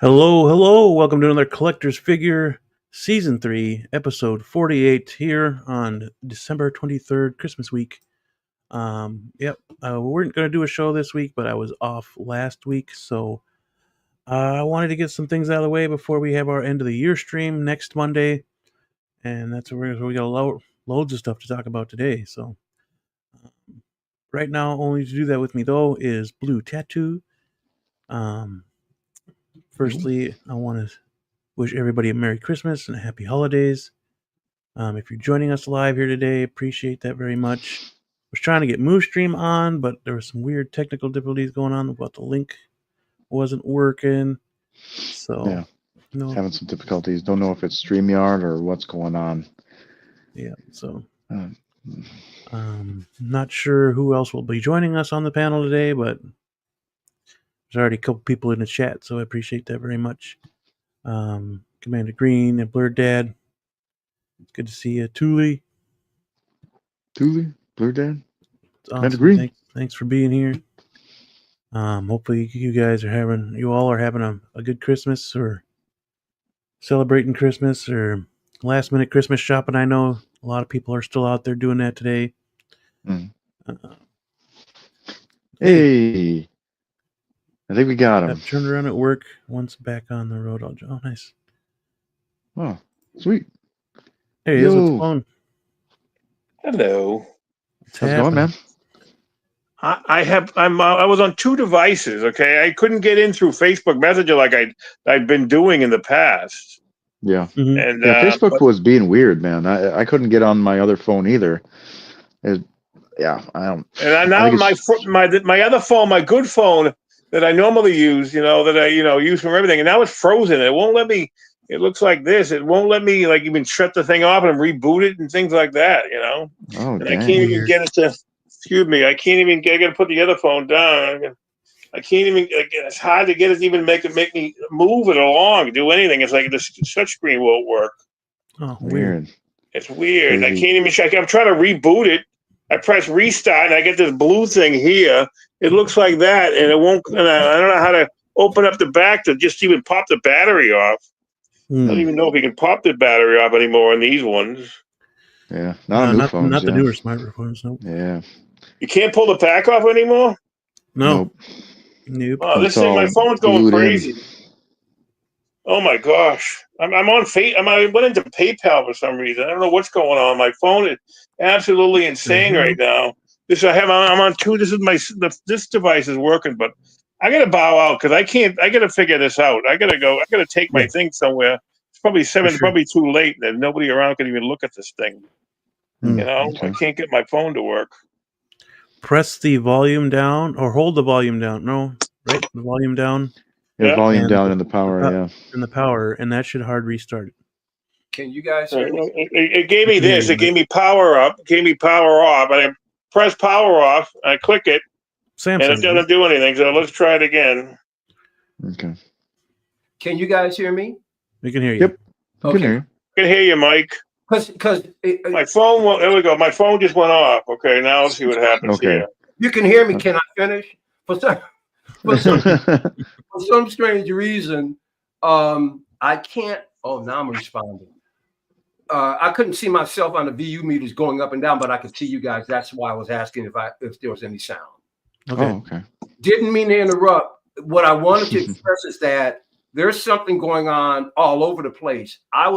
Hello, hello. Welcome to another Collector's Figure Season 3, Episode 48 here on December 23rd, Christmas week. We weren't going to do a show this week, but I was off last week, so I wanted to get some things out of the way before we have our end of the year stream next Monday, and that's where we got loads of stuff to talk about today. So, right now, only to do that with me though is Blue Tattoo. Firstly, I want to wish everybody a Merry Christmas and a Happy Holidays. If you're joining us live here today, appreciate that very much. I was trying to get MoveStream on, but there were some weird technical difficulties going on about the link wasn't working. So, yeah, having some difficulties. Don't know if it's StreamYard or what's going on. Yeah, so not sure who else will be joining us on the panel today, but there's already a couple people in the chat, so I appreciate that very much. Commander Green and Blurred Dad. It's good to see you. Thule, Blurred Dad. Awesome. Green. Thanks for being here. Hopefully you all are having a good Christmas or celebrating Christmas or last minute Christmas shopping. I know a lot of people are still out there doing that today. Hey, I think we got him. I've turned around at work. Once back on the road, oh, nice. Oh, sweet. Hey, what's going on? Hello. How's it going, man? I was on two devices. Okay, I couldn't get in through Facebook Messenger like I'd been doing in the past. Yeah, and Facebook was being weird, man. I couldn't get on my other phone either. I don't. And now my other phone, my good phone that I normally use, that I use for everything, and now it's frozen. It won't let me. It looks like this. It won't let me even shut the thing off and reboot it and things like that. Oh, and dang. I can't even get it to. Excuse me. I can't even. I got to put the other phone down. I can't even. It's hard to get it to even make me move it along, do anything. It's like the touch screen won't work. Oh, weird. It's weird. I can't even check. I'm trying to reboot it. I press restart and I get this blue thing here. It looks like that, and it won't. And I don't know how to open up the back to just even pop the battery off. I don't even know if you can pop the battery off anymore on these ones. Yeah, not the newer smartphones. Nope. Yeah. You can't pull the back off anymore? Nope. Oh, this thing, my phone's going crazy. Oh my gosh. I'm on I went into PayPal for some reason. I don't know what's going on. My phone is absolutely insane right now. I'm on two. This device is working, but I gotta bow out because I gotta figure this out. I gotta take my thing somewhere. It's probably probably too late. There's nobody around can even look at this thing. I can't get my phone to work. Press the volume down or hold the volume down. No, right? The volume down. Yeah, volume down in the power, in the power, and that should hard restart it. Can you guys hear me? It gave me this. It gave me power up. It gave me power off. And I press power off. I click it. Samsung. And it doesn't do anything. So let's try it again. Okay. Can you guys hear me? We can hear you. Yep. Okay. I can hear you, Mike. Because my phone. There we go. My phone just went off. Okay. Now let's see what happens here. You can hear me. Can I finish? For some strange reason, I can't. Oh, now I'm responding. I couldn't see myself on the VU meters going up and down, but I could see you guys. That's why I was asking if there was any sound. Okay. Didn't mean to interrupt. What I wanted to express is that there's something going on all over the place. I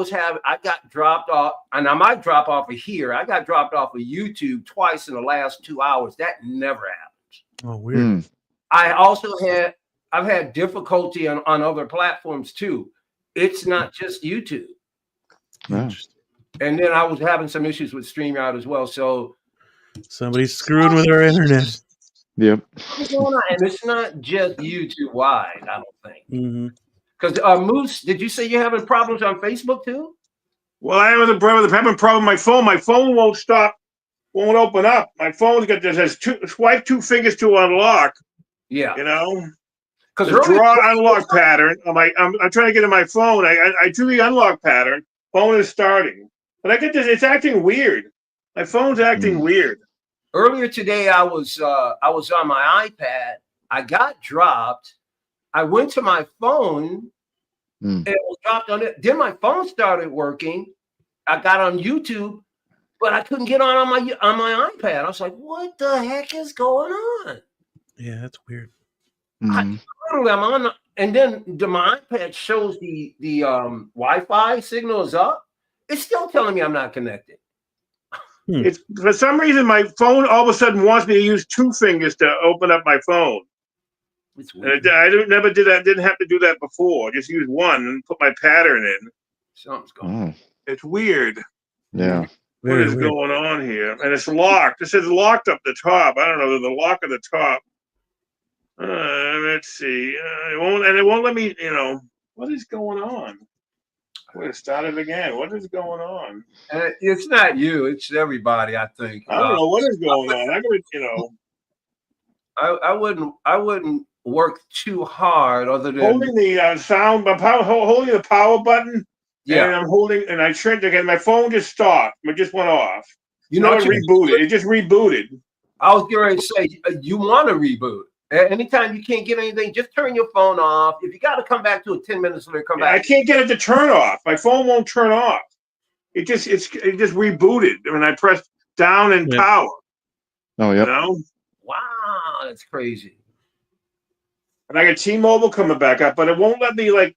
got dropped off, and I might drop off of here. I got dropped off of YouTube twice in the last 2 hours. That never happens. Oh, weird. I've had difficulty on other platforms too. It's not just YouTube. Yeah. And then I was having some issues with StreamYard as well. So somebody's screwing with our internet. Yep. What's going on? And it's not just YouTube wide, I don't think. Because Moose, did you say you're having problems on Facebook too? Well, I have a problem with my phone. My phone won't won't open up. My phone's got this swipe two fingers to unlock. Yeah. Because draw unlock pattern. I'm trying to get in my phone. I do the unlock pattern. Phone is starting. But I get this, it's acting weird. My phone's acting weird. Earlier today I was on my iPad. I got dropped. I went to my phone and it was dropped on it. Then my phone started working. I got on YouTube, but I couldn't get on my iPad. I was like, "What the heck is going on?" Yeah, that's weird. Literally, I'm on, and then my iPad shows the Wi-Fi signal is up. It's still telling me I'm not connected. It's for some reason my phone all of a sudden wants me to use 2 fingers to open up my phone. It's weird. I never did that. Didn't have to do that before. Just use one and put my pattern in. Something's going on. It's weird. Yeah. What is going on here? And it's locked. It says locked up the top. I don't know. There's a lock at the top. Let's see. It won't let me. What is going on? We're gonna start it again. What is going on? It's not you. It's everybody. I think. I don't know what is going on. I wouldn't work too hard. Other than holding the holding the power button. Yeah. And I'm holding, and I tried again. My phone just stopped. It just went off. You know, it rebooted. It just rebooted. I was getting ready to say, you want to reboot. Anytime you can't get anything, just turn your phone off. If you got to come back to it 10 minutes later, come back. I can't get it to turn off. My phone won't turn off. It just rebooted when I pressed down and power. Oh, yeah. Wow, that's crazy. And I got T-Mobile coming back up, but it won't let me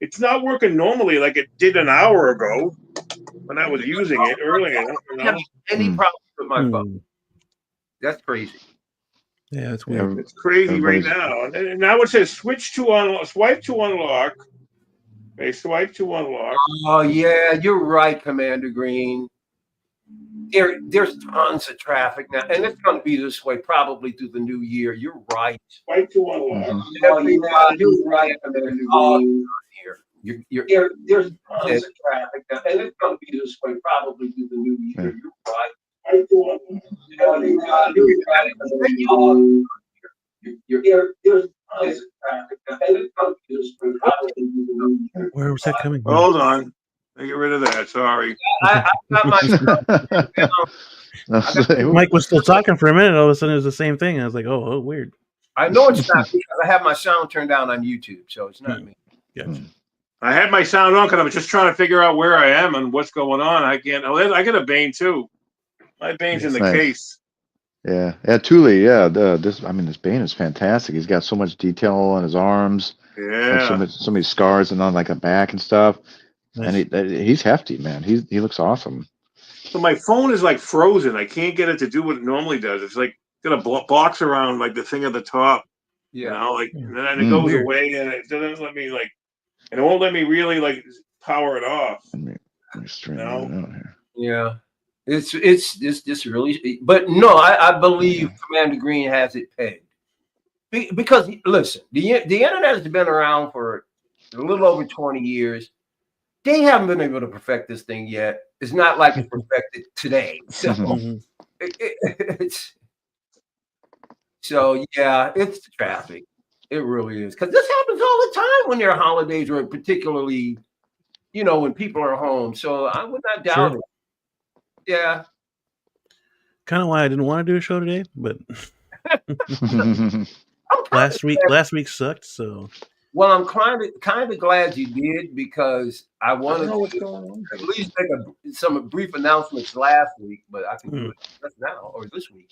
it's not working normally like it did an hour ago when I was using it earlier. Any problems with my phone? That's crazy. Yeah, that's weird. It's crazy right now. And now it says switch to unlock, swipe to unlock. Okay, swipe to unlock. Oh yeah, you're right, Commander Green. There's tons of traffic now, and it's going to be this way probably through the new year. You're right. Swipe to unlock. You're right, Commander Green. There's tons of traffic now, and it's going to be this way probably through the new year. You're right. There's tons of traffic now, and it's going to be this way probably through the new year. Where was that coming from? Hold on. I get rid of that. Sorry. I got Mike was still talking for a minute. All of a sudden, it was the same thing. I was like, "Oh, weird." I know it's not because I have my sound turned down on YouTube, so it's not me. Gotcha. I had my sound on because I was just trying to figure out where I am and what's going on. I can't. I got a Bane too. My Bane's in the case. Yeah, Thule. Yeah, this Bane is fantastic. He's got so much detail on his arms. Yeah, like so many scars and on like a back and stuff. Nice. And he's hefty, man. He looks awesome. So my phone is frozen. I can't get it to do what it normally does. It's got a box around the thing at the top. Yeah. And then it goes away and it doesn't let me and it won't let me really power it off. Let me straighten it out here. Yeah. It's just really, but no, I believe Commander Green has it pegged. Because listen, the internet has been around for a little over 20 years. They haven't been able to perfect this thing yet. It's not like it's perfected today. So it's the traffic. It really is. Because this happens all the time when there are holidays, or particularly, when people are home. So I would not doubt it. Yeah. Kind of why I didn't want to do a show today, but last week sucked. So. Well, I'm kind of glad you did, because I wanted to at least make some brief announcements last week, but I can do it now or this week.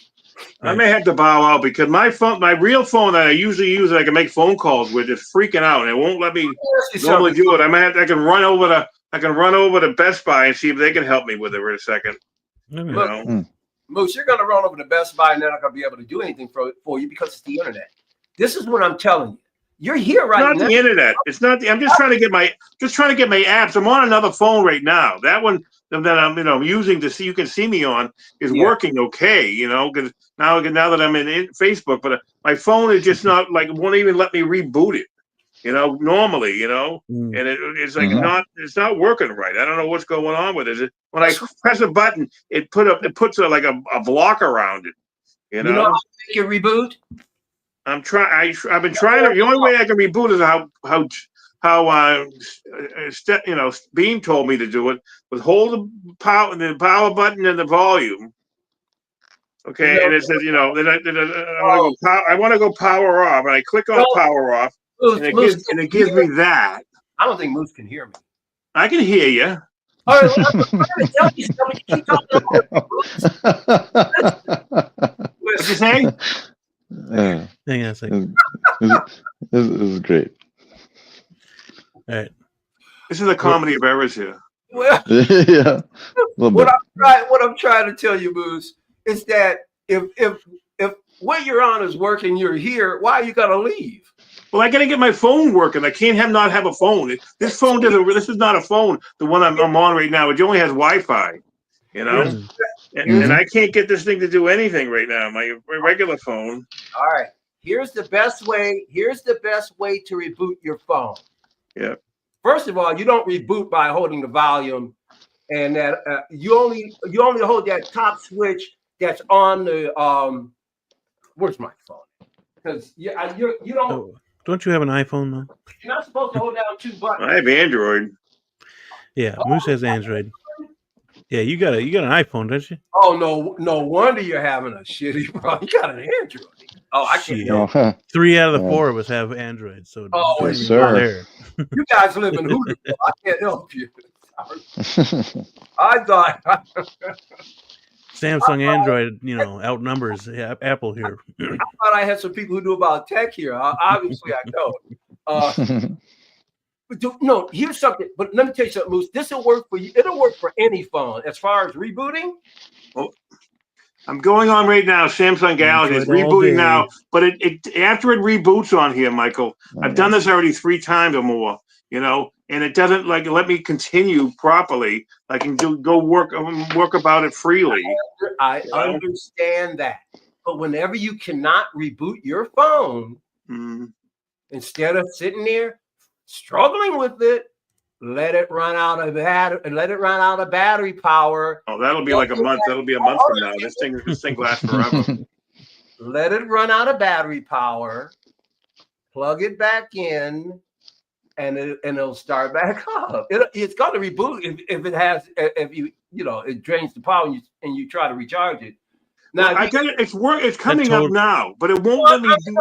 I may have to bow out because my real phone that I usually use that I can make phone calls with is freaking out, and it won't let me normally do it. I can run over to Best Buy and see if they can help me with it for a second. Moose, you're going to run over to Best Buy and they're not going to be able to do anything for you because it's the internet. This is what I'm telling you. You're here right now. It's not the internet. It's not I'm just trying to get my apps. I'm on another phone right now. That one that I'm using to see you can see me on is working okay. Because now that I'm in Facebook, but my phone is just not won't even let me reboot it. Normally, and it's it's not working right. I don't know what's going on with it. When I press a button, it puts a block around it. You know how to make it reboot? I've been trying to. The only way I can reboot is how Bean told me to do it, was hold the power button and the volume. Okay, and it says I want to go power off, and I click on power off, and it gives me that. I don't think Moose can hear me. I can hear you. All right, well, I'm trying to tell you something. You keep talking about What'd you say? Hang on a second. This is great. All right. This is a comedy of errors here. Well, Yeah. what I'm trying to tell you, Moose, is that if when you're on is working, you're here. Why are you gonna leave? Well, I got to get my phone working. I can't not have a phone. This phone doesn't. This is not a phone. The one I'm on right now, it only has Wi-Fi. You know, and I can't get this thing to do anything right now. My regular phone. All right. Here's the best way. Here's the best way to reboot your phone. Yeah. First of all, you don't reboot by holding the volume, and that you only hold that top switch that's on the Where's my phone? Because you don't. Oh, don't you have an iPhone though? You're not supposed to hold down 2 buttons. I have Android. Yeah, Moose has Android. Yeah, you got an iPhone, don't you? Oh no wonder you're having a shitty problem. You got an Android. Oh, I can't help. 3 out of the 4 of us have Android, so yes, sir. You guys live in Hooter. I can't help you. I thought Samsung Android, outnumbers Apple here. I thought I had some people who knew about tech here. Obviously, I don't. But no, here's something. But let me tell you something, Moose. This will work for you. It'll work for any phone. As far as rebooting, I'm going on right now. Samsung Galaxy is rebooting now, but it after it reboots on here, Michael. I've done this already 3 times or more. And it doesn't let me continue properly. I can go work about it freely. I understand that, but whenever you cannot reboot your phone, instead of sitting there struggling with it, let it run out of battery power. Oh, that'll be like a month. That'll be a month from now. This thing lasts forever. Let it run out of battery power. Plug it back in. And it'll start back up. It's going to reboot if it drains the power and you try to recharge it. Now I got it. It's coming up now, but it won't let me do.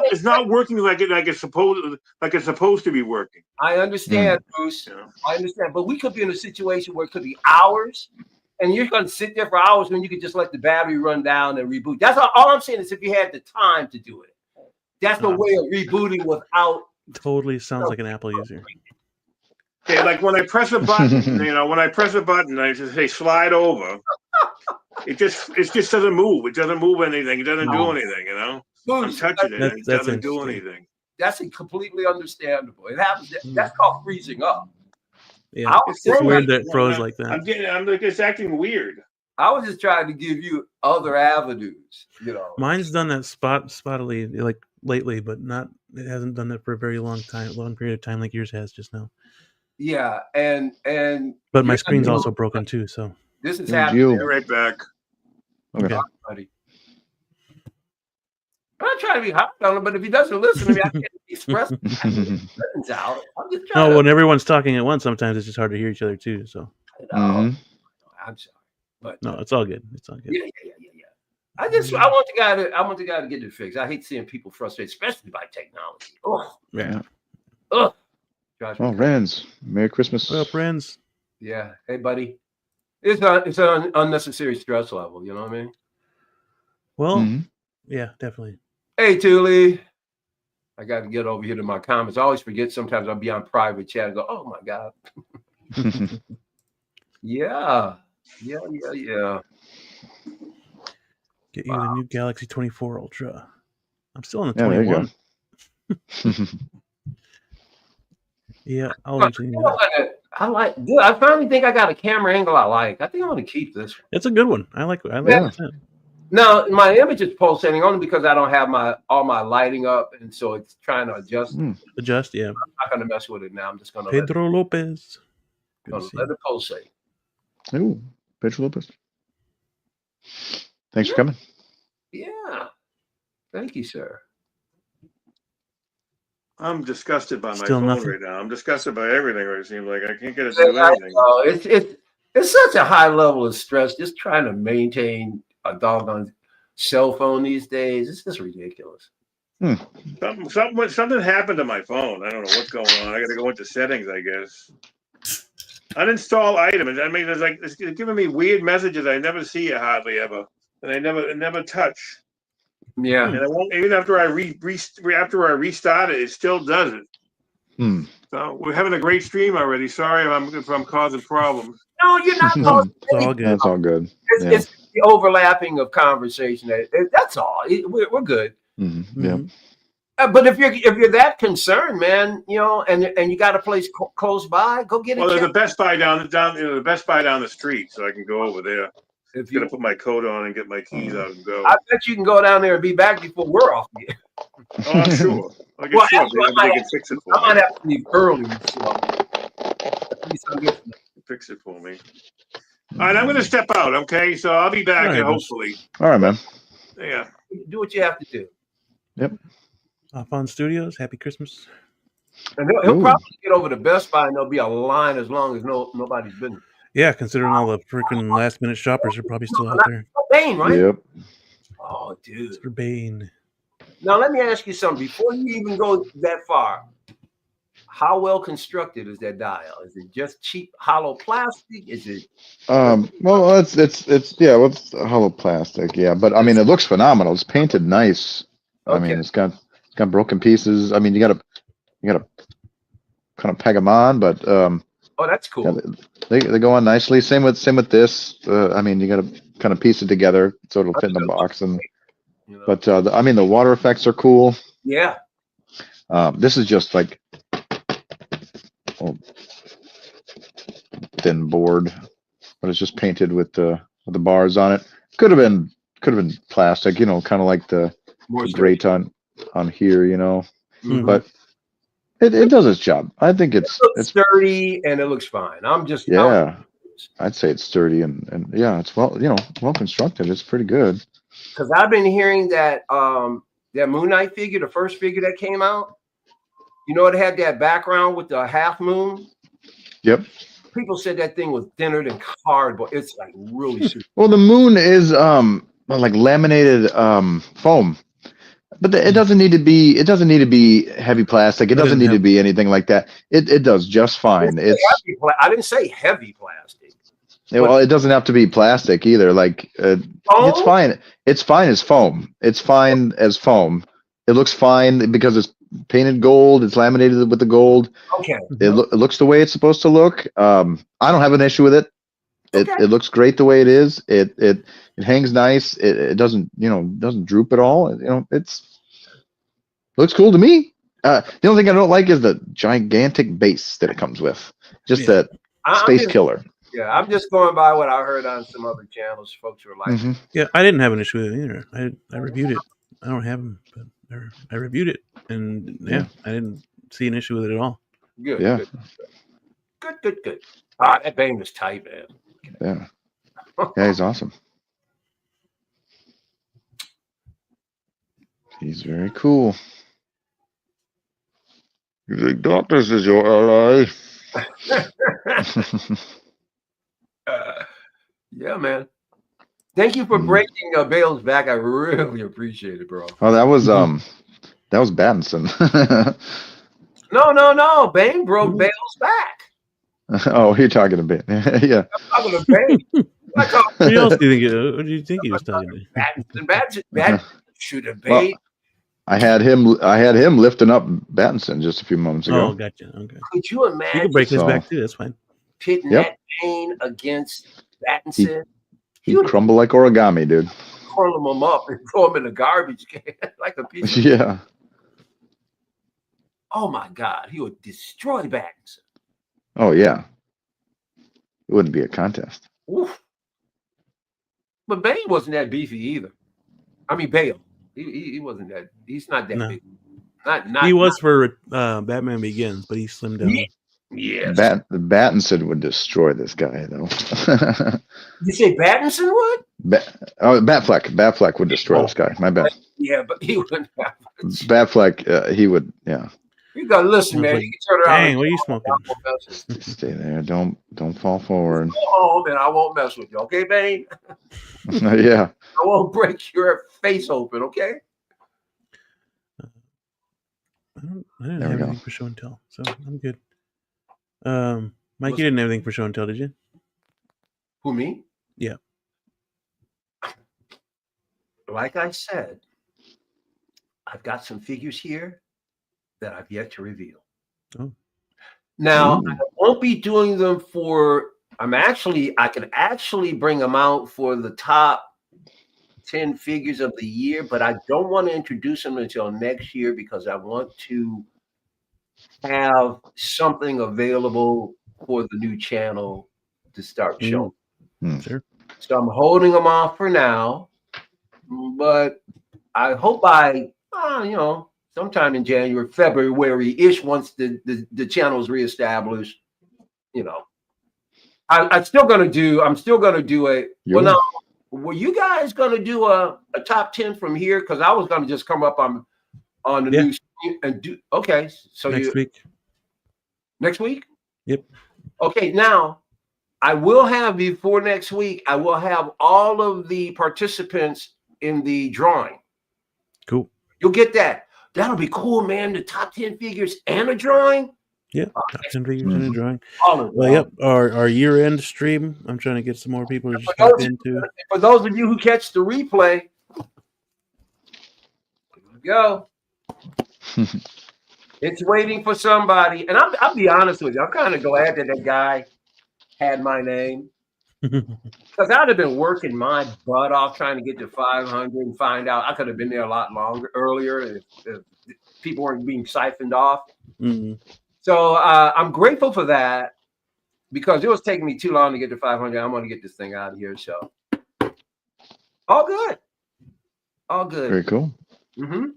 It's not working like it's supposed to be working. I understand, Bruce. Yeah. I understand, but we could be in a situation where it could be hours, and you're going to sit there for hours when you could just let the battery run down and reboot. That's all I'm saying is if you had the time to do it. That's the way of rebooting without. Totally sounds like an Apple user. Yeah, like when I press a button, I just say slide over. It just doesn't move. It doesn't move anything. It doesn't do anything. I'm touching it. It doesn't do anything. That's completely understandable. It happens. That's called freezing up. Yeah, it's weird that it froze like that. It's acting weird. I was just trying to give you other avenues. Mine's done that spottily like lately, but it hasn't done that for a very long period of time like yours has just now. Yeah, but my screen's also broken too, so this is happening. Be right back. Okay. Buddy. I'm not trying to be hot on him, but if he doesn't listen to me, I can't express it out. I'm just trying when everyone's talking at once, sometimes it's just hard to hear each other too. So I'm sorry. But no, it's all good. It's all good. Yeah. I want the guy to get it fixed. I hate seeing people frustrated, especially by technology. Oh, yeah. Oh, Renz, Merry Christmas. Well, friends. Yeah. Hey, buddy. It's an unnecessary stress level. You know what I mean? Well, yeah, definitely. Hey, Thule. I got to get over here to my comments. I always forget. Sometimes I'll be on private chat and go, "Oh my god." Yeah. Get you the new Galaxy 24 Ultra. I'm still on the 21. Yeah, I'll eventually need that. I finally think I got a camera angle I like. I think I'm going to keep this one. It's a good one. I like it. Now, my image is pulsating only because I don't have all my lighting up, and so it's trying to adjust. Adjust, yeah. I'm not going to mess with it now. I'm just going to Pedro Lopez. Let it pulsate. Ooh, Pedro Lopez. Thanks for coming. Yeah. Thank you, sir. I'm disgusted by my phone right now. I'm disgusted by everything. It seems like I can't get it to do anything. It's such a high level of stress just trying to maintain a doggone cell phone these days. It's just ridiculous. Something happened to my phone. I don't know what's going on. I got to go into settings, I guess. Uninstall items. I mean, it's giving me weird messages I never see it hardly ever, and I never touch. Yeah. And I won't, even after I restart it, it still does it. So we're having a great stream already. Sorry if I'm causing problems. No, you're not causing It's all good. That's all good. It's the overlapping of conversation. That's all. We're good. Yeah. But if you're that concerned, man, you know, and you got a place close by, go get it. Well, there's a Best Buy down the Best Buy down the street, so I can go over there. If you're gonna put my coat on and get my keys out and go. I bet you can go down there and be back before we're off again. Oh, I'm sure. They can fix it for me. I might have to leave early. So fix it for me. All right, I'm going to step out, okay? So I'll be back, hopefully. All right, man. Yeah. Do what you have to do. Yep. Fun Studios, happy Christmas. And he'll probably get over to Best Buy, and there'll be a line as long as nobody's been. Yeah, considering all the freaking last-minute shoppers are probably still out there. Bane, right? Yep. Oh, dude. Mr. Bane. Now, let me ask you something. Before you even go that far, how well constructed is that dial? Is it just cheap hollow plastic? Is it? Well, it's hollow plastic. Yeah, but I mean, it looks phenomenal. It's painted nice. Okay. I mean, it's got broken pieces. I mean, you gotta kind of peg them on, but oh, that's cool. Yeah, they go on nicely. Same with this. I mean, you gotta kind of piece it together so it'll fit in the box. And but I mean, the water effects are cool. Yeah. This is just like thin board, but it's just painted with the bars on it. Could have been plastic, you know, kind of like the grate on here, you know. But it does its job. I think it's sturdy and it looks fine. I'd say it's sturdy and yeah, it's well constructed. It's pretty good. Because I've been hearing that that Moon Knight figure, the first figure that came out, you know, it had that background with the half moon. Yep. People said that thing was thinner than cardboard. It's like really super. Well, the moon is like laminated foam. But it doesn't need to be. It doesn't need to be heavy plastic. It doesn't need to be anything like that. It does just fine. I didn't say heavy plastic. Well, it doesn't have to be plastic either. Like it's fine. It's fine as foam. It's fine as foam. It looks fine because it's painted gold. It's laminated with the gold. Okay. It looks the way it's supposed to look. I don't have an issue with it. It looks great the way it is. It hangs nice. It doesn't doesn't droop at all. You know, looks cool to me. The only thing I don't like is the gigantic base that it comes with. Just that space killer. Yeah, I'm just going by what I heard on some other channels. Folks were like, yeah, I didn't have an issue with it either. I reviewed it. I don't have them, but I reviewed it, and I didn't see an issue with it at all. Good. Yeah. Good. Ah, that Bane was tight, man. Yeah. Yeah, he's awesome. He's very cool. He's like, doctors is your ally. Yeah, man. Thank you for breaking Bale's back. I really appreciate it, bro. Oh, that was Battinson. No. Bane broke Bale's back. Oh, you're talking to Bane. Yeah. I'm talking to Bane. What else do you think he was talking to? Battinson should have Bane. Well, I had him lifting up Battinson just a few moments ago. Oh, gotcha. Okay. Could you imagine? You can break his back too. That's fine. Pitting that Bane against Battinson. He would crumble like origami, dude. Curl him up and throw him in the garbage can like a piece of yeah. Oh my God, he would destroy Battinson. Oh yeah. It wouldn't be a contest. Oof. But Bane wasn't that beefy either. I mean Bale. He wasn't that. He's not that big. Not. He was for Batman Begins, but he slimmed down. Yes. Battinson would destroy this guy, though. You say Battinson would? Batfleck. Batfleck would destroy this guy. My bad. Yeah, but he wouldn't have. Batfleck, he would. Yeah. You gotta listen, man. You can turn around. Dang, what are you smoking? Stay there. Don't fall forward. Go home, and I won't mess with you, okay, Bane? Yeah. I won't break your face open, okay? didn't There we have go. anything for show and tell, so I'm good. Mike, you didn't have anything for show and tell, did you? Who, me? Yeah. Like I said, I've got some figures here that I've yet to reveal. Oh. Now, Ooh. I won't be doing them for, I could actually bring them out for the top 10 figures of the year, but I don't want to introduce them until next year because I want to have something available for the new channel to start showing. Sure. So I'm holding them off for now, but I hope by, sometime in January, February-ish, once the channel's reestablished, I'm still gonna do a well. Now, were you guys gonna do a top 10 from here? Because I was gonna just come up on the new and do. Okay, so next week. Next week. Yep. Okay, now I will have before next week. I will have all of the participants in the drawing. Cool. You'll get that. That'll be cool, man. The top 10 figures and a drawing. Yeah, top 10 figures in a drawing. Well, yep, our year-end stream. I'm trying to get some more people to just hop into. For those of you who catch the replay, here we go. It's waiting for somebody. And I'll be honest with you. I'm kind of glad that guy had my name. Because I'd have been working my butt off trying to get to 500 and find out I could have been there a lot earlier if people weren't being siphoned off. Mm-hmm. So I'm grateful for that because it was taking me too long to get to 500. I'm going to get this thing out of here. So all good. All good. Very cool. Mm-hmm.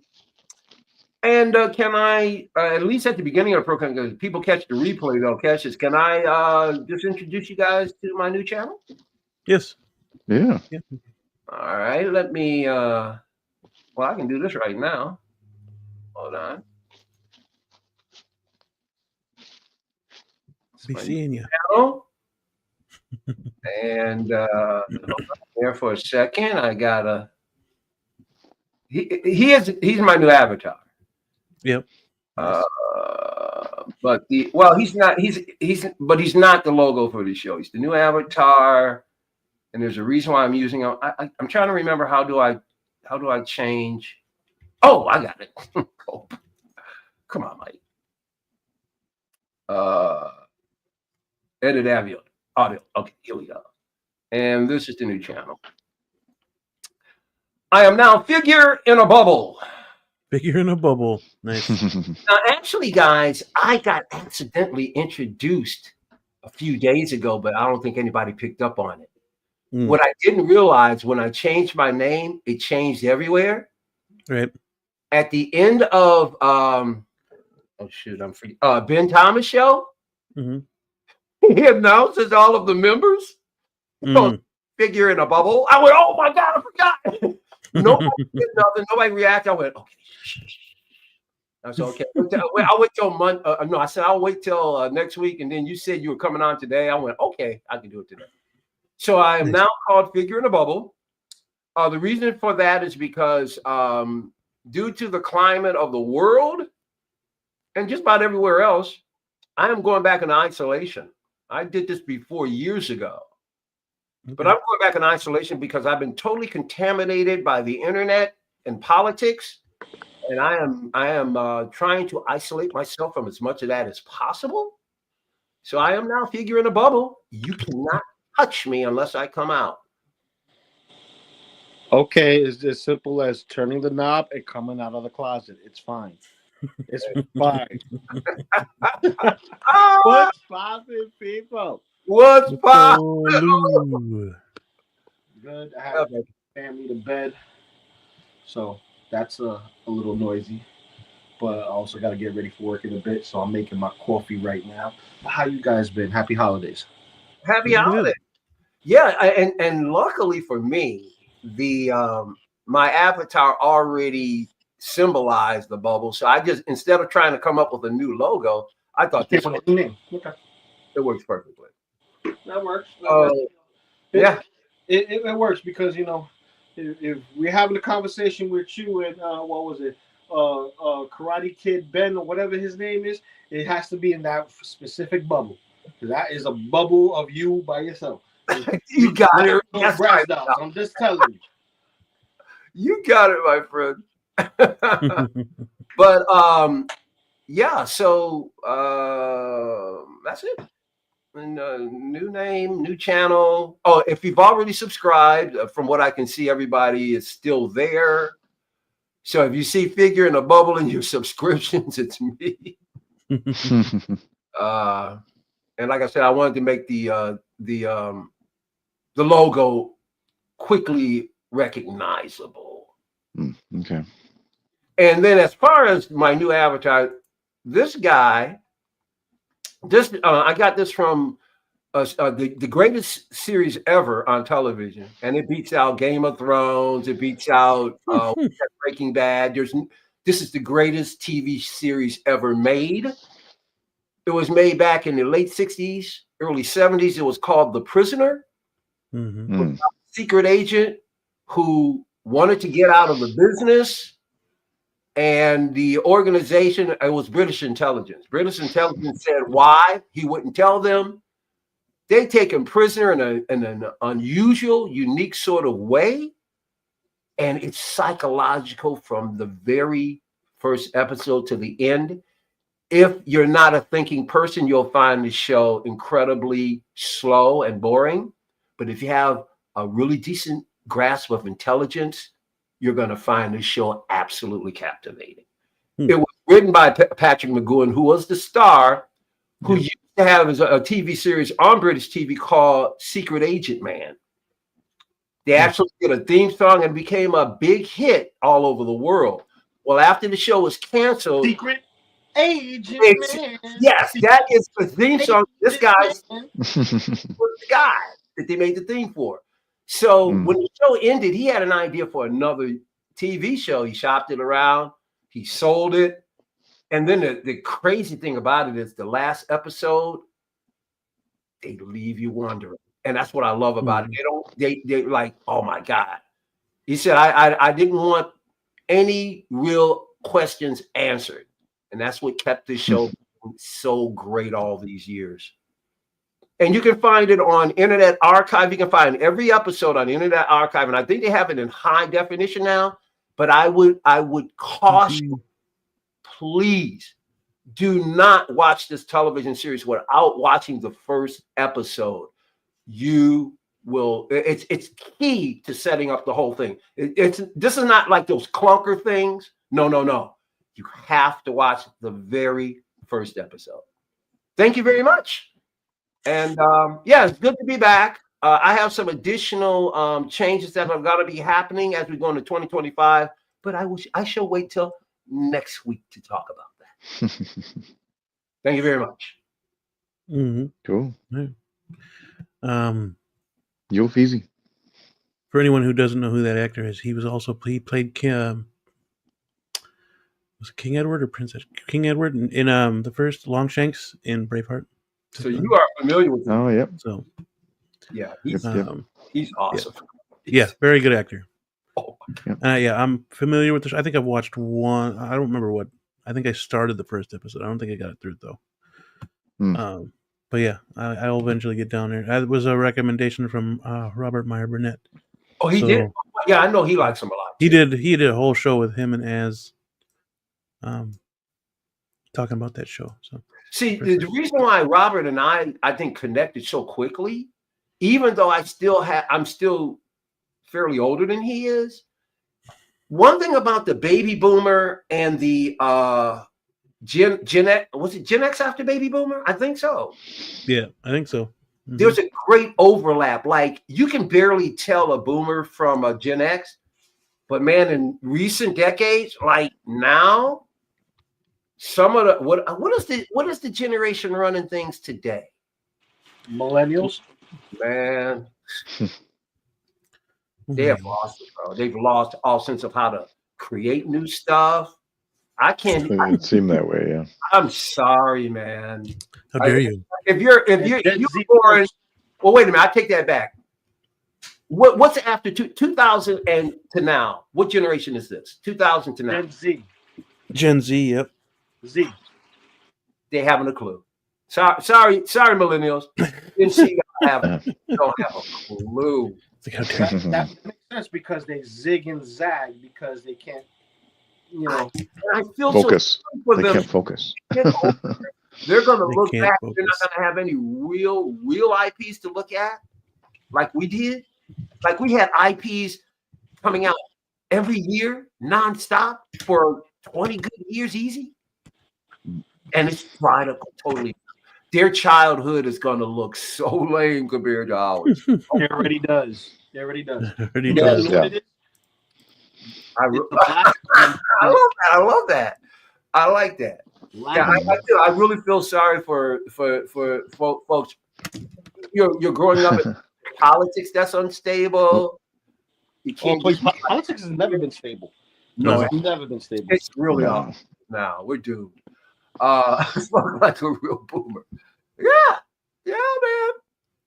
And can I, at least at the beginning of the program, because people catch the replay, they'll catch this. Can I just introduce you guys to my new channel? Yes. Yeah. All right. Let me, I can do this right now. Hold on. Be seeing you. And there for a second, I gotta. He's my new avatar. Yep. Nice. But he's not the logo for the show. He's the new avatar, and there's a reason why I'm using him. I'm trying to remember how do I change? Oh, I got it. Oh, come on, Mike. Edit audio. Okay, here we go. And this is the new channel. I am now Figure in a Bubble. Figure in a Bubble. Nice. Now, actually, guys, I got accidentally introduced a few days ago, but I don't think anybody picked up on it. What I didn't realize when I changed my name, it changed everywhere. Right. At the end of I'm free. Ben Thomas show. Mm-hmm. He announces all of the members. Figure in a Bubble. I went, oh my God, I forgot. Nobody did nothing. Nobody reacted. I went, okay. I said, okay. I'll wait till Monday. No, I said I'll wait till next week. And then you said you were coming on today. I went, okay, I can do it today. So I am now called Figure in a Bubble. The reason for that is because due to the climate of the world and just about everywhere else, I am going back in isolation. I did this before years ago. But I'm going back in isolation because I've been totally contaminated by the internet and politics. And I am trying to isolate myself from as much of that as possible. So I am now Figure in a Bubble. You cannot touch me unless I come out. Okay, it's as simple as turning the knob and coming out of the closet. It's fine. It's fine. What's poppin', people? What's poppin'? Good. I have family to bed, so that's a little noisy. But I also got to get ready for work in a bit, so I'm making my coffee right now. How you guys been? Happy holidays. Happy holidays. Yeah, and luckily for me, the my avatar already symbolized the bubble. So I just, instead of trying to come up with a new logo, I thought this was name. Okay. It works perfectly. That works. Yeah. It works because, if we're having a conversation with you and what was it? Karate Kid Ben or whatever his name is, it has to be in that specific bubble. That is a bubble of you by yourself. You got it. Those That's brass right. dolls. I'm just telling you. You got it, my friend. But yeah, so that's it. And new name, new channel. Oh, if you've already subscribed, from what I can see, everybody is still there. So if you see Figure in a bubble in your subscriptions, it's me. And like I said, I wanted to make the logo quickly recognizable. Okay. And then as far as my new avatar, this guy, I got this from the greatest series ever on television, and it beats out Game of Thrones. It beats out Breaking Bad. This is the greatest TV series ever made. It was made back in the late 60s, early 70s. It was called The Prisoner. Mm-hmm. Secret agent who wanted to get out of the business, and the organization, it was British intelligence. British intelligence said why he wouldn't tell them. They take him prisoner in an unusual, unique sort of way. And it's psychological from the very first episode to the end. If you're not a thinking person, you'll find the show incredibly slow and boring. But if you have a really decent grasp of intelligence, you're going to find this show absolutely captivating. It was written by Patrick McGowan, who was the star, who used to have a TV series on British TV called Secret Agent Man. They actually did a theme song and became a big hit all over the world. Well, after the show was canceled, Secret Agent Man. Yes, that is the theme song. This guy's was the guy that they made the theme for. So when the show ended, he had an idea for another TV show. He shopped it around, he sold it. And then the crazy thing about it is the last episode, they leave you wondering. And that's what I love about it. They like, oh my God. He said, I didn't want any real questions answered. And that's what kept this show so great all these years. And you can find it on Internet Archive. You can find every episode on Internet Archive. And I think they have it in high definition now. But I would caution, please do not watch this television series without watching the first episode. You will, it's key to setting up the whole thing. This is not like those clunker things. No. You have to watch the very first episode. Thank you very much. And it's good to be back. I have some additional changes that are going to be happening as we go into 2025, but I shall wait till next week to talk about that. Thank you very much. Cool. Yeah. Yo, Feezy. For anyone who doesn't know who that actor is, he played was it King Edward or Princess King Edward in the first Longshanks in Braveheart. So you are familiar with him. Oh, yep. So yeah, he's awesome. Yeah, very good actor. Oh, I'm familiar with this. I think I've watched one. I don't remember what. I think I started the first episode. I don't think I got it through though. But yeah, I'll eventually get down there. That was a recommendation from Robert Meyer Burnett. Oh, he did. Yeah, I know he likes him a lot. He did a whole show with him and Az, talking about that show. So see, the reason why Robert and I think connected so quickly, even though I'm still fairly older than he is. One thing about the baby boomer and the Gen X, was it Gen X after baby boomer? I think so. Yeah, I think so. There's a great overlap. Like you can barely tell a boomer from a Gen X, but man, in recent decades, like now, some of the what is the generation running things today? Millennials, man. They have lost it, bro. They've lost all sense of how to create new stuff. I can't. It seemed that way, yeah. I'm sorry, man. How dare you? If you're born, well, wait a minute. I take that back. What's after 2000 and to now? What generation is this? 2000 to now. Gen Z. Gen Z, yep. Z. They haven't a clue. Sorry, millennials. Gen Z don't have a clue. That makes sense because they zig and zag because they can't, I feel focus. so for They them. can't focus. They're going to look back. Focus. They're not going to have any real IPs to look at like we did. Like we had IPs coming out every year nonstop for 20 good years easy. And it's dried up totally. Their childhood is going to look so lame compared to ours. It already does. It already does. Already You does. know what it is? I love that. I like that. Yeah, I really feel sorry for folks. You're growing up in politics that's unstable. You can't. Politics has never been stable. No, it's never been stable. It's really off now. We're doomed. Spoke like a real boomer. Yeah, man.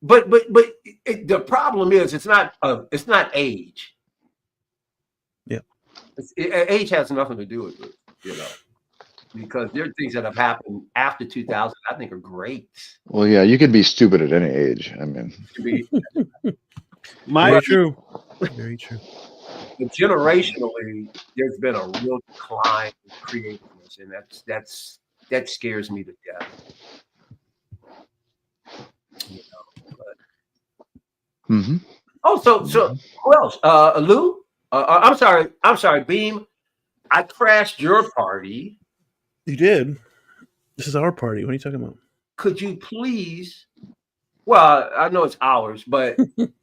But the problem is it's not age. Yeah, age has nothing to do with it, because there are things that have happened after 2000 I think are great. Well, yeah, you could be stupid at any age. I mean, very true. Very true. But generationally, there's been a real decline in creativeness, and that scares me to death. Oh, so who else? Lou? I'm sorry, Beam. I crashed your party. You did. This is our party. What are you talking about? Could you please? Well, I know it's ours, but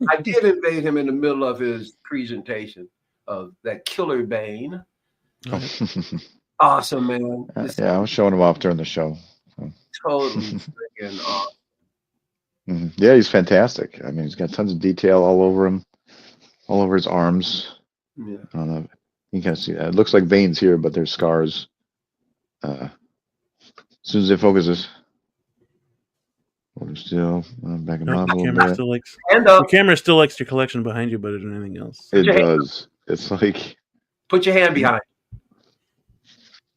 I did invade him in the middle of his presentation of that killer Bane. Awesome, man. Yeah, I was showing him off during the show. So. Totally freaking awesome. Yeah, he's fantastic. I mean, he's got tons of detail all over him, all over his arms. Yeah. I don't know. You can see that. It looks like veins here, but there's scars. As soon as it focuses. Still back in No, the camera still likes your collection behind you better than anything else. It does. It's like put your hand behind.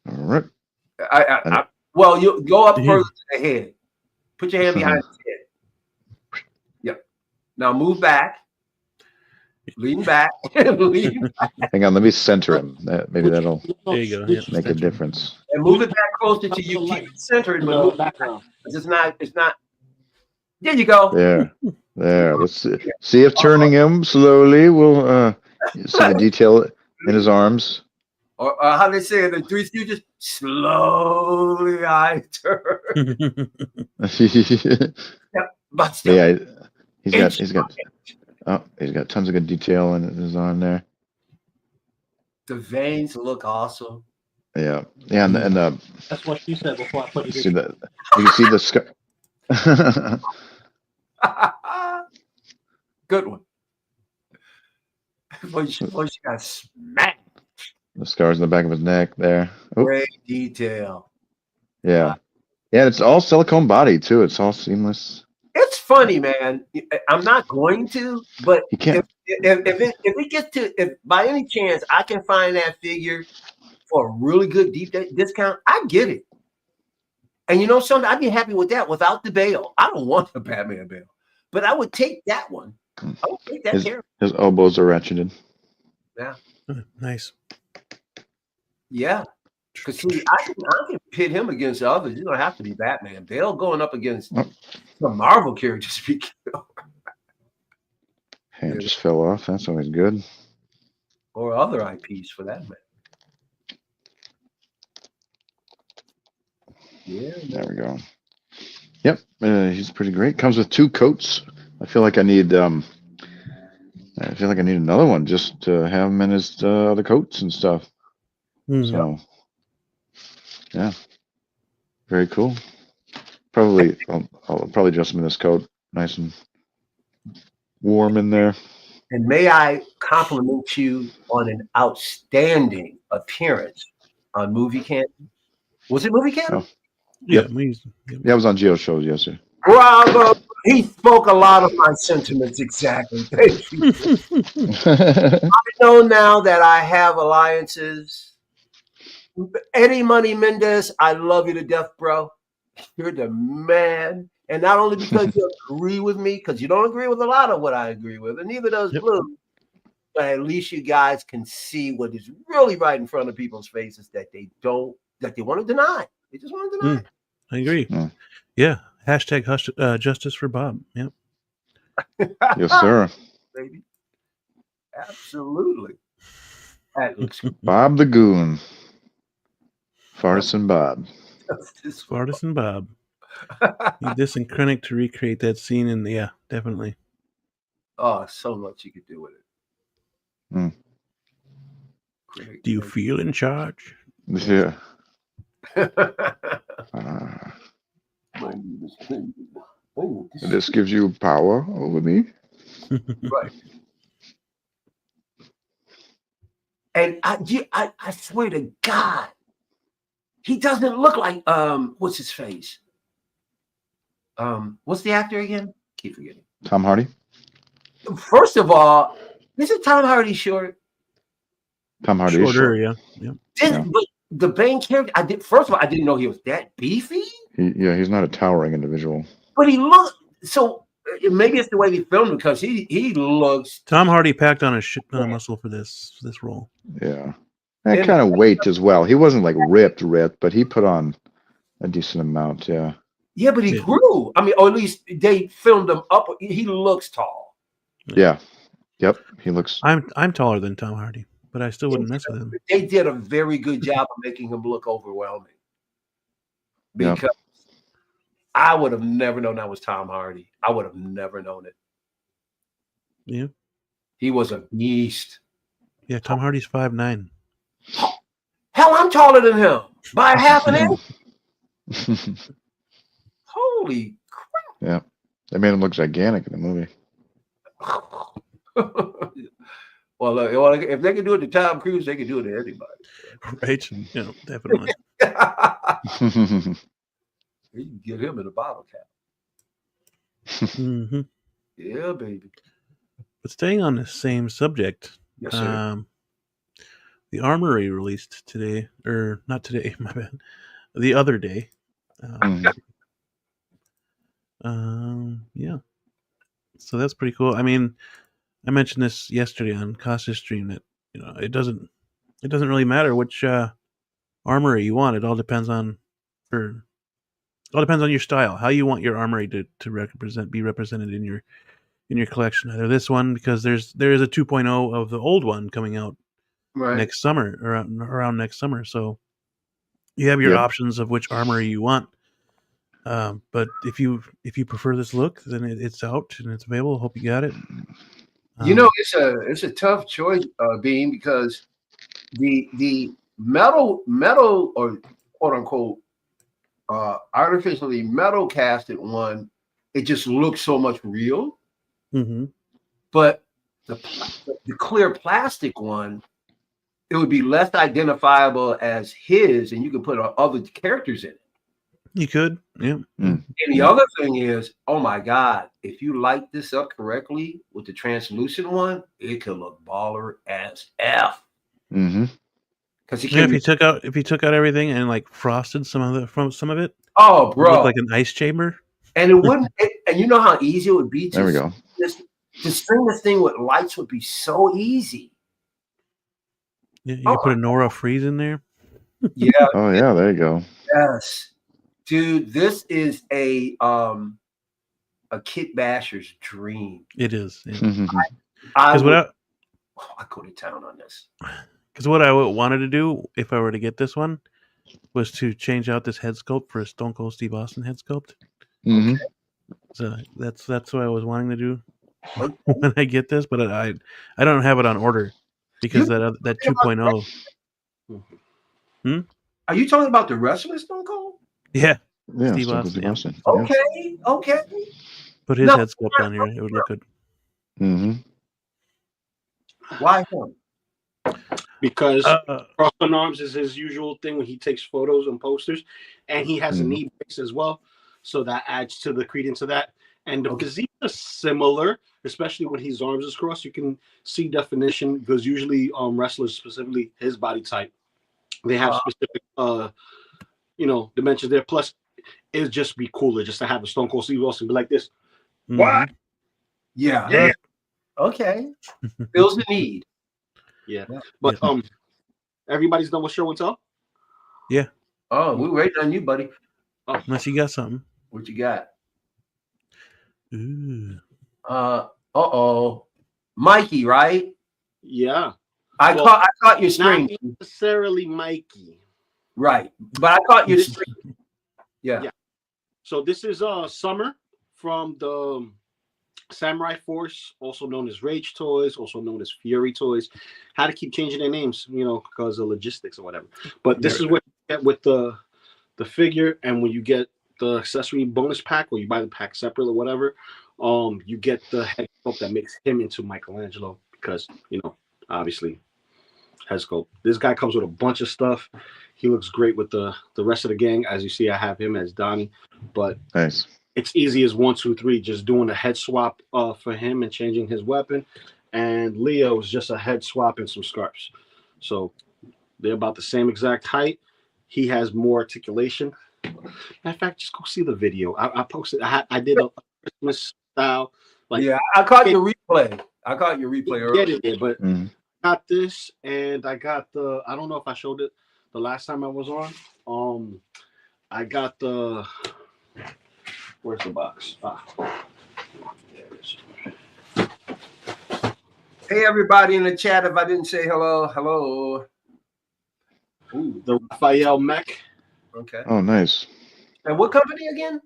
All right. Well, you go up further to the head. Put your hand behind his head. Yep. Now move back. Lean back. Hang on, let me center him. Maybe that'll there you go. make a difference. And move it back closer to you. Keep it centered, but move back. It's not. There you go. There. Let's see if turning him slowly will see the detail in his arms. Or how they say it in Three Stooges, slowly I turn. But still, yeah, he's got tons of good detail in his arm there. The veins look awesome. Yeah, and that's what she said before I put it in. You can see the scar. Good one. She got smacked. The scars in the back of his neck there. Great detail. Yeah. Yeah, it's all silicone body too. It's all seamless. It's funny, man. I'm not going to, but you can't. If it gets to, if by any chance I can find that figure for a really good deep discount, I get it. And you know something, I'd be happy with that without the bail. I don't want the Batman bail, but I would take that one. I would take that character. His elbows are ratcheted. Yeah. Nice. Yeah. Because see, I can pit him against others. You don't have to be Batman. Bale going up against the Marvel characters. Hand just fell off. That's always good. Or other IPs for that matter. Yeah. There we go. Yep, he's pretty great. Comes with 2 coats. I feel like I need another one just to have him in his other coats and stuff. So, yeah, very cool. Probably, I'll probably dress him in this coat, nice and warm in there. And may I compliment you on an outstanding appearance on Movie Canton? Was it Movie Canton? Oh. Yeah, I was on Geo shows yesterday. Bravo! He spoke a lot of my sentiments exactly. Thank you. I know now that I have alliances. Eddie Money Mendez, I love you to death, bro. You're the man. And not only because you agree with me, because you don't agree with a lot of what I agree with, and neither does Blue, but at least you guys can see what is really right in front of people's faces that they want to deny. They just want to deny. I agree. Yeah. Hashtag justice for Bob. Yep. Yes, sir. Baby. Absolutely. That looks good. Bob the Goon. Fartisan Bob. Fartisan Bob. Need this and Krennic to recreate that scene, and yeah, definitely. Oh, so much you could do with it. Do you feel in charge? Yeah. This gives you power over me. Right. And I swear to God, he doesn't look like what's his face? What's the actor again? Keep forgetting. Tom Hardy. First of all, isn't Tom Hardy short? Tom Hardy Shorter, is short. yeah. But the Bane character, first of all, I didn't know he was that beefy. He's not a towering individual. But he looks so. Maybe it's the way they filmed him because he looks. Tom Hardy packed on a shit ton of muscle for this role. Yeah, and kind of weight as well. He wasn't like ripped, but he put on a decent amount. Yeah. Yeah, but he grew. I mean, or at least they filmed him up. He looks tall. Yeah. Yep. He looks. I'm taller than Tom Hardy, but I still wouldn't mess with him. They did a very good job of making him look overwhelming. Because I would have never known that was Tom Hardy. I would have never known it. Yeah. He was a beast. Yeah, Tom Hardy's 5'9". Hell, I'm taller than him by half an inch. Holy crap. Yeah. They made him look gigantic in the movie. Well, if they can do it to Tom Cruise, they can do it to anybody. Right? Yeah, definitely. You can get him in a bottle cap. Mm-hmm. Yeah, baby. But staying on the same subject, Yes, sir. The Armory released today, or not today, my bad, the other day. Yeah. So that's pretty cool. I mean, I mentioned this yesterday on Costa's stream that it doesn't really matter which Armory you want. It all depends on your style, how you want your Armory to be represented in your collection. Either this one, because there is a 2.0 of the old one coming out next summer, around next summer. So you have your options of which Armory you want. But if you prefer this look, then it's out and it's available. Hope you got it. It's a tough choice, Bean, because the metal or quote unquote artificially metal casted one, it just looks so much real. Mm-hmm. But the clear plastic one, it would be less identifiable as his, and you could put other characters in it. You could, yeah. And the other thing is, oh my God, if you light this up correctly with the translucent one, it could look baller as F. Mm-hmm. Because if you took out everything and like frosted some of it, oh bro, it looked like an ice chamber. And it wouldn't. And you know how easy it would be to there we go. To string this thing with lights would be so easy. Yeah, you could put a Nora Freeze in there. Yeah. Oh yeah, there you go. Yes, dude, this is a kit basher's dream. It is. Yeah. I go to town on this. Because what I wanted to do if I were to get this one was to change out this head sculpt for a Stone Cold Steve Austin head sculpt. Mm-hmm. So that's what I was wanting to do when I get this, but I don't have it on order because that 2.0. Are you talking about the wrestler Stone Cold? Yeah. Yeah, Steve Austin. Okay. Put his head sculpt on here; it would look good. Mm-hmm. Why him? Because cross on arms is his usual thing when he takes photos and posters, and he has a knee brace as well, so that adds to the credence of that. And the physique is similar, especially when his arms is crossed. You can see definition because usually wrestlers, specifically his body type, They have specific dimensions there. Plus, it'd just be cooler just to have a Stone Cold Steve Austin be like this. What? Yeah. Yeah. Okay. Feels the need. Yeah. But everybody's done with show and tell? Yeah. Oh, we're waiting on you, buddy. Oh. Unless you got something. What you got? Ooh. Mikey, right? Yeah. I caught your screen. Not necessarily Mikey. Right. But I caught your screen. Yeah. So this is Summer from the Samurai Force, also known as Rage Toys, also known as Fury Toys. Had to keep changing their names, because of logistics or whatever. But this is what you get with the figure, and when you get the accessory bonus pack, or you buy the pack separate or whatever, you get the head sculpt that makes him into Michelangelo because obviously head sculpt. This guy comes with a bunch of stuff. He looks great with the rest of the gang. As you see, I have him as Donnie, but Nice. It's easy as 1, 2, 3, just doing a head swap for him and changing his weapon. And Leo is just a head swap and some scarves. So they're about the same exact height. He has more articulation. Matter of fact, just go see the video. I posted. I did a Christmas style. I caught your replay. Earlier. Get it, but I got this, and I got the. I don't know if I showed it the last time I was on. I got the. Where's the box? There it is. Hey, everybody in the chat. If I didn't say hello. Ooh, the Raphael mech. Okay. Oh, nice. And what company again?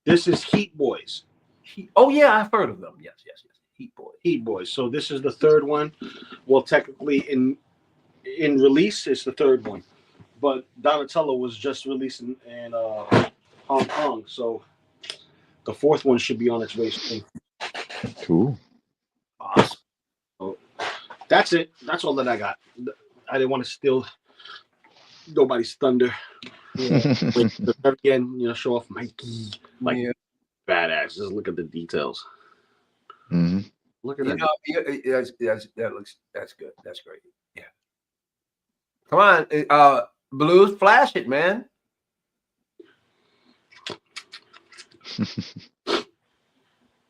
This is Heat Boys. I've heard of them. Yes. Heat Boys. So this is the third one. Well, technically in release, it's the third one. But Donatello was just released in Hong Kong. So the fourth one should be on its way soon. Cool. Awesome. So that's it. That's all that I got. I didn't want to steal nobody's thunder. Again, show off Mikey. Badass. Just look at the details. Mm-hmm. Look at that. That's good. That's great. Yeah. Come on, Blue, flash it, man.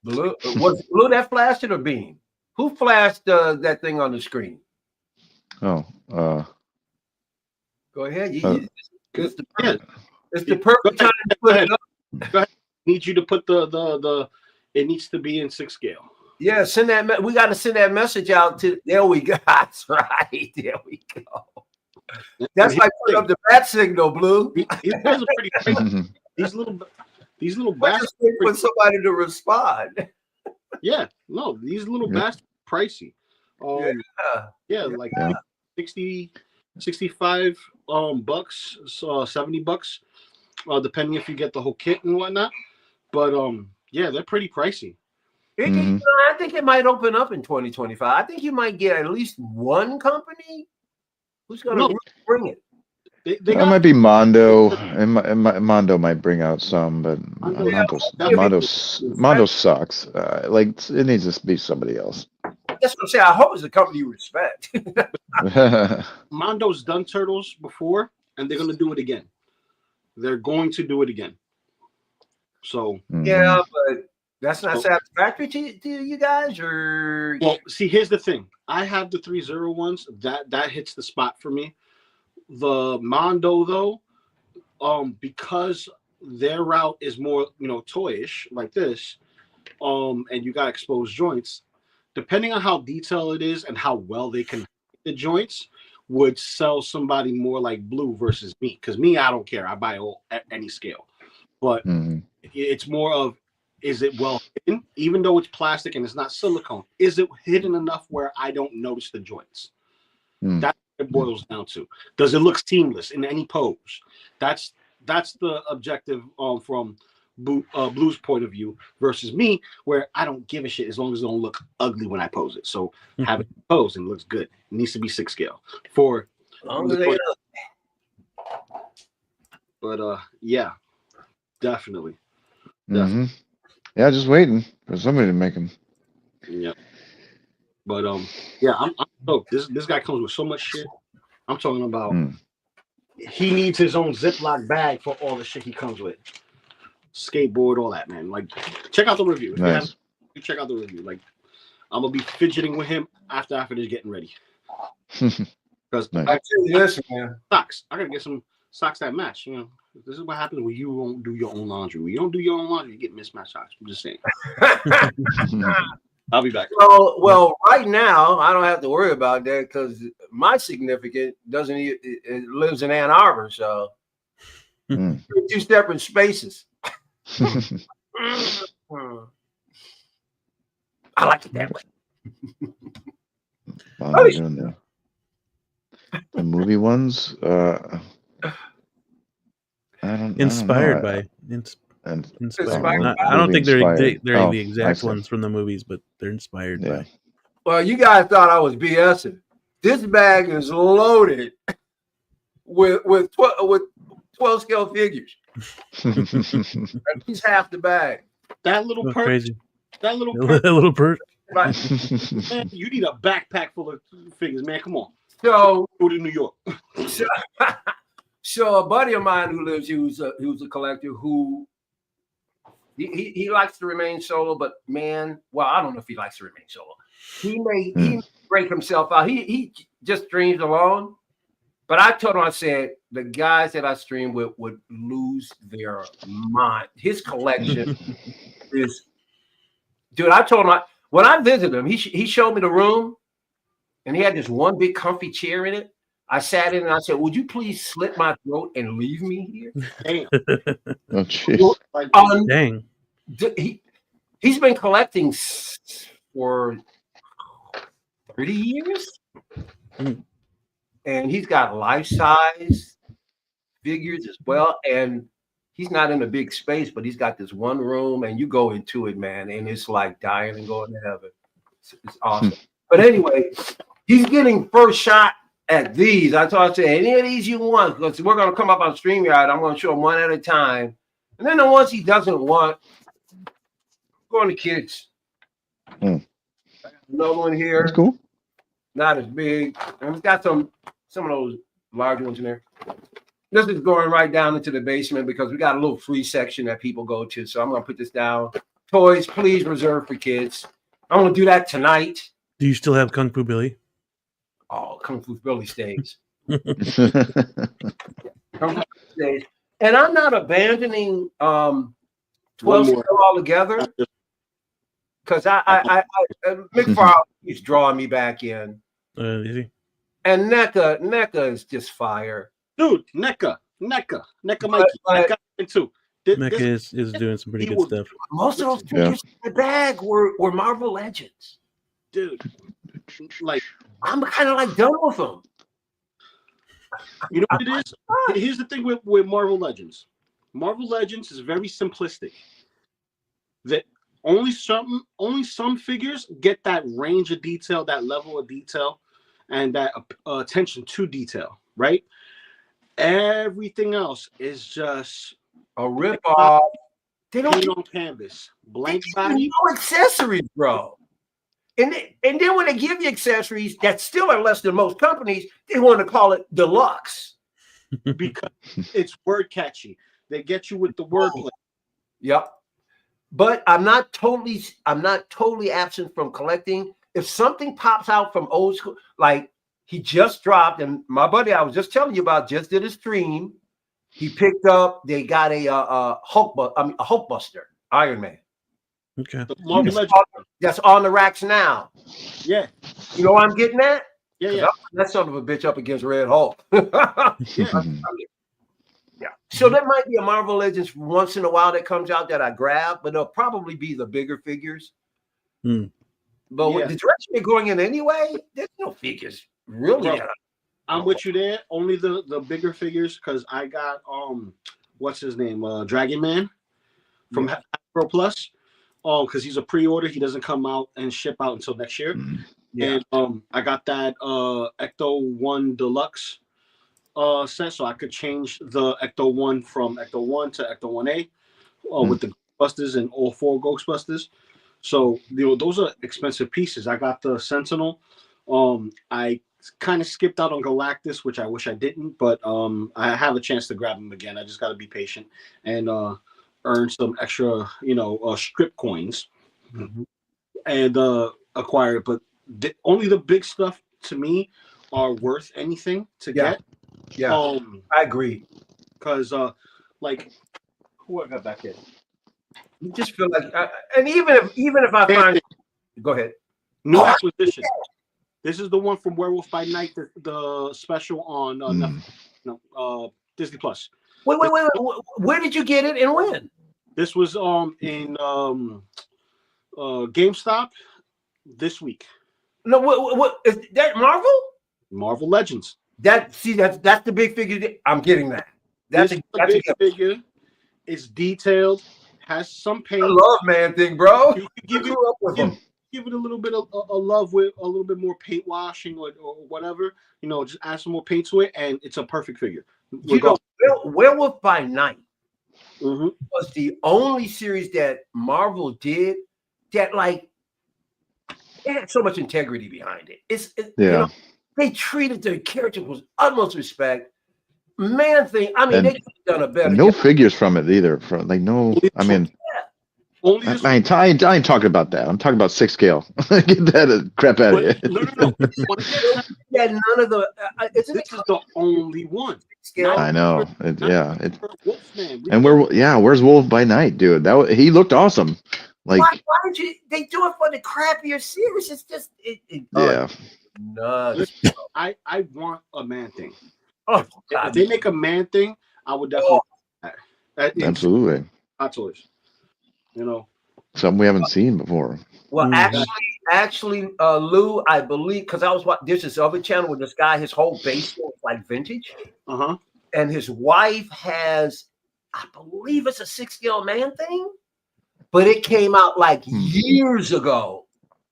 Blue, was Blue that flashed it or Beam? Who flashed that thing on the screen? Oh, go ahead. It's the Go perfect time to put it up. Go ahead. Need you to put the it needs to be in 6 scale. Yeah, send that. We got to send that message out to. There we go. That's right. There we go. That's like putting up the bat signal, Blue. These guys are pretty crazy. These little bastards. For somebody to respond. Yeah, no, these little bastards are pricey. Like 60, 65 bucks, so $70, depending if you get the whole kit and whatnot. But they're pretty pricey. I think it might open up in 2025. I think you might get at least one company who's going to bring it. That might be Mondo, and Mondo might bring out some, but Mondo sucks. It needs to be somebody else. That's what I'm saying. I hope it's a company you respect. Mondo's done Turtles before, and they're going to do it again. They're going to do it again. So yeah, but that's not satisfactory to you guys, or well, see, here's the thing. I have the 3-0 ones. That hits the spot for me. The Mondo though, because their route is more toyish like this, and you got exposed joints. Depending on how detailed it is and how well they can the joints, would sell somebody more like Blue versus me. Because me, I don't care. I buy any scale, but it's more of, is it well hidden? Even though it's plastic and it's not silicone, is it hidden enough where I don't notice the joints? That's what it boils down to. Does it look seamless in any pose? That's the objective from Blue's point of view versus me, where I don't give a shit as long as it don't look ugly when I pose it. So have it posed and it looks good. It needs to be 6 scale for. But yeah, definitely. Yeah, just waiting for somebody to make them. Yeah. But yeah, I'm stoked. This guy comes with so much shit. I'm talking about he needs his own Ziploc bag for all the shit he comes with. Skateboard, all that, man. Like, check out the review. If Nice. you check out the review. Like, I'm gonna be fidgeting with him after I finish getting ready. Because Nice. I tell you this, man. socks, I gotta get some socks that match. You know, this is what happens when you won't do your own laundry. When you don't do your own laundry, you get mismatched socks. I'm just saying. I'll be back. Well, right now I don't have to worry about that because my significant doesn't even, it lives in Ann Arbor, so Mm. two separate spaces. I like it that way. While you're doing the movie ones, I don't. Inspired I by. Inspired Not- by- I don't think they're Inspired. they're Oh, the I exact see. ones from the movies, but they're inspired Yeah. by. Well, you guys thought I was BSing. This bag is loaded with 12 scale figures. At least half the bag. That little Oh, perk, crazy. that little A perk, little perk. Right. man, you need a backpack full of figures, man. Come on, So, go to New York. so a buddy of mine who lives, who's a collector, who he likes to remain solo, but man, well, I don't know if he likes to remain solo. He may break himself out. He just streams alone. But I told him, I said, the guys that I stream with would lose their mind. His collection is, dude, I told him, when I visited him, he showed me the room, and he had this one big comfy chair in it. I sat in and I said, would you please slit my throat and leave me here? Damn. Oh, jeez. Like, Dang. He's been collecting for 30 years. And he's got life-size figures as well. And he's not in a big space, but he's got this one room, and you go into it, man, and it's like dying and going to heaven. It's awesome. But anyway, he's getting first shot at these. I told him, any of these you want, because we're going to come up on StreamYard. I'm going to show him one at a time. And then the ones he doesn't want, go on to kids. Mm. I got another one here. That's cool. Not as big. And it's got some of those large ones in there. This is going right down into the basement because we got a little free section that people go to. So I'm going to put this down. Toys, please reserve for kids. I'm going to do that tonight. Do you still have Kung Fu Billy? Oh, Kung Fu Billy stays. Kung Fu stays. And I'm not abandoning 12 scale altogether. Because Mick Farrell keeps drawing me back in. Is he? And NECA is just fire. dude, NECA Mikey, But- NECA too. Mecha is doing some pretty he good will- stuff. Most of those figures in the bag were Marvel Legends. Dude, like, I'm kind of like done with them. you know what it is? Here's the thing with Marvel Legends. Marvel Legends is very simplistic. That only some figures get that range of detail, that level of detail, and that attention to detail, right? Everything else is just A rip off. They don't paint give on canvas, blank you body. no accessories, bro. And then when they give you accessories that still are less than most companies, they want to call it deluxe. Because it's word catchy. They get you with the wordplay. Yep. But I'm not totally absent from collecting. If something pops out from old school, like he just dropped, and my buddy I was just telling you about just did a stream. He picked up. They got a Hulkbuster Iron Man. Okay. The Marvel Legends. That's on the racks now. Yeah, You know what I'm getting at? yeah. That son of a bitch up against Red Hulk. Yeah. Yeah. So there might be a Marvel Legends once in a while that comes out that I grab, but they'll probably be the bigger figures. Hmm. But with the direction they're going in anyway, there's no figures really. Bro, I'm with you there. Only the bigger figures, because I got what's his name? Dragon Man from Hasbro Plus. Oh, because he's a pre-order. He doesn't come out and ship out until next year. Yeah. And I got that Ecto 1 Deluxe set, so I could change the Ecto 1 from Ecto 1 to Ecto 1A with the Ghostbusters and all 4 Ghostbusters. So those are expensive pieces. I got the Sentinel. I kind of skipped out on Galactus, which I wish I didn't, but I have a chance to grab him again. I just got to be patient and earn some extra, strip coins and acquire it. But only the big stuff to me are worth anything to get. Yeah, I agree. Because like, who I got back here? You just feel like, and even if I find, go ahead. New acquisition. This is the one from Werewolf by Night, the special on Disney Plus. Wait. Where did you get it and when? This was in GameStop this week. No, what is that? Marvel Legends. That's the big figure. I'm getting that. That's a big figure. It's detailed. Has some paint. I love Man-Thing, bro. You give it a little bit of love with a little bit more paint washing or whatever. Just add some more paint to it, and it's a perfect figure. Werewolf by Night was the only series that Marvel did that it had so much integrity behind it. They treated their characters with utmost respect. Man-Thing, I mean, they could have done a better no job. figures from it either. I ain't talking about that. I'm talking about 6 scale. Get that crap out of here. No. Yeah, none of the. This is the only one. I know. Where's Wolf by Night, dude? He looked awesome. Like, why did you? They do it for the crappier series. It's just nuts. I want a Man-Thing. Oh, if they make a Man-Thing, I would definitely. Absolutely. Hot Toys. Something we haven't seen before. Well, actually, Lou, I believe, because I was watching, there's this other channel with this guy, his whole basement is like vintage. And his wife has, I believe it's a 6 scale Man-Thing, but it came out like years ago.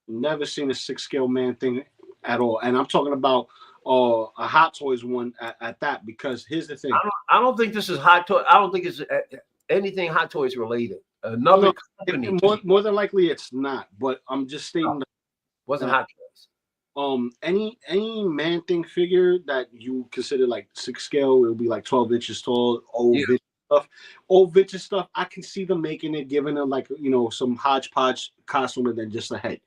Never seen a 6 scale Man-Thing at all. And I'm talking about a Hot Toys one at that, because here's the thing. I don't think this is Hot Toys. I don't think it's anything Hot Toys related. Another company. More than likely it's not, but I'm just stating wasn't Hot Toys. Any Man-Thing figure that you consider like 6 scale, it'll be like 12 inches tall, old vintage stuff. I can see them making it, giving it some hodgepodge costume and then just a head,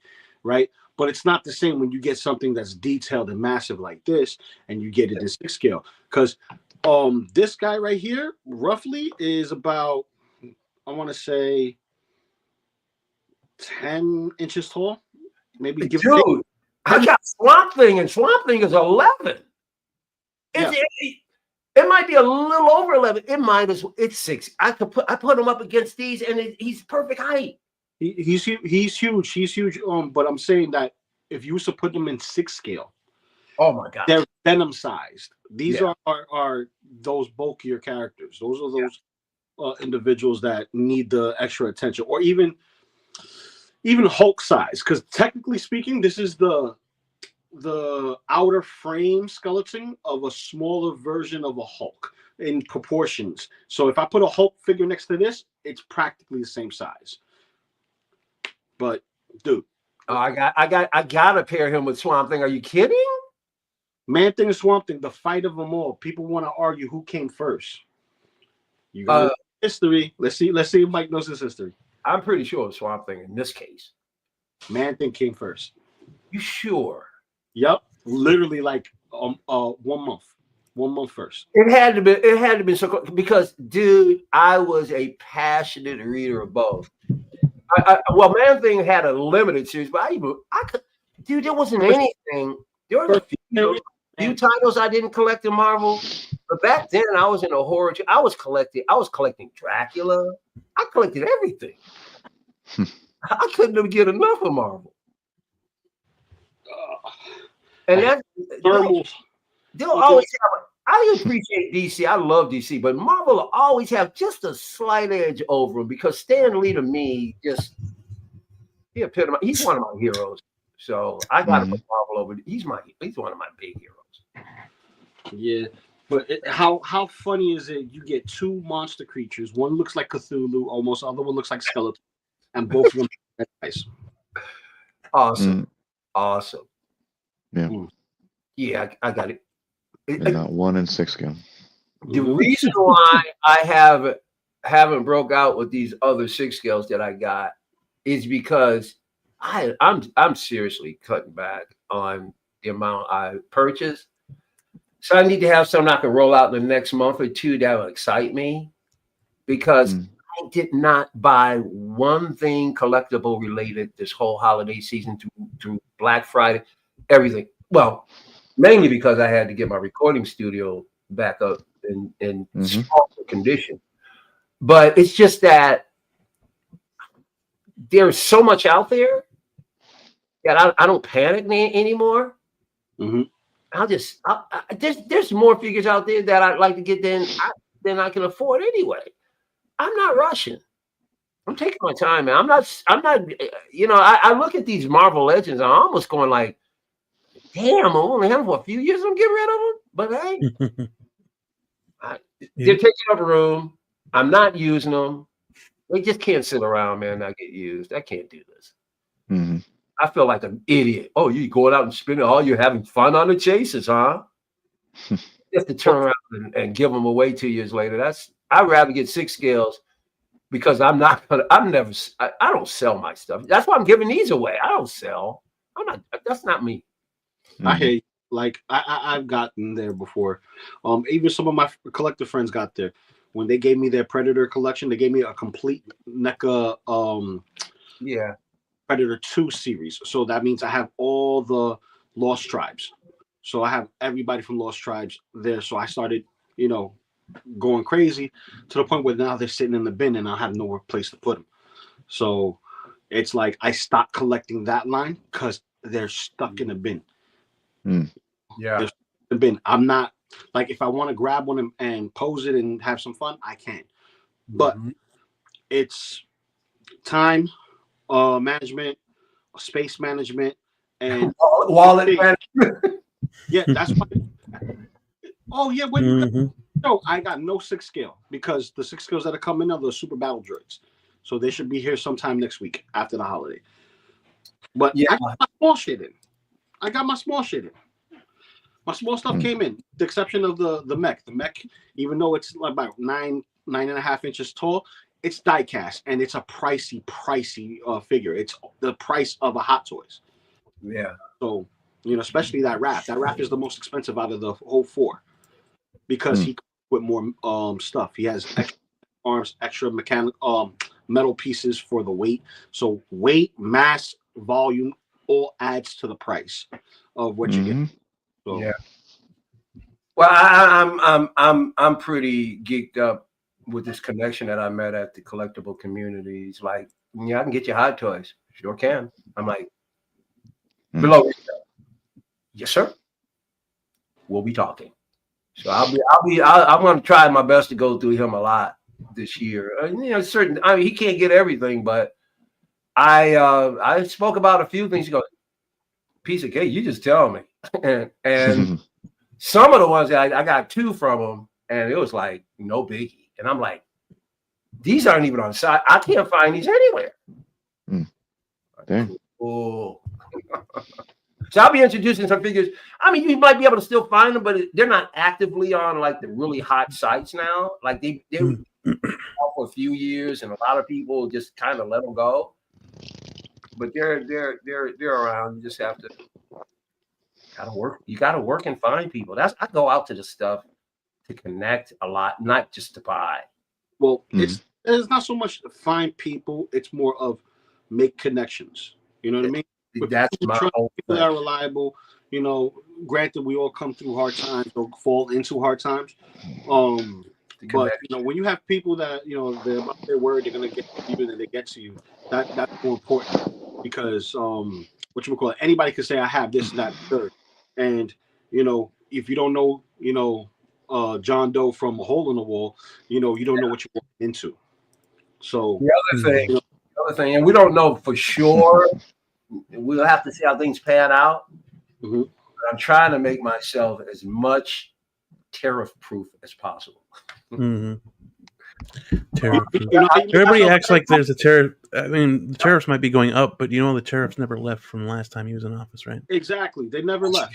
right? But it's not the same when you get something that's detailed and massive like this, and you get it in 6 scale. Because this guy right here roughly is about, I want to say 10 inches tall, maybe. Dude, I got Swamp Thing, and Swamp Thing is 11. It might be a little over 11. It might as well. It's 6. I put him up against these, and he's perfect height. He's huge. He's huge. But I'm saying that if you used to put them in 6 scale, oh my god, they're Venom sized. These are those bulkier characters. Those are those individuals that need the extra attention, or even Hulk size. Because technically speaking, this is the outer frame skeleton of a smaller version of a Hulk in proportions. So if I put a Hulk figure next to this, it's practically the same size. But dude, I gotta pair him with Swamp Thing. Are you kidding? Man-Thing and Swamp Thing, the fight of them all. People want to argue who came first. You got history. Let's see if Mike knows his history. I'm pretty sure it's Swamp Thing in this case. Man-Thing came first. You sure? Yep. Literally like 1 month. 1 month first. It had to be so, because dude, I was a passionate reader of both. Well, Man-Thing had a limited series, but I could, dude, there wasn't anything. There were a few titles I didn't collect in Marvel, but back then I was in a horror. I was collecting Dracula. I collected everything. I couldn't get enough of Marvel. And that they'll always have. I appreciate DC. I love DC, but Marvel will always have just a slight edge over them, because Stan Lee to me he's one of my heroes. So I got to put Marvel over. He's one of my big heroes. Yeah, but how funny is it? You get 2 monster creatures. One looks like Cthulhu, almost. The other one looks like skeleton, and both of them are nice. Awesome. Yeah. Yeah, I got it. and not 1 and 6 scale. The reason why I haven't broke out with these other 6 scales that I got is because I'm seriously cutting back on the amount I purchase. So I need to have something I can roll out in the next month or two that will excite me, because I did not buy one thing collectible related this whole holiday season through Black Friday, everything. Well, mainly because I had to get my recording studio back up in stronger condition. But it's just that there's so much out there that I don't panic anymore. There's more figures out there that I'd like to get than I can afford anyway. I'm not rushing. I'm taking my time, man. I'm not, I look at these Marvel Legends, I'm almost going like, damn, I'm only having for a few years, I'm getting rid of them. But hey, they're taking up room. I'm not using them. They just can't sit around, man, not get used. I can't do this. I feel like an idiot. Oh, you going out and spending all you're having fun on the chases, huh? You have to turn around and give them away 2 years later. I'd rather get 6 scales, because I don't sell my stuff. That's why I'm giving these away. I don't sell. That's not me. I hear you. Like I've gotten there before. Even some of my collector friends got there. When they gave me their Predator collection, they gave me a complete NECA Predator 2 series. So that means I have all the Lost Tribes. So I have everybody from Lost Tribes there. So I started, going crazy to the point where now they're sitting in the bin and I have nowhere place to put them. So it's like I stopped collecting that line because they're stuck in the bin. Yeah. They're stuck in the bin. I'm not, like, if I want to grab one and pose it and have some fun, I can. But it's time, management, space management, and wallet management. Yeah, that's why. Oh yeah, I got no 6 scale, because the 6 scales that are coming are the super battle droids, so they should be here sometime next week after the holiday. But I got my small shit in. My small stuff came in, the exception of the mech. The mech, even though it's about 9.5 inches tall, it's die cast, and it's a pricey figure. It's the price of a Hot Toys. Yeah. So, especially that Raph. That Raph is the most expensive out of the whole 4, because he with more stuff. He has extra arms, extra metal pieces for the weight. So weight, mass, volume all adds to the price of what you get. So. Yeah. Well, I'm pretty geeked up with this connection that I met at the collectible communities. Like, I can get you Hot Toys. Sure can. I'm like, below retail. Yes, sir. We'll be talking. So I'm going to try my best to go through him a lot this year. He can't get everything, but I spoke about a few things. He goes, piece of cake, you just tell me. and some of the ones that I got 2 from him, and it was like no biggie. And I'm like, these aren't even on site. I can't find these anywhere. Cool. So I'll be introducing some figures. I mean, you might be able to still find them, but they're not actively on like the really hot sites now. Like they were for a few years, and a lot of people just kind of let them go. But they're around. You just have to work. You gotta work and find people. I go out to the stuff to connect a lot, not just to buy. Well, it's not so much to find people; it's more of make connections. You know what I mean? That's my whole people that are reliable. Granted, we all come through hard times or fall into hard times. But when you have people that they're about their word, they're gonna get you, and they get to you. That's more important, because anybody can say I have this and that and third, and if you don't know John Doe from a hole in the wall, you don't know what you're walking into. So the other thing, and we don't know for sure. We'll have to see how things pan out. I'm trying to make myself as much tariff proof as possible. Tariff. You know, Everybody acts like there's a tariff. I mean, the tariffs might be going up, but the tariffs never left from last time he was in office, right? Exactly. They never left.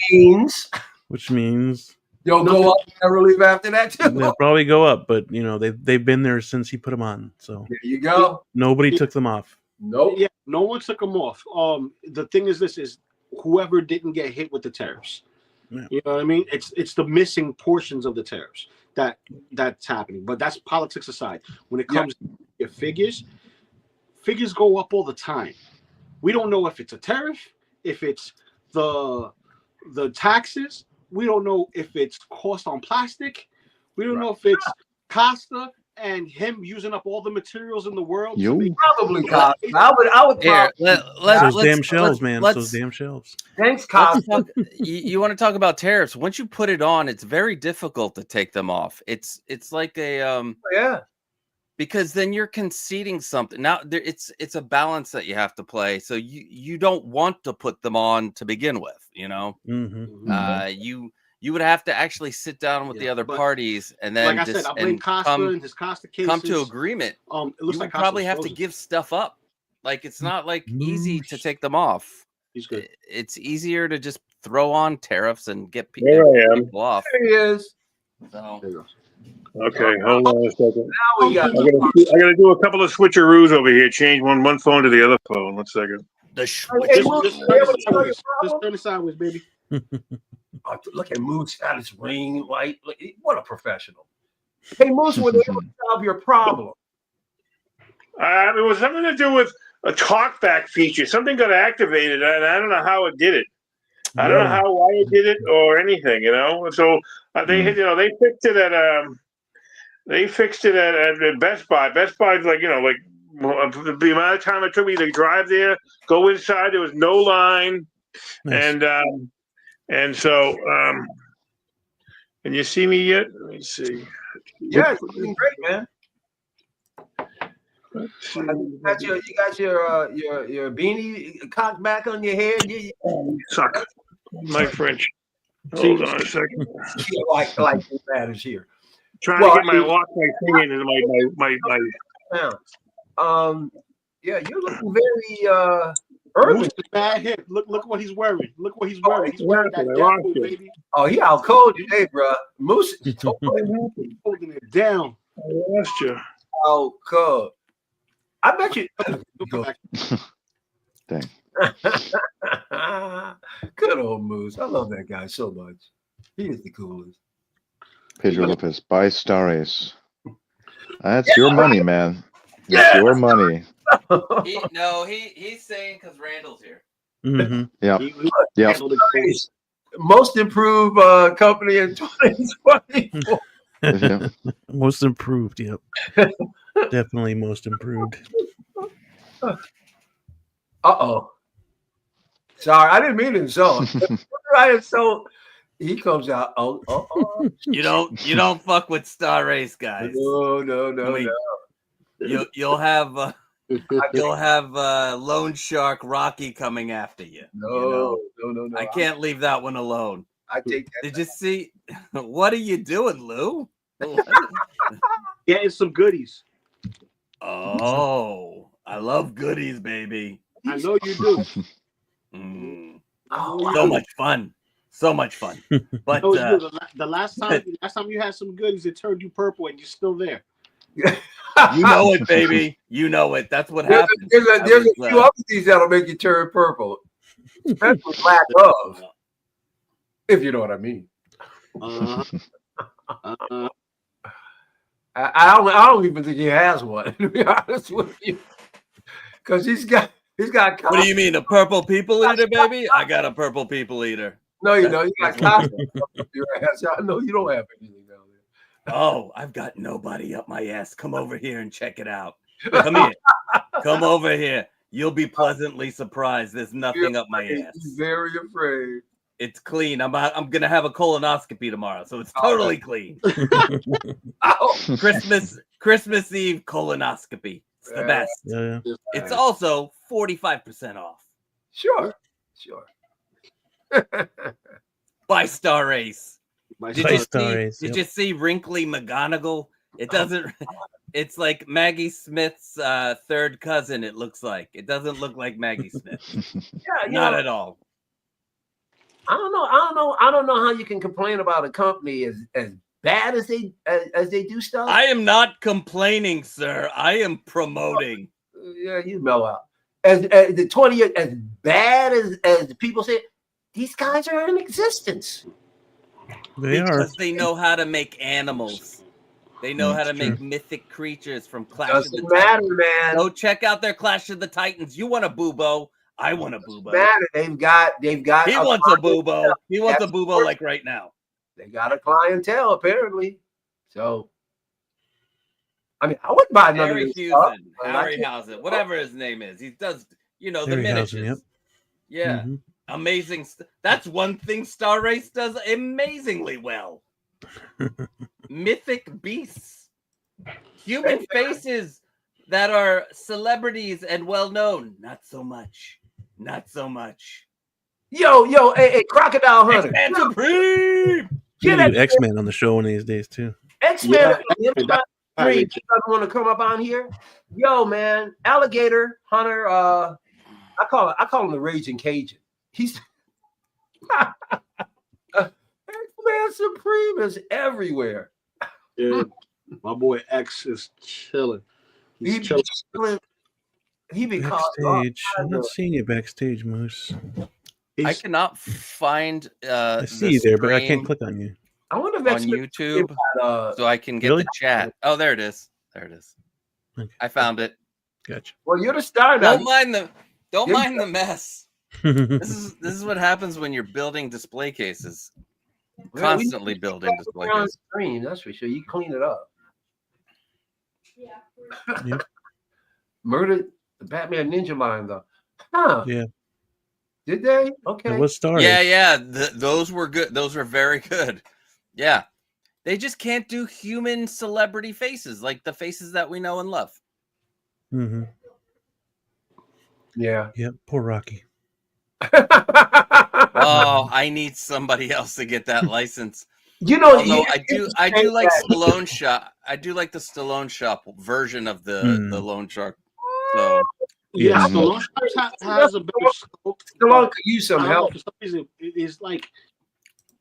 Which means They'll go up and never leave after that too. they'll probably go up, but they've been there since he put them on. So there you go. Nobody took them off. Nope. Yeah, no one took them off. The thing is, this is whoever didn't get hit with the tariffs. Yeah. You know what I mean? It's the missing portions of the tariffs that's happening. But that's politics aside. When it comes to your figures go up all the time. We don't know if it's a tariff, if it's the taxes. We don't know if it's cost on plastic. We don't know if it's Costa and him using up all the materials in the world. Probably Costa. I would Here, those damn shelves, man. Those damn shelves. Thanks, Costa. You want to talk about tariffs? Once you put it on, it's very difficult to take them off. It's like a because then you're conceding something. Now it's a balance that you have to play. So you don't want to put them on to begin with, you would have to actually sit down with the other parties and then like I said, I blame Costa and his Costa cases. Come to agreement. It looks you like would probably have to give stuff up. Like it's not like easy to take them off. He's good. It's easier to just throw on tariffs and get people off. There he is. So. There he goes. Okay, hold on a second. Now we got. I gotta do a couple of switcheroos over here. Change one phone to the other phone. 1 second. Just turn it sideways, baby. Look at Moose got his ring light. What a professional. Hey, Moose, were they able to solve your problem? It was something to do with a talkback feature. Something got activated, and I don't know how it did it. I don't know why it did it or anything. So they fixed it at Best Buy. Best Buy's like the amount of time it took me to drive there, go inside. There was no line, nice. And so can you see me yet? Let me see. Yeah, it's looking great, man. You got your beanie cocked back on your head. Suck. My French. Hold on a second. like this matters here. Trying to get my thing into my. Yeah, you're looking very urban. Bad hip. Look what he's wearing. Look what he's wearing. He's wearing that Deadpool, baby. Oh, he out cold today, bro. Moose is holding it down. I lost you. Oh, cold. I bet you. Dang. Good old Moose. I love that guy so much. He is the coolest. Pedro Lopez, buy Star Ace. That's your money, man. That's your money. He's saying because Randall's here. Mm-hmm. Yeah. Most improved company in 2024. Yeah. Most improved, yep. Definitely most improved. Uh-oh. Sorry, I didn't mean to insult. I insult. He comes out. Oh. You don't fuck with Star Race, guys. No. You'll have Loan Shark Rocky coming after you. No. I can't leave that one alone. I take that. Did you see? What are you doing, Lou? Getting some goodies. Oh, I love goodies, baby. I know you do. So much fun. But the last time you had some goodies, it turned you purple, and you're still there. You know it, baby. You know it. That's what happens. There's a few other things that'll make you turn purple. Especially lack of. If you know what I mean. I don't even think he has one, to be honest with you. Because he's got What do you mean, a purple people eater, baby? I got a purple people eater. No, you got costumes up your ass. I know you don't have anything down there. Oh, I've got nobody up my ass. Come over here and check it out. Come here. Come over here. You'll be pleasantly surprised. There's nothing up my ass. He's very afraid. It's clean. I'm gonna have a colonoscopy tomorrow, so it's totally clean. Christmas Eve colonoscopy. It's the best. Yeah. It's also 45% off. Sure. By Star Ace. Did you see Wrinkly McGonagall? It It's like Maggie Smith's third cousin. It looks like it doesn't look like Maggie Smith. Not at all. I don't know how you can complain about a company as bad as they do stuff. I am not complaining, sir. I am promoting. Yeah, you mellow out. As the 20 years, as bad as the people say, these guys are in existence. Because they know how to make animals. They know how to make mythic creatures from Clash of the Titans. Man. Go check out their Clash of the Titans. You want a Bubo? I want a Bubo. They've got. He wants a Bubo. He wants a Bubo like right now. They got a clientele apparently. So, I mean, I wouldn't buy another Harryhausen, whatever his name is. He does, the miniatures. Yep. Yeah, amazing. That's one thing Star Race does amazingly well. Mythic beasts, human faces that are celebrities and well known. Not so much. Yo, hey, Crocodile Hunter. X-Men Supreme. Get X-Men on the show one of these days too. X-Men. He doesn't want to come up on here. Yo, man, Alligator Hunter. I call him the Raging Cajun. He's X-Men Supreme is everywhere. Yeah, my boy X is chilling. He's chilling. He be backstage. I'm not seeing you backstage, Moose. I cannot find. I see you there, but I can't click on you. I wonder if on YouTube, so I can get the chat. Oh, there it is. Okay. I found it. Gotcha. Well, you're the star now. Don't mind the mess. This is what happens when you're building display cases. Constantly building display cases. Screen, that's for sure. You clean it up. Yeah. Murdered the Batman Ninja line though. Huh? Yeah. Did they? Okay. It was Star. Yeah. Those were good. Those were very good. Yeah. They just can't do human celebrity faces like the faces that we know and love. Mm-hmm. Yeah. Yep. Poor Rocky. Oh, I need somebody else to get that license. I do like Stallone Shop. I do like the Stallone Shop version of the Loan Shark. So yeah, Stallone Shop has a better scope. Stallone could use some help. For some reason, it's like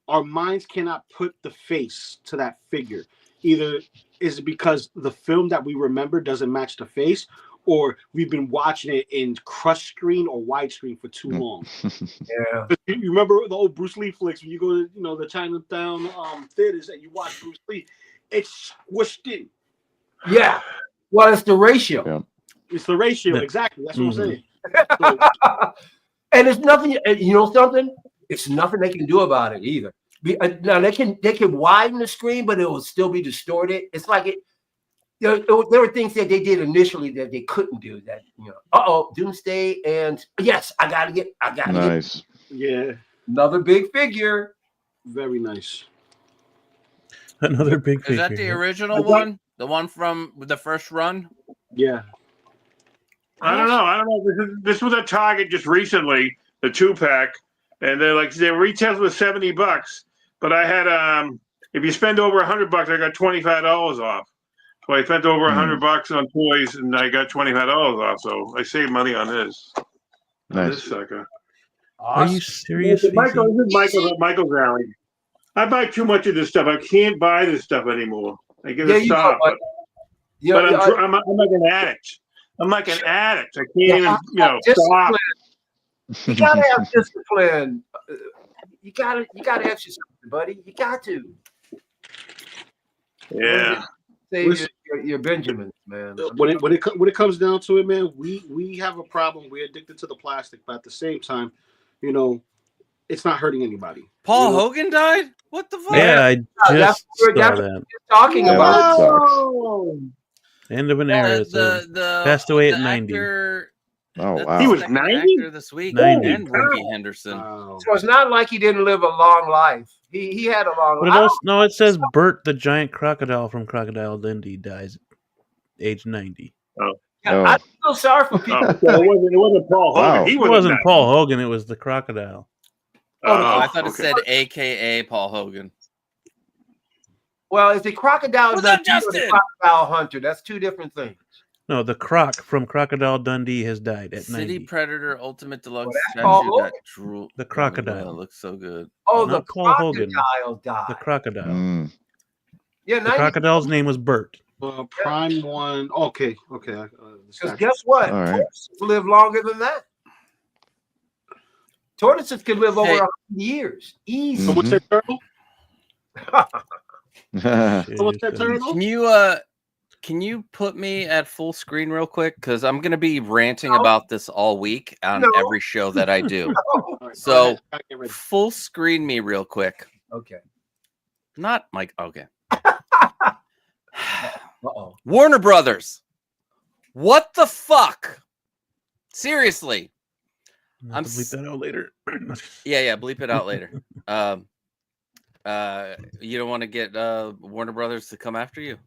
our minds cannot put the face to that figure. Either is it because the film that we remember doesn't match the face, or we've been watching it in crush screen or widescreen for too long. Yeah. You remember the old Bruce Lee flicks when you go to the Chinatown theaters and you watch Bruce Lee, it's squished in. Yeah. Well, it's the ratio. Yeah. It's the ratio, exactly. That's what I'm saying. And it's nothing. You know something? It's nothing they can do about it either. Now they can widen the screen, but it will still be distorted. It's like it. There were things that they did initially that they couldn't do. That Doomsday, and yes, I gotta nice. Yeah, another big figure. Very nice. Another big figure. Is that the original one? The one from the first run? Yeah. I don't know. This was a Target just recently, the 2-pack, and they retails was $70, but I had if you spend over $100, I got $25 off. So I spent over $100 on toys, and I got $25 off. So I saved money on this. Nice. This sucker. Are you serious? Michael's alley. I buy too much of this stuff. I can't buy this stuff anymore. I get it stopped. But I'm like an addict. I'm like an addict. I can't even, stop. You gotta have discipline. You gotta exercise, buddy. You got to. Yeah. Save your Benjamins, man. When it comes down to it, man, we have a problem. We're addicted to the plastic, but at the same time, it's not hurting anybody. Paul Hogan died? What the fuck? Yeah, I just saw that. Talking about. End of an era. Passed away at 90. Oh, wow. He was 90 this week. 90. And Ricky Henderson. So it's not like he didn't live a long life. He had a long life. It says Bert the giant crocodile from Crocodile Dundee dies at age 90. Oh. I feel sorry for people. So it wasn't Paul Hogan. Wow. He It wasn't Paul Hogan, it was the crocodile. I thought it said AKA Paul Hogan. Well, it's the Crocodile What's up, Dundee or the Justin? Crocodile Hunter. That's two different things. No, the Croc from Crocodile Dundee has died at City 90. Predator Ultimate Deluxe that's statue Paul that drool. The crocodile. Looks so good. Oh, Not the Paul Hogan. crocodile died. The crocodile. Mm. Yeah, The crocodile's name was Bert. Prime one. Okay. Because guess what? All right. Tortoises live longer than that. Tortoises can live over 100 years. Easy. Someone said turtle. Someone said Jeez. turtle. Can you put me at full screen real quick? Because I'm gonna be ranting about this all week on every show that I do. Right, So get ready. full screen me real quick. Okay. Not Mike. Okay. Uh-oh. Warner Brothers. What the fuck? Seriously. I'm bleep that out later. Yeah, bleep it out later. You don't want to get Warner Brothers to come after you?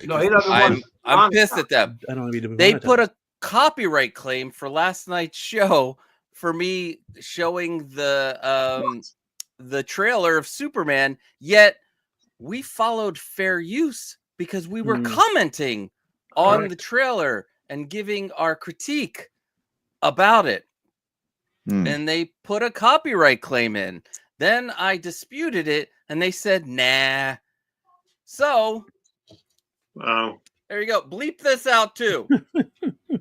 No, he doesn't want. I'm pissed at them. I don't need to be They monetized. put a copyright claim for last night's show for me showing the trailer of Superman, yet we followed fair use because we were commenting on the trailer and giving our critique about it. And they put a copyright claim in. Then I disputed it and they said, nah. So there you go. Bleep this out too.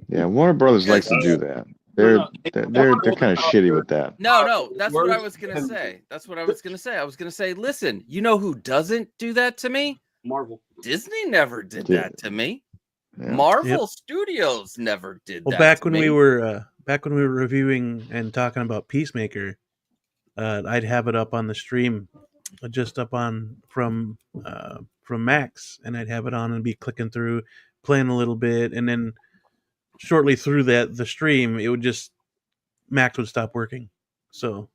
Yeah, Warner Brothers likes to do that. They're kind of shitty with that. No, that's what I was gonna say. I was gonna say, listen, you know who doesn't do that to me? Marvel. Disney never did that to me. Yeah. Marvel Studios never did that. Well, back when we were reviewing and talking about Peacemaker, I'd have it up on the stream, just up on from Max, and I'd have it on and be clicking through, playing a little bit, and then shortly through the stream, it would just Max would stop working. So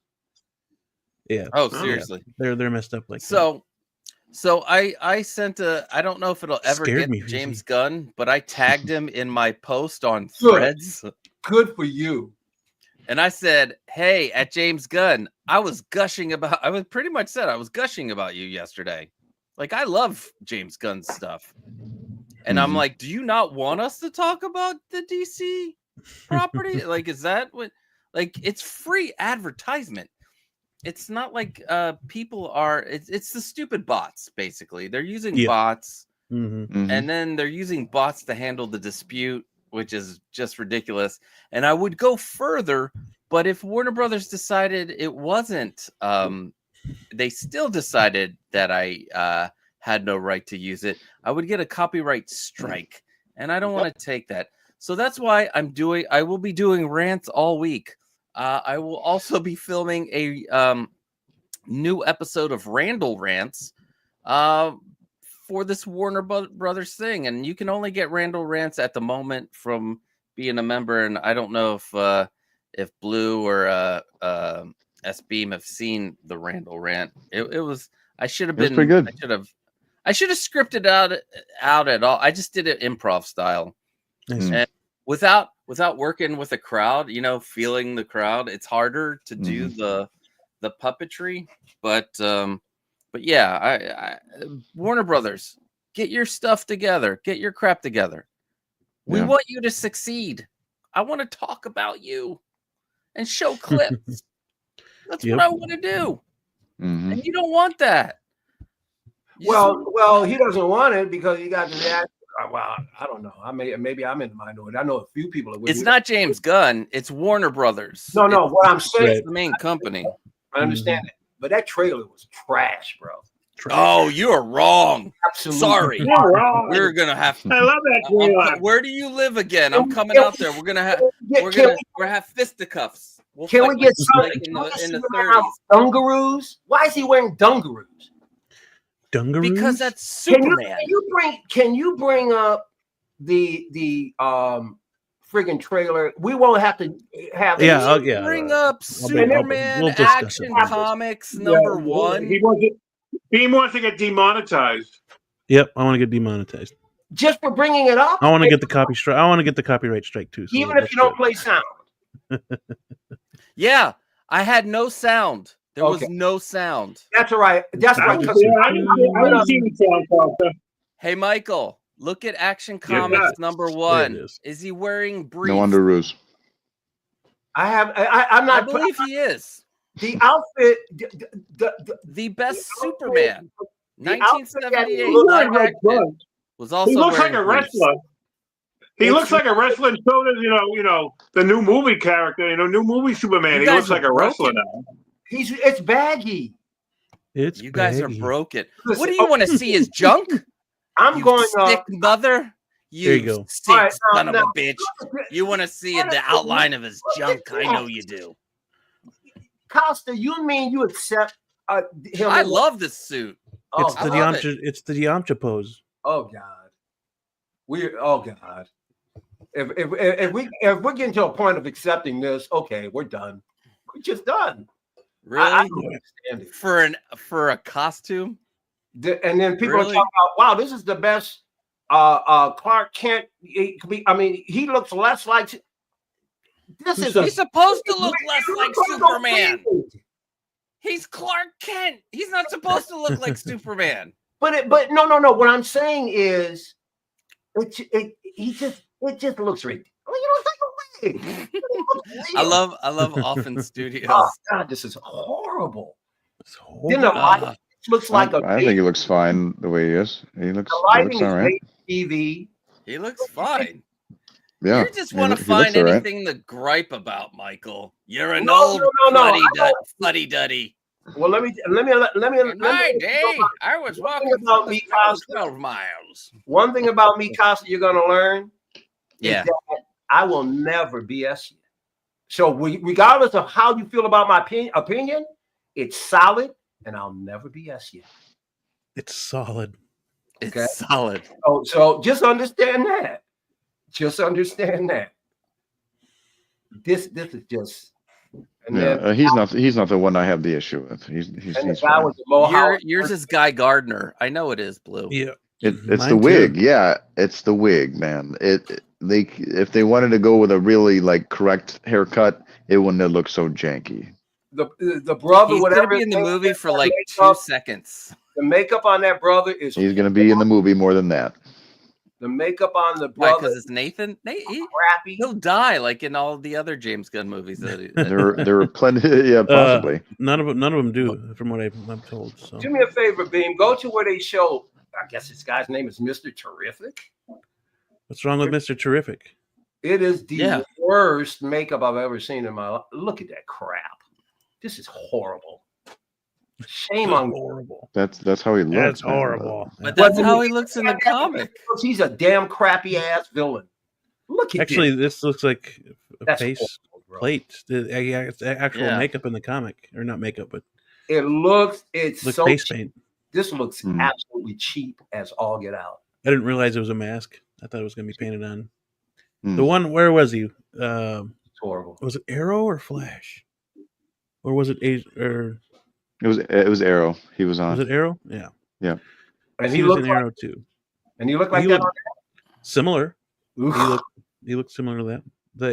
yeah. Oh, seriously, they're messed up like so. that. So I sent I don't know if it'll ever Scared get me, James Gunn, but I tagged him in my post on Threads. Good for you. And I said, hey, at James Gunn, I was gushing about you yesterday. Like, I love James Gunn's stuff. And I'm like, do you not want us to talk about the DC property? Like, is that what, like, it's free advertisement. It's not like people are, it's the stupid bots, basically. They're using bots, and then they're using bots to handle the dispute, which is just ridiculous. And I would go further, but if Warner Brothers decided it wasn't, they still decided that I had no right to use it, I would get a copyright strike. And I don't want to take that. So that's why I will be doing rants all week. I will also be filming a new episode of Randall Rants for this Warner Brothers thing. And you can only get Randall Rants at the moment from being a member. And I don't know if Blue or S-Beam have seen the Randall Rant. It was, I should have been, pretty good. I should have scripted out at all. I just did it improv style. Nice. And without working with a crowd, feeling the crowd, it's harder to do the puppetry. But yeah, I Warner Brothers, get your stuff together, get your crap together. We want you to succeed. I want to talk about you and show clips. That's what I want to do. And you don't want that. Well, he doesn't want it because he got the well, I don't know. Maybe I'm in the minority. I know a few people. It's not James Gunn. It's Warner Brothers. No. What I'm saying, it's the main company. I understand it, but that trailer was trash, bro. Oh, you are wrong. Absolutely. Sorry. You're wrong. We're gonna have to. I love that trailer. Where do you live again? I'm coming out there. We're gonna have fisticuffs. Can we get some in the 30s? Dungaroos? Why is he wearing dungaroos? Dungaroos? Because that's Superman. Can you bring up the friggin' trailer? We won't have to have bring up Superman Action Comics #1. Beam wants to get demonetized. Yep, I want to get demonetized. Just for bringing it up? I want to get the copyright strike too. So even if you don't play sound. Yeah, I had no sound There was no sound. That's all right. That's right. I haven't seen the sound process. Hey, Michael, look at Action Comics number 1. Is he wearing briefs? No underoos. I'm not. I believe he is. The outfit, the best Superman, 1978 was also. He looks like a wrestler. He looks like a wrestler. And so does the new movie character. New movie Superman. He looks like a wrestler now. It's baggy. You guys are broken. What do you want to see? His junk? I'm going sick mother. There you go. Sick son of a bitch. You want to see the outline of his junk? I know you do. Costa, you mean you accept him? I love this suit. It's the Yamcha pose. Oh God. God. If we're getting to a point of accepting this, okay, we're done. We're just done. Really? I don't understand it. For a costume? And then people are talking about, wow, this is the best Clark Kent. He looks less like. He's supposed to look less like Superman. He's Clark Kent. He's not supposed to look like Superman. But no. What I'm saying is, it just looks ridiculous. I love Often Studios. Oh God, this is horrible. It's horrible. Looks like I think he looks fine the way he is. He looks all right. TV. He looks fine. Yeah. You just want to find anything to gripe about, Michael. You're an old fuddy-duddy. Well, let me. My day, I was walking about me 12 miles. One thing about me, Costa, you're gonna learn. Yeah. I will never BS you. So regardless of how you feel about my opinion, it's solid, and I'll never BS you. It's solid. It's solid. Oh, so just understand that. Just understand that. This is just. He's not the one I have the issue with. He's the guy with the mohawk. Yours is Guy Gardner. I know it is, Blue. Yeah. It's the wig. Too. Yeah, it's the wig, man. If they wanted to go with a really correct haircut, it wouldn't have looked so janky. The brother, he's whatever. He's gonna be in the movie for 2 seconds. The makeup on that brother is. He's gonna be in the movie more than that. The makeup on the brother. Why? Because it's Nathan. Crappy. He'll die like in all the other James Gunn movies. There are plenty. Yeah, possibly. None of them do, from what I'm told. So. Do me a favor, Beam. Go to where they show. I guess this guy's name is Mr. Terrific. What's wrong with Mr. Terrific? It is the worst makeup I've ever seen in my life. Look at that crap. This is horrible. Shame on horrible. That's how he looks. That's horrible. But that's how he looks in the comic. He's a damn crappy ass villain. Look at this looks like a face plate. It's actual makeup in the comic, or not makeup, but it looks. It's so face cheap. paint. This looks absolutely cheap as all get out. I didn't realize it was a mask. I thought it was going to be painted on. The one, where was he? It's horrible. Was it Arrow or Flash? Or was it It was Arrow. He was on. Was it Arrow? Yeah. Yeah. And he looked in Arrow too. And he looked like that. Similar. He looked similar to that.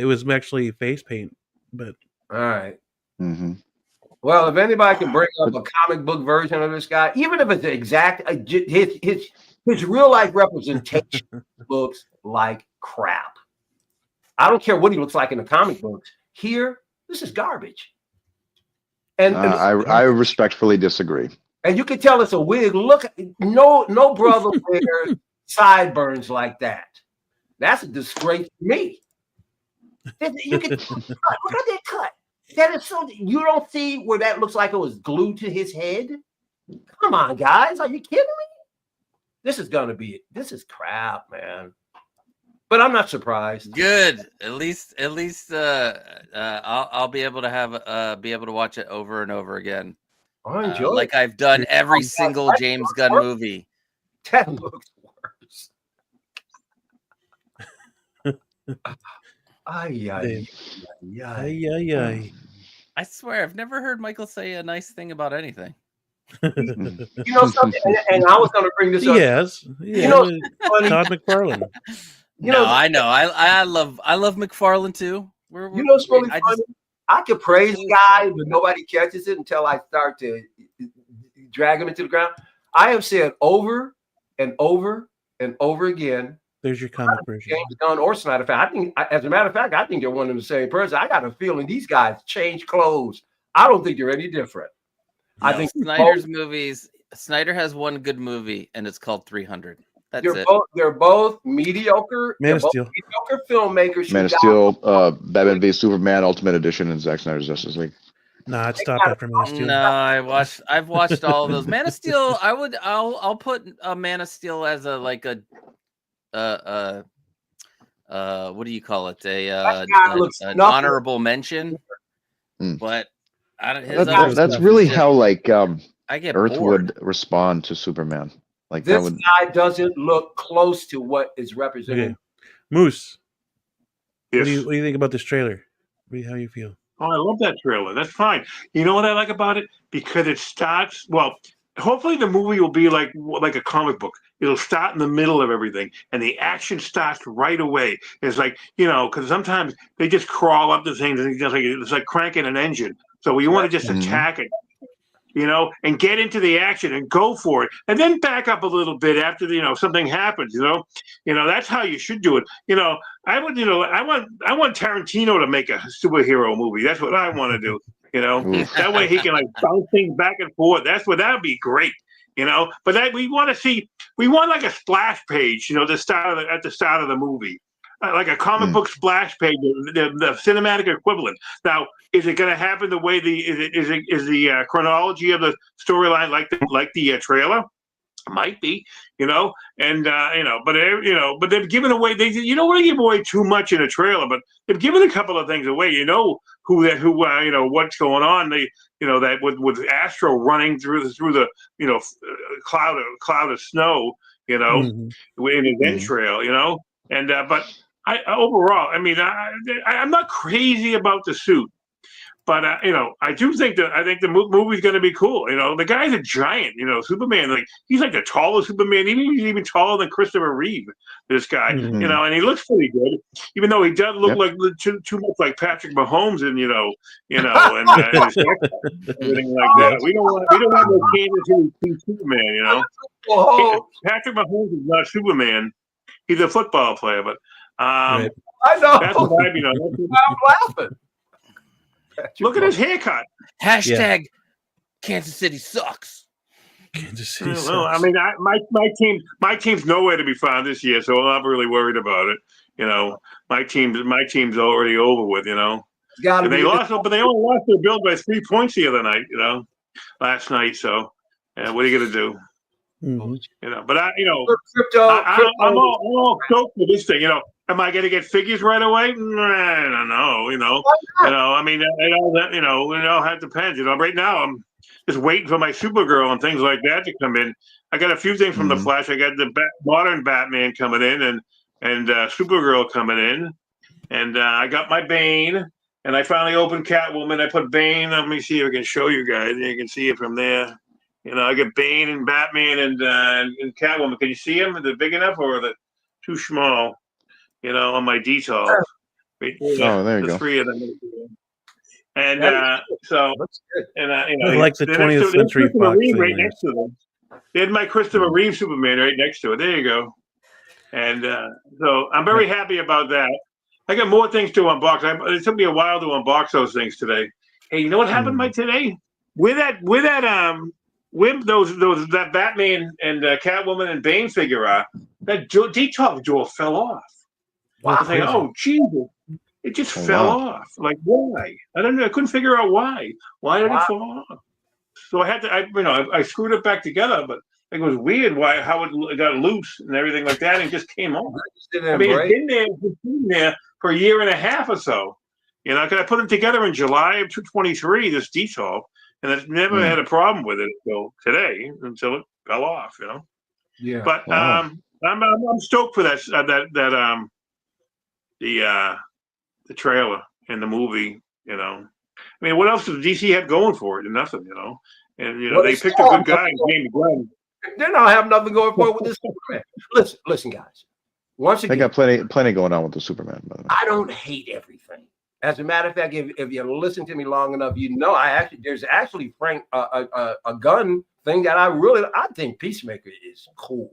It was actually face paint, but all right. Mm-hmm. Well, if anybody can bring up a comic book version of this guy, even if it's exact, his real life representation looks like crap. I don't care what he looks like in the comic books. Here, this is garbage. And I respectfully disagree. And you can tell it's a wig. Look, no brother wears sideburns like that. That's a disgrace to me. You can look at that cut. That is so. You don't see where that looks like it was glued to his head. Come on, guys, are you kidding me? This is gonna be. This is crap, man. But I'm not surprised. Good. At least, I'll be able to be able to watch it over and over again. I enjoy like I've done every single James Gunn movie. That looks worse. Ay. I swear, I've never heard Michael say a nice thing about anything. You know something, and I was going to bring this up. Yes, you know, Todd McFarlane. I know. I love McFarlane too. What's really funny? I could praise the guy, but nobody catches it until I start to drag him into the ground. I have said over and over and over again. There's your comic version. James Gunn or Snyder fan. I think, as a matter of fact, I think they're one and the same person. I got a feeling these guys change clothes. I don't think they're any different. No, I think Snyder's movies. Snyder has one good movie, and it's called 300. That's it. They're both mediocre. Man of Steel. Mediocre filmmakers. Man of Steel, Batman v Superman Ultimate Edition, and Zack Snyder's Justice League. Nah, it stopped after Man of Steel. No, I've watched all of those. Man of Steel. I'll put a Man of Steel as a what do you call it? An honorable mention. But that's really how I get Earth bored. would respond to Superman. Like this guy doesn't look close to what is represented. Okay. Moose. Yes. What do you think about this trailer? How you feel? Oh, I love that trailer. That's fine. You know what I like about it? Because it starts, well, hopefully the movie will be like a comic book. It'll start in the middle of everything, and the action starts right away. It's like, because sometimes they just crawl up the things, and it's like cranking an engine. So we want to just attack it, and get into the action and go for it, and then back up a little bit after something happens. That's how you should do it. I want Tarantino to make a superhero movie. That's what I want to do. That way he can bounce things back and forth. That would be great. But we want like a splash page. At the start of the movie. Like a comic book splash page, the cinematic equivalent. Now, is it going to happen the way is the chronology of the storyline like the trailer? Might be, but they've given away. You don't want to give away too much in a trailer, but they've given a couple of things away. What's going on. That with Astro running through the cloud of snow, in his entrail, but. Overall, I'm not crazy about the suit, but I do think the movie's going to be cool. The guy's a giant. Superman, he's like the tallest Superman. He's even taller than Christopher Reeve. This guy, and he looks pretty good, even though he does look like too much like Patrick Mahomes, and and everything like that. We don't have no Kansas City Superman. Patrick Mahomes is not Superman. He's a football player, but. Right. I know. That's what I'm laughing. Look at his haircut. Hashtag Kansas City sucks. Kansas City sucks. Well, my team's nowhere to be found this year, so I'm not really worried about it. My team's already over with. They lost, but they only lost their bill by 3 points the other night. Last night. So, what are you gonna do? But I'm all stoked for this thing. Am I going to get figures right away? I don't know. It all depends. Right now I'm just waiting for my Supergirl and things like that to come in. I got a few things from the Flash. I got the modern Batman coming in and Supergirl coming in, and I got my Bane. And I finally opened Catwoman. I put Bane. Let me see if I can show you guys. You can see it from there. I get Bane and Batman and Catwoman. Can you see them? Are they big enough or are they too small? On my detail. There you go. 3 of them. And I like the 20th century Fox thing right next to them. They had my Christopher Reeve Superman right next to it. There you go. And so I'm very happy about that. I got more things to unbox. It took me a while to unbox those things today. Hey, you know what happened today? With that Batman and Catwoman and Bane figure out, that detox door fell off. Wow! I was like, Jesus! It just fell off. Like, why? I don't know. I couldn't figure out why. Why did it fall off? So I had to. I screwed it back together, but it was weird how it got loose and everything like that, and it just came off. It's been there for a year and a half or so. Because I put it together in July of 2023. This detox. And I've never had a problem with it until today, until it fell off, Yeah. But I'm stoked for the trailer and the movie, what else does DC have going for it? Nothing, And they picked a good guy named Glenn. They don't have nothing going for it with this Superman. Listen, guys. Once again, they got plenty going on with the Superman. By the way. I don't hate everything. As a matter of fact, if you listen to me long enough, you know there's actually Frank a gun thing that I think Peacemaker is cool.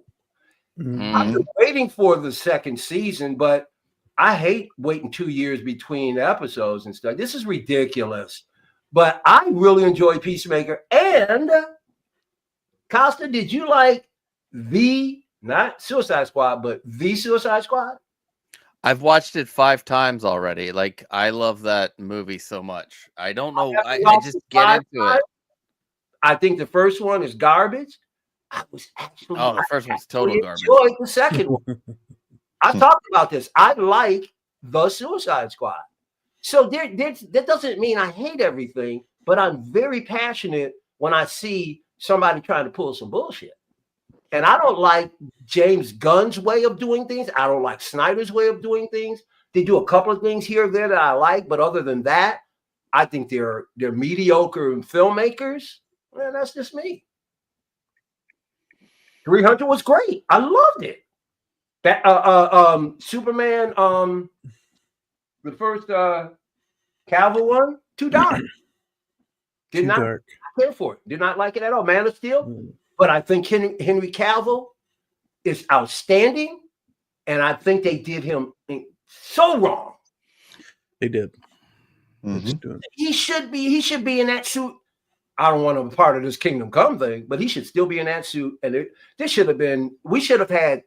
Mm-hmm. I've been waiting for the second season, but I hate waiting 2 years between episodes and stuff. This is ridiculous. But I really enjoy Peacemaker. And Costa, did you like not Suicide Squad, but the Suicide Squad? I've watched it 5 times already. Like, I love that movie so much. I don't know. I just get into it. I think the first one is garbage. The first one's total garbage. Enjoyed the second one. I've talked about this. I like the Suicide Squad. So that doesn't mean I hate everything, but I'm very passionate when I see somebody trying to pull some bullshit. And I don't like James Gunn's way of doing things. I don't like Snyder's way of doing things. They do a couple of things here or there that I like, but other than that, I think they're mediocre filmmakers. Man, that's just me. 300 was great. I loved it. Superman, the first Cavill one, too dark. Did not care for it. Did not like it at all. Man of Steel. But I think Henry Cavill is outstanding, and I think they did him so wrong. They did. Mm-hmm. He should be in that suit. I don't want to be part of this Kingdom Come thing, but he should still be in that suit. And we should have had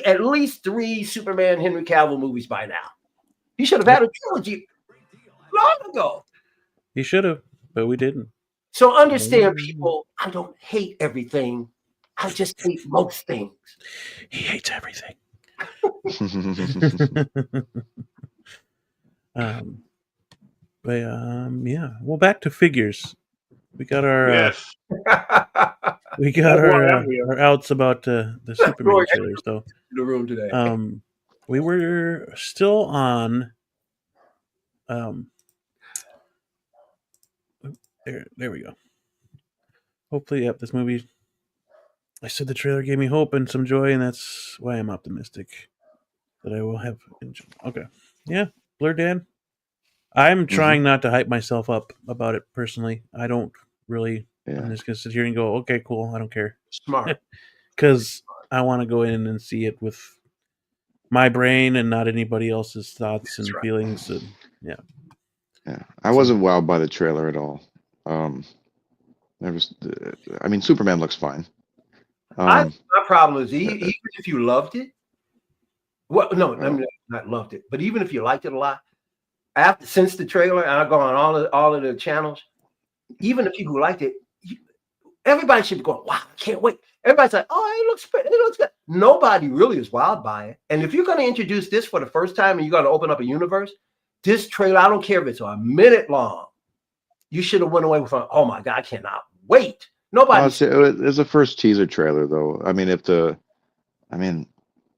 at least three Superman Henry Cavill movies by now. He should have had a trilogy long ago. He should have, but we didn't. So understand, people, I don't hate everything. I just hate most things. He hates everything. Yeah. Well, back to figures. We got our our outs about the Superman trailers, though. The room today. We were still on. There we go. Hopefully, this movie. I said the trailer gave me hope and some joy, and that's why I'm optimistic that I will have enjoy. Okay, yeah, Blur Dan. I'm trying not to hype myself up about it personally. I don't really. Yeah. I'm just gonna sit here and go, okay, cool. I don't care. Smart, because I want to go in and see it with my brain and not anybody else's thoughts and feelings. And yeah. I wasn't wowed by the trailer at all. Superman looks fine. My problem is even if you loved it, not loved it, but even if you liked it a lot, since the trailer, and I go on all of the channels, even the people who liked it, everybody should be going, wow, I can't wait. Everybody's like, oh, it looks good. Nobody really is wowed by it. And if you're going to introduce this for the first time and you're going to open up a universe, this trailer, I don't care if it's a minute long, you should have went away with, oh my God, I cannot wait. Nobody. It's a first teaser trailer, though.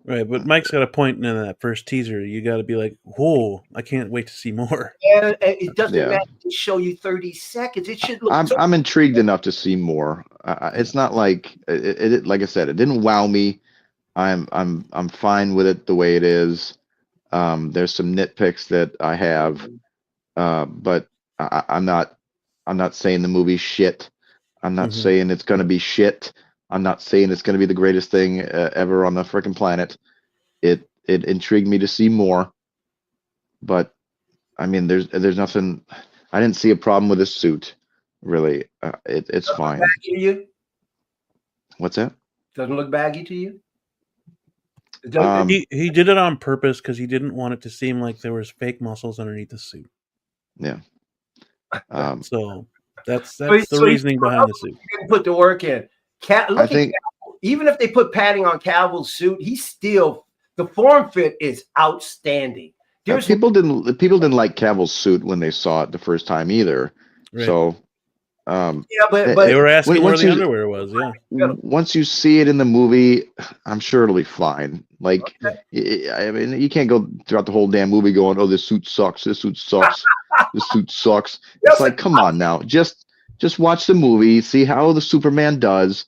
Right, but Mike's got a point in that first teaser. You got to be like, whoa, I can't wait to see more. And it doesn't matter to show you 30 seconds. It should look. I'm intrigued enough to see more. It's not like it. Like I said, it didn't wow me. I'm fine with it the way it is. There's some nitpicks that I have, but I'm not saying the movie's shit. I'm not saying it's going to be shit. I'm not saying it's going to be the greatest thing ever on the freaking planet. It intrigued me to see more, but there's nothing. I didn't see a problem with his suit, really. It's fine. Look baggy to you? What's that? Doesn't look baggy to you? He did it on purpose because he didn't want it to seem like there was fake muscles underneath the suit. Yeah. So that's the reasoning behind the suit. You can put the work in. I think even if they put padding on Cavill's suit, the form fit is outstanding. People didn't like Cavill's suit when they saw it the first time either. Right. So but they were asking where the underwear was. Yeah. Once you see it in the movie, I'm sure it'll be fine. Like, you can't go throughout the whole damn movie going, "Oh, this suit sucks. This suit sucks. This suit sucks." It's like, come on now, just watch the movie, see how the Superman does,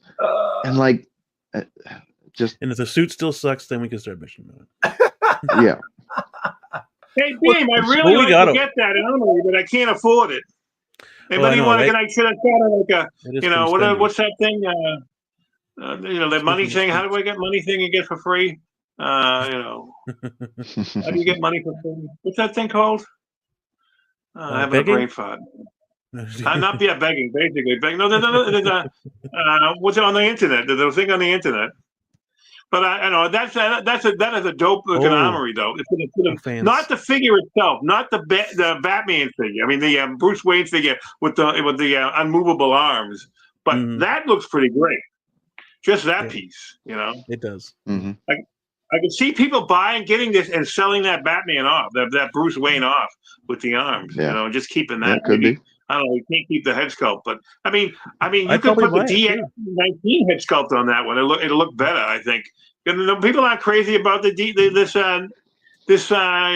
and And if the suit still sucks, then we can start bitching about it. Yeah. Hey, Beam, I really Well, we like got to 'em. get that Armory, but I can't afford it. Hey, Well, what I do you know, want to right? get? I should have thought of like a, It is you know, pretty spendy. what's that thing? The money thing. How do I get money thing you get for free? You know, how do you get money for free? What's that thing called? Having begging? a brain fart. Not begging, basically. Begging. No, there's a, what's it on the internet? There's a thing on the internet. But I know that is a dope looking Armory though. It's not the figure itself, not the Batman figure. I mean the Bruce Wayne figure with the unmovable arms. But that looks pretty great. Just that piece, you know. It does. I can see people buying, getting this, and selling that Batman off, that Bruce Wayne off with the arms. Yeah. You know, just keeping that. Yeah, could be. I don't know. You can't keep the head sculpt, but I mean, you I'd could put the buy it, DX19 head sculpt on that one. It'll look better, I think. And people aren't crazy about this you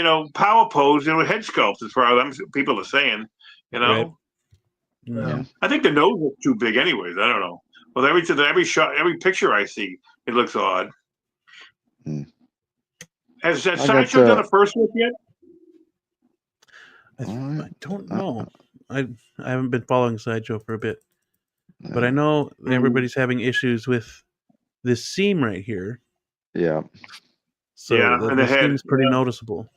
know, power pose, you know, head sculpt as far as people are saying. You know, Yeah. I think the nose looks too big, anyways. I don't know. Well, every shot, every picture I see, it looks odd. Has Sideshow done a first look yet? I don't know. I haven't been following Sideshow for a bit, but I know everybody's having issues with this seam right here. Yeah. So and the head seam's pretty noticeable.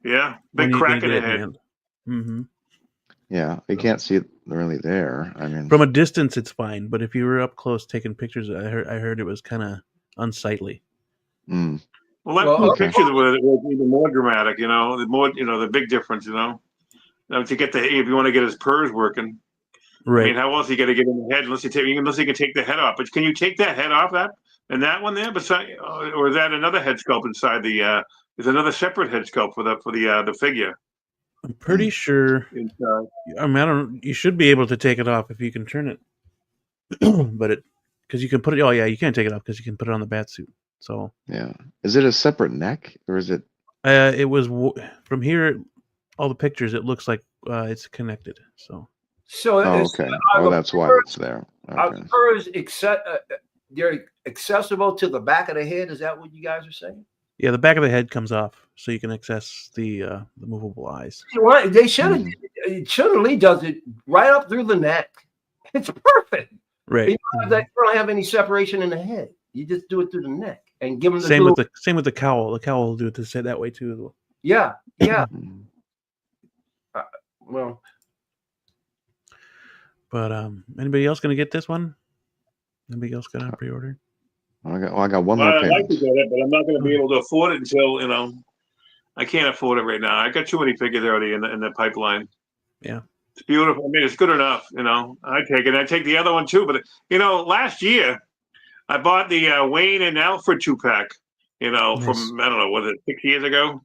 Yeah, big crack in the head. Mm-hmm. Yeah, you can't see it really there. I mean, from a distance, it's fine, but if you were up close taking pictures, I heard it was kind of unsightly. Well, that picture was even more dramatic. You know, the big difference. You know, to get if you want to get his purrs working, right? I mean, how else are you going to get in the head unless you can take the head off? But can you take that head off that one there? Beside, or is that another head sculpt inside the? Is another separate head sculpt for the figure? I'm pretty sure. I mean, I don't. You should be able to take it off if you can turn it, but because you can put it. Oh yeah, you can't take it off because you can put it on the bat suit. So yeah, is it a separate neck or is it? It was from here. All the pictures, it looks like it's connected. So okay. Oh, that's why it's there. Okay. Are the purrs they're accessible to the back of the head? Is that what you guys are saying? Yeah, the back of the head comes off, so you can access the movable eyes. They should have. Chun-Li does it right up through the neck. It's perfect. Right. You don't have any separation in the head. You just do it through the neck and give them the same with the cowl. The cowl will do it to say that way too. Yeah. Well, but anybody else gonna get this one? Anybody else gonna pre-order? I got one more. I'd like to get it, but I'm not going to be able to afford it until I can't afford it right now. I got too many figures already in the pipeline. Yeah, it's beautiful. I mean, it's good enough. I take it. I take the other one too. But last year I bought the Wayne and Alfred 2-pack. From I don't know, was it 6 years ago?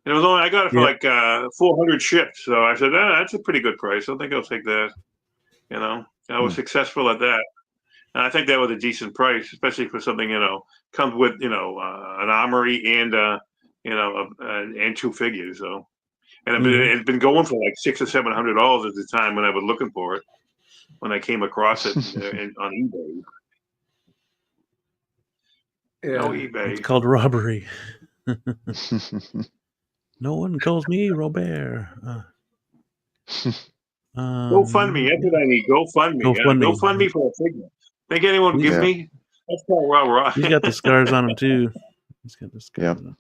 And it was I got it for like 400 shipped. So I said, that's a pretty good price. I think I'll take that. I was successful at that. And I think that was a decent price, especially for something, comes with, an Armory and, and two figures. So, and it's been going for like $600 or $700 at the time when I was looking for it, when I came across it on eBay. Yeah. No eBay. It's called robbery. No one calls me Robert. GoFundMe. That's what I need. GoFundMe. GoFundMe for a figure. Think anyone give me? That's called raw. He's got the scars on him too. He's got the scars. Yeah.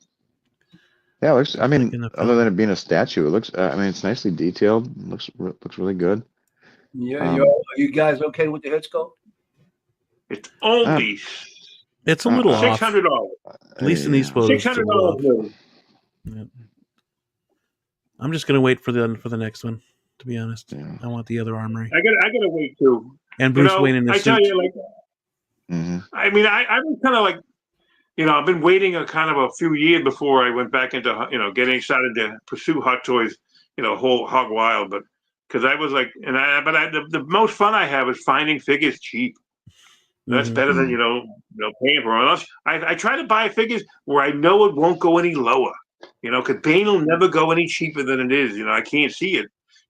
Yeah, it looks. I mean, other than it being a statue, it looks. I mean, it's nicely detailed. It looks really good. Yeah, are you guys okay with the head sculpt? It's only. It's a little off. $600. At least in these photos. $600. Yeah. I'm just gonna wait for the next one. To be honest, I want the other Armory. I gotta wait too. And Bruce Wayne in the suit. Tell you, I mean, I was kind of like, I've been waiting a few years before I went back into, getting started to pursue Hot Toys, whole hog wild. But because I was like, the most fun I have is finding figures cheap. That's better than paying for them. Unless I try to buy figures where I know it won't go any lower. Because Bane will never go any cheaper than it is. I can't see it.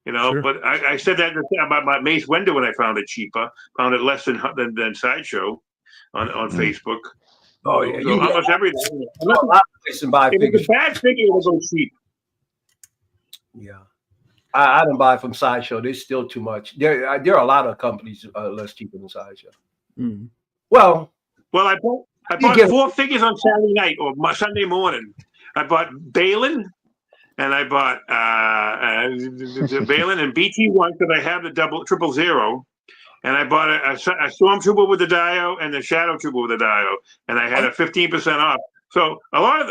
Sure. But I said that about my Mace Windu when I found it cheaper, found it less than Sideshow on Facebook. Oh yeah, so almost everything. If it's a bad figure, it will go cheap. Yeah. I don't buy from Sideshow. There's still too much. There are a lot of companies less cheaper than Sideshow. Mm. Well, I bought 4 figures on Saturday night or Sunday morning. I bought Balin, and I bought Balin and BT1 because I have the 000, and I bought a Stormtrooper with the Dio and the Shadow Trooper with the Dio, and I had a 15% off. So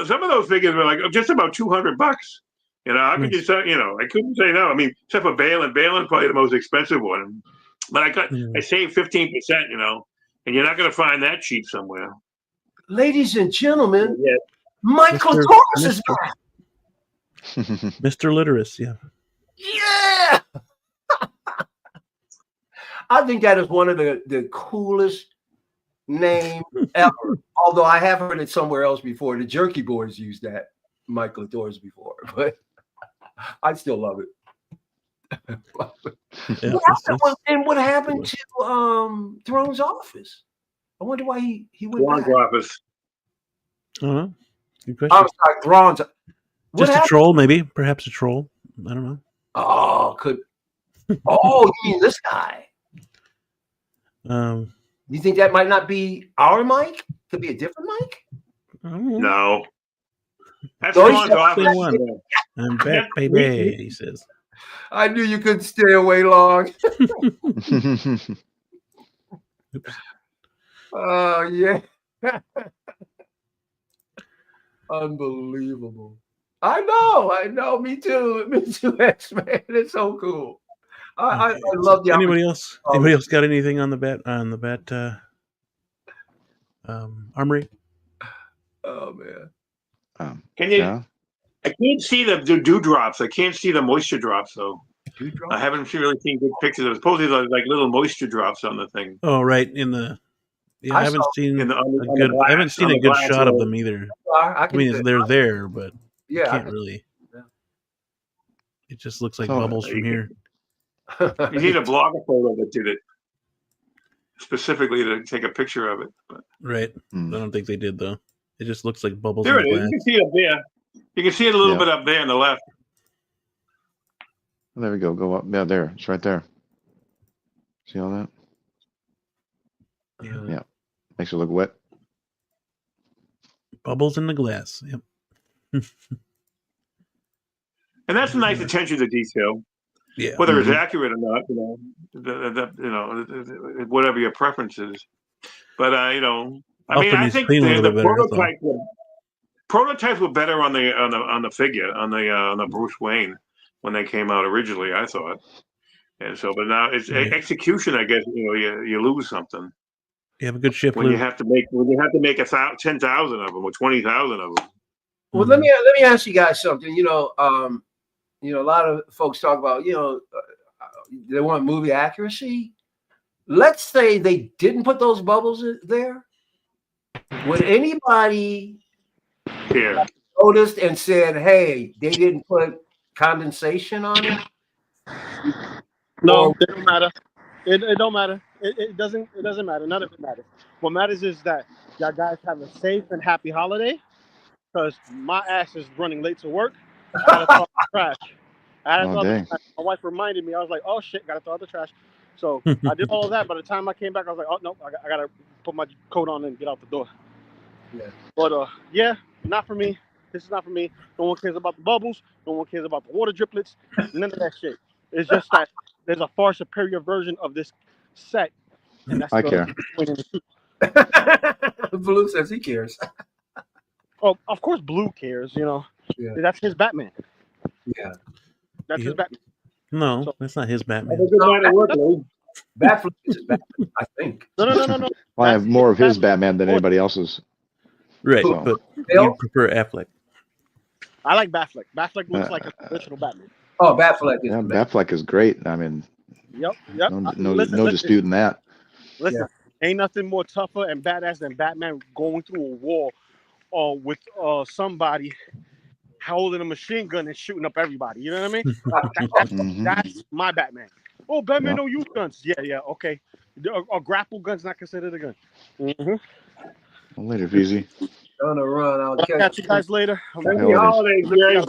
some of those figures were like just about $200. How could you say? I couldn't say no. I mean, except for Balin. Balin's probably the most expensive one, but I saved 15%. And you're not going to find that cheap somewhere. Ladies and gentlemen, Michael Thomas is back. Mr. Literus, yeah. Yeah. I think that is one of the coolest names ever. Although I have heard it somewhere else before. The Jerky Boys used that Michael Thomas before, but I still love it. What happened to Throne's office? I wonder why he went back. Office. Good question. I'm sorry, Thrawn's. Just a troll, maybe. Perhaps a troll. I don't know. Oh, you mean this guy? You think that might not be our mic? Could be a different mic? No. That's Thrawn's office. I'm back, baby, he says. I knew you couldn't stay away long. Oh, yeah. Unbelievable. I know. Me too, X-Man. It's so cool. I love the Anybody else got anything on the bat Armory? Oh man. Can you? Yeah. I can't see the dewdrops. I can't see the moisture drops though. I haven't really seen good pictures. There's supposedly like little moisture drops on the thing. Oh, right in the. Yeah, I haven't seen a good shot of them either. I mean, they're there, but you can't really. Yeah. It just looks like bubbles from here. You need a blogger photo that did it specifically to take a picture of it. But. Right. I don't think they did though. It just looks like bubbles. There it is. You can see it up there. You can see it a little bit up there on the left. There we go. Go up. Yeah, there. It's right there. See all that? Yeah. Makes it look wet. Bubbles in the glass. Yep. And that's a nice attention to detail. Yeah. Whether it's accurate or not, whatever your preference is. But I think the prototypes were better on the figure on the Bruce Wayne when they came out originally. I thought, and so, but now it's execution. I guess you lose something. You have a good shift when you have to make 10,000 of them or 20,000 of them. Well, let me ask you guys something. A lot of folks talk about they want movie accuracy. Let's say they didn't put those bubbles there. Would anybody noticed and said, "Hey, they didn't put condensation on it"? No, it don't matter. It don't matter. It doesn't matter. None of it matters. What matters is that y'all guys have a safe and happy holiday. Because my ass is running late to work. I gotta throw out the trash. My wife reminded me. I was like, "Oh shit, gotta throw out the trash." So I did all of that. By the time I came back, I was like, "Oh no, I gotta put my coat on and get out the door." Yeah. But not for me. This is not for me. No one cares about the bubbles. No one cares about the water driplets. None of that shit. It's just that there's a far superior version of this set, and that's I care. Blue says he cares. Oh, of course, Blue cares. Yeah. That's his Batman. Yeah, that's his Batman. No, that's not his Batman. Batfleck is his Batman, I think. No. Well, I have more of his Batman than anybody else's. Right, but you prefer Affleck. I like Batfleck. Batfleck looks like a traditional Batman. Oh, Batfleck is Batfleck is great. I mean, yep. No disputing that. Listen, ain't nothing more tougher and badass than Batman going through a wall with somebody holding a machine gun and shooting up everybody. You know what I mean? That's my Batman. Oh, Batman don't use guns. Yeah, okay. A grapple gun's not considered a gun. Well, later, Feezy. On a run. I'll catch you guys later. Happy holidays, guys.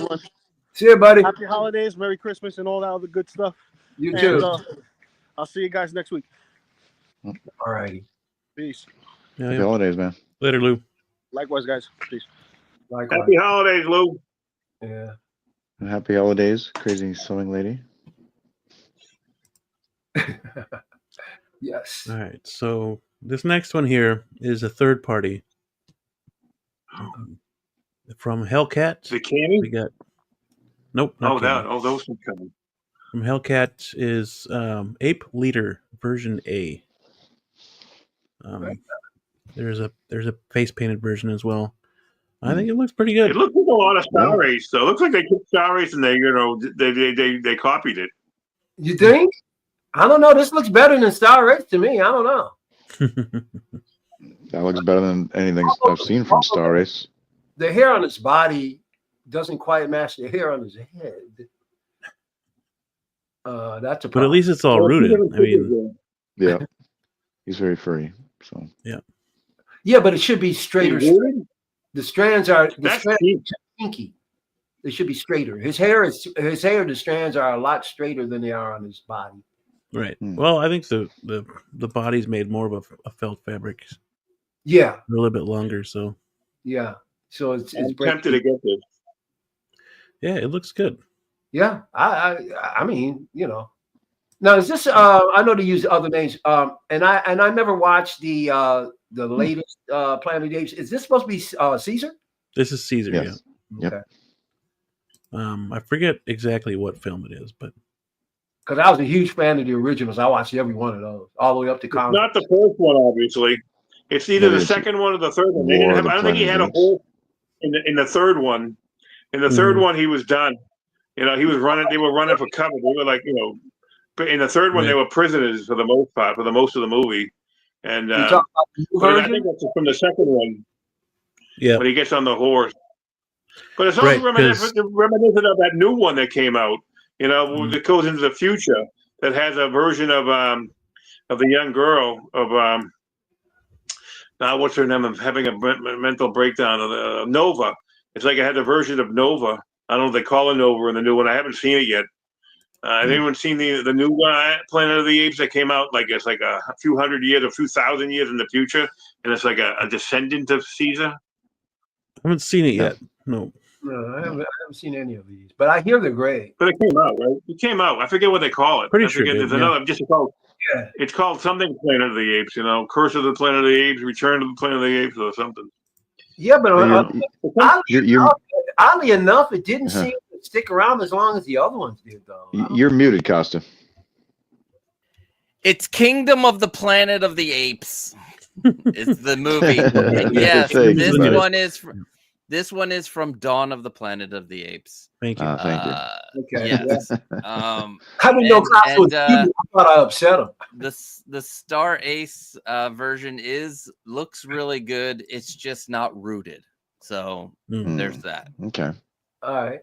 See you, buddy. Happy holidays, Merry Christmas, and all that other good stuff. You And, too. I'll see you guys next week. All righty. Peace. Yeah, Happy yeah. holidays, man. Later, Lou. Likewise, guys. Peace. Likewise. Happy holidays, Lou. Yeah. And happy holidays, crazy sewing lady. Yes. All right. So this next one here is a third party. From Hellcat. The canny? We got. Nope. Not Canny. Those are coming. From Hellcat is Ape Leader version A. There's a face painted version as well. I think it looks pretty good. It looks like a lot of Star Race, though. It looks like they took Star Race and they copied it. You think? I don't know. This looks better than Star Race to me. I don't know. That looks better than anything I've seen from Star Race. The hair on his body doesn't quite match the hair on his head. That's a problem. But at least it's all rooted. I mean, Yeah, he's very furry. So yeah, but it should be straighter. The strands are kinky. They should be straighter. The strands are a lot straighter than they are on his body. right. Well, I think the body's made more of a felt fabric. Yeah, a little bit longer. So yeah. So it's tempted to get this. Yeah, it looks good. Yeah, I mean, you know. Now is this? I know they use other names. And I never watched the latest Planet of the Apes. Is this supposed to be Caesar? This is Caesar. Yes. Yeah. Okay. I forget exactly what film it is, but because I was a huge fan of the originals. I watched every one of those, all the way up to It's not the first one, obviously. It's either the second one or the third one. They didn't have, I don't think he had a horse in the third one. In the third one, he was done. You know, he was running. They were running for cover. They were like, you know, but in the third one, they were prisoners for the most part, for the most of the movie. And You talking about the new but I version? think that's from the second one. Yeah. When he gets on the horse. But it's also Right, reminiscent of that new one that came out. You know, that goes into the future. That has a version of the young girl of what's her name? Of having a mental breakdown of Nova. It's like I had a version of Nova. I don't know if they call it Nova in the new one. I haven't seen it yet. Has anyone seen the new Planet of the Apes that came out? Like it's like a few hundred years, a few thousand years in the future, and it's like a descendant of Caesar. I haven't seen it yet. No. No, I haven't seen any of these, but I hear they're great. But it came out, right? It came out. I forget what they call it. Pretty I sure it forget. did, There's another. Just called. Yeah. It's called something Planet of the Apes. You know, Curse of the Planet of the Apes, Return of the Planet of the Apes, or something. Yeah, but you're oddly enough, it didn't seem to stick around as long as the other ones did, though. You're muted, Costa. It's Kingdom of the Planet of the Apes. It's the movie. Yes, Thanks, this buddy. one is. This one is from Dawn of the Planet of the Apes. Thank you. Thank you. Okay. Yes. I didn't know Klaus was I thought I upset him. The Star Ace version looks really good. It's just not rooted. So there's that. Okay. All right.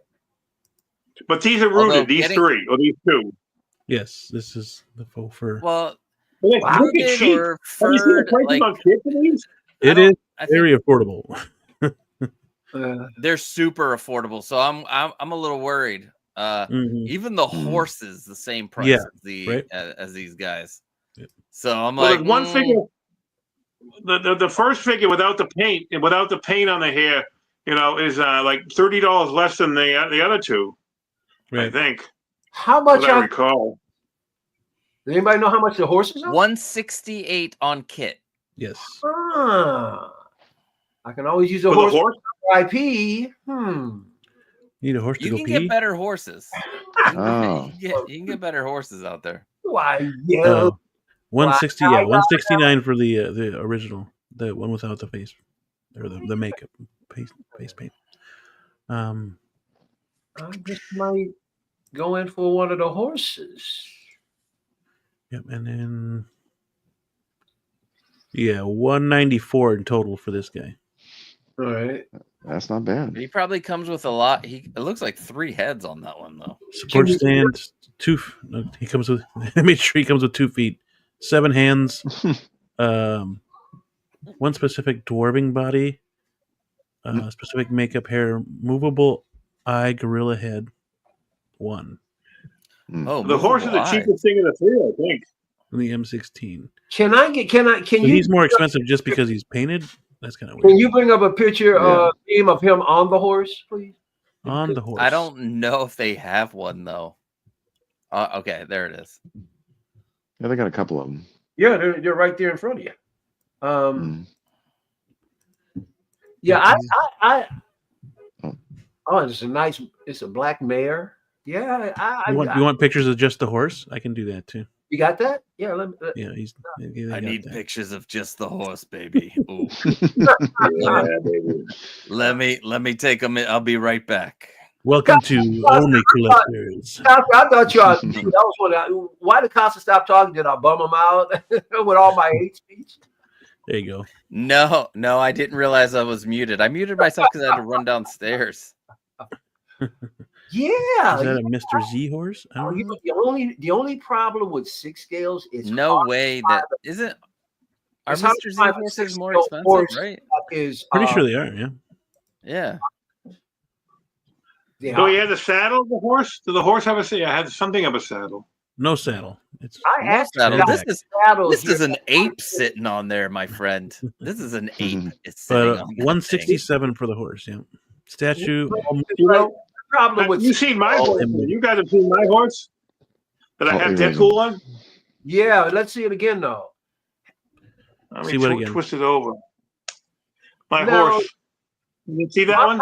But these are rooted. These three or these two. Yes, this is the faux fur. Well, Look at rooted cheap. or Have you seen the furred, prices like, on kits of these? It is very affordable. they're super affordable. So I'm a little worried. Even the horses the same price as these guys. Yeah. So I'm like, there's one figure. The first figure without the paint on the hair, you know, is like $30 less than the other two. Right. I think. How much? I recall. Does anybody know how much the horses are? $168 on kit. Yes. I can always use a horse. IP. Need a horse to you go can pee? get better horses. You can get better horses out there. Why? Yeah. 160. Yeah, 169 for the original, the one without the face or the makeup face paint. I just might go in for one of the horses. Yep, and then 194 in total for this guy. All right. That's not bad. He probably comes with a lot. It looks like 3 heads on that one though. Support stand, he comes with I made sure he comes with 2 feet, 7 hands, one specific dwarving body, specific makeup hair, movable eye gorilla head, 1. Oh, The horse is the cheapest thing of the three, I think. In the M16. Can So you? he's more expensive just because he's painted? That's kind of weird. Can you bring up a picture of him on the horse, please? On the horse. I don't know if they have one though. Okay, there it is. Yeah, they got a couple of them. Yeah, they're right there in front of you. Yeah, it's a black mare. Yeah, you want pictures of just the horse? I can do that too. You got that? Yeah, I need pictures of just the horse, baby. Ooh. Yeah, baby. Let me take them. I'll be right back. Welcome to Only Collectors. I thought y'all. That was what. Why did Costa stop talking? Did I bum him out with all my hate speech? There you go. No, I didn't realize I was muted. I muted myself because I had to run downstairs. Yeah. Is that a Mr. Z horse? I don't know. The only problem with 6 scales is no way that isn't. Are Mr. Z horses more expensive, right? Pretty sure they are. Yeah. So he has a saddle, the horse? Does the horse have a saddle? I had something of a saddle. No saddle. It's no saddle. This is an ape sitting on there, my friend. This is an ape. It's sitting on 167 for the horse. Yeah. Statue. You see my horse? You guys have seen my horse that I have Deadpool on? Yeah, let's see it again though. Let me twist it over. My horse. You see that one?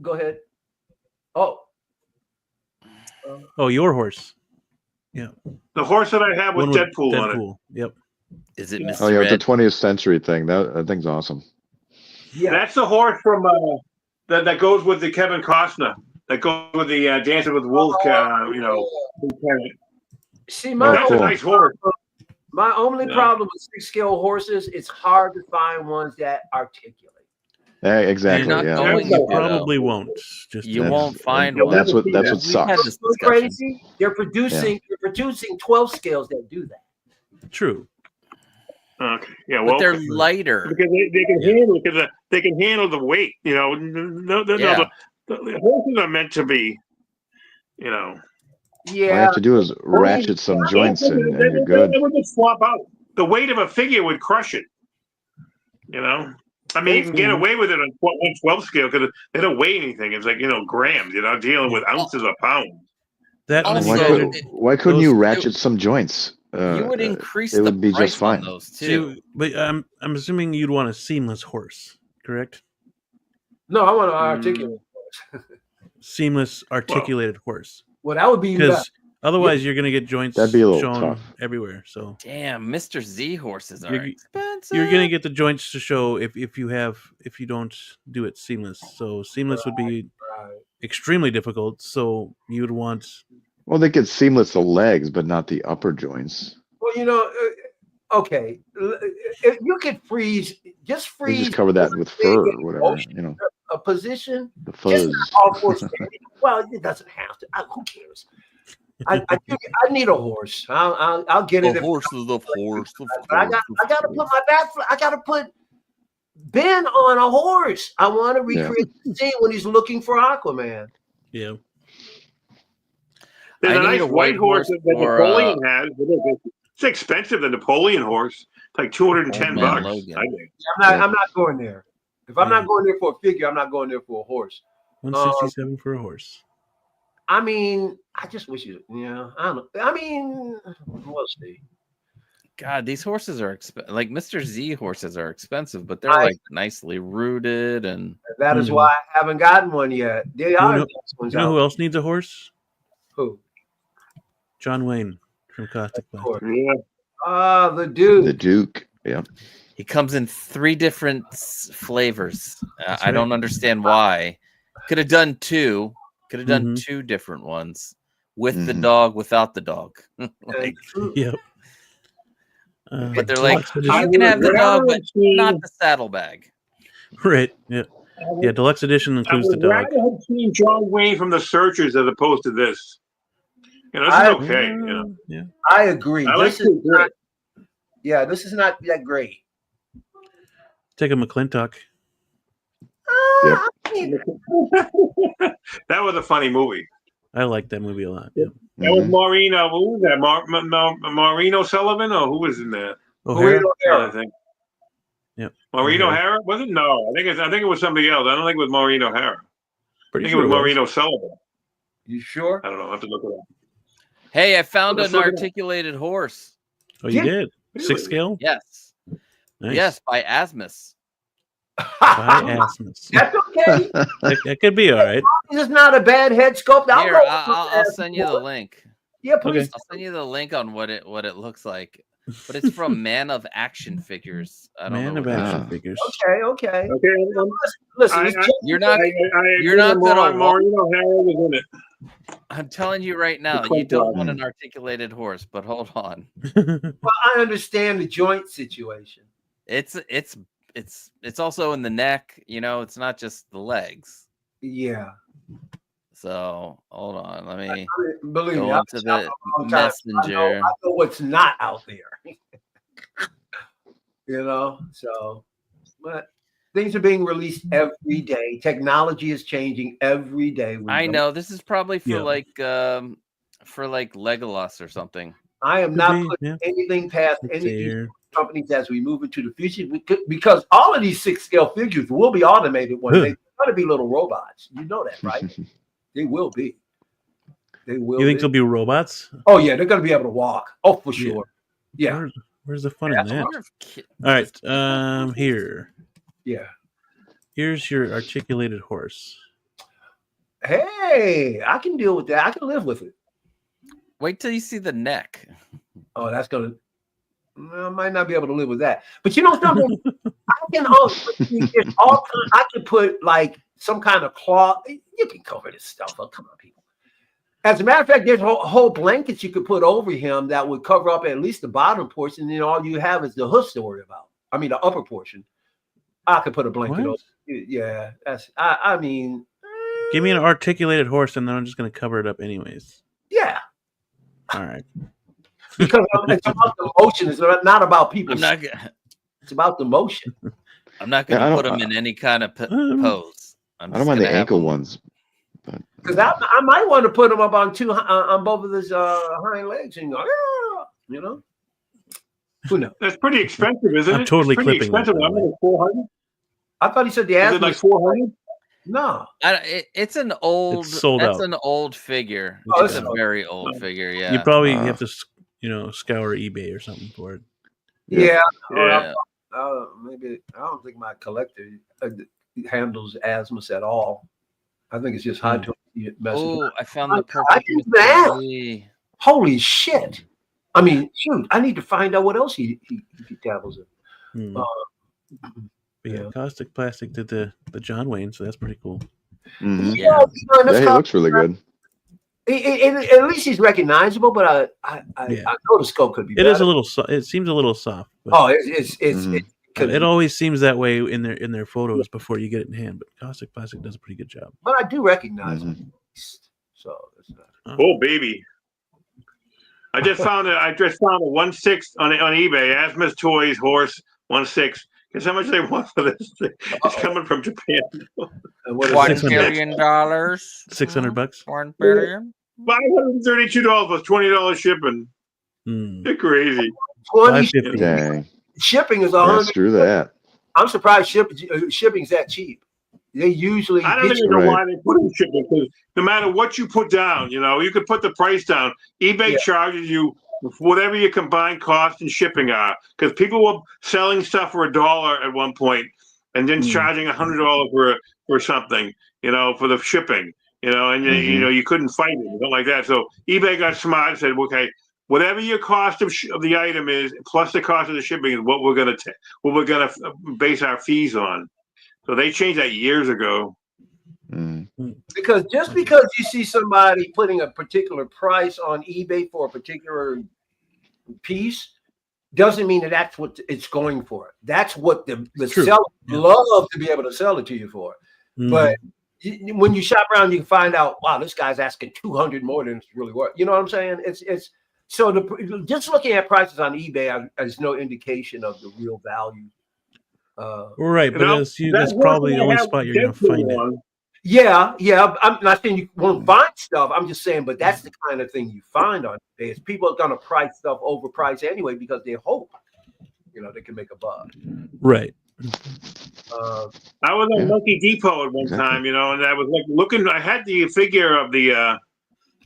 Go ahead. Oh, your horse. Yeah. The horse that I have with Deadpool on it. Yep. Is it Mr. Oh, yeah, the 20th century thing. That thing's awesome. Yeah. That's the horse from that goes with the Kevin Costner. That goes with the Dancing with Wolves, See, that's a nice horse. My only problem with 6 scale horses, it's hard to find ones that articulate. Yeah, exactly. You probably won't. You won't find one. That's what sucks. Crazy. They're producing 12 scales that do that. True. Okay. Yeah. But they're lighter because they can handle they can handle the weight. The horses are meant to be. Yeah. All you have to do is ratchet some joints and you're good. They would just swap out. The weight of a figure would crush it. I mean, you can get away with it on 1/12 scale because they don't weigh anything. It's like, grams. You're not dealing with ounces or pounds. Why couldn't you ratchet some joints? You would increase it would be just fine. Those too. But I'm assuming you'd want a seamless horse, correct? No, I want an articulated horse. Seamless articulated horse. Well, that would be because otherwise you're gonna get joints shown everywhere. So damn, Mr. Z horses are expensive. You're gonna get the joints to show if you don't do it seamless. So seamless would be extremely difficult. So you would want. Well, they could seamless the legs, but not the upper joints. Well, okay, you could freeze. Just just cover that with fur or whatever. A position. The fuzz. Well, it doesn't have to. Who cares? I need a horse. I'll get it. The horse is the horse. I got to put my back. I got to put Ben on a horse. I want to recreate the scene when he's looking for Aquaman. Yeah. There's a nice white horse that Napoleon has. It's expensive. The Napoleon horse. It's like $210. Logan. I'm not going there. If I'm not going there for a figure, I'm not going there for a horse. 167 for a horse. I mean, I just wish I don't know. I mean, we'll see. God, these horses are expensive. Like Mr. Z horses are expensive, but they're like nicely rooted, and that is why I haven't gotten one yet. They are nice ones. You know who else needs a horse? Who? John Wayne from Caustic Plastic. Yeah. The Duke. The Duke. Yeah. He comes in 3 different flavors. I don't understand why. Could have done 2. Could have done 2 different ones with the dog, without the dog. Yep. But they're like, you can have the dog, but not the saddlebag. Right. Yeah. Yeah. Deluxe edition includes the dog. I would rather have seen John Wayne from the Searchers as opposed to this. This is okay. Yeah. I agree. This is not that great. Take a McClintock. Yep. That was a funny movie. I like that movie a lot. Yeah. That was Maureen. Who was that? Maureen O'Sullivan, or who was in that? O'Hara? I think. Yep. Maureen O'Hara? Was it? No, I think it was somebody else. I don't think it was Maureen O'Hara. Pretty I think sure it was Maureen O'Sullivan. You sure? I don't know. I have to look it up. Hey, I found an articulated horse. Oh, you did? Really? 6 scale? Yes. Nice. Yes, by Asmus. By Asmus. That's okay. That could be all right. This is not a bad head sculpt. Here, I'll send you the link. Yeah, please. Okay. I'll send you the link on what it looks like. But it's from Man of Action Figures. I don't know. Man of Action Figures. Okay. Okay. Listen, You're not gonna. Maureen O'Hara was in it. I'm telling you right now, you don't want an articulated horse. But hold on. well, I understand the joint situation. It's also in the neck. You know, it's not just the legs. Yeah. So hold on, let me believe go me, into the messenger. I know what's not out there. You know, so but things are being released every day. Technology is changing every day. I know this is probably for like Legolas or something. I am not putting anything past any of these companies as we move into the future because all of these 6 scale figures will be automated one day. They're going to be little robots. You know that, right? They will be. They will. You think they'll be robots? Oh yeah, they're going to be able to walk. Oh, for sure. Yeah. Where's the fun in that? All right. Here. Yeah. Here's your articulated horse. Hey, I can deal with that. I can live with it. Wait till you see the neck. Oh, that's gonna. I might not be able to live with that. But you know something? I can put like some kind of cloth. You can cover this stuff up. Come on, people. As a matter of fact, there's whole blankets you could put over him that would cover up at least the bottom portion. And then all you have is the hoof to worry about. I mean, the upper portion. I could put a blanket over. Yeah, that's. I mean, give me an articulated horse, and then I'm just going to cover it up anyways. Yeah. All right. Because it's about the motion. It's not about people. It's about the motion. I'm not going to put them in any kind of pose. I don't mind the ankle ones. Because I might want to put them up on both of his hind legs and go, you know. Who knows? That's pretty expensive, isn't it? I'm totally it's pretty clipping expensive. I'm like 400. I thought he said the ass was like 400. No, it's an old. It's sold out. That's an old figure. Oh, it's a very old figure. Yeah. You probably have to, scour eBay or something for it. Yeah. Maybe I don't think my collector handles Asmus at all. I think it's just hard to mess. Oh, I found the perfect. Holy shit! I mean, shoot! I need to find out what else he dabbles in. Yeah, Caustic Plastic did the John Wayne, so that's pretty cool. Mm-hmm. Yeah, he looks really good. At least he's recognizable, but I know the scope could be. It is a little. It seems a little soft. But it always seems that way in their photos before you get it in hand. But Caustic Plastic does a pretty good job. But I do recognize him. So it's not. Oh baby! I just found a 1/6 on eBay. Asmus Toys horse 1/6. Guess how much they want for this thing? It's coming from Japan. $1 billion. $600. $1 billion. $532 plus $20 shipping. You're crazy. Dang. Shipping is $100. Screw that. I'm surprised shipping's that cheap. They usually. I don't even know why they put in shipping, because no matter what you put down, you could put the price down. eBay charges you whatever your combined cost and shipping are, because people were selling stuff for $1 at one point and then charging $100 for something, for the shipping, and you couldn't fight it, something like that. So eBay got smart and said, okay, whatever your cost of the item is plus the cost of the shipping is what we're gonna base our fees on. So they changed that years ago. Because just because you see somebody putting a particular price on eBay for a particular piece doesn't mean that's what it's going for. That's what the seller love to be able to sell it to you for. But when you shop around, you can find out, wow, this guy's asking $200 more than it's really worth. You know what I'm saying? It's so just looking at prices on eBay is no indication of the real value. Right, but that's probably the only spot you're going to find it. Yeah, I'm not saying you won't find stuff. I'm just saying, but that's the kind of thing you find on eBay. Is people are gonna price stuff overpriced anyway because they hope, they can make a buck. Right. I was on Monkey Depot at one time, and I was like looking. I had the figure of the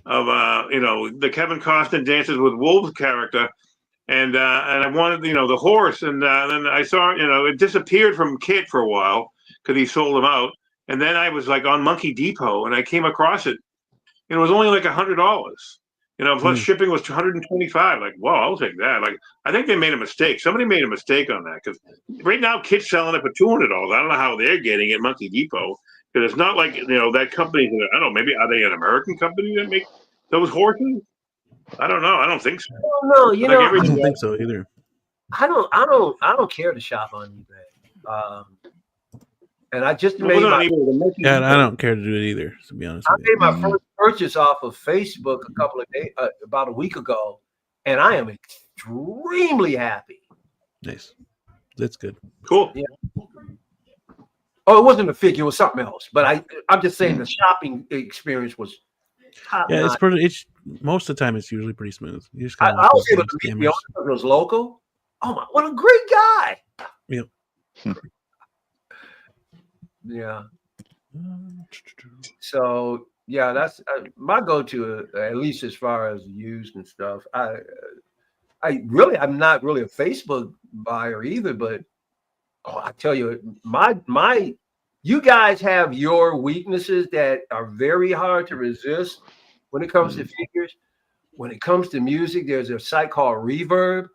the Kevin Costner Dances with Wolves character, and I wanted the horse, and then I saw it disappeared from Kit for a while because he sold them out, and then I was like on Monkey Depot and I came across it, and it was only like $100. Plus shipping was $125. Like, wow, I'll take that. Like, I think they made a mistake. Somebody made a mistake on that because right now, Kit's selling it for $200. I don't know how they're getting it, Monkey Depot, because it's not like that company. I don't know. Maybe are they an American company that make those horses? I don't know. I don't think so. No, I don't think so either. I don't care to shop on eBay. And I just made I don't care to do it either, to be honest. I made my first purchase off of Facebook a couple of days, about a week ago, and I am extremely happy. Nice, that's good. Cool. Yeah. Oh, it wasn't a figure; it was something else. But I'm just saying the shopping experience was top notch. It's pretty. Most of the time, it's usually pretty smooth. You just I was able to meet the owner because it was LOCO. Oh my! What a great guy! Yep. Yeah. So yeah, that's my go-to, at least as far as used and stuff. I'm not really a Facebook buyer either, but I tell you, you guys have your weaknesses that are very hard to resist when it comes to figures. When it comes to music, there's a site called Reverb.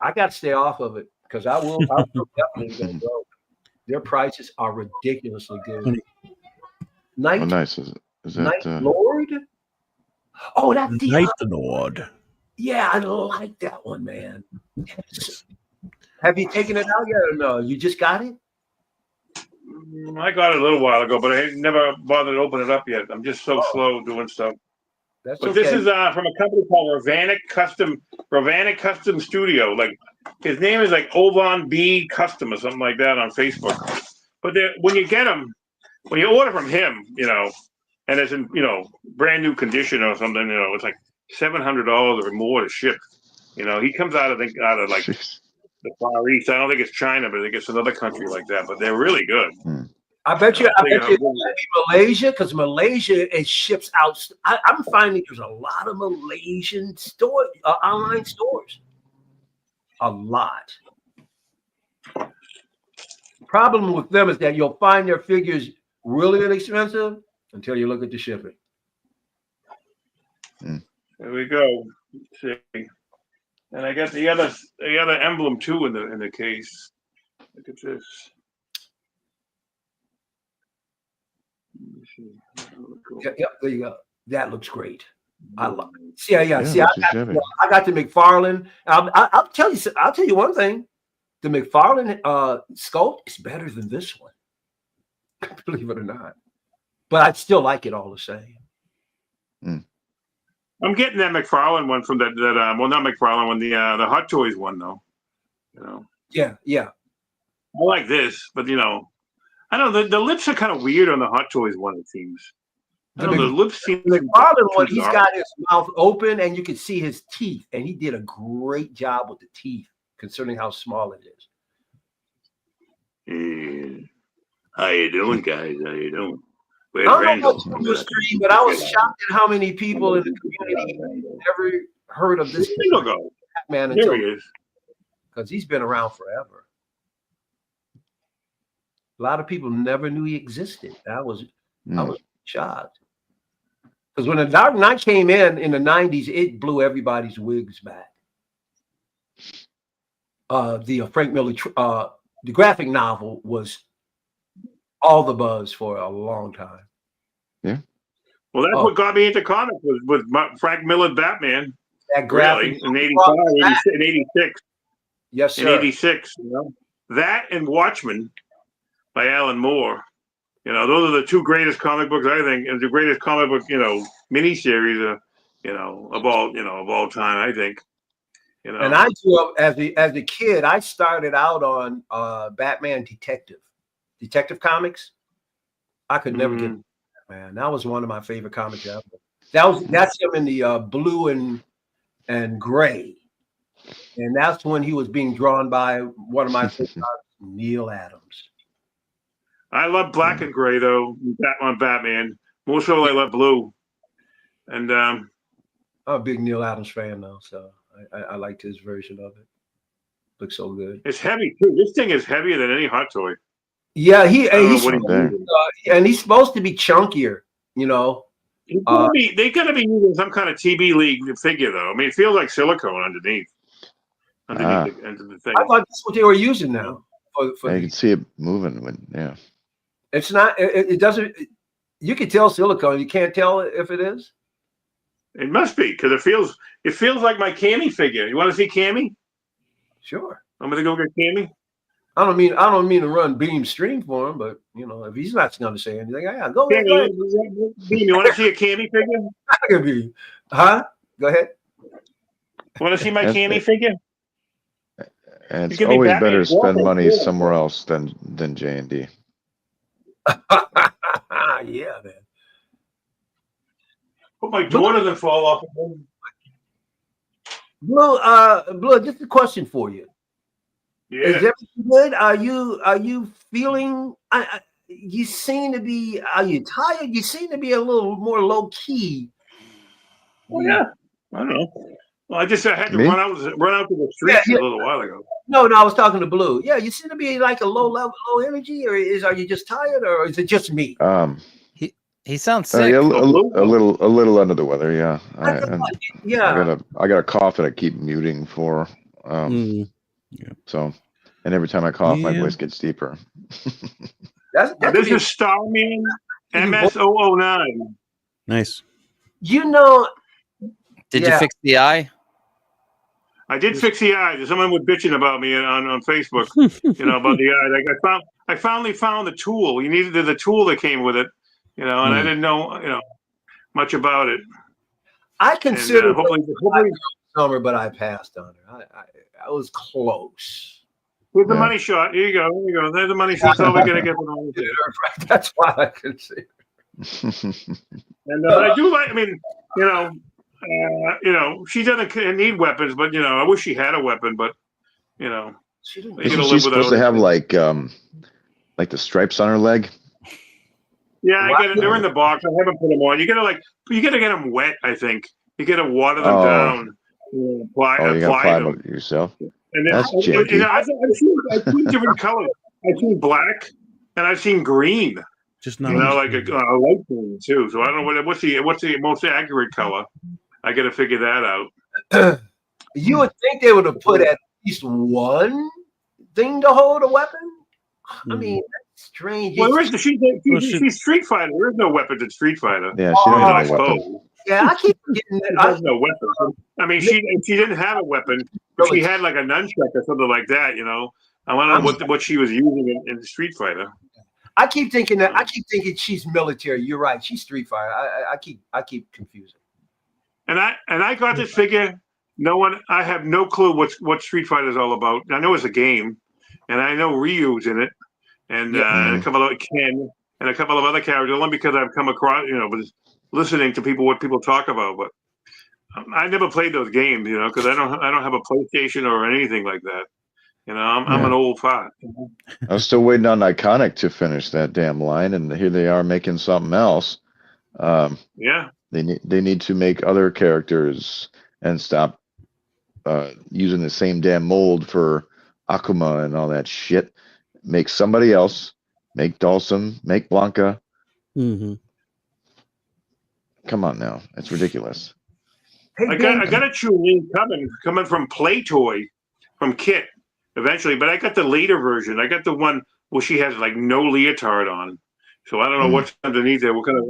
I got to stay off of it because I will definitely go. Their prices are ridiculously good. Night, nice. Is that Night Lord? Oh, that's the Night Lord. Yeah, I like that one, man. Yes. Have you taken it out yet or no? You just got it? I got it a little while ago, but I never bothered to open it up yet. I'm just so slow doing stuff. That's but okay. This is from a company called Ravanic Custom Studio. Like his name is like Ovan B Custom or something like that on Facebook. But when you get them, when you order from him, and it's in brand new condition or something, it's like $700 or more to ship. He comes out of like the Far East. I don't think it's China, but I think it's another country like that. But they're really good. I bet you it's Malaysia, because Malaysia it ships out. I'm finding there's a lot of Malaysian online stores. A lot. Problem with them is that you'll find their figures really inexpensive until you look at the shipping. There we go. Let's see. And I got the other emblem too in the case. Look at this. Yep, there you go. That looks great. I love it. See, I got the McFarlane. I'll tell you one thing. The McFarlane sculpt is better than this one. Believe it or not. But I still like it all the same. I'm getting that McFarlane one from that well, not McFarlane one, the Hot Toys one though. Yeah. I like this, but I don't know. The lips are kind of weird on the Hot Toys one. It seems. The lips seem. The McFarlane one, he's got his mouth open, and you can see his teeth, and he did a great job with the teeth, considering how small it is. How you doing, guys? How you doing? I don't know what's the stream, but I was shocked at how many people in the community never heard of this man until he is, because he's been around forever. A lot of people never knew he existed. I was shocked. Because when the Dark Knight came in the 90s, it blew everybody's wigs back. The Frank Miller, the graphic novel was all the buzz for a long time. Yeah. Well, that's what got me into comics was Frank Miller's Batman. That graphic in 85, in 86. Yes, sir. In 86, that and Watchmen by Alan Moore. Those are the two greatest comic books, I think, and the greatest comic book, miniseries, of all time, I think. And I grew up as a kid. I started out on Batman Detective Comics. I could never get that, man. That was one of my favorite comics ever. That's him in the blue and gray. And that's when he was being drawn by one of my favorite artists, Neil Adams. I love black and gray though on Batman. Most of all, I love blue. And I'm a big Neil Adams fan now, so I liked his version of it. Looks so good. It's heavy too. This thing is heavier than any hot toy. Yeah, and he's supposed to be chunkier, you know. They gotta be using some kind of TB League figure though. I mean, it feels like silicone underneath the thing. I thought that's what they were using now. Yeah, you can see it moving. It's not. It doesn't. You can tell silicone. You can't tell if it is. It must be because it feels like my Cammy figure. You want to see Cammy? Sure. I'm gonna go get Cammy. I don't mean to run Beam Stream for him, but you know, if he's not going to say anything, yeah, go ahead. Beam, you want to see a Cammy figure? Huh? Go ahead. Want to see my Cammy figure? And it's always better to spend money somewhere else than J&D. Yeah, man. Hope my door doesn't fall off. Blue, just a question for you. Yeah. Is everything good? Are you feeling? You seem to be. Are you tired? You seem to be a little more low key. Well, yeah. I don't know. Well, I had to run out to the streets a little while ago. No, I was talking to Blue. Yeah, you seem to be like a low energy, or are you just tired, or is it just me? He sounds sick. Yeah, a little under the weather. Yeah. I got a cough that I keep muting for. So, and every time I cough, my voice gets deeper. This is Starman MS009. Nice. You know. Did you fix the eye? I did fix the eye. Someone was bitching about me on Facebook, about the eye. Like I finally found the tool. You needed the tool that came with it, and I didn't know, much about it. I considered hopefully summer, but I passed on her. I was close. With the money shot, here you go. There's the money shot. That's all we're gonna get. That's why I consider. And I do like. I mean, she doesn't need weapons, but I wish she had a weapon. But isn't she supposed to have like the stripes on her leg? Yeah, I get it. They're in the box. I haven't put them on. You gotta get them wet. I think you gotta water them down. You gotta apply them yourself. And then, I've seen different colors. I've seen black and I've seen green. Just not like a light green too. So I don't know what's the most accurate color. I got to figure that out. You would think they would have put at least one thing to hold a weapon. I mean, that's strange. Well, she's Street Fighter. There is no weapons in Street Fighter. Yeah, she doesn't have a weapon. Yeah, I keep getting that. There's no weapon. I mean, she didn't have a wepen. But she had like a nunchuck or something like that. I want to know what she was using in Street Fighter. I keep thinking that. I keep thinking she's military. You're right. She's Street Fighter. I keep confusing. And I got this figure. I have no clue what Street Fighter is all about. I know it's a game, and I know Ryu's in it, and a couple of Ken and a couple of other characters. Only because I've come across, listening to what people talk about. But I never played those games, because I don't have a PlayStation or anything like that. I'm an old fart. I was still waiting on Iconic to finish that damn line, and here they are making something else. They need to make other characters and stop using the same damn mold for Akuma and all that shit. Make somebody else. Make Dawson. Make Blanca. Mm-hmm. Come on now, it's ridiculous. I got a tune coming from Playtoy, from Kit, eventually. But I got the later version. I got the one where she has like no leotard on. So I don't know what's underneath there. What kind of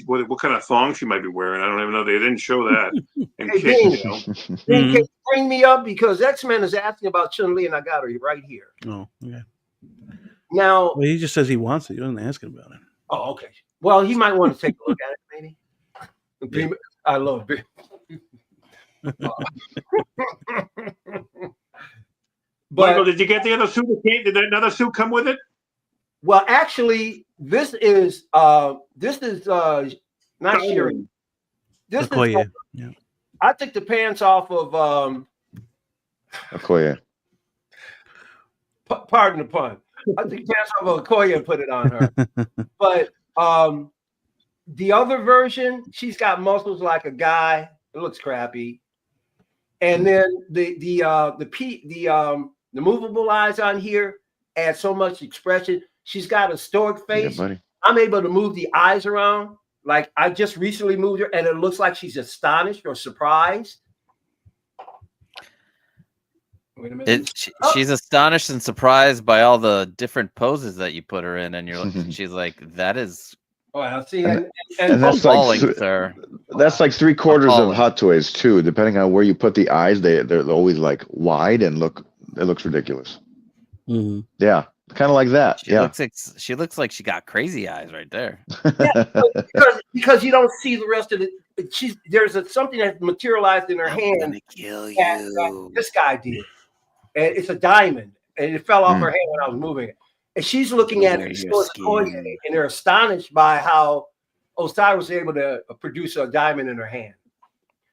what kind of thong she might be wearing? I don't even know. They didn't show that. And Kit, can you bring me up because X-Men is asking about Chun-Li, and I got her right here. Oh, okay. Now, he just says he wants it. He wasn't asking about it. Oh, okay. Well, he might want to take a look at it, maybe. Yeah. I love it. Michael, did you get the other suit? Did another suit come with it? Well, actually, This is not Sherry. This Okoye. is. Yeah. I took the pants off of Okoye. Pardon the pun. I took the pants off of Okoye and put it on her. But the other version, she's got muscles like a guy. It looks crappy. And then the movable eyes on here add so much expression. She's got a stoic face. Yeah, buddy. I'm able to move the eyes around. Like I just recently moved her, and it looks like she's astonished or surprised. Wait a minute. She's astonished and surprised by all the different poses that you put her in, and she's like, "That is." Oh, I see. And and that's like sir. That's like 3/4 of Hot Toys too. Depending on where you put the eyes, they're always like wide and it looks ridiculous. Mm-hmm. Yeah, kind of like that. She looks like she got crazy eyes right there. Yeah, because you don't see the rest of it. There's something that materialized in her hand. I'm gonna kill you. That this guy did, and it's a diamond, and it fell off her hand when I was moving it. And she's looking at it, and they're astonished by how Osiris was able to produce a diamond in her hand.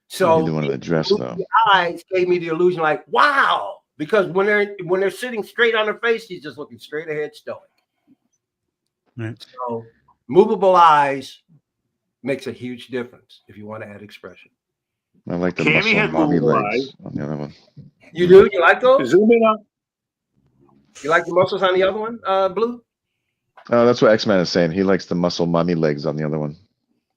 So the one in the dress, though. The eyes gave me the illusion, like, wow, because when they're sitting straight on her face, she's just looking straight ahead, stoic. Right. So movable eyes makes a huge difference if you want to add expression. I like the muscle mommy legs on the other one. You do? You like those? Zoom in on. You like the muscles on the other one, Blue? Oh, that's what X-Man is saying. He likes the muscle mommy legs on the other one.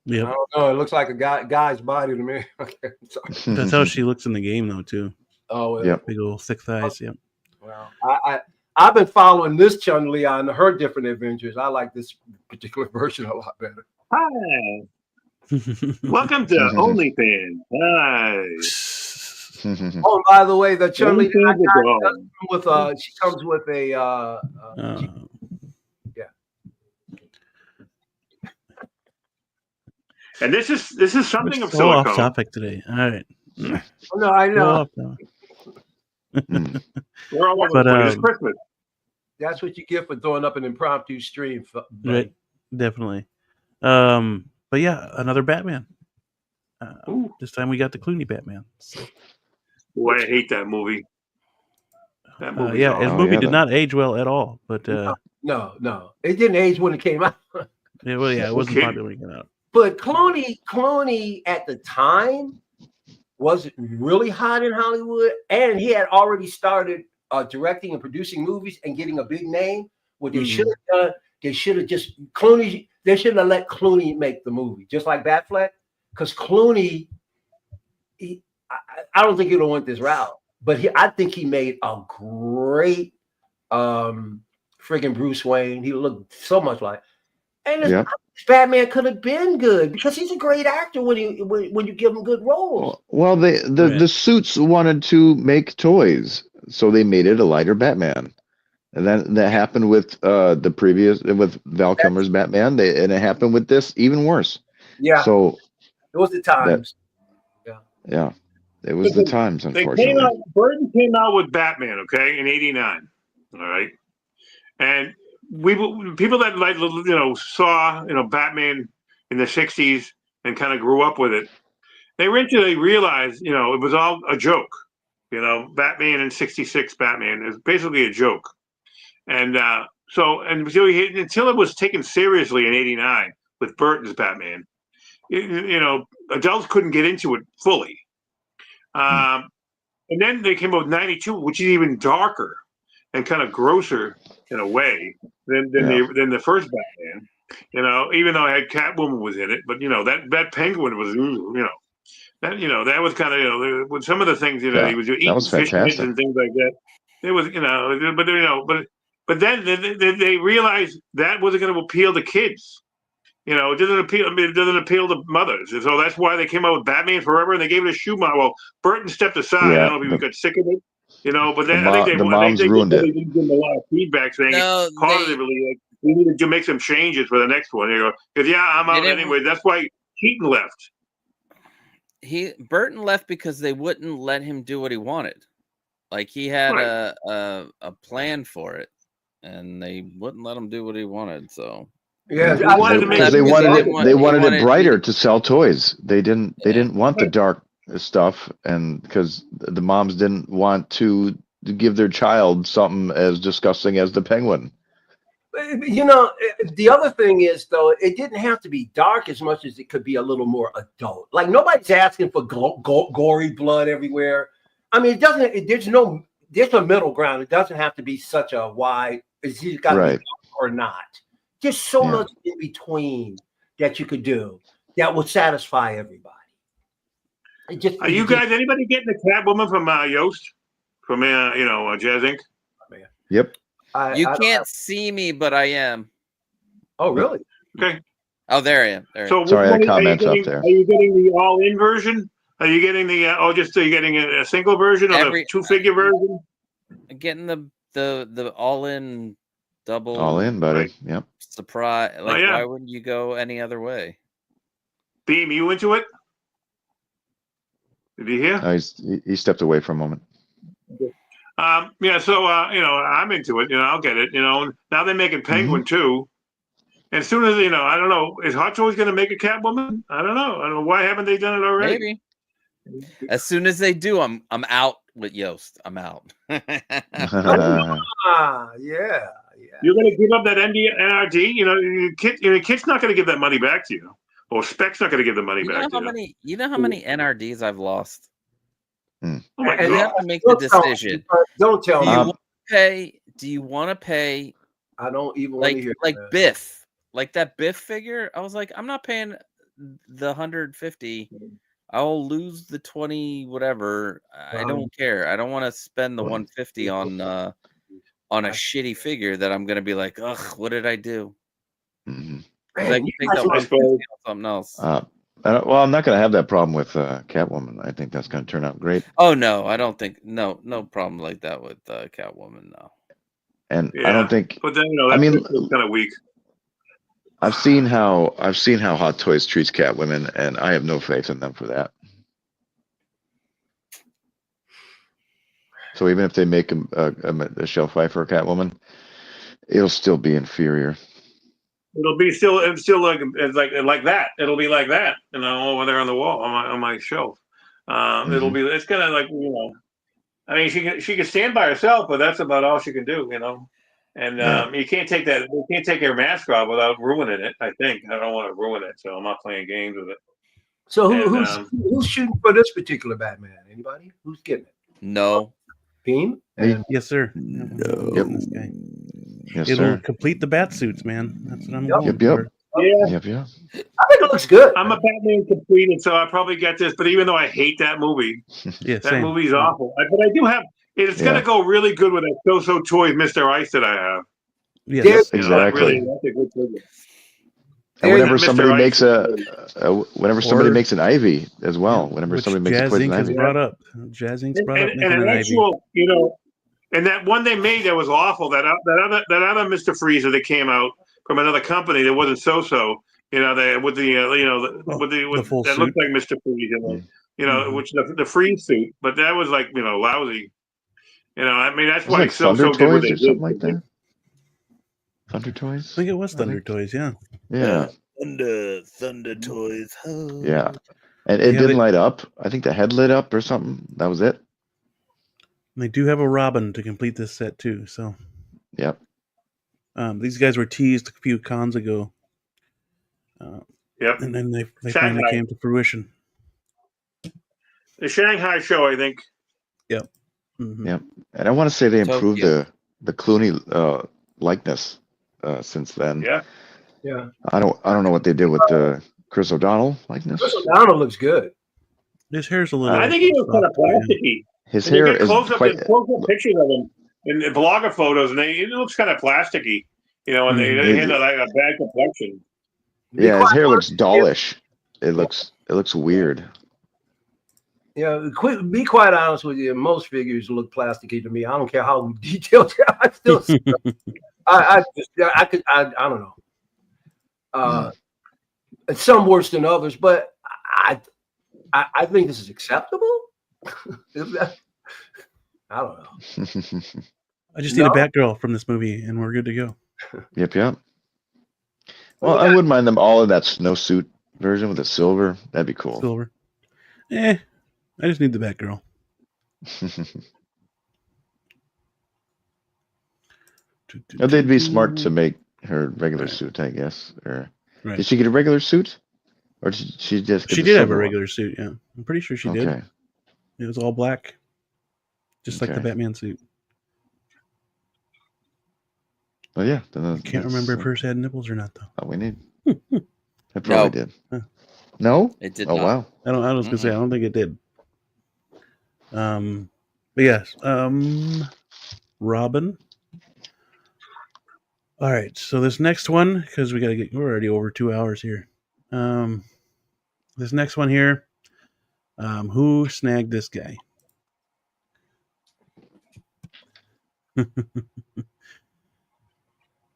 Yeah. I don't know. It looks like a guy's body to me. Okay, sorry. That's how she looks in the game, though, too. Oh, yeah. Big old thick thighs. Yeah. Well, I've been following this Chun-Li on her different adventures. I like this particular version a lot better. Hi. Welcome to OnlyFans. Hi. Oh, by the way, the Chun-Li she comes with a yeah. And this is something of so silicone. off topic today. All right. No, I know. We're all it's Christmas. That's what you get for throwing up an impromptu stream. Right. Definitely. But yeah, another Batman. This time we got the Clooney Batman. So. Boy, I hate that movie. That movie. His movie did not age well at all. But no, it didn't age when it came out. It wasn't popular when it came out. But Clooney at the time was really hot in Hollywood, and he had already started directing and producing movies and getting a big name. What they should have done, they should have just they should have let Clooney make the movie, just like Batfleck, because Clooney, I don't think he'd have went this route, but I think he made a great friggin' Bruce Wayne. He looked so much like, and Batman could have been good because he's a great actor when you give him good roles. Well, the suits wanted to make toys, so they made it a lighter Batman. And then that happened with the previous with Val Kilmer's Batman. And it happened with this even worse. Yeah. So it was the times. Yeah. It was the times, unfortunately. Burton came out with Batman, okay, in '89. All right. And people that saw Batman in the '60s and kind of grew up with it, they eventually realized it was all a joke. Batman in '66 Batman is basically a joke. And so until it was taken seriously in '89 with Burton's Batman, adults couldn't get into it fully. And then they came up with '92, which is even darker and kind of grosser in a way than the first Batman. Even though I had Catwoman was in it, but that Penguin was that was kind of with some of the things he was eating fish heads and things like that. It was but then they realized that wasn't going to appeal to kids. It doesn't appeal. It doesn't appeal to mothers, and so that's why they came out with Batman Forever, and they gave it a Schumacher. Well, Burton stepped aside. I don't know if he got sick of it, but then I think they ruined it. They gave him a lot of feedback saying positively, we needed to make some changes for the next one. Because I'm out anyway. That's why Keaton left. Burton left because they wouldn't let him do what he wanted. Like he had a plan for it, and they wouldn't let him do what he wanted. So Yeah, They wanted to make because they wanted it brighter me to sell toys. They didn't want the dark stuff, and because the moms didn't want to give their child something as disgusting as the Penguin. You know, the other thing is, though, it didn't have to be dark as much as it could be a little more adult. Like, nobody's asking for gory blood everywhere. I mean, it doesn't. There's a middle ground. It doesn't have to be such a wide. It's either got to be dark or not. Just so much in between that you could do that would satisfy everybody. Are you guys? Anybody getting the Catwoman from Yoast from Jazz Inc? Yep. You can't see me, but I am. Oh, really? Okay. Oh, there I am. So sorry, the comments up there. Are you getting the all-in version? Are you getting the are you getting a single version or the two-figure version? I'm getting the all-in double. All in, buddy. Right. Yep. Surprise! Like, why wouldn't you go any other way? Beam, you into it? Did you hear? He stepped away for a moment. So I'm into it. I'll get it. Now they're making Penguin too. And as soon as I don't know, is Hot Toys going to make a Catwoman? I don't know. Why haven't they done it already? Maybe. As soon as they do, I'm out with Yoast. I'm out. Yeah. You're going to give up that NRD? Your kid's not going to give that money back to you, or Spec's not going to give the money back to you. You know how many NRDs I've lost? Oh my God. You have to make the decision. Don't tell me. Do you want to pay? I don't even want to hear like Biff, like that Biff figure. I was like, I'm not paying the 150. I'll lose the 20, whatever. I don't care. I don't want to spend the 150 on a shitty figure that I'm gonna be like, ugh, what did I do? I think that was something else. Well, I'm not going to have that problem with Catwoman. I think that's going to turn out great. Oh no, I don't think no problem like that with Catwoman. No, and I don't think. But then that's kind of weak. I've seen how Hot Toys treats Catwomen, and I have no faith in them for that. So even if they make a shelf life for a Catwoman, it'll still be inferior. It'll be still like that. It'll be like that, over there on the wall on my shelf. It's gonna I mean, she can stand by herself, but that's about all she can do, And you can't take that. You can't take your mask off without ruining it. I think I don't want to ruin it, so I'm not playing games with it. So who's shooting for this particular Batman? Anybody? Who's getting it? No. Beam? Yes, sir. No. This guy. Yes, It'll sir. complete the bat suits, man. That's what I'm going for. Yeah. Yep. I think it looks good. I'm a Batman completed, so I probably get this. But even though I hate that movie, that movie's awful. But I do have. It's going to go really good with that So Toys Mr. Ice that I have. Yes, exactly. That's a good figure. And whenever somebody makes somebody makes an Ivy as well, whenever somebody makes a Poison Ivy, brought up. Jazz Inc. brought up an actual, and that one they made that was awful. That other Mr. Freezer that came out from another company that wasn't so. That looked like Mr. Freeze, which the freeze suit, but that was like lousy. I mean that's why Thunder Toys or something like that. Thunder Toys. I think it was Thunder Toys. Yeah. Yeah. Thunder Toys. Oh. Yeah, and it didn't light up. I think the head lit up or something. That was it. They do have a Robin to complete this set too. So. Yep. These guys were teased a few cons ago. Yep. And then they finally came to fruition. The Shanghai show, I think. Yep. Mm-hmm. Yep. And I want to say they improved the Clooney likeness since then. Yeah. Yeah. I don't know what they did with the Chris O'Donnell likeness. Chris O'Donnell looks good. His hair's a little. I think he was kind of plasticky. His hair is close up pictures of him in blogger photos, and it looks kind of plasticky. And they had like a bad complexion. Yeah, his hair looks dollish. It looks weird. Yeah, be quite honest with you. Most figures look plasticky to me. I don't care how detailed they are. I still see them. I don't know. Some worse than others, but I think this is acceptable. I don't know. I just need a Batgirl from this movie, and we're good to go. Yep. Well, I wouldn't mind them all in that snowsuit version with the silver. That'd be cool. Silver. I just need the Batgirl. They'd be smart to make her regular suit, I guess. Or did she get a regular suit, or did she just? Get She did have a regular suit. Yeah, I'm pretty sure she did. It was all black, just like the Batman suit. Well, yeah. I can't remember if hers had nipples or not, though. Oh, we need. It probably did. Huh. No, it did. Oh not. wow. I was gonna say I don't think it did. But yes, Robin. All right, so this next one, because we're already over 2 hours here. This next one here, who snagged this guy?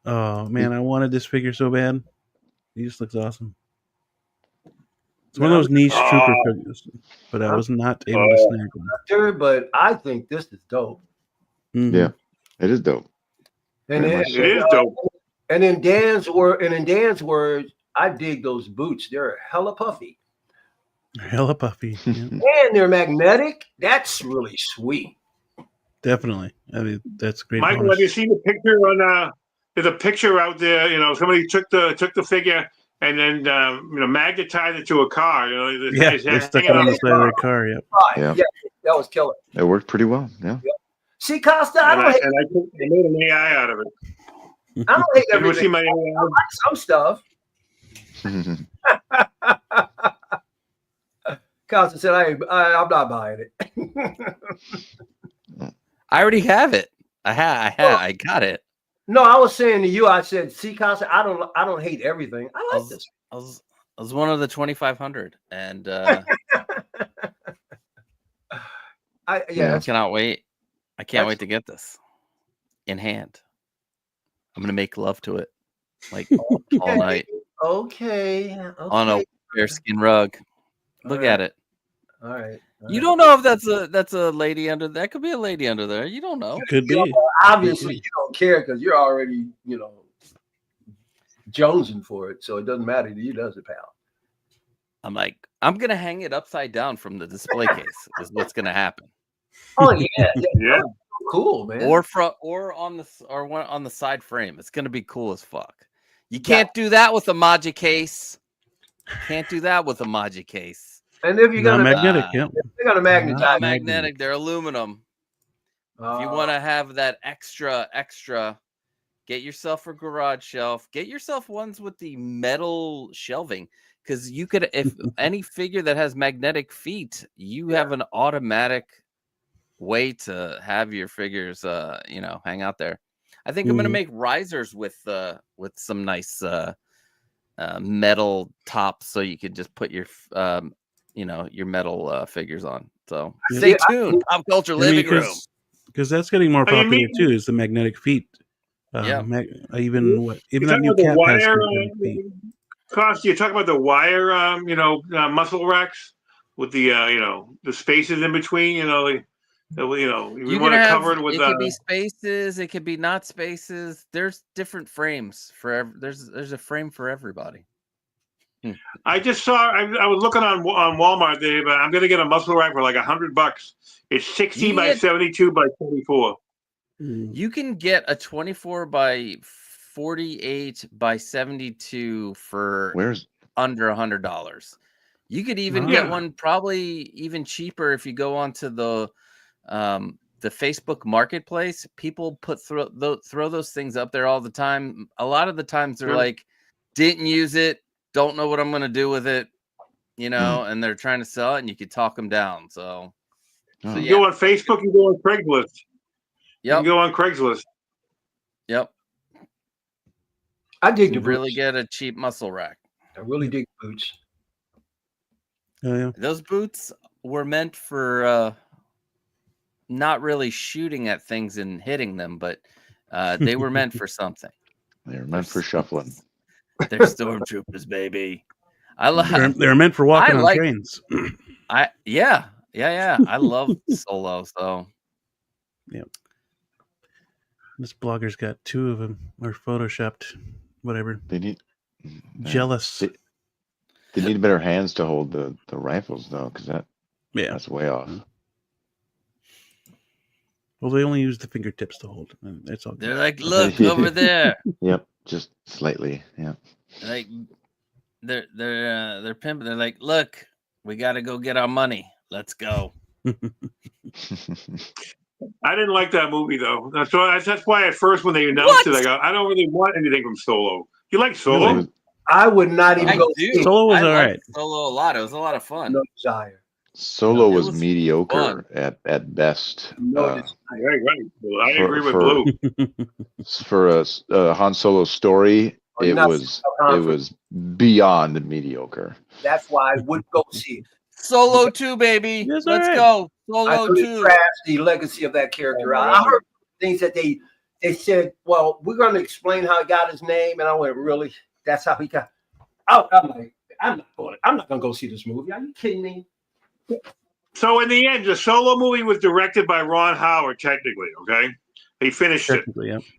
Oh man, I wanted this figure so bad. He just looks awesome. It's one of those niche trooper figures, but I was not able to snag one. Sure, but I think this is dope. Mm-hmm. Yeah, it is dope. And it is dope. And in Dan's words, I dig those boots. They're hella puffy. Hella puffy. Yeah. And they're magnetic. That's really sweet. Definitely. I mean, that's great. Michael, bonus. have you seen the picture on? There's a picture out there. You know, somebody took the figure and then magnetized it to a car. You know, they stuck it on the side of their car. Yep. Yeah, that was killer. It worked pretty well. Yeah. See, Costa, I made an AI out of it. I don't hate Have you everything. seen my I like some stuff. Costa said, "I'm not buying it." I already have it. I got it. No, I was saying to you, I said, "See, Costa, I don't hate everything. I like this." I was one of the 2,500, and I cannot wait. I can't wait to get this in hand. I'm gonna make love to it like all night. Okay. On a bearskin rug. Look at it. All right. You don't know if that's a lady under. That could be a lady under there. You don't know. Could be. Obviously, you don't care because you're already, jonesing for it, so it doesn't matter to you, does it, pal? I'm gonna hang it upside down from the display case. Is what's gonna happen. Oh yeah. Cool, man. Or on the side frame. It's gonna be cool as fuck. You can't do that with a Maji case. Can't do that with a Maji case. And if you're gonna magnetic, they're gonna magnetize. Not magnetic. They're aluminum. If you want to have that extra, get yourself a garage shelf. Get yourself ones with the metal shelving, because you could, if any figure that has magnetic feet, you have an automatic way to have your figures, hang out there. I think I'm gonna make risers with some nice metal tops, so you could just put your your metal figures on. So stay tuned. Pop culture living room, because that's getting more popular too. Is the magnetic feet? Even that new cat has magnetic feet. Cost you talk about the wire, muscle racks with the the spaces in between. We want to cover it with. It could be spaces. It could be not spaces. There's different frames for there's a frame for everybody. I just saw. I was looking on Walmart, Dave. I'm going to get a muscle rack for like $100. It's 60 by 72 by 24. You can get a 24 by 48 by 72 for under $100. You could even get one probably even cheaper if you go onto the Facebook Marketplace. People throw those things up there all the time. A lot of the times they're like, didn't use it, don't know what I'm going to do with it, and they're trying to sell it, and you could talk them down. So you go on Facebook, you go on Craigslist. Yep. You can go on Craigslist. Yep. I dig the really get a cheap muscle rack. I really dig boots. Oh, yeah. Those boots were meant for not really shooting at things and hitting them, but they were meant for something. They were meant for shuffling. They're stormtroopers, baby. They're meant for walking on trains. I love Solo. So yeah. This blogger's got 2 of them, or photoshopped, whatever. They Jealous. They need better hands to hold the rifles though, because that's way off. Well, they only use the fingertips to hold. That's all. Good. They're like, look over there. Yep, just slightly. Yeah. Like they're pimping. They're like, look, we got to go get our money. Let's go. I didn't like that movie though. That's why at first when they announced it, I go, I don't really want anything from Solo. You like Solo? Really? I would not even go see it. Solo was all right. Solo a lot. It was a lot of fun. No desire. Solo was mediocre at best. Right. Well, I agree with Blue. For a Han Solo story, it was beyond mediocre. That's why I wouldn't go see it. Solo 2, baby. Yes, Let's right. go. I Solo really 2. trashed the legacy of that character. I heard things that they said, well, we're going to explain how he got his name. And I went, really? That's how he got. I'm like, I'm not going to go see this movie. Are you kidding me? So in the end, the Solo movie was directed by Ron Howard, technically, okay? He finished it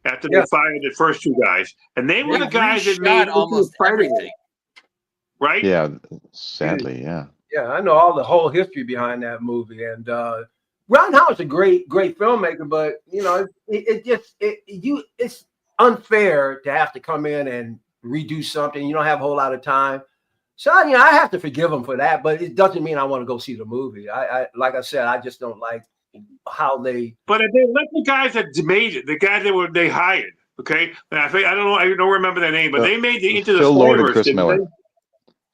after they fired the first two guys. And they were the guys that made almost everything. Right? Yeah, sadly, yeah. Yeah, I know all the whole history behind that movie. And Ron Howard's a great filmmaker, but you know, it's unfair to have to come in and redo something. You don't have a whole lot of time. So I have to forgive him for that, but it doesn't mean I want to go see the movie. I like I said, I just don't like how they. But if they let the guys that made it, the guys that they hired, okay. I don't know, I don't remember their name, but they made the Into the Phil Lord and Spider-Verse, Chris Miller.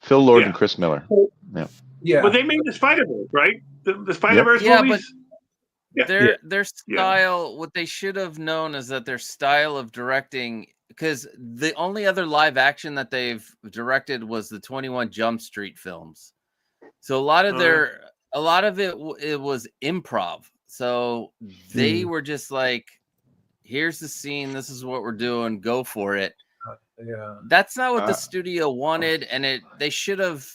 Phil Lord and Chris Miller. Yeah. But they made the Spider-Verse, right? The Spider-Verse movies. But their style, what they should have known is that their style of directing. Because the only other live action that they've directed was the 21 Jump Street films. So a lot of it was improv. So they were just like, here's the scene. This is what we're doing. Go for it. That's not what the studio wanted. And they should have.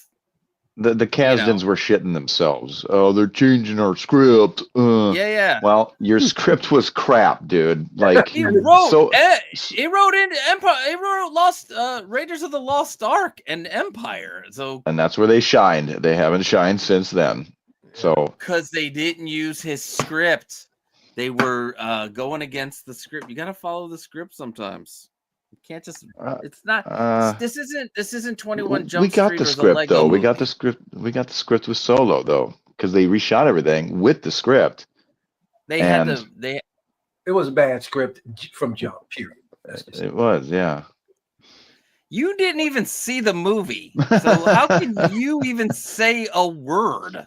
The Kasdans were shitting themselves. Oh, they're changing our script. Well, your script was crap, dude. Like he wrote in Empire. He wrote Lost Raiders of the Lost Ark and Empire. And that's where they shined. They haven't shined since then. So because they didn't use his script, they were going against the script. You got to follow the script sometimes. You can't just. It's not. This isn't 21 Jump Street. We got the script though. We got the script. We got the script with Solo though, because they reshot everything with the script. It was a bad script from jump. Period. It was, yeah. You didn't even see the movie, so how can you even say a word?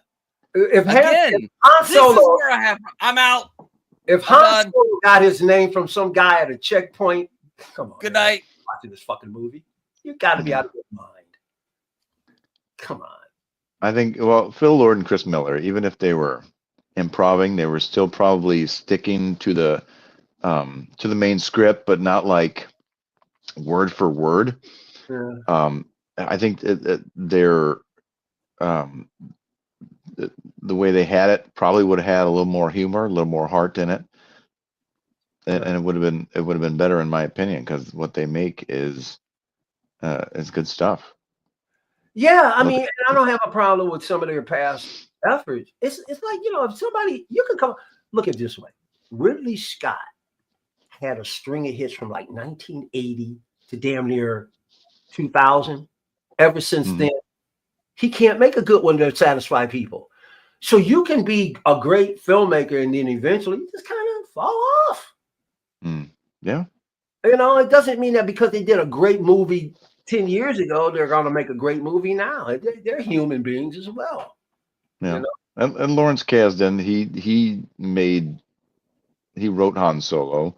If Han Solo, this is where I'm out. If Han Solo got his name from some guy at a checkpoint. Come on. Good night. Watching this fucking movie. You got to be out of your mind. Come on. I think, Phil Lord and Chris Miller, even if they were improving, they were still probably sticking to the main script, but not like word for word. Yeah. I think their the way they had it probably would have had a little more humor, a little more heart in it. And it would have been better in my opinion, because what they make is good stuff. Yeah, I mean, I don't have a problem with some of their past efforts. It's like, if somebody, you can come look at it this way. Ridley Scott had a string of hits from like 1980 to damn near 2000. Ever since then, he can't make a good one to satisfy people. So you can be a great filmmaker and then eventually you just kind of fall off. Yeah. It doesn't mean that because they did a great movie 10 years ago, they're going to make a great movie now. They're human beings as well. Yeah. And Lawrence Kasdan, he wrote Han Solo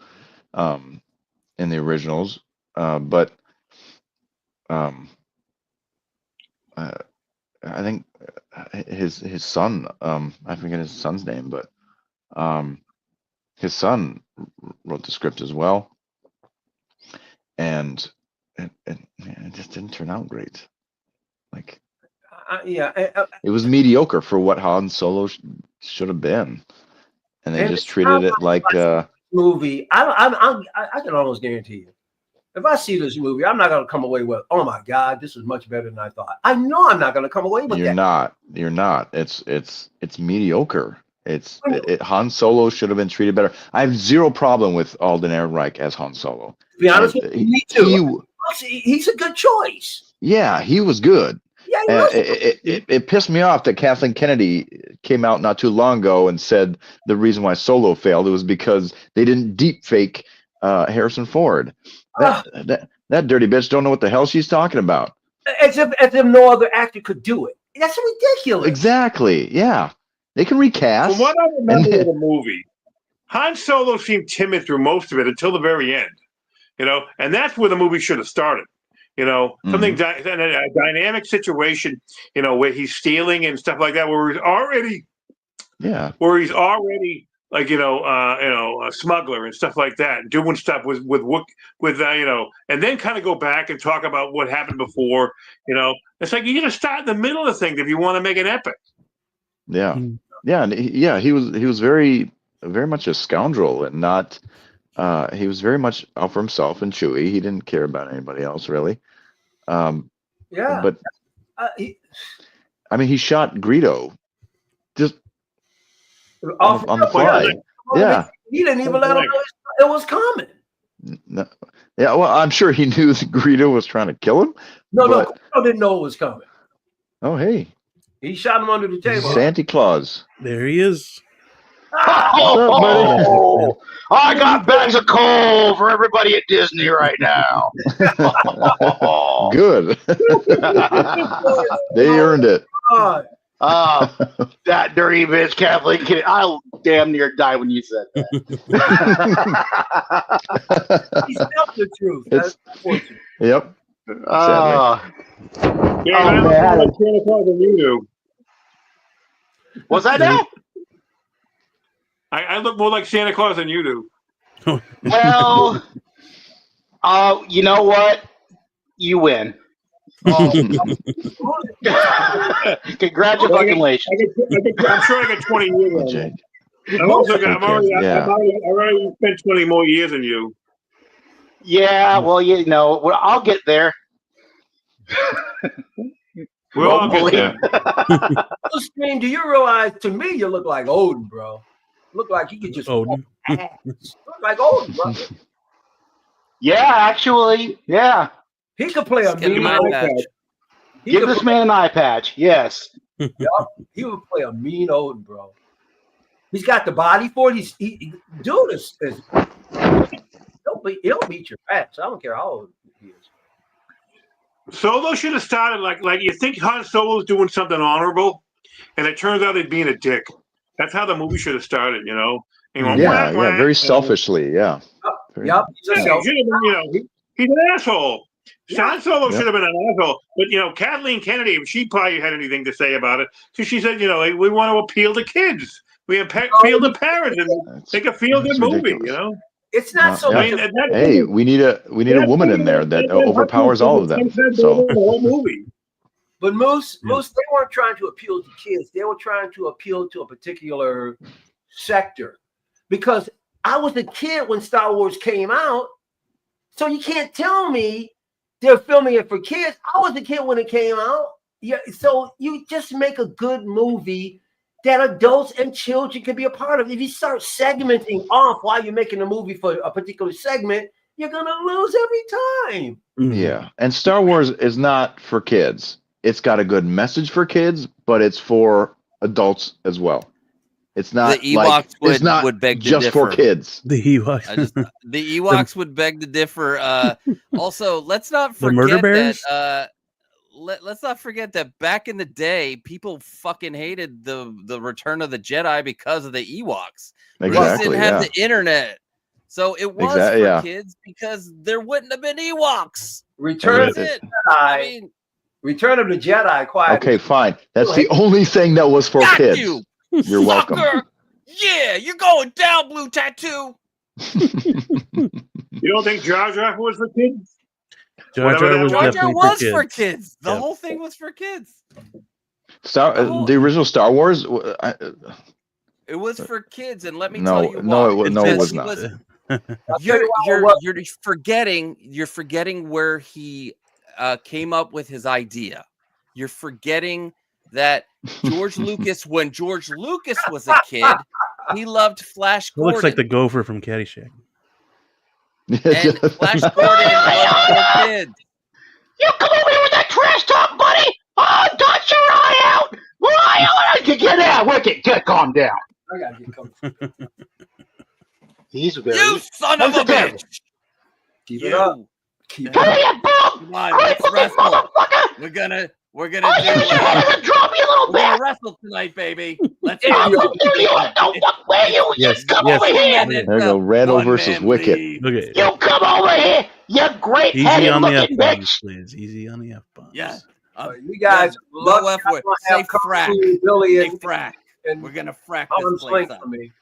in the originals, but I think his son, I forget his son's name, but his son wrote the script as well, and it just didn't turn out great. Like, it was mediocre for what Han Solo should have been, and they just treated it like movie. I can almost guarantee you, If I see this movie, I'm not going to come away with, oh my God, this is much better than I thought. I know I'm not going to come away with that. You're not. It's mediocre. Han Solo should have been treated better. I have zero problem with Alden Ehrenreich as Han Solo. To be honest with you, me too. He's a good choice. Yeah, he was good. Yeah, it pissed me off that Kathleen Kennedy came out not too long ago and said the reason why Solo failed was because they didn't deep fake Harrison Ford. That dirty bitch don't know what the hell she's talking about. As if no other actor could do it. That's ridiculous. Exactly. Yeah, they can recast. From what I remember of the movie, Han Solo seemed timid through most of it until the very end. And that's where the movie should have started. Something a dynamic situation. Where he's stealing and stuff like that, where he's already like a smuggler and stuff like that, doing stuff with and then kind of go back and talk about what happened before. It's like you got to start in the middle of things if you want to make an epic. Yeah, and he was very much a scoundrel and not. He was very much out for himself and Chewie. He didn't care about anybody else really. But he shot Greedo just on the fly. Yeah, he didn't even let him know it was coming. No. Yeah, well, I'm sure he knew that Greedo was trying to kill him. No, Greedo didn't know it was coming. Oh, hey, he shot him under the table. Santa Claus. There he is. Oh, I got bags of coal for everybody at Disney right now. Good. They earned it. That dirty bitch, Kathleen. I damn near died when you said that. He's telling the truth. That's unfortunate. Yep. Man, like Santa Claus and you do. What's that now? I look more like Santa Claus than you do. Well, you know what? You win. Congratulations. I'm sure I got 20 years. I've already spent 20 more years than you. Yeah, well, I'll get there. We'll all get there. Scream, do you realize, to me, you look like Odin, bro. Look like you could just Odin. Look like Odin, bro. Yeah, actually, yeah. He could play a mean eye patch. Give this man an eye patch. Yes. Yep. He would play a mean Odin, bro. He's got the body for it. Dude is he'll beat your ass. I don't care how old he is. Solo should have started like you think Han Solo's doing something honorable, and it turns out he's being a dick. That's how the movie should have started, Very selfishly, yeah. Yep. He's an asshole. Han Solo should have been an asshole, but Kathleen Kennedy, she probably had anything to say about it, because she said, we want to appeal to kids, we appeal to parents, and make a feel-good movie. It's not so much. Hey, we need a woman in there that overpowers all of them. So the whole movie. But most they weren't trying to appeal to kids. They were trying to appeal to a particular sector. Because I was a kid when Star Wars came out, so you can't tell me they're filming it for kids. I was a kid when it came out. Yeah, so you just make a good movie that adults and children can be a part of. If you start segmenting off while you're making a movie for a particular segment, you're gonna lose every time. Yeah, and Star Wars is not for kids. It's got a good message for kids, but it's for adults as well. It's not the Ewoks would beg to just differ. For kids. The Ewoks. The Ewoks would beg to differ. Also, let's not forget the murder bears? that. Let's not forget that back in the day, people fucking hated the Return of the Jedi because of the Ewoks. Exactly. They didn't have the internet, so it was for kids because there wouldn't have been Ewoks. Return of the Jedi. Quiet. Okay, fine. That's the only thing that was for kids. You're welcome. Yeah, you're going down, Blue Tattoo. You don't think Jar Jar was for kids? Jar Jar was for kids. The whole thing was for kids. The original Star Wars. It was for kids, and let me tell you why. No, it was not. You're forgetting where he came up with his idea. You're forgetting that George Lucas, when George Lucas was a kid, he loved Flash It Gordon. looks like the gopher from Caddyshack. And Flash Gordon loved their kids. You come over here with that trash talk, buddy! Oh, dot your eye out! Get out, Wicked! Calm down. I gotta get comfortable. He's very. You son of a bitch! Keep it up. Come here, Bob! Come on, let's wrestle. We're gonna Oh, do drop me a little we're gonna bit! wrestle tonight, baby. Let's You wrestle. don't fuck where you Yes, come yes. over here! There you go. Randall versus Wicket. Look at You come over here, you great easy headed on the F looking bombs, bitch! please. Easy on the F bombs. Yeah. You guys, low F word. Say frack. Billy Say and frack. and We're gonna frack arm this place sling up. for me.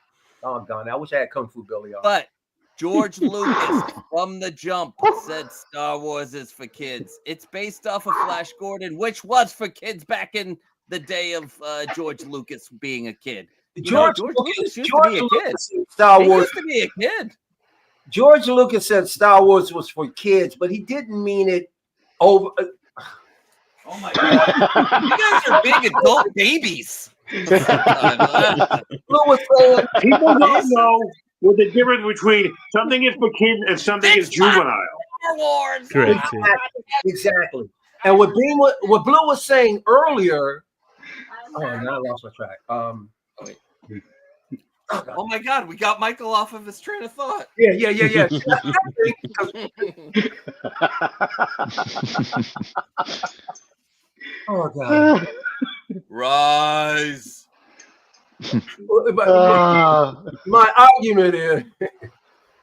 Oh, darn! I wish I had Kung Fu Billy on. But George Lucas, from the jump, said Star Wars is for kids. It's based off of Flash Gordon, which was for kids back in the day of George Lucas being a kid. George Lucas used to be a kid. Star He Wars used to be a kid. George Lucas said Star Wars was for kids, but he didn't mean it over. Oh my God! You guys are big adult babies. Blue was saying, People don't know what the difference between something is for kids and something is juvenile. Star Wars. Correct. Yeah. exactly. And what Blue was saying earlier. Oh, now I lost my track. Oh my God, we got Michael off of his train of thought. Yeah. Oh God. Rise. My argument is,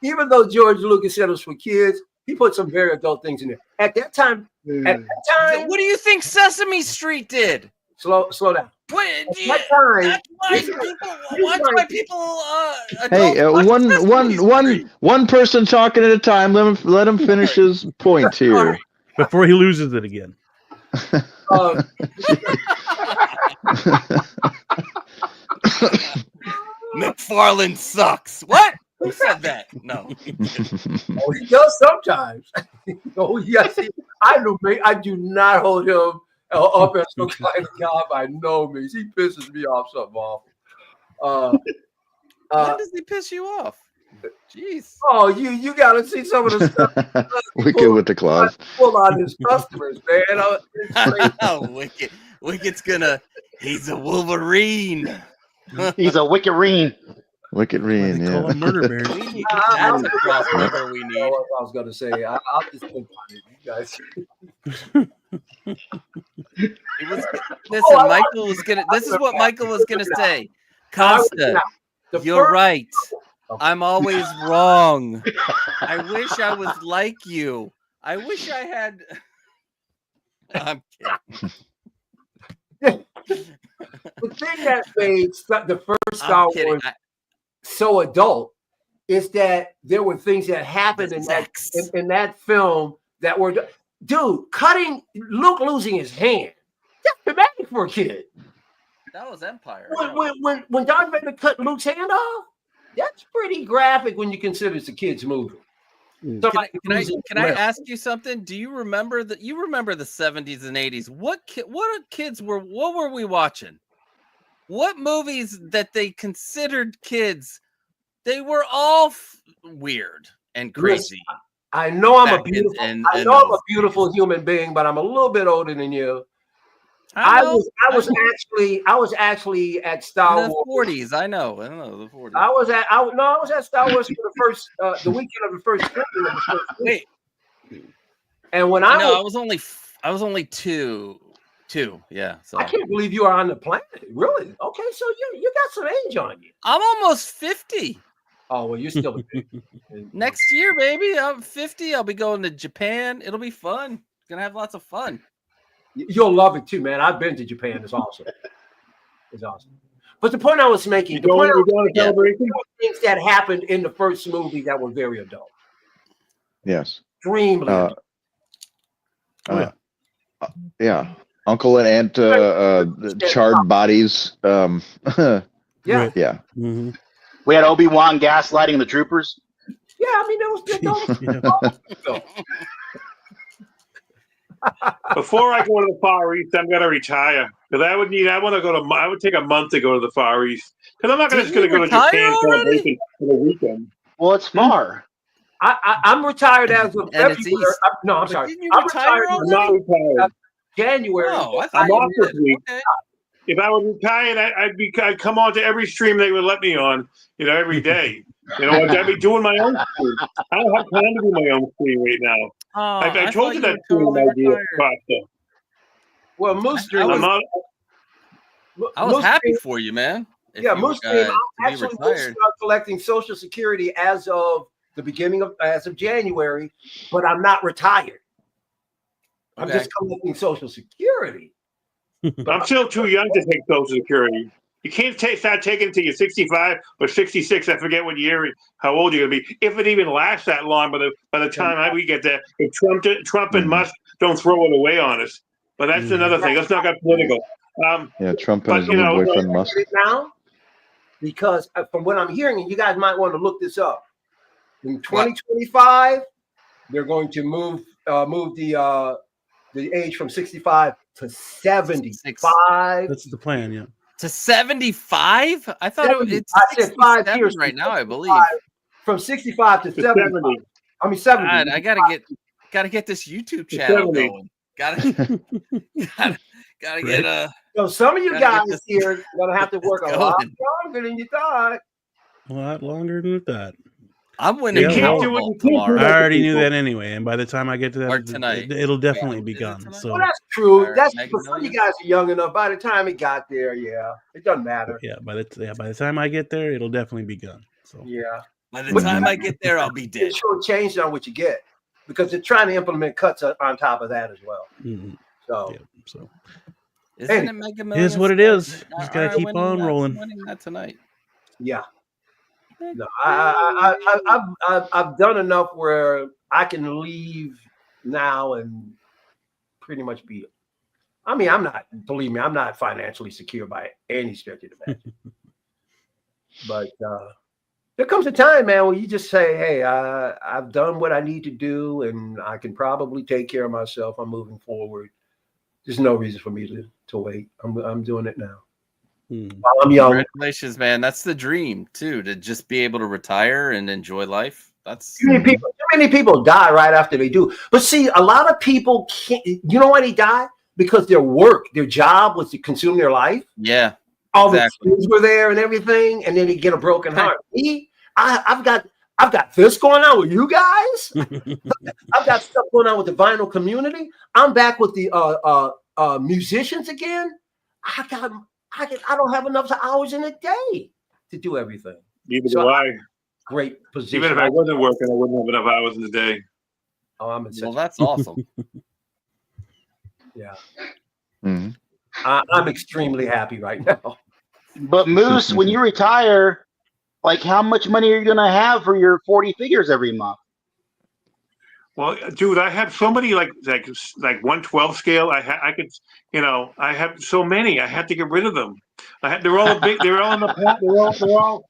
even though George Lucas said it was for kids, he put some very adult things in there. At that time, What do you think Sesame Street did? slow down. What, At that time, that's why people Hey, one person talking at a time. Let him finish his point here. Before he loses it again. McFarlane sucks. What? Who said that? No. Oh, he does sometimes. Oh yes, I do not hold him up as some kind of guy by no means. He pisses me off something awful. When does he piss you off? Jeez. Oh, you got to see some of the stuff. Wicked with the claws. Pull on his customers, man. Wicked's gonna. He's a Wolverine. He's a Wickerine. Wicked Reen, They call him Murder Bear. That's a crossover we I need. was going to say. I'll just think on it, you guys. Listen, Michael was gonna. This is what Michael was gonna say. Costa, you're right. I'm always wrong. I wish I was like you. I wish I had. I'm kidding. The thing that made the first Star Wars so adult is that there were things that happened in that film that were, dude, cutting Luke losing his hand. That's dramatic for a kid. That was Empire. When Darth Vader cut Luke's hand off, that's pretty graphic when you consider it's a kid's movie. Can I ask you something? Do you remember the 70s and 80s? What were we watching? What movies that they considered kids? They were all weird and crazy. I know I'm a beautiful human being, but I'm a little bit older than you. I was actually at Star Wars. 40s. I know the 40s. I was at Star Wars for the first the weekend of the first filming of the first week. Wait. And when I was only two. Yeah. So I can't believe you are on the planet. Really? Okay, so you got some age on you. I'm almost 50. Oh well, you're still a baby. Next year, baby. I'm 50. I'll be going to Japan. It'll be fun. Gonna have lots of fun. You'll love it too, man. I've been to Japan. It's awesome. It's awesome. But the point I was making, there were things that happened in the first movie that were very adult. Yes. Dreamland. Yeah. Uncle and Aunt charred bodies. Yeah. Yeah. Mm-hmm. We had Obi-Wan gaslighting the troopers. Yeah, I mean, there was Before I go to the Far East, I'm gonna retire because I would take a month to go to the Far East because I'm not just gonna go to Japan celebration for the weekend. Well, it's far. I'm retired as of And it's February. east. No, I'm But sorry. didn't you I'm retire retired. I'm not retired. January. Oh, I thought I'm off you this did. week. Okay. If I was retired, I'd come on to every stream they would let me on, every day. I'd be doing my own stream. I don't have time to do my own stream right now. Oh, I told you that totally idea, retired. Costa. Well, Moose Stream I was happy for you, man. Moose Stream. I'm to be actually retired. collecting Social Security as of January, but I'm not retired. I'm just collecting Social Security. I'm still too young to take Social Security. You can't start taking it until you're 65 or 66. I forget what year, how old you're going to be. If it even lasts that long, by the time we get there, if Trump and Musk don't throw it away on us. But that's another thing. Let's not get political. Trump and his new boyfriend Musk. Now, because from what I'm hearing, and you guys might want to look this up, in 2025, they're going to move the age from 65 to 75. That's the plan, yeah. To 75? I thought it's I said 5 years right now, I believe. From 65 to 70. I mean 70. God, I gotta get this YouTube channel going. Gotta get So some of you guys here are gonna have to work a lot longer than you thought. A lot longer than that. I'm winning Powerball tomorrow. I already knew that anyway, and by the time I get to that, or tonight, it'll definitely be gone. So well, that's true. That's for some of you guys are young enough. By the time it got there, it doesn't matter. Yeah, by the time I get there, it'll definitely be gone. So by the time I get there, I'll be dead. It's sure changed on what you get because they're trying to implement cuts on top of that as well. Mm-hmm. So isn't it Mega Millions? It is what it is. Just gotta keep on rolling. Winning that tonight. Yeah. No, I've done enough where I can leave now and pretty much be. I mean, believe me, I'm not financially secure by any stretch of the imagination. But there comes a time, man, where you just say, "Hey, I've done what I need to do, and I can probably take care of myself. I'm moving forward. There's no reason for me to wait. I'm doing it now." While I'm young. Congratulations, man. That's the dream too, to just be able to retire and enjoy life. That's too many people die right after they do. But see, a lot of people can't. You know why they die? Because their job was to consume their life. Yeah, all the kids were there and everything, and then they get a broken heart. Me, I've got this going on with you guys. I've got stuff going on with the vinyl community. I'm back with the musicians again. I don't have enough hours in a day to do everything. Neither do I. Great position. Even if I wasn't working, I wouldn't have enough hours in the day. Oh, well, that's awesome. Yeah. Mm-hmm. I'm extremely happy right now. But Moose, when you retire, like how much money are you gonna have for your 40 figures every month? Well, dude, I have so many like 112 scale. I could, I have so many. I had to get rid of them. They're all big. They're all in the pot. They're all.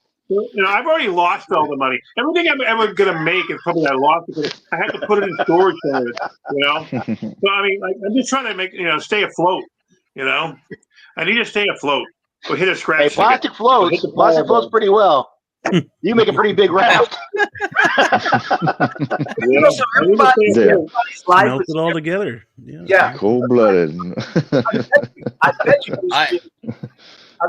I've already lost all the money. Everything I'm ever gonna make is probably I lost because I had to put it in storage for it. So I mean, I'm just trying to make stay afloat. I need to stay afloat. Or hit a scratch. Hey, plastic floats. Plastic floats pretty well. You make a pretty big raft. Melt it all together. Yeah. Cold-blooded. I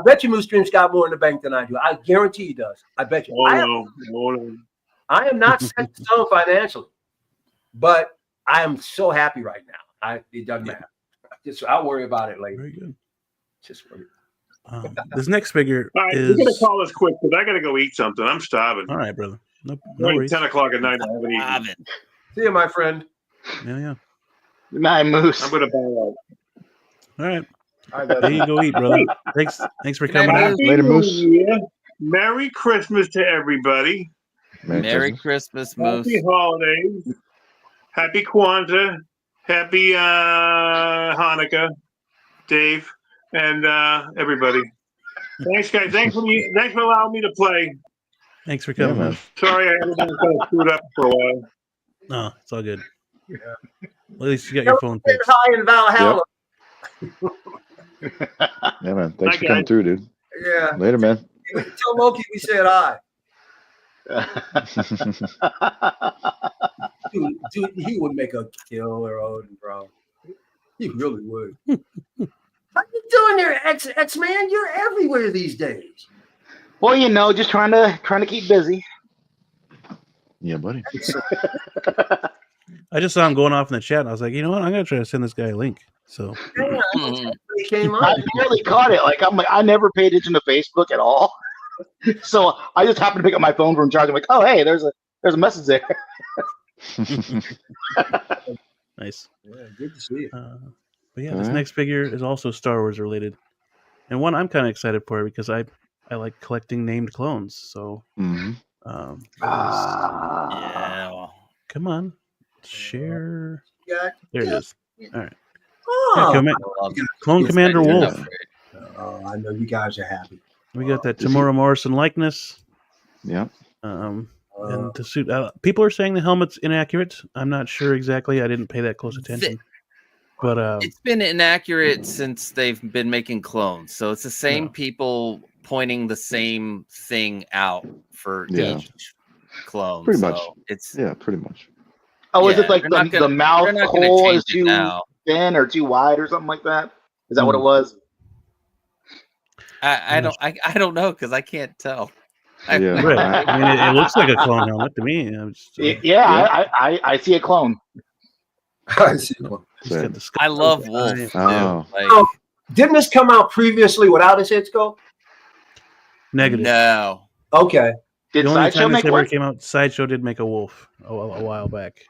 bet you Moose Stream's got more in the bank than I do. I guarantee he does. I bet you. I am not set in stone financially, but I am so happy right now. It doesn't matter. I'll worry about it later. Very good. Just worry. This next figure all right, is. We're gonna call this quick because I gotta go eat something. I'm starving. All right, brother. No worries. 10 o'clock at night. I haven't eaten. See you, my friend. Yeah. Good night, Moose. I'm gonna bow out. All right. There you go eat, brother. Thanks for coming out. Later, Moose. Merry Christmas to everybody. Merry Christmas, Moose. Happy holidays. Happy Kwanzaa. Happy Hanukkah, Dave, and everybody. Thanks, guys. Thanks for allowing me to play. Thanks for coming, man. man. Sorry, I haven't been kind of screwed up for a while. No, it's all good. Well, at least you got Tell your phone him we said fixed. hi in Valhalla. Yeah, man. Thanks Hi, for coming guys. through, dude. Yeah. Later, man. Tell Loki we said hi. Dude, he would make a killer Odin, bro. He really would. How you doing there, X-Man? You're everywhere these days. Well, you know, just trying to keep busy. Yeah, buddy. I just saw him going off in the chat, and I was like, you know what? I'm gonna try to send this guy a link. So He came I up. barely caught it. Like I never paid attention to Facebook at all. So I just happened to pick up my phone from charge. I'm like, oh hey, there's a message there. nice. Yeah, good to see you. But yeah, this next figure is also Star Wars related, and one I'm kind of excited for because I like collecting named clones. So Yeah. Well, come on, share. Yeah. There it is. All right. Oh, Yeah, I love Clone this Commander figure. Wolf. I know you guys are happy. We got that Tamora Morrison likeness. Yeah. And the suit. People are saying the helmet's inaccurate. I'm not sure exactly. I didn't pay that close attention. But it's been inaccurate since they've been making clones. So it's the same people pointing the same thing out for each clone. Pretty much. It's pretty much. Oh, is it like they're the mouth not gonna hole change is it too now. thin or too wide or something like that? Is that what it was? I don't know because I can't tell. Yeah. right. I mean, it looks like a clone helmet to me. I see a clone. I see one. I love Wolf too. Oh. Like, didn't this come out previously without his head sculpt? Negative. No. Okay. The only time this ever came out, Sideshow did make a wolf a while back.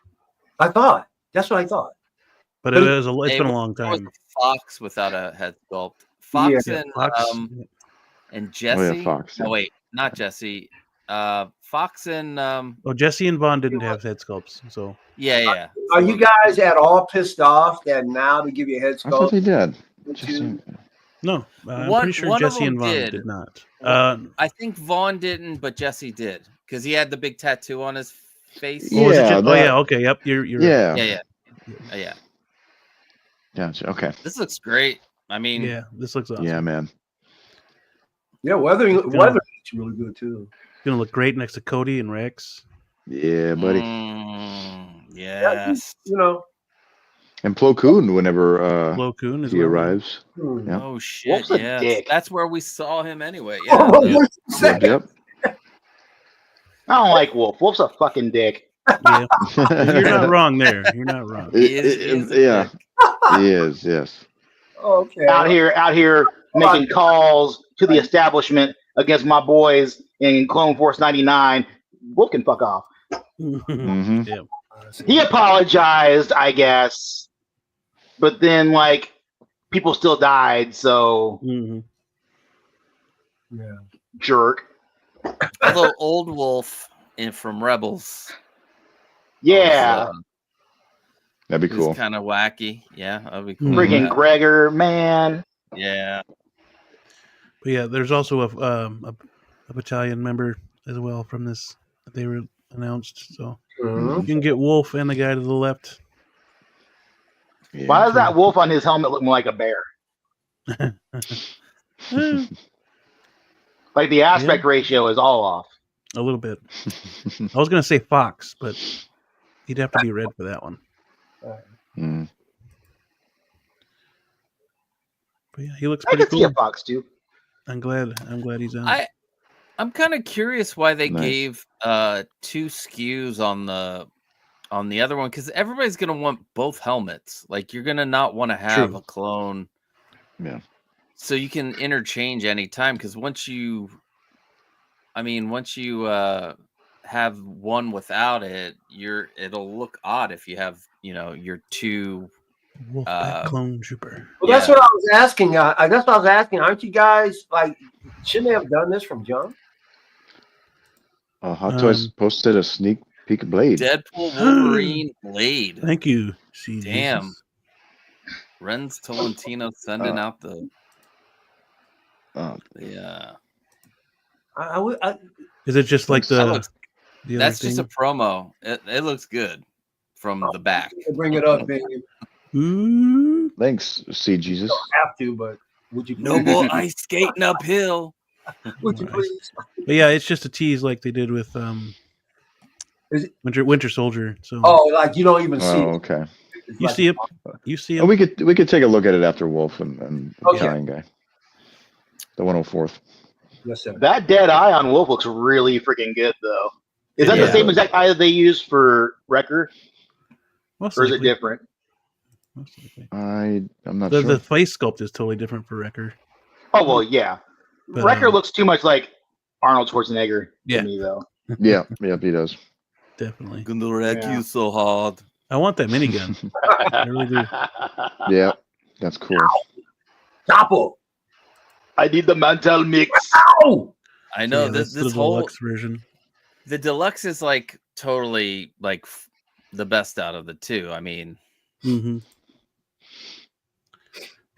I thought. That's what I thought. But it's been a long time. There was a Fox without a head sculpt. Fox and Jesse. Oh, yeah, Fox. No, wait, not Jesse. Fox and Jesse and Vaughn didn't have head sculpts, so yeah. Are you guys at all pissed off that now to give you a head sculpt? I thought they did. No, I'm pretty sure Jesse and Vaughn did not. I think Vaughn didn't, but Jesse did because he had the big tattoo on his face. Yeah. Okay. Yep. You're yeah. Right. Yeah. Gotcha. Okay. This looks great. I mean, yeah, this looks awesome. Yeah, man. Yeah, weathering looks really good too. Gonna look great next to Cody and Rex. Yeah, buddy. Yes. You know. And Plo Koon whenever Plo Koon he arrives. Yeah. Oh shit! Wolf's Yeah, that's where we saw him anyway. Yeah. Yep. I don't like Wolf. Wolf's a fucking dick. Yeah. You're not wrong there. You're not wrong. He is yeah. He is. Yes. Okay. Out here making calls to the establishment against my boys in Clone Force 99. Wolf can fuck off. Mm-hmm. Yeah. He apologized, I guess, but then like people still died, so jerk. Although old Wolf from Rebels, that'd be cool. Kind of wacky, yeah, that'd be cool. Freaking Gregor, man. Yeah. But yeah, there's also a battalion member as well from this that they were announced. So you can get Wolf and the guy to the left. Yeah. Why does that wolf on his helmet look more like a bear? Like the aspect ratio is all off. A little bit. I was gonna say fox, but he'd have to be red for that one. But yeah, he looks pretty cool. I can see a fox too. I'm glad he's on. I'm kind of curious why they gave 2 SKUs on the other one, because everybody's gonna want both helmets. Like you're gonna not want to have a clone. Yeah. So you can interchange anytime, because once you have one without it, it'll look odd if you have your 2 clone trooper. Well, that's what I was asking. That's what I was asking. Aren't you guys like? Shouldn't they have done this from jump? Hot Toys posted a sneak peek of Blade. Deadpool Wolverine Blade. Thank you. Damn. Renz Tolentino sending out the. Yeah. Is it just like That looks- the other that's just a thing? promo. It looks good from the back. Bring it up, baby. Ooh. Thanks, see Jesus. Have to, but would you No please? more ice skating uphill. Would you Nice. please? But yeah, it's just a tease like they did with Is it- Winter Soldier. So Oh, like you don't even see Oh, it. okay. It's you like- see it. You see Oh, it. we could take a look at it after Wolf and Okay. Italian guy. The 104th. Yes, sir. That dead eye on Wolf looks really freaking good, though. Is that Yeah. the same exact eye that they use for Wrecker, Most or is it likely. different? Most likely. I'm not The sure. face sculpt is totally different for Wrecker. Oh well, yeah. But, Wrecker looks too much like Arnold Schwarzenegger Yeah. to me, though. Yeah, he does. Definitely. Gonna wreck Yeah. you so hard. I want that minigun. I really do. Yeah, that's cool. Chopper. I need the mental mix. Ow! I know Yeah, this that's the whole deluxe version. the deluxe is like totally like the best out of the two. I mean, Mm-hmm.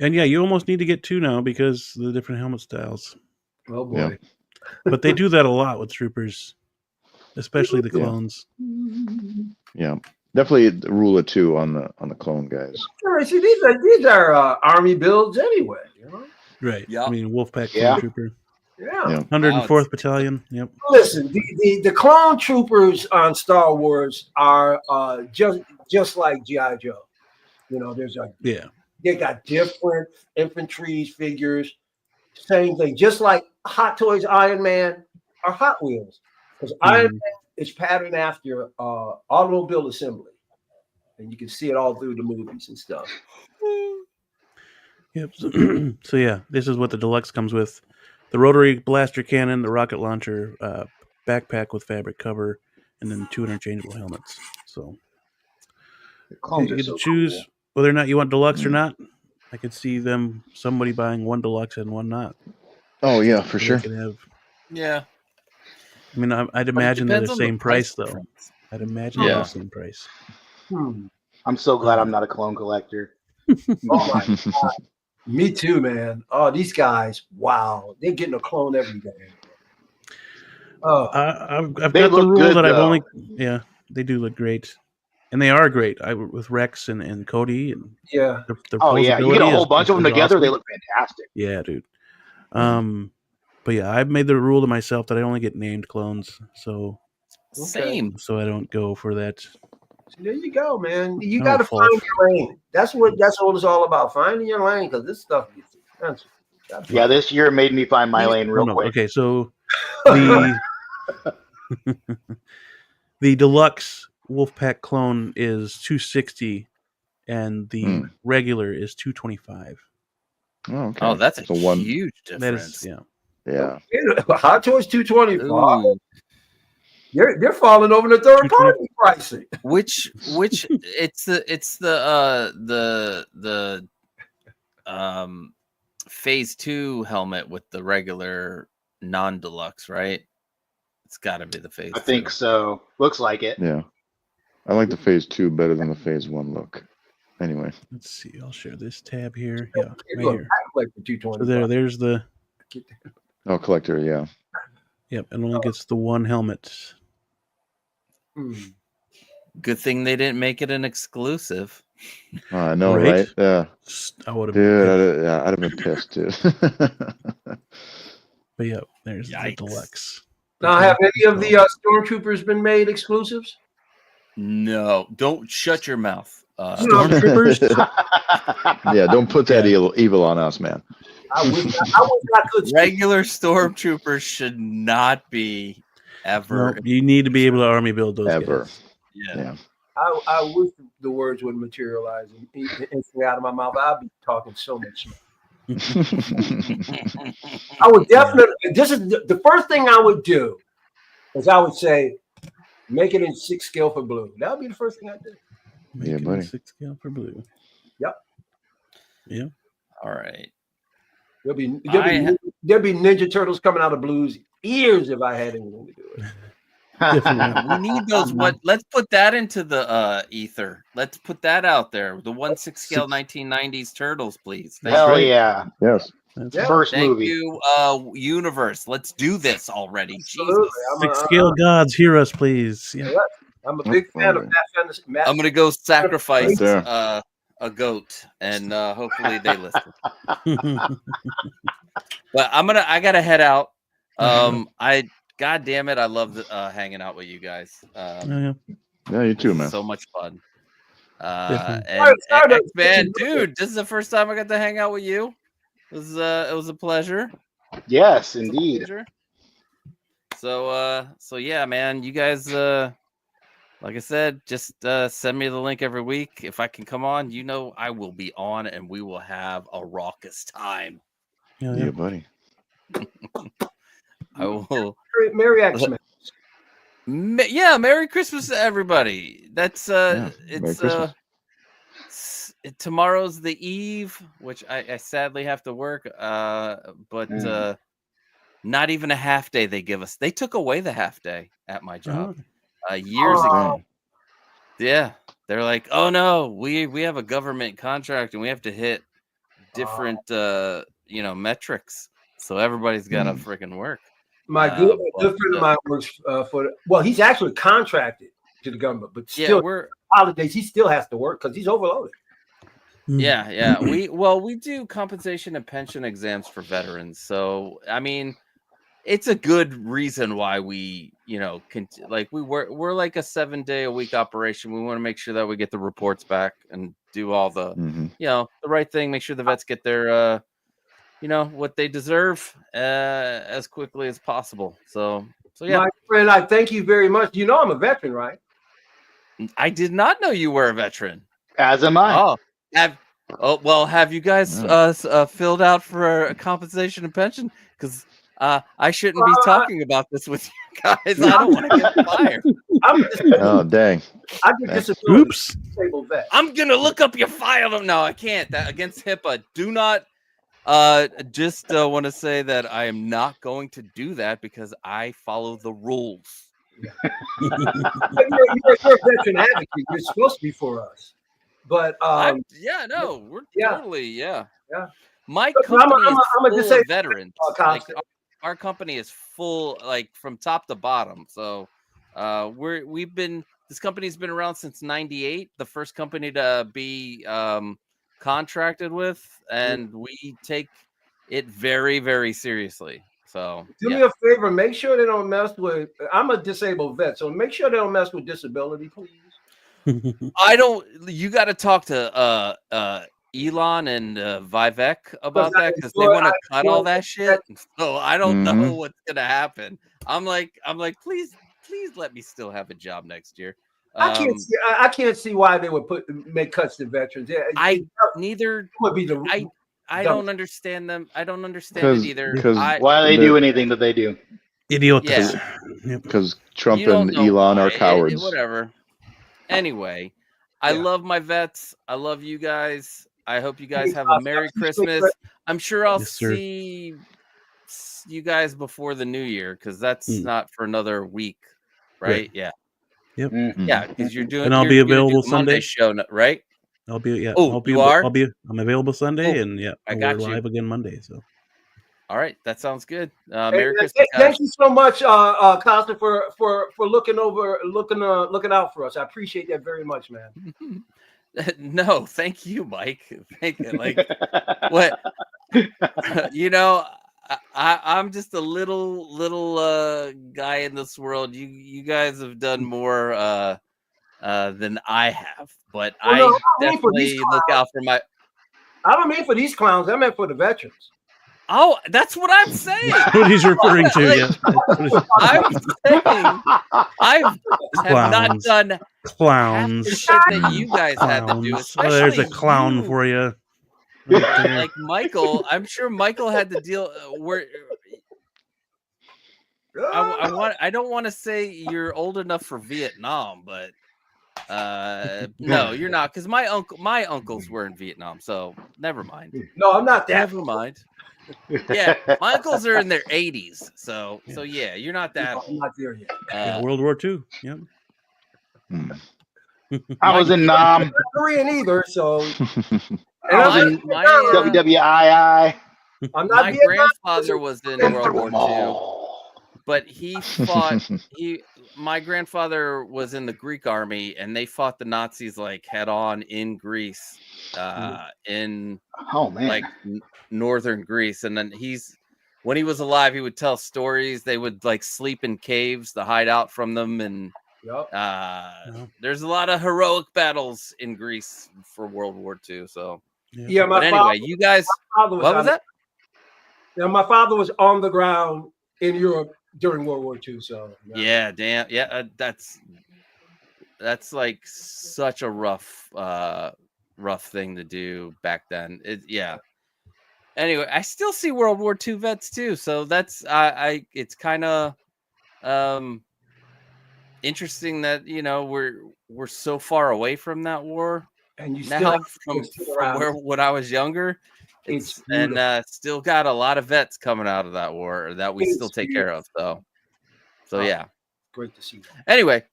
And yeah, you almost need to get two now because of the different helmet styles. Oh boy. Yeah. But they do that a lot with troopers, especially the Yeah. clones. Yeah, definitely rule of 2 on the clone guys. All right, see, these are army builds anyway. You know? Right. Yeah. I mean, Wolfpack Yeah. Clone Trooper. Yeah. Yeah. 104th Battalion. Yep. Listen, the clone troopers on Star Wars are just like GI Joe. You know, Yeah. they got different infantry figures. Same thing, just like Hot Toys Iron Man are Hot Wheels, because Iron Man is patterned after automobile assembly, and you can see it all through the movies and stuff. Yep. So yeah, this is what the deluxe comes with: the rotary blaster cannon, the rocket launcher, backpack with fabric cover, and then 2 interchangeable helmets. So The you clones get are to so choose cool. whether or not you want deluxe or not. I could see somebody buying one deluxe and one not. Oh yeah, for They sure. can have. yeah. I mean, I'd But it imagine they're the depends on same price though. difference. I'd imagine Yeah. they're the same price. I'm so glad I'm not a clone collector. Oh my God. Me too, man. Oh, these guys, wow, they're getting a clone every day. Oh, I've They got the look rule good, that I've though. only. Yeah, they do look great, and they are great. With Rex and Cody and yeah. their Oh yeah, you get a posability whole is- bunch of them is together. awesome. They look fantastic. Yeah, dude. But yeah, I've made the rule to myself that I only get named clones, so Same. I don't go for that. So there you go, man. You Oh, got to false. find your lane. That's what it's all about. Finding your lane, because this stuff gets expensive. Yeah, this year made me find my lane real Oh, no. quick. Okay, so the the deluxe Wolfpack clone is $260, and the regular is $225. Oh, okay. Oh, that's a So one. huge That difference. is, yeah. Yeah. Hot Toys 225. Ooh. They're falling over the third party pricing. Which it's the phase 2 helmet with the regular non-deluxe, right? It's got to be the phase. I think 2. so. Looks like it. Yeah. I like the phase 2 better than the phase 1 look. Anyway. Let's see. I'll share this tab here. Yeah, right Look, here. I like the 225. So there's the. Oh, collector. Yeah. Yep, it only gets the one helmet. Good thing they didn't make it an exclusive. I know, Right? right? Yeah. I would have. Dude, I'd have been pissed too. But yeah, there's Yikes. the deluxe. Now, have any of the Stormtroopers been made exclusives? No, don't shut your mouth. Stormtroopers? Yeah, don't put that evil on us, man. I wish I could. Regular Stormtroopers should not be ever. No, you need to be able to army build those Ever. guys. Yeah. I wish the words would materialize and instantly out of my mouth. I'd be talking so much smack. I would definitely. This is the first thing I would do, is I would say, make it in 6 scale for blue. That would be the first thing I do. Yeah, buddy. 6 scale for blue. Yep. Yeah. All right. There'll be Ninja Turtles coming out of Blue's ears if I had anything to do with it. We need those. Let's put that into the ether. Let's put that out there. The 1/6 scale 1990s turtles, please. Thank Hell you. yeah. Yes. First Thank movie. you, universe. Let's do this already. Absolutely. Jesus. Six scale gods, hear us, please. Yeah. I'm a big fan of Matt. I'm gonna go sacrifice Right a goat, and hopefully they listen. But I gotta head out. God damn it, I love hanging out with you guys. Yeah, you too, man. So much fun. Definitely. And X-Man, dude, this is the first time I got to hang out with you. It was a pleasure. Yes, indeed. So yeah, man, you guys, like I said, just send me the link every week. If I can come on, I will be on, and we will have a raucous time. Yeah, buddy. I will. Merry Xmas. Yeah, Merry Christmas to everybody. That's Merry it's Christmas. tomorrow's the eve, which I sadly have to work. But not even a half day they give us. They took away the half day at my job years ago. Yeah, they're like, oh no, we have a government contract and we have to hit different metrics, so everybody's got to freaking work. My good friend of mine works he's actually contracted to the government, but still, holidays he still has to work because he's overloaded. Yeah. We do compensation and pension exams for veterans, so I mean, it's a good reason why we, we're like a 7-day-a-week operation. We want to make sure that we get the reports back and do all the, the right thing. Make sure the vets get their, what they deserve as quickly as possible. So yeah. My friend, I thank you very much. You know I'm a veteran, right? I did not know you were a veteran. As am I. Have you guys filled out for a compensation and pension? Because I shouldn't be talking about this with you guys. I don't want to get fired. Oh, dang. I get disability. Oops. Disabled vet. I'm going to look up your file. No, I can't. That against HIPAA. Do not. Just want to say that I am not going to do that because I follow the rules. You're a veteran advocate. You're supposed to be for us. But we're totally yeah. My But company is I'm a full disabled of veterans. Like, our company is full, like from top to bottom. So this company's been around since '98. The first company to be contracted with, and we take it very, very seriously. So do me a favor, make sure they don't mess with. I'm a disabled vet, so make sure they don't mess with disability, please. You got to talk to Elon and Vivek about that because they want to cut all that shit. So I don't know what's gonna happen. I'm like, please let me still have a job next year. I can't see why they would make cuts to veterans. I don't understand them. I don't understand it either. Why they do anything that they do? Idiots. Because Trump and Elon are cowards. Whatever. Anyway, I love my vets. I love you guys. I hope you guys have a Merry Christmas. I'm sure I'll see you guys before the new year because that's not for another week, right? Yeah. Yep. Yeah, because you're doing. And I'll be available Sunday. Show, right? I'll be. Yeah. Oh, I'm available Sunday, and I got we're live again Monday. So. All right, that sounds good. Merry Christmas, guys. Thank you so much, Costa, for looking out for us. I appreciate that very much, man. No, thank you, Mike. Thank you. Like what? I'm just a little guy in this world. You guys have done more than I have, but I definitely look out for my. I don't mean for these clowns. I meant for the veterans. Oh, that's what I'm saying. What he's referring to, yeah. I'm saying I have not done clowns. The shit that you guys had to do. There's a clown for you. Like Michael, I'm sure Michael had to deal where. I don't want to say you're old enough for Vietnam, but no, you're not, because my uncles were in Vietnam, so never mind. No, I'm not that. Never mind. Yeah, my uncles are in their 80s, so yeah, you're not that old. I'm not there yet. World War II. Yeah. I was in Nam. Korean either, so. I was in WWII. I'm not My Vietnam. grandfather was in World War II, but he fought. My grandfather was in the Greek army, and they fought the Nazis like head on in Greece, in like northern Greece. And then when he was alive, he would tell stories. They would like sleep in caves to hide out from them, and there's a lot of heroic battles in Greece for World War II. So but anyway, you guys, what was that? Yeah, my father was on the ground in Europe during World War II. So yeah, damn, yeah, that's like such a rough thing to do back then. Anyway, I still see World War II vets too, so that's it's kind of interesting that we're so far away from that war, and you now still from when I was younger. It's and still got a lot of vets coming out of that war that we still take care of. So yeah, great to see that. Anyway,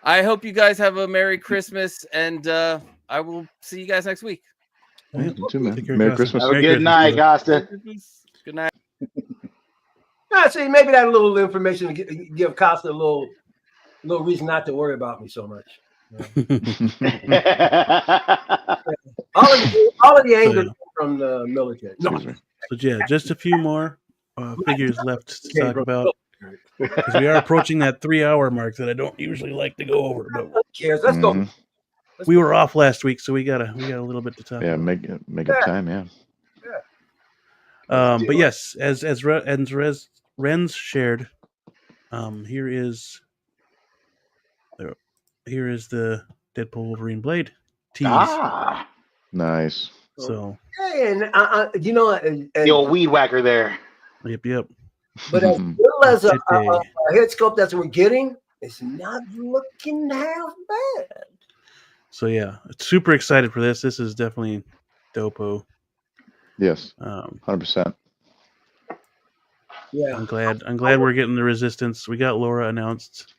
I hope you guys have a Merry Christmas, and I will see you guys next week. You too, man. Merry Christmas. Have a good night, Costa. Good night. See, maybe that little information to give Costa a little reason not to worry about me so much. all of the anger from the military. No. So yeah, just a few more figures left to talk about, because we are approaching that 3-hour mark that I don't usually like to go over. But who cares? Let's go. We were off last week, so we got a little bit to talk about. Make it time, yeah. But yes, as Renz shared, here is the Deadpool Wolverine blade tease. Nice. So hey, and the old weed whacker there. Yep. But as well as a head sculpt that we're getting, it's not looking half bad. So yeah, super excited for this. This is definitely dopo. Yes, 100%. Yeah, I'm glad we're getting the Resistance. We got Laura announced.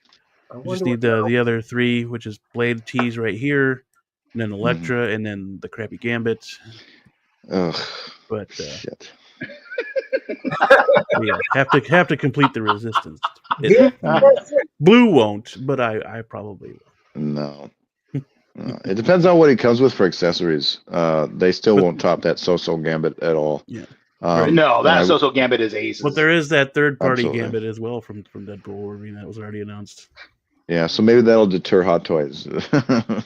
We just need the other three, which is Blade tease right here, and then Elektra, and then the crappy Gambit. Ugh. But shit. Yeah, have to complete the Resistance. Blue won't, but I probably will. No. It depends on what he comes with for accessories. They still won't top that So-So Gambit at all. Yeah. No, that So-So Gambit is aces. But there is that third-party Gambit as well from Deadpool Wolverine that was already announced. Yeah, so maybe that'll deter Hot Toys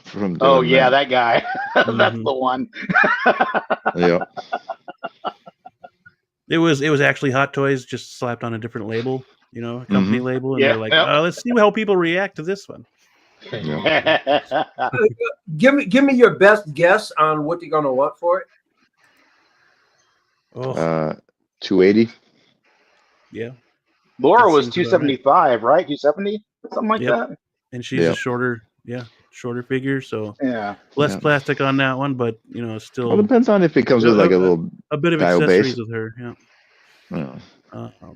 from. Oh yeah, that guy. That's the one. Yeah. It was actually Hot Toys just slapped on a different label, a company label, and they're like, let's see how people react to this one. Yeah. Give me your best guess on what you're gonna want for it. 280. Yeah. Laura was 275, right? 270, something like that. And she's a shorter figure, so less plastic on that one, but still. Well, it depends on if it comes with like a bit of accessories base. with her. Yeah.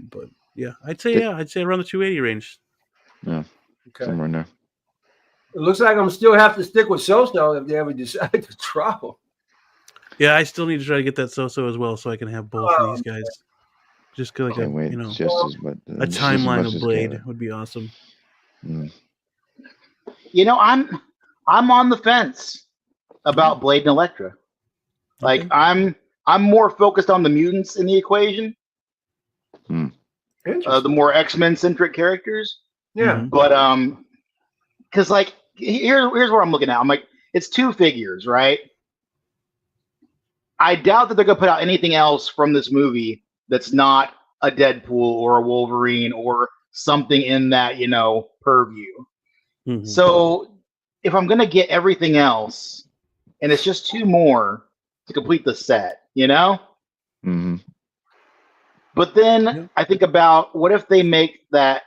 But yeah, I'd say around the 280 range. Yeah. Okay. Somewhere in there. It looks like I'm still have to stick with So-So if they ever decide to travel. Yeah, I still need to try to get that So-So as well, so I can have both of these guys. Just like a timeline of Blade would be awesome. I'm on the fence about Blade and Elektra. Like I'm more focused on the mutants in the equation. The more X-Men centric characters. Yeah. But because like here's where I'm looking at. I'm like, it's two figures, right? I doubt that they're gonna put out anything else from this movie that's not a Deadpool or a Wolverine or something in that purview. So if I'm gonna get everything else, and it's just two more to complete the set, But then I think about what if they make that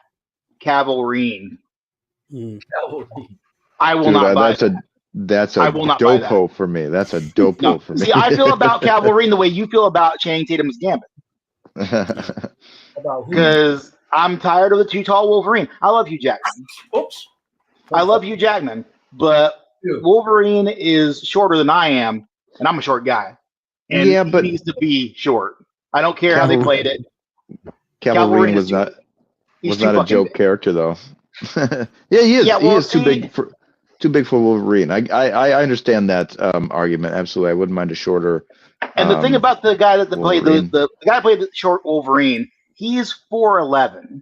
Cavalrine? I will not buy that. That's a dopo for me. That's a dopo for me. See, I feel about Cavalrine the way you feel about Channing Tatum's Gambit. Because I'm tired of the too tall Wolverine. I love Hugh Jackman. Oops. I love Hugh Jackman, but Wolverine is shorter than I am, and I'm a short guy. And he needs to be short. I don't care how they played it. Wolverine was not a joke character though. Yeah, he is. Yeah, well, he is too big for Wolverine. I understand that argument. Absolutely, I wouldn't mind a shorter. And the thing about the guy that played the guy that played the short Wolverine, he's 4'11".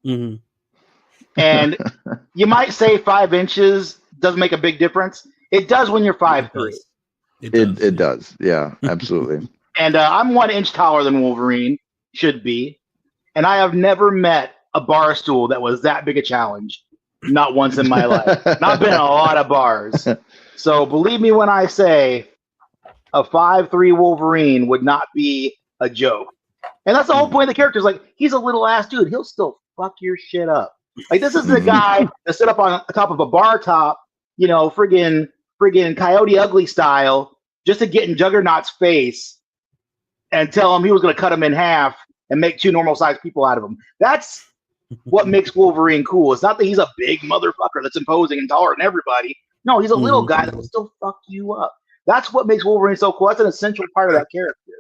Mm-hmm. And you might say 5 inches doesn't make a big difference. It does when you're 5'3". It does. Yeah, absolutely. And I'm 1 inch taller than Wolverine should be, and I have never met a bar stool that was that big a challenge. Not once in my life. Not been a lot of bars. So believe me when I say a 5'3" Wolverine would not be a joke. And that's the whole point of the character. Is like, he's a little ass dude. He'll still fuck your shit up. Like, this is the guy that sit up on top of a bar top, friggin' Coyote Ugly style, just to get in Juggernaut's face and tell him he was going to cut him in half and make 2 normal-sized people out of him. That's what makes Wolverine cool. It's not that he's a big motherfucker that's imposing and taller than everybody. No, he's a little guy that will still fuck you up. That's what makes Wolverine so cool. That's an essential part of that character.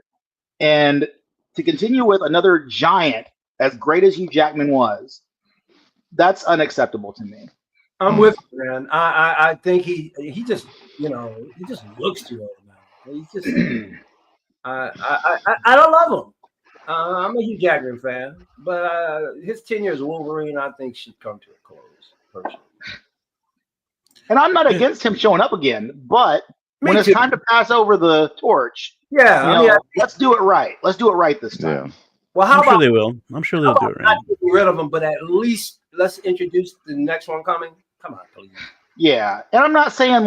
And to continue with another giant as great as Hugh Jackman was, that's unacceptable to me. I'm with you, man. I think he just he just looks too old now. He's just I don't love him. I'm a Hugh Jackman fan, but his tenure as Wolverine, I think, should come to a close. Personally. And I'm not against him showing up again, but when it's time to pass over the torch, let's do it right. Let's do it right this time. Yeah. Well, how about sure they will. I'm sure they'll do it right. Not get rid of him, but at least let's introduce the next one coming. Come on, please. Yeah, and I'm not saying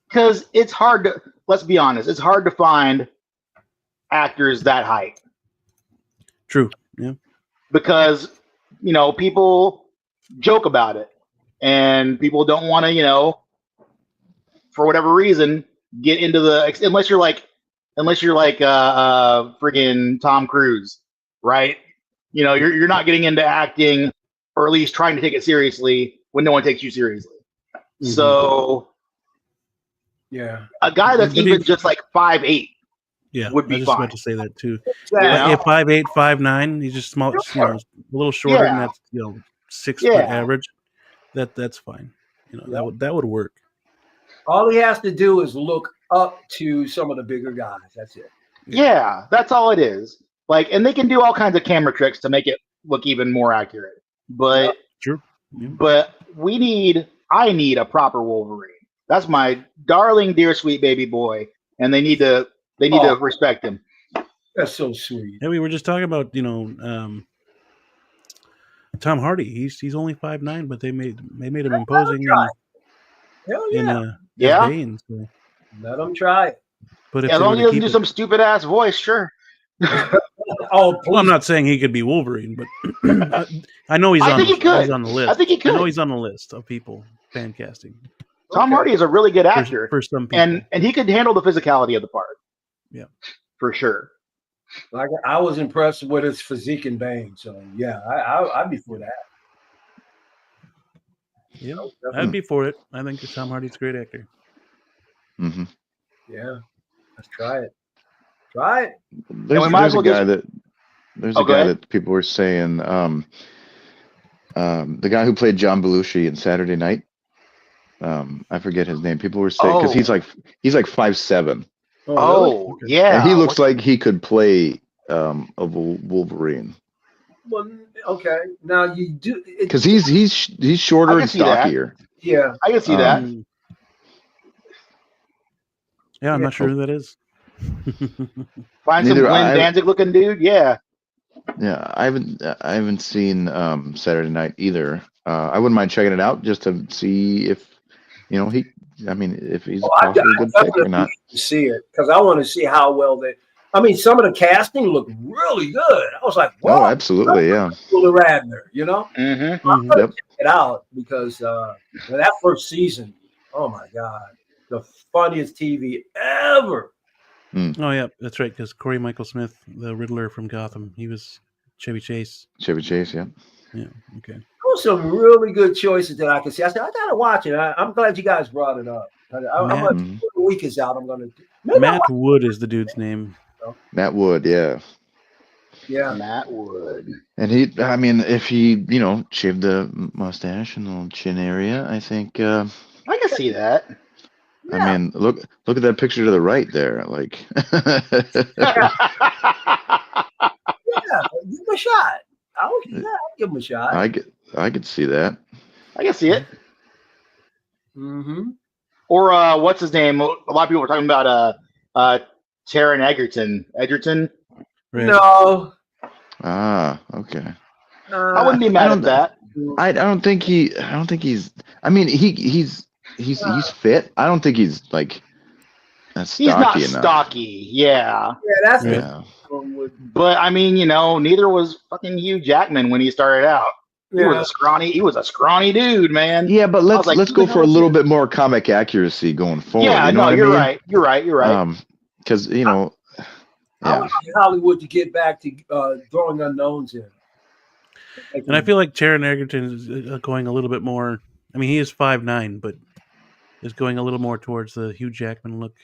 because it's hard to. Let's be honest. It's hard to find actors that height. True. Yeah. Because people joke about it, and people don't want to, for whatever reason, get into unless you're like friggin' Tom Cruise, right? You're not getting into acting, or at least trying to take it seriously when no one takes you seriously. Mm-hmm. So, yeah, a guy that's even just like 5'8", would be I was just fine. about to say that too. Yeah, 5'8", 5'9", he's just small, a little shorter than that. 6 foot average. That's fine. That would work. All he has to do is look up to some of the bigger guys. That's it. Yeah, that's all it is. And they can do all kinds of camera tricks to make it look even more accurate. But True. Yeah. But I need a proper Wolverine. That's my darling, dear, sweet baby boy, and they need to respect him. That's so sweet. Yeah, we were just talking about Tom Hardy. He's only 5'9", but they made him imposing. Hell yeah. Yeah. Bane, so. Let him try it. But as long as he doesn't do some stupid ass voice, sure. Well, I'm not saying he could be Wolverine, but I know he's on the list. I think he could. I know he's on the list of people fan casting. Tom Hardy is a really good actor for some people, and he could handle the physicality of the part. Yeah, for sure. I was impressed with his physique in Bane, so yeah, I'd be for that. Yeah, I'd be for it. I think Tom Hardy's a great actor. Mm-hmm. Yeah, let's try it. Try it. There's a guy that people were saying, the guy who played John Belushi in Saturday Night. I forget his name. People were saying because he's like 5'7". Oh, really? Yeah. And he looks like he could play a Wolverine. Well, okay. Now you do because he's shorter and stockier. Yeah, I can see that. Yeah, I'm not sure who that is. Find some Glenn Danzig looking dude. Yeah. Yeah, I haven't seen Saturday Night either. I wouldn't mind checking it out just to see if if he's possibly a good pick or not. See it because I want to see how well they. I mean, some of the casting looked really good. I was like, "Wow!" Oh, absolutely, yeah. Radner, Mm-hmm. I'm gonna check it out because that first season, oh my god, the funniest TV ever. Oh yeah, that's right. Because Corey Michael Smith, the Riddler from Gotham, he was Chevy Chase. Chevy Chase, yeah. Yeah. Okay. There were some really good choices that I could see. I said, I gotta watch it. I'm glad you guys brought it up. The week is out. I'm gonna. Matt Wood is the dude's name. Matt Wood, yeah. Yeah. Matt Wood. And if he, shaved the mustache and the little chin area, I think. I can see that. I mean, look at that picture to the right there. Like, Yeah, give him a shot. I'll give him a shot. I could see that. I can see it. Mm-hmm. Or what's his name? A lot of people were talking about Taron Egerton. Right. No. Ah, okay. I wouldn't be mad at that. I don't think he's. I mean, he's fit. I don't think he's like. He's not enough. stocky. Yeah. Yeah, that's Yeah. But I mean, neither was fucking Hugh Jackman when he started out. He Yeah. was a scrawny dude, man. Yeah, but let's go for a little bit more comic accuracy going forward. Yeah, you're right. You're right. Because I would like Hollywood to get back to throwing unknowns in. And I feel like Taron Egerton is going a little bit more. I mean, he is 5'9", but is going a little more towards the Hugh Jackman look.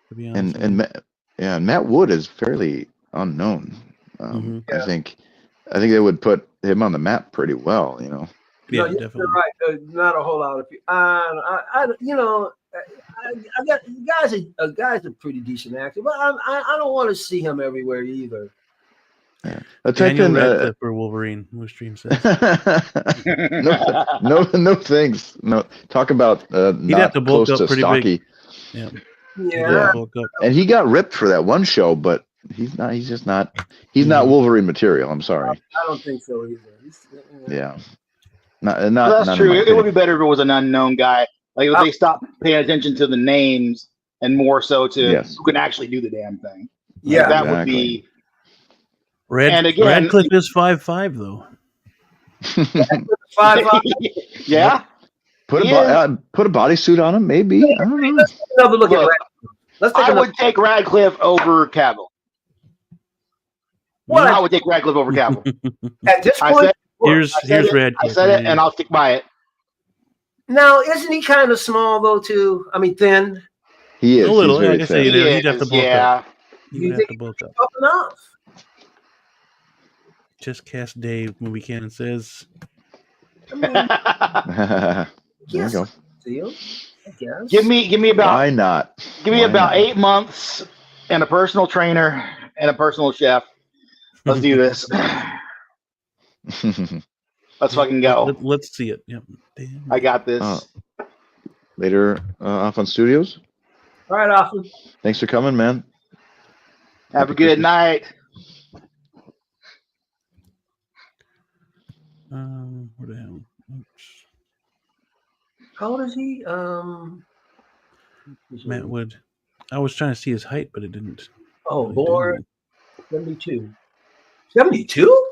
To be honest, and Matt Wood is fairly unknown. I think they would put him on the map pretty well. Yeah, no, definitely. You're right. Not a whole lot of people. I got guys are pretty decent actor, but I don't want to see him everywhere either. Yeah. Daniel Radcliffe or Wolverine, who stream says. no thanks. No, talk about He'd have not to bulk close up to pretty stocky. big. Yeah. Yeah. Bulk up. And he got ripped for that one show, but he's not. He's just not. He's not Wolverine material. I'm sorry. I don't think so either. Yeah. Not. That's not true. It would be better if it was an unknown guy. Like if they stopped paying attention to the names and more so to who can actually do the damn thing. Yeah, that would be. And again, Radcliffe is 5'5" though. 5'5". Yeah. Put a bodysuit on him, maybe. I don't know. Let's take another look at Radcliffe. I would take Radcliffe over Cavill. What? I would take Radcliffe over Cavill. At this point, here's Radcliffe. I said it, and I'll stick by it. Now, isn't he kind of small though? Too. I mean, thin. He is a little. He's very I say thin. he'd have to bulk up. He'd have to bulk up. Up enough. Just cast Dave. Movie Canon says. There you go. Give me about. Why not? Give me about 8 months and a personal trainer and a personal chef. Let's do this. Let's fucking go. Let's see it. Yep. Damn. I got this. Later off on studios. All right, Austin. Thanks for coming, man. Have a good night. Where the hell? Oops. How old is he? Matt Wood. I was trying to see his height, but it didn't. Oh, born 72. 72?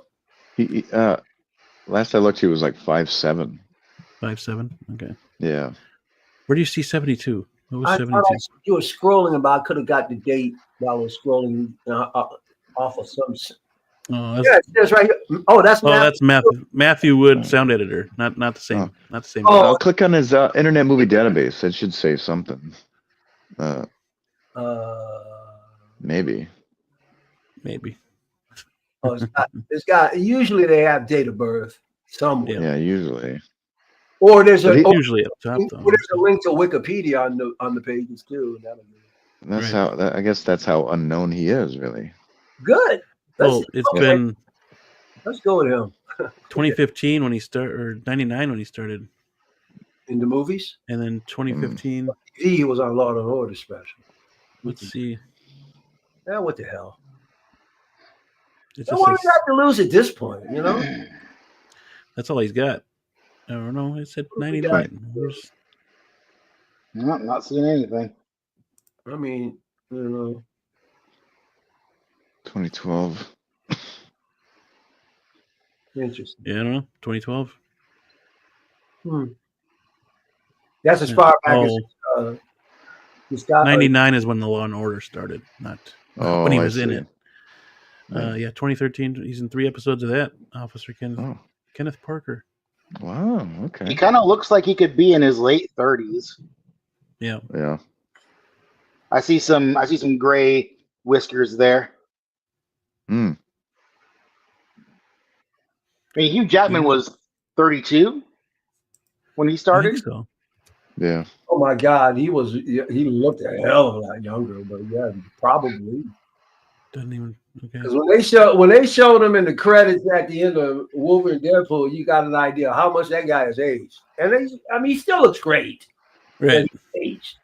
He last I looked, he was like 5'7". 5'7". Okay. Yeah. Where do you see 72? What was 72? You were scrolling about. I could have got the date while I was scrolling off of some. Oh, that's right here. Oh, that's Matthew Wood, sound editor. Not the same. Not the same. Oh, I'll click on his Internet Movie Database. It should say something. Maybe. Oh, it's got. Usually they have date of birth somewhere. Yeah, usually. Or there's usually up top though. Or there's a link to Wikipedia on the pages too. That's how. I guess that's how unknown he is, really. Good. It's been. Let's go with him. 2015 when he started, or 99 when he started in the movies, and then 2015 he was on Law and Order special. Let's see. Yeah, what the hell? It's what do we got to lose at this point? That's all he's got. I don't know. I said 99. No, not seeing anything. I mean, 2012. Interesting. Yeah, I don't know. 2012. That's as far back as 99 is when the Law and Order started, not when he was in it. Yeah, 2013. He's in 3 episodes of that. Officer Kenneth Parker. Wow. Okay. He kind of looks like he could be in his late 30s. Yeah. Yeah. I see some gray whiskers there. I mean, Hugh Jackman was 32 when he I started. think so. Yeah. Oh my God, he looked a hell of a lot younger, but yeah, probably. Doesn't even. Okay. Because when they showed him in the credits at the end of Wolverine and Deadpool, you got an idea how much that guy has aged. And he still looks great. Right. Aged.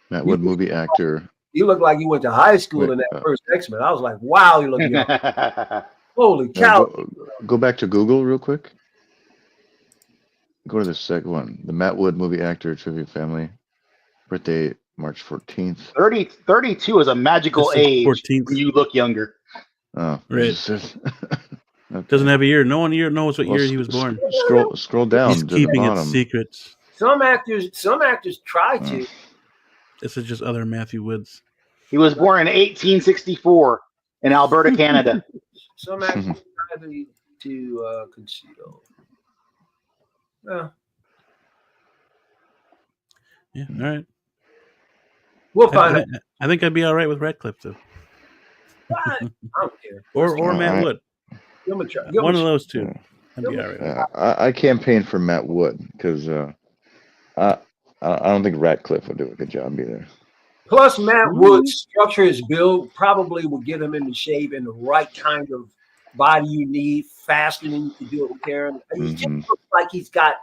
Matt Wood, movie actor. He looked like he went to high school in that first X-Men. I was like, wow, he looked young. Holy cow! Go back to Google real quick. Go to the second one. The Matt Wood, movie actor, tribute family. Birthday March 14th. 32 is a magical age 14th. when you look younger. Oh, right. Okay. Doesn't have a year. No one knows what year he was born. Scroll down. He's to keeping the it bottom. secrets. Some actors try to. This is just other Matthew Woods. He was born in 1864 in Alberta, Canada. Some actors try to conceal. Yeah. Yeah. All right. We'll find out. I think I'd be all right with Radcliffe too. I don't care. Or Matt Wood. Give him a try. One of those two. I'd be all right with. I campaign for Matt Wood because I don't think Radcliffe would do a good job either. Plus, Matt Wood's structure, his build probably will get him into shape and the right kind of body you need, faster than you can do it with Karen. He just looks like he's got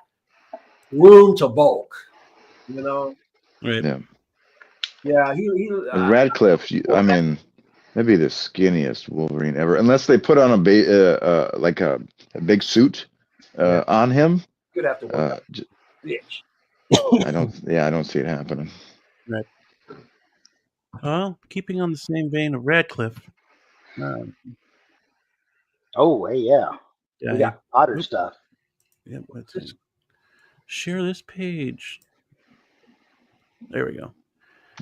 room to bulk, you know? Right. Yeah. Yeah. Radcliffe, I mean, that'd be the skinniest Wolverine ever, unless they put on a big suit on him. Good after work. I don't see it happening. Right. Well, keeping on the same vein of Radcliffe. Oh, hey, yeah. We got Potter stuff. Yep. Let's share this page. There we go.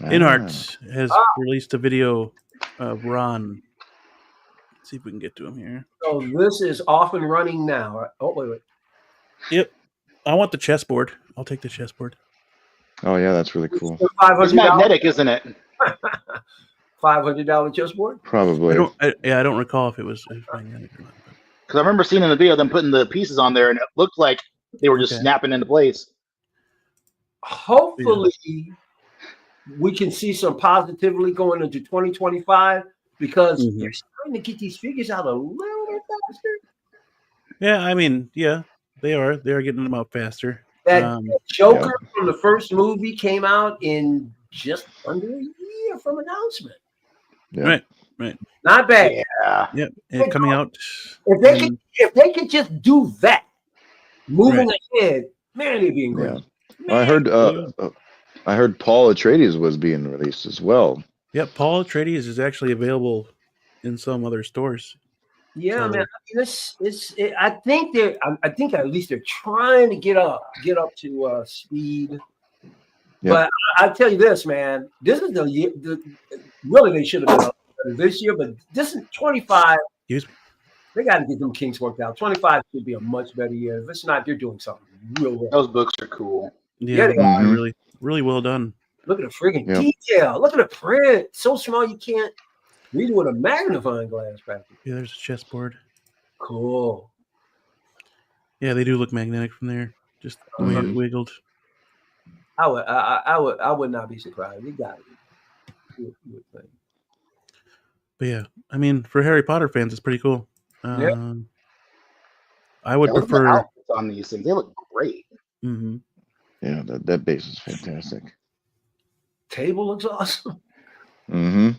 InArt has released a video of Ron. Let's see if we can get to him here. So this is off and running now. Oh, wait. Yep. I want the chessboard. I'll take the chessboard. Oh, yeah, that's really cool. It's magnetic, isn't it? $500 chessboard? Probably. I don't recall if it was magnetic or not. Because I remember seeing in the video them putting the pieces on there, and it looked like they were just snapping into place. Hopefully, we can see some positively going into 2025 because they're starting to get these figures out a little bit faster. Yeah, I mean, yeah, they are. They are getting them out faster. That Joker from the first movie came out in just under a year from announcement. Yeah. Right. Not bad. Yeah. Yep. And coming out. If they could just do that, moving ahead, man, they'd be in great. Yeah. I heard Paul Atreides was being released as well. Yep, Paul Atreides is actually available in some other stores. Yeah, man. I think at least they're trying to get up to speed. Yep. But I'll tell you this, man. This is the year. Really, they should have been up this year, but this is 25. They got to get them kinks worked out. 25 should be a much better year. If it's not, they're doing something real well. Those books are cool. Yeah, they are really, really well done. Look at the friggin' detail. Look at the print. So small you can't read it with a magnifying glass, practically. Yeah, there's a chessboard. Cool. Yeah, they do look magnetic from there. Just the way it wiggled. I would not be surprised. You got it. But yeah, I mean, for Harry Potter fans, it's pretty cool. I would prefer outfits on these things. They look great. Mm-hmm. Yeah, that base is fantastic. Table looks awesome. Mm-hmm.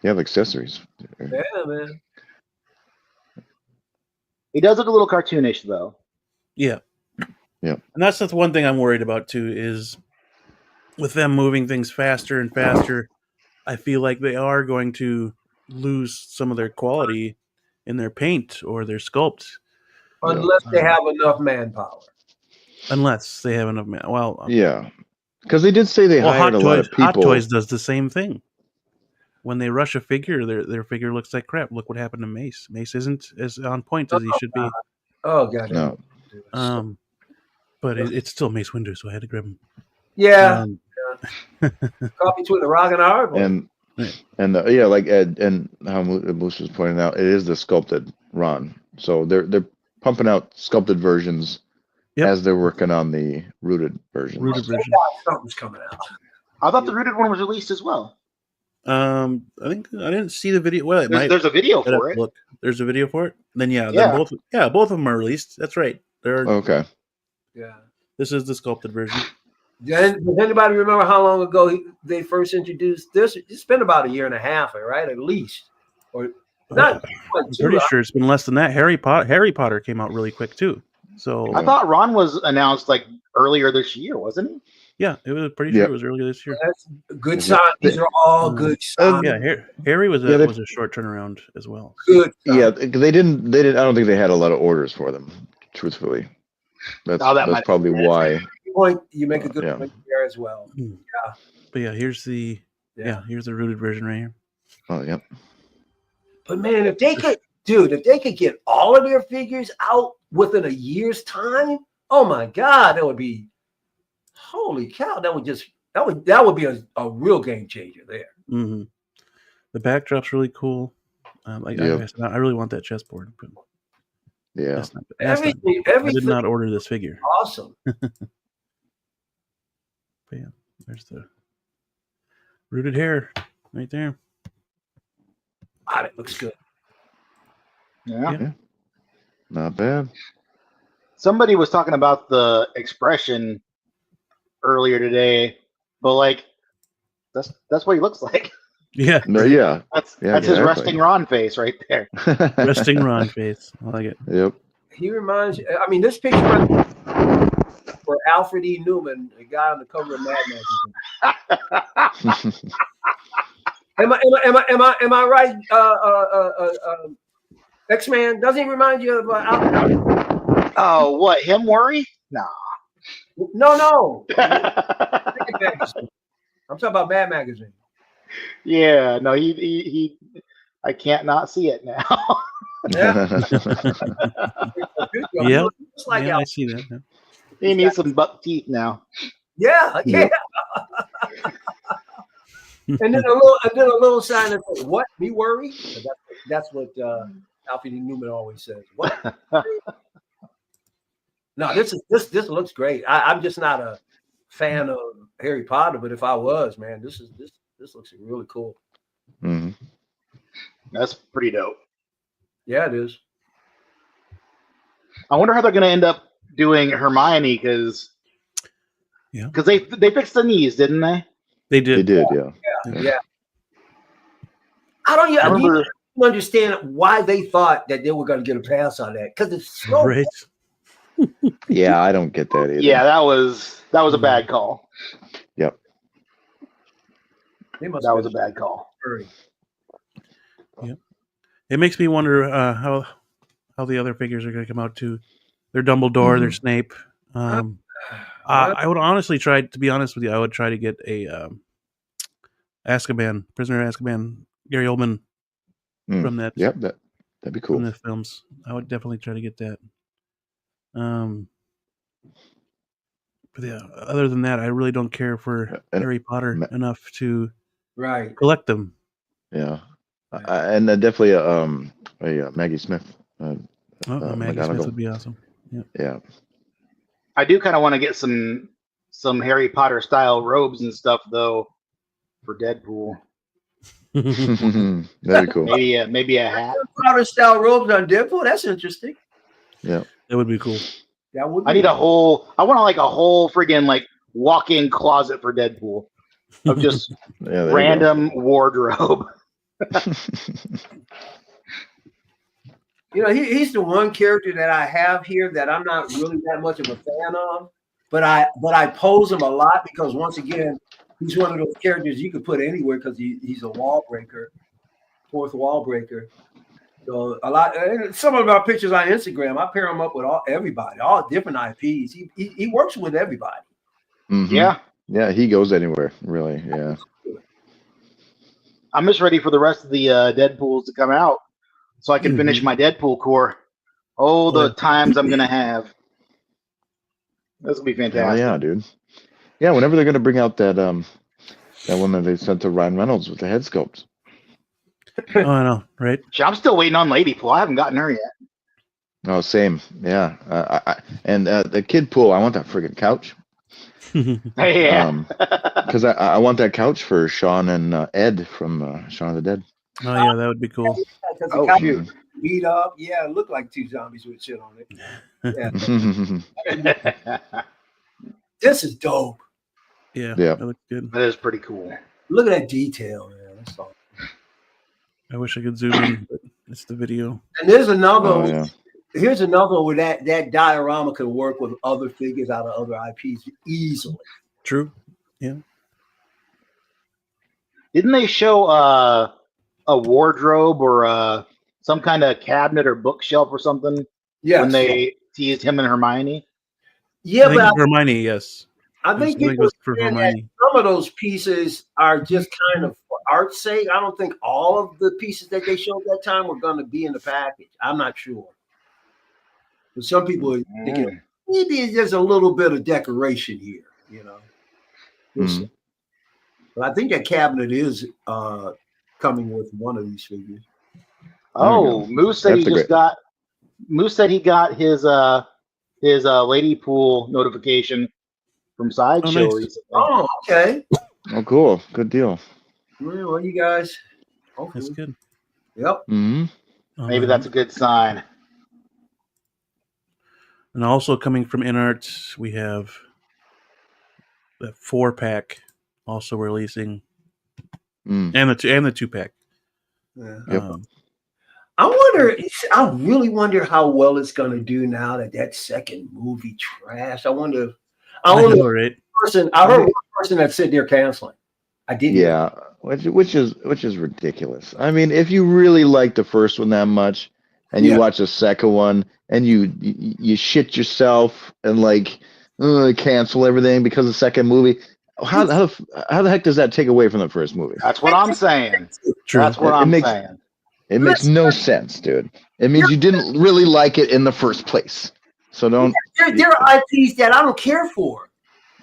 You have accessories. Yeah, man. He does look a little cartoonish, though. Yeah. Yeah. And that's the one thing I'm worried about, too, is with them moving things faster and faster, I feel like they are going to lose some of their quality in their paint or their sculpt. Unless they have enough manpower. Unless they have enough yeah. Because they did say they hired a lot of people. Hot Toys does the same thing. When they rush a figure, their figure looks like crap. Look what happened to Mace. Mace isn't as on point as he should be. Oh, God. No. But it's still Mace Windu, so I had to grab him. Yeah. Caught between the rock and the hard one. And like Ed and how Moose was pointing out, it is the sculpted Ron. So they're pumping out sculpted versions as they're working on the rooted version. Something's coming out. I thought the rooted one was released as well. I think I didn't see the video. Well, there's a video for it. Look, there's a video for it. Then both of them are released. That's right. They're okay. Yeah. This is the sculpted version. Does anybody remember how long ago they first introduced this? It's been about 1.5 years, right? At least, or not. I'm pretty sure it's been less than that. Harry Potter came out really quick too. So I thought Ron was announced like earlier this year, wasn't he? Yeah, it was pretty sure it was earlier this year. That's a good sign. These are all good signs. Yeah, Harry was a short turnaround as well. Good. Yeah, they didn't. I don't think they had a lot of orders for them. Truthfully, that's probably why. You make a good point there as well. Yeah. But yeah, here's the rooted version right here. Oh, yep. But man, if they could get all of their figures out within a year's time, oh my God, that would be holy cow. That would be a real game changer there. Mm-hmm. The backdrop's really cool. I really want that chessboard. But yeah. Everything. I did not order this figure. Awesome. But yeah, there's the rooted hair right there. God, it looks good. Yeah. Not bad. Somebody was talking about the expression earlier today, but like that's what he looks like. Yeah. No, yeah. That's his resting Ron face right there. Resting Ron face. I like it. Yep. He reminds you. I mean, this picture for Alfred E. Newman, the guy on the cover of Mad Magazine. Am I right? X-Man, doesn't he remind you of Alfred? Oh, what? Him worry? Nah. No. I'm talking about Mad Magazine. Yeah, no, he I can't not see it now. Yeah. Yeah, like I see that. Yeah. He needs some buck teeth now. Yeah. And then a little sign that says, "What? Me worry?" That's what Alfred E. Newman always says. What? No, this looks great. I'm just not a fan of Harry Potter, but if I was, man, this looks really cool. Mm-hmm. That's pretty dope. Yeah, it is. I wonder how they're going to end up doing Hermione because they fixed the knees, didn't they? They did. Yeah. I don't understand why they thought that they were going to get a pass on that because it's so right. Yeah, I don't get that either. Yeah, that was a bad call. Yep. That was a bad call. Yep. It makes me wonder how the other figures are going to come out too. Their Dumbledore, their Snape. I would honestly try. To be honest with you, I would try to get a Prisoner of Azkaban, Gary Oldman from that. Yep, that'd be cool. From the films, I would definitely try to get that. But yeah, other than that, I really don't care for Harry Potter enough to collect them. Yeah, and definitely a Maggie Smith. Maggie Smith would be awesome. Yeah. I do kind of want to get some Harry Potter style robes and stuff though for Deadpool. Very cool. Maybe a hat. Potter style robes on Deadpool. That's interesting. Yeah, that would be cool. I want a whole friggin' like walk-in closet for Deadpool of just random wardrobe. He's the one character that I have here that I'm not really that much of a fan of, but I pose him a lot because once again, he's one of those characters you could put anywhere because he's a wall breaker, fourth wall breaker. So a lot. Some of our pictures on Instagram, I pair him up with everybody, all different IPs. He works with everybody. Mm-hmm. Yeah, he goes anywhere, really. Yeah. I'm just ready for the rest of the Deadpools to come out, so I can finish my Deadpool core. Oh, the times I'm gonna have. This will be fantastic. Yeah, dude. Yeah, whenever they're gonna bring out that one that they sent to Ryan Reynolds with the head sculpt. Oh, I know, right? I'm still waiting on Ladypool. I haven't gotten her yet. Oh, same. Yeah. And the kid pool, I want that friggin' couch. Yeah. Because I want that couch for Shaun and Ed from Shaun of the Dead. Oh yeah, that would be cool. Because Oh, the couch shoot. beat up. Yeah, it looked like two zombies would sit on it. Yeah, this is dope. Yeah, Yeah. that looks good. That is pretty cool. Look at that detail, man. That's all. I wish I could zoom in, but it's the video. And there's another. Oh, yeah. Here's another where that diorama could work with other figures out of other IPs easily. True. Yeah. Didn't they show a wardrobe or some kind of cabinet or bookshelf or something Yes. when they teased him and Hermione? Yeah, I think but Hermione, yes. I think it people was for understand that Hermione. some of those pieces are just kind of for art's sake. I don't think all of the pieces that they showed that time were going to be in the package. I'm not sure. But some people are thinking maybe there's a little bit of decoration here, you know. But I think that cabinet is coming with one of these figures. Oh, Moose said Moose said he got his lady pool notification from Sideshow nice. recently. Oh, okay. Oh, cool. Good deal. Well, you guys. Hopefully. That's good. Yep. Maybe that's a good sign. And also coming from InArt, we have the 4-pack also releasing, and the 2-pack. Yeah. Yep. I really wonder how well it's going to do now that second movie trashed. I heard one person that said they're canceling. I did. Yeah, which is ridiculous. I mean, if you really like the first one that much, and you watch the second one, and you shit yourself and like cancel everything because of the second movie, how the heck does that take away from the first movie? That's what I'm saying. True. That's what I'm saying. It makes no sense, dude. It means you didn't really like it in the first place. So don't. There are IPs that I don't care for,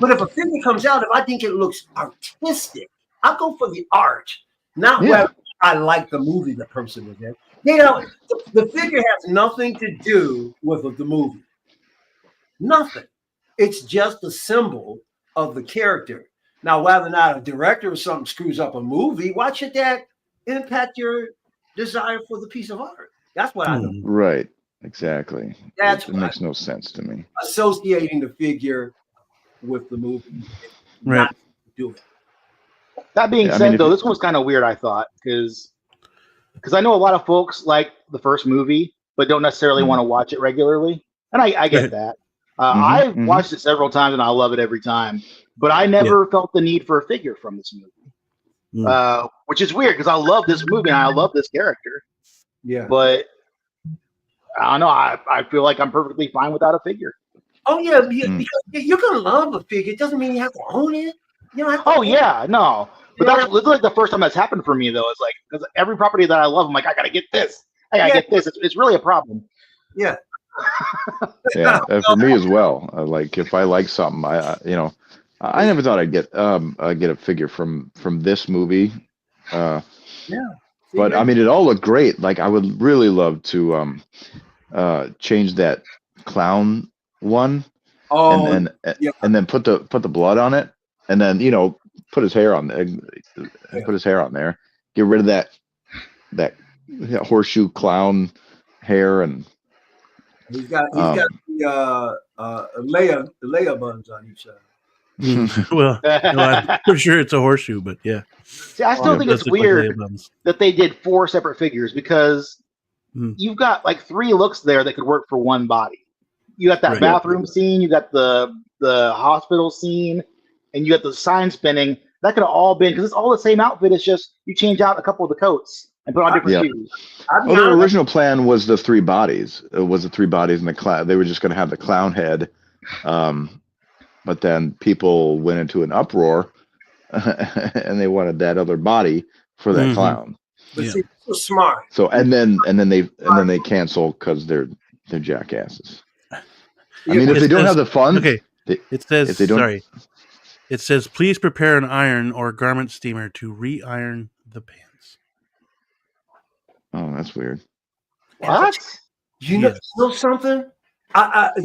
but if a figure comes out, if I think it looks artistic, I'll go for the art, not whether I like the movie the person was in. You know, the figure has nothing to do with the movie. Nothing. It's just a symbol of the character. Now, whether or not a director or something screws up a movie, why should that impact your desire for the piece of art? That's what I know. Right. Exactly. It makes no sense to me. Associating the figure with the movie. Right. Do it. That being said, though, this one was kind of weird, I thought, because I know a lot of folks like the first movie, but don't necessarily want to watch it regularly. And I get that. I've watched it several times, and I love it every time. But I never felt the need for a figure from this movie, which is weird because I love this movie and I love this character. Yeah. But I don't know. I feel like I'm perfectly fine without a figure. Oh, yeah. Because you're going to love a figure. It doesn't mean you have to own it. You don't have to no. But that's like the first time that's happened for me, though. It's like, because every property that I love, I'm like, I got to get this. I got to get this. It's really a problem. Yeah. Yeah, for me as well. Like if I like something, I never thought I'd get a figure from this movie. But I mean, it all looked great. Like I would really love to change that clown one, and then put the blood on it, and then put his hair on there. Put his hair on there. Get rid of that horseshoe clown hair and. He's got the Leia buns on each side. Well, I'm pretty sure it's a horseshoe, but yeah. See, I still think it's weird that they did 4 separate figures because you've got like 3 looks there that could work for one body. You got that bathroom scene, you got the hospital scene, and you got the sign spinning. That could have all been because it's all the same outfit. It's just you change out a couple of the coats and put on different shoes. Well, the original plan was the 3 bodies. It was the 3 bodies in the clown. They were just going to have the clown head, but then people went into an uproar, and they wanted that other body for that clown. But see, this was smart. So and then they cancel because they're jackasses. I mean, if they don't have the fun, it says sorry. It says, please prepare an iron or garment steamer to re-iron the pants. Oh, that's weird. What? You know something?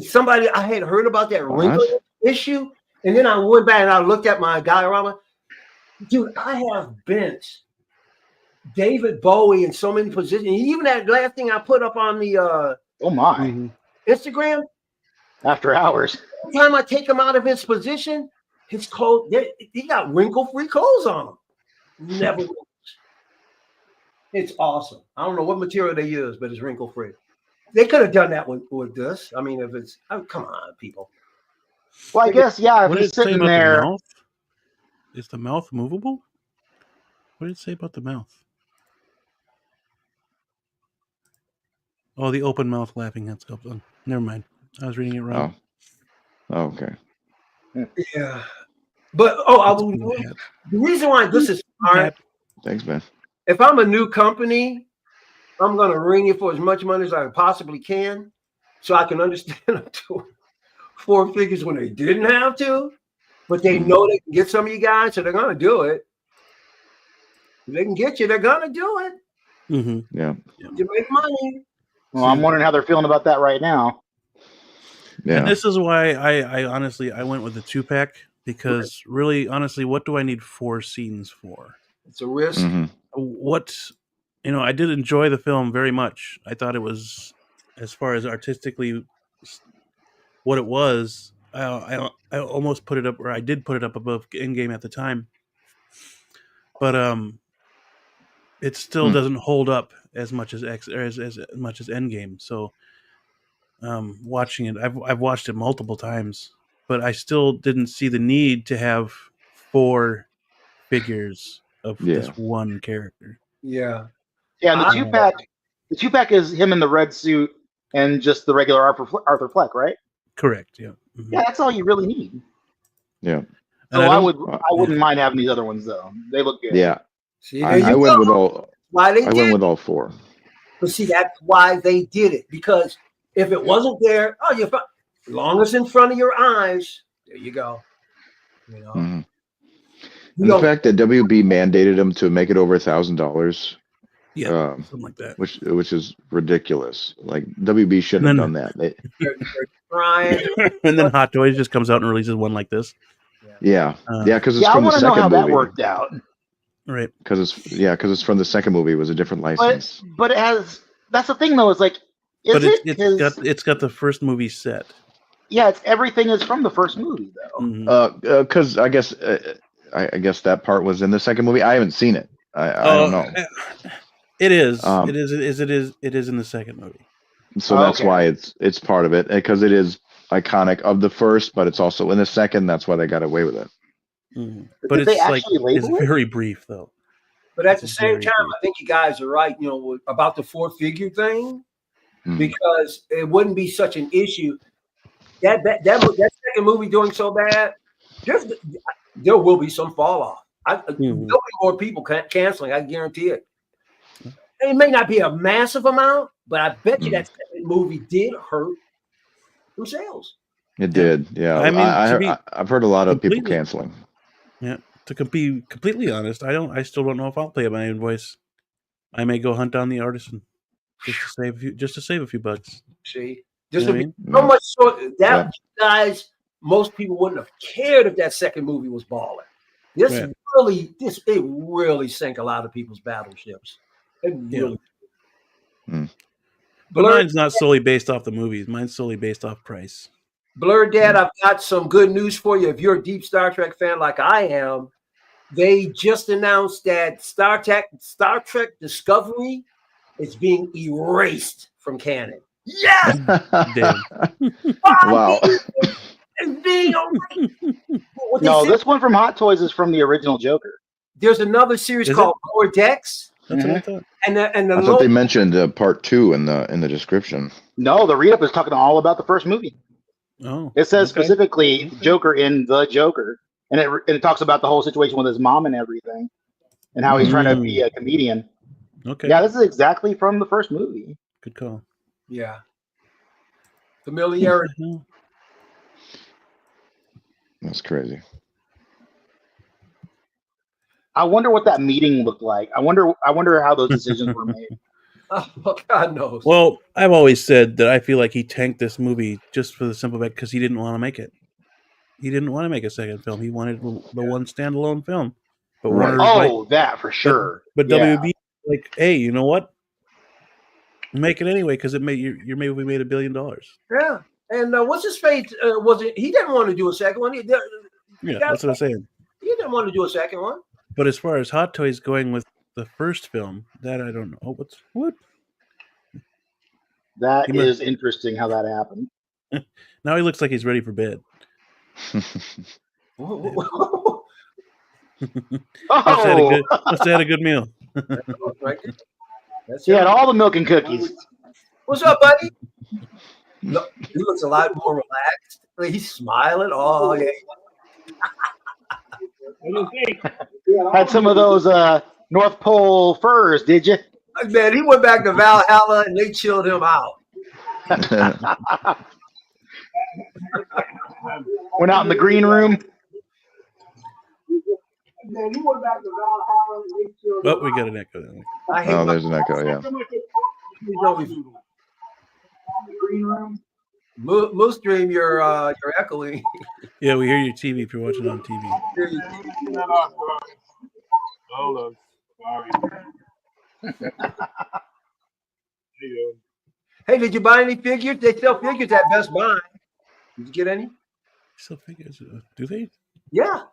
Somebody I had heard about that wrinkle issue, and then I went back and I looked at my diorama. Dude, I have bent David Bowie in so many positions. Even that last thing I put up on the Instagram. After hours. Every time I take him out of his position, his clothes, he got wrinkle-free clothes on him. Never wrinkles. It's awesome. I don't know what material they use, but it's wrinkle-free. They could have done that with this. I mean, if it's come on, people. Well, I guess if what he's did it say sitting about there. The mouth? Is the mouth movable? What did it say about the mouth? Oh, the open mouth laughing head sculpt. Never mind. I was reading it wrong. Oh, okay. Yeah, but the reason why this is smart. Thanks, man. If I'm a new company, I'm gonna ring you for as much money as I possibly can, so I can understand them doing 4 figures when they didn't have to, but they know they can get some of you guys, so they're gonna do it. If they can get you, they're gonna do it. Mm-hmm. Yeah. You make money. Well, I'm wondering how they're feeling about that right now. Yeah. And this is why I honestly went with the 2-pack, because really, honestly, what do I need 4 scenes for? It's a risk. Mm-hmm. I did enjoy the film very much. I thought it was, as far as artistically what it was, I almost put it up, or I did put it up above Endgame at the time. But it still doesn't hold up as much as as much as Endgame. So watching it, I've watched it multiple times, but I still didn't see the need to have 4 figures of this one character. Yeah. Yeah, and the 2-pack is him in the red suit and just the regular Arthur Fleck, right? Correct. Yeah. Mm-hmm. Yeah, that's all you really need. Yeah. So I wouldn't mind having these other ones though. They look good. Yeah. See, I went with all. I went with all 4. But see, that's why they did it, because if it wasn't there, you're fine. As long as in front of your eyes, there you go. Mm-hmm. And the fact that WB mandated them to make it over $1,000, something like that, which is ridiculous. Like WB shouldn't have done that. And then Hot Toys just comes out and releases one like this. Yeah, because it's from the second movie. I want to know how that worked out. Right, because it's from the second movie. It was a different license. But it has. That's the thing, though. It's like, it's got the first movie set. Yeah, everything is from the first movie, though. Because I guess that part was in the second movie. I haven't seen it. I don't know. It is. It is in the second movie. So that's why it's part of it, because it is iconic of the first, but it's also in the second. That's why they got away with it. Mm-hmm. But it's very brief though. But at the same time, I think you guys are right. About the 4-figure thing, because it wouldn't be such an issue. That second movie doing so bad, there will be some fall off. There'll be more people canceling. I guarantee it. It may not be a massive amount, but I bet you that second movie did hurt some sales. It did, yeah. I mean, I've heard a lot of people canceling. Yeah, to be completely honest, I still don't know if I'll pay my invoice. I may go hunt down the artisan just to save a few bucks. See, this would be so much that guys. Most people wouldn't have cared if that second movie was balling. It really sank a lot of people's battleships. It really. But mine's not solely based off the movies. Mine's solely based off price. Blur Dad, I've got some good news for you. If you're a deep Star Trek fan like I am, they just announced that Star Trek Discovery is being erased from canon. Yes! Wow. No, this one from Hot Toys is from the original Joker. There's another series called Lower Decks. That's what I thought. And I thought they mentioned part 2 in the description. No, the read-up is talking all about the first movie. Oh, it says specifically Joker in the Joker, and it talks about the whole situation with his mom and everything, and how he's trying to be a comedian. Okay. Yeah, this is exactly from the first movie. Good call. Yeah. Familiarity. That's crazy. I wonder what that meeting looked like. I wonder how those decisions were made. Oh, God knows. Well, I've always said that I feel like he tanked this movie just for the simple fact because he didn't want to make it. He didn't want to make a second film. He wanted the one standalone film. But Right. Oh, that for sure. But Yeah. WB like, hey, you know what? Make it anyway because it made your movie made $1 billion. Yeah. And what's his face? He didn't want to do a second one. That's what I'm saying. He didn't want to do a second one. But as far as Hot Toys going with the first film, that I don't know. Oh, what? That is interesting how that happened. Now he looks like he's ready for bed. Oh, Must have had a good meal. That's he had all the milk and cookies. What's up, buddy? Look, he looks a lot more relaxed. He's smiling. Oh, yeah. Had some of those North Pole furs, did you? Man, he went back to Valhalla and they chilled him out. Went out in the green room. Oh, we got an echo. Oh, there's an echo. Yeah. Moose Dream, you're echoing. Yeah, we hear your TV if you're watching on TV. Hold on. Hey, did you buy any figures? They sell figures at Best Buy. Did you get any? Still figures? Do they? Yeah,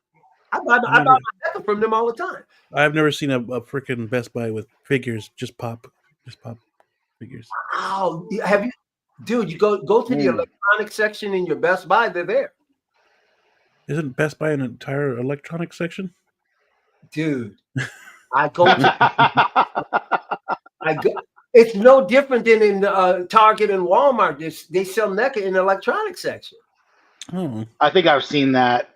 I buy my Deca from them all the time. I've never seen a freaking Best Buy with figures. Just pop figures. Oh, have you, dude? You go to the electronic section in your Best Buy. They're there. Isn't Best Buy an entire electronic section? Dude, I go. It's no different than in Target and Walmart. They sell NECA in the electronic section. Oh, I think I've seen that.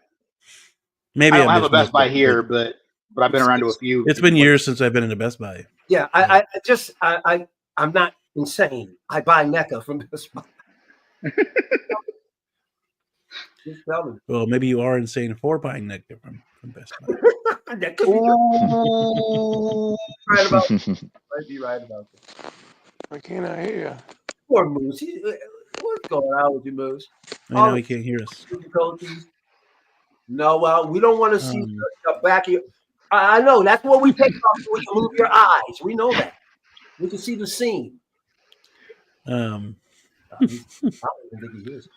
maybe I don't have a Best Buy here, but I've been around to a few. It's been years since I've been in a Best Buy. Yeah, I'm not insane. I buy NECA from Best Buy. Just tell me. Well, maybe you are insane for buying NECA from Best Buy. That could be right about. Might be right about that. I cannot hear you. Poor Moose. What's going on with you, Moose? I know he can't hear us. Difficulties. No, well, we don't want to see the back of your. I know that's what we take off so we can move your eyes. We know that. We can see the scene. I don't even think he is.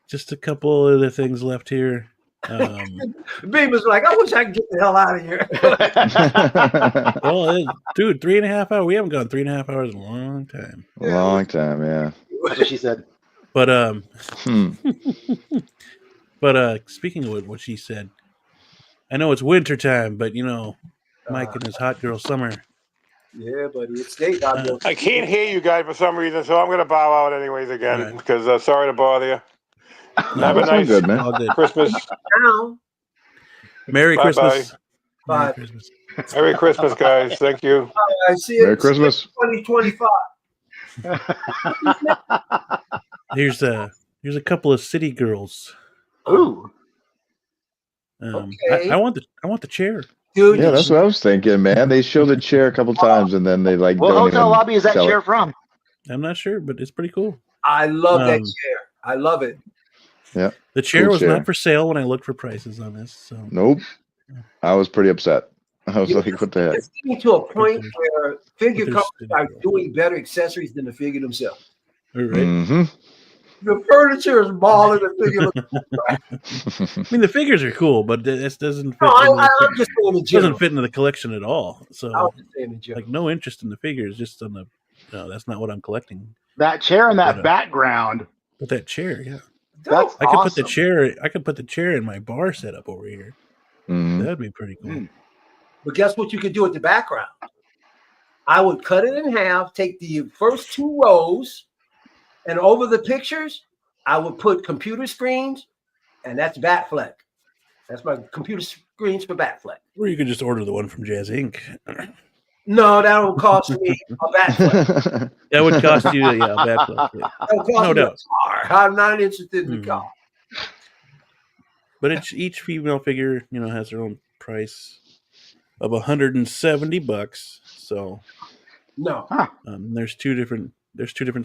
Just a couple other things left here. Beam was like, I wish I could get the hell out of here. Well, dude, 3.5 hours. We haven't gone 3.5 hours in a long time. A long time, yeah. That's what she said. But speaking of what she said, I know it's winter time, but Mike and his hot girl summer. Yeah, buddy, it's daytime. I can't hear you guys for some reason, so I'm going to bow out anyways again because sorry to bother you. Have a nice good, man. Christmas. Merry Christmas. Bye. Merry Christmas. Merry Christmas, guys. Thank you. I see it. Merry Christmas. 2025. Here's a couple of city girls. Ooh. Okay. I want the chair. Dude, Yeah, that's what I was thinking, man. They show the chair a couple times and then they What don't hotel even lobby is that sell chair it. from? I'm not sure, but it's pretty cool. I love that chair. I love it. Yeah. The chair Cool was chair. not for sale when I looked for prices on this. So Nope. I was pretty upset. I was like, what the heck? It's getting to a point where figure companies are doing better accessories than the figure themselves. All right. Mm-hmm. The furniture is balling. The figure looks I mean, the figures are cool, but this doesn't fit. I'm just saying in general. Doesn't fit into the collection at all. So, I was just saying in general. like, no interest in the figures. Just on the. No, that's not what I'm collecting. That chair in that background. But that chair, yeah. That's I could awesome. put the chair. I could put the chair in my bar setup over here. Mm-hmm. That'd be pretty cool. But guess what you could do with the background? I would cut it in half, take the first 2 rows, and over the pictures, I would put computer screens, and that's Batfleck. That's my computer screens for Batfleck. Or you could just order the one from Jazz Inc. No, that would cost me a Batfleck. That would cost you, a Batfleck. Yeah. That would cost No me doubt. a car. I'm not interested in the car. But each female figure, has their own price of $170. So No. There's two different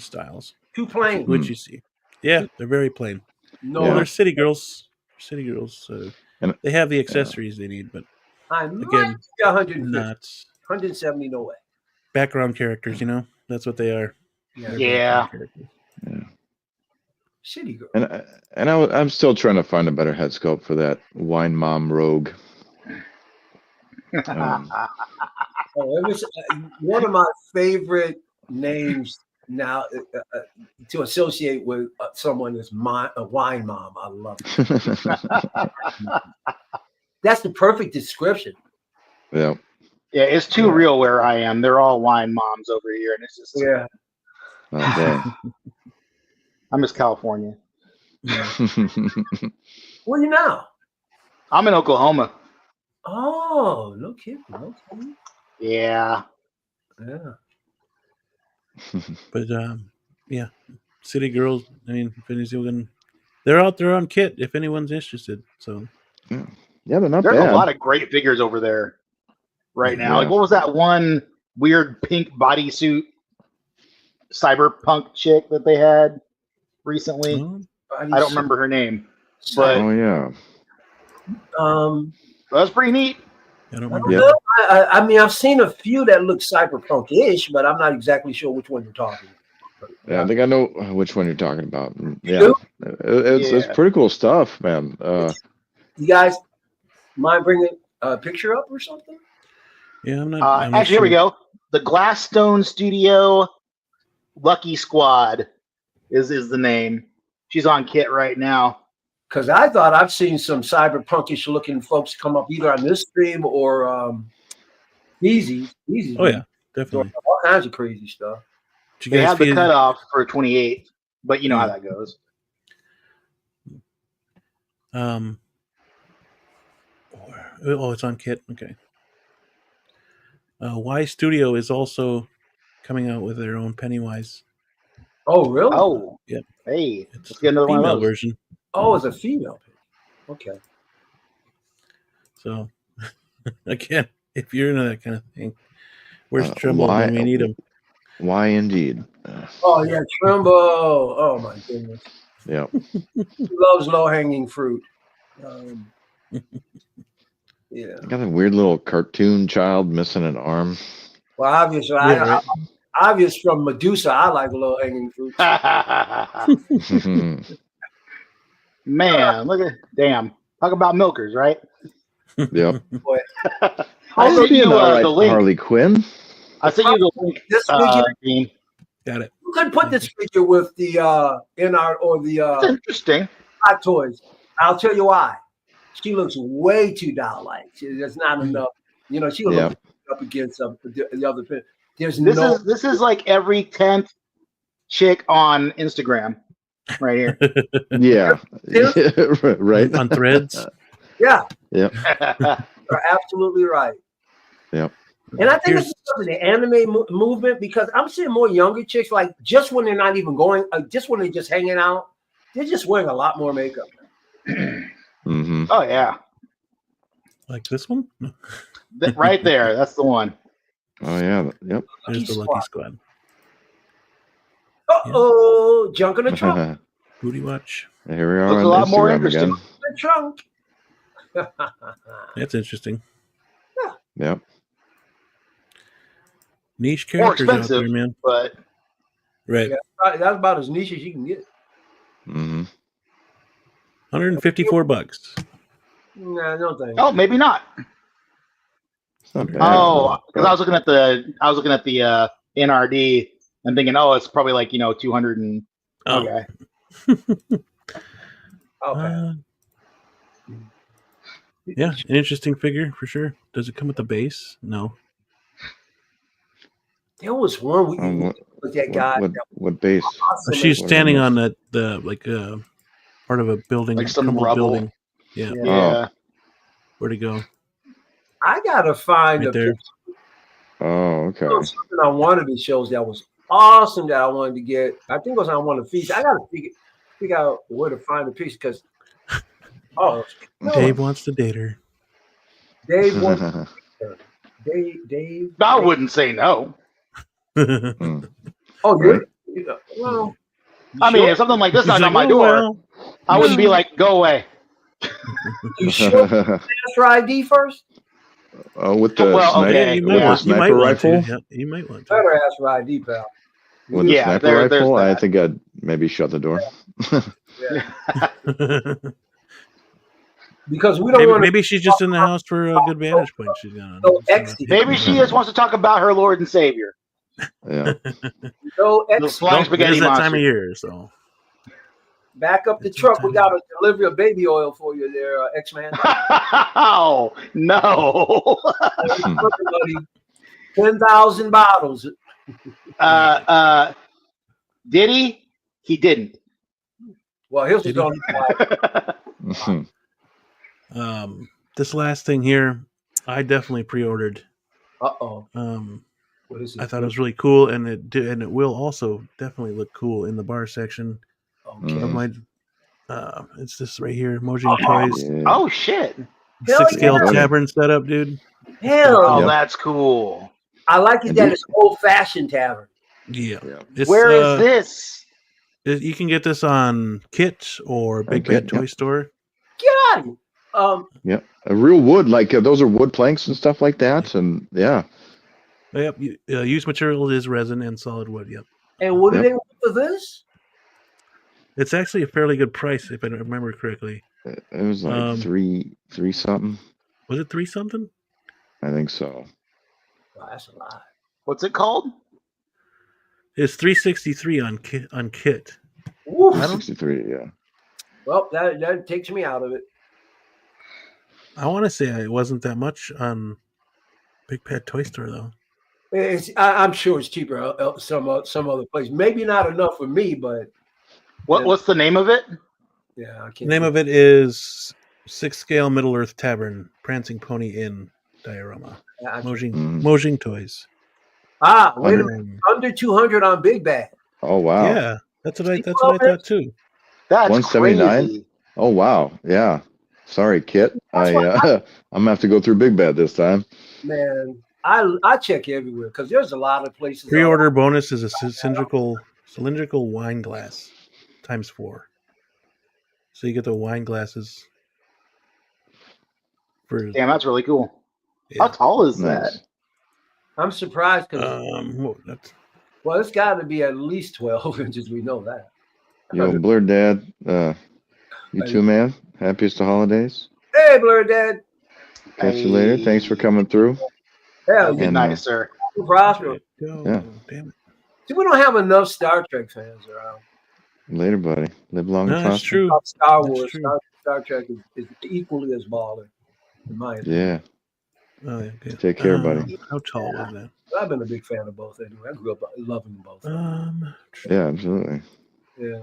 styles. Too plain. Which you see. Yeah, they're very plain. No. Well, they're city girls. And- they have the accessories they need, but I again, might be 150. not 170, no way. background characters. That's what they are. They're Yeah. background characters. City girl. And I'm still trying to find a better head sculpt for that wine mom rogue. It was one of my favorite names now to associate with someone is a wine mom. I love it. That's the perfect description. Yeah. Yeah, it's too real where I am. They're all wine moms over here, and it's just Oh, dang. I miss California. Where are you now? I'm in Oklahoma. Oh, no kidding. No kidding. Yeah. Yeah. But yeah, city girls. I mean, if anyone, they're out there on Kit. If anyone's interested, so Yeah, they're not There's bad. a lot of great figures over there right now. Yeah. Like, what was that one weird pink bodysuit cyberpunk chick that they had recently? I don't remember her name, but Oh yeah. that was pretty neat. I don't remember. Yeah. I mean, I've seen a few that look cyberpunk-ish, but I'm not exactly sure which one you're talking about. Yeah, I think I know which one you're talking about. Yeah, do? it's pretty cool stuff, man. You guys mind bringing a picture up or something? Yeah, I'm not. Actually, here we go. The Glassstone Studio Lucky Squad is the name. She's on Kit right now. Because I thought I've seen some cyberpunkish looking folks come up either on this stream or Feezys. Oh yeah, definitely. All kinds of crazy stuff. Did you They guys have the feel- cutoff for 28, but you know how that goes. Oh, it's on Kit. Okay. Y Studio is also coming out with their own Pennywise. Oh, really? Oh, Yep. Hey, It's let's get another one female of those. version. Oh, it's a female. Okay. So again, if you're into that kind of thing, where's Trimble why- when we need him? Why indeed? Oh, yeah, Trimble. Oh, my goodness. Yeah. He loves low-hanging fruit. Yeah. Got a weird little cartoon child missing an arm. Well, obviously, obvious from Medusa, I like low-hanging fruit. Man, look at damn. Talk about milkers, right? Yep. Boy. I sent Be you an alright the link. Harley Quinn. I sent you the link. This figure, Dean. Got it. you could put this figure with the NR or the It's interesting. Hot Toys. I'll tell you why. She looks way too doll-like. There's not enough. You know, she looks up against the other. There's This is like every 10th chick on Instagram, right here. Yeah. Right. On Threads. Yeah. Yep. You're absolutely right. Yep. And I think it's because of the anime movement, because I'm seeing more younger chicks, like just when they're not even going, just when they're just hanging out, they're just wearing a lot more makeup. Mm-hmm. Oh yeah, Like this one? right there. That's the one. Oh yeah. Yep. There's the Lucky Squad. Uh-oh, junk in the trunk. Booty watch. Here we are Looks on a lot more Instagram interesting. again. The trunk. That's interesting. Yep. Niche More characters out expensive, there, man. but Right. Yeah, that's about as niche as you can get. Mm-hmm. $154. Nah, no thanks. oh, maybe not. It's not bad. Oh, because I was looking at the NRD and thinking, oh, it's probably like 200 and Oh. okay. Okay. Yeah, an interesting figure for sure. Does it come with the base? No. There was one we what- with that guy. What base? Awesome. She's What standing is on the part of a building, Like some crumbled rubble. building. Yeah. Yeah. Yeah. Where'd it go? I gotta find Right a there. picture Oh, okay. of something on one of these shows that was awesome that I wanted to get. I think it was on one of the feeds. I gotta figure out where to find the piece because Dave wants to date her. Dave wants Dave. I wouldn't say no. Oh, Right. well. I mean, if something like this knocked on my door, I wouldn't be like, "Go away." You sure? Ask for ID first. Oh, with the sniper rifle. Yeah, you might want to. Better ask for ID, pal. With the sniper rifle, I think I'd maybe shut the door. Because we don't want. Maybe she's just in the house for a good vantage point. She's gonna. Maybe she just wants to talk about her Lord and Savior. Yeah. Those flying spaghetti that monsters. time of year, so. Back up the truck. We got a delivery of baby oil for you there, X-Man. Oh, no. 10,000 bottles. Did he? He didn't. Well, here's the this last thing here, I definitely pre-ordered. What is it? I thought it was really cool, and it will also definitely look cool in the bar section. Okay. Of my, it's this right here, Mojang Toys. Yeah. Oh shit! 6-scale tavern setup, dude. Hell, that's cool. I like it that it's old-fashioned tavern. Yeah. Where is this? You can get this on Kit or Big Bad Toy Store. Get out of here. Yeah, a real wood, like those are wood planks and stuff like that, and yeah. Yep. Used material is resin and solid wood. Yep. And what do they want for this? It's actually a fairly good price, if I remember correctly. It was like three something. Was it 3 something? I think so. Oh, that's a lot. What's it called? It's $363 on Kit. 63, yeah. Well, that takes me out of it. I want to say it wasn't that much on Big Bad Toy Store though. I'm sure it's cheaper some other place. Maybe not enough for me, but what's the name of it? Yeah, I can't. The name of it is 6-scale Middle Earth Tavern, Prancing Pony Inn diorama. Mojang Toys. Wait a minute. Under 200 on Big Bad. Oh wow. Yeah, that's what I thought too. That's 179. crazy. Oh wow. Yeah. Sorry, Kit. I'm gonna have to go through Big Bad this time. Man, I check everywhere because there's a lot of places. Pre-order bonus is a cylindrical wine glass ×4. So you get the wine glasses. Damn, that's really cool. Yeah. How tall is that? I'm surprised because it's got to be at least 12 inches. We know that. Yo, Blur Dad, you too, man. Happiest of holidays. Hey, Blur Dad. Catch you later. Thanks for coming through. Hell, good night, sir. Professoro. Yeah. Damn it. See, we don't have enough Star Trek fans around. Later, buddy. Live long and prosper. That's true. Star Wars, Star Trek is equally as baller, in my opinion. Yeah. Oh, yeah, okay. Take care, buddy. How tall was that? I've been a big fan of both anyway. I grew up loving them both. Yeah, absolutely. Yeah.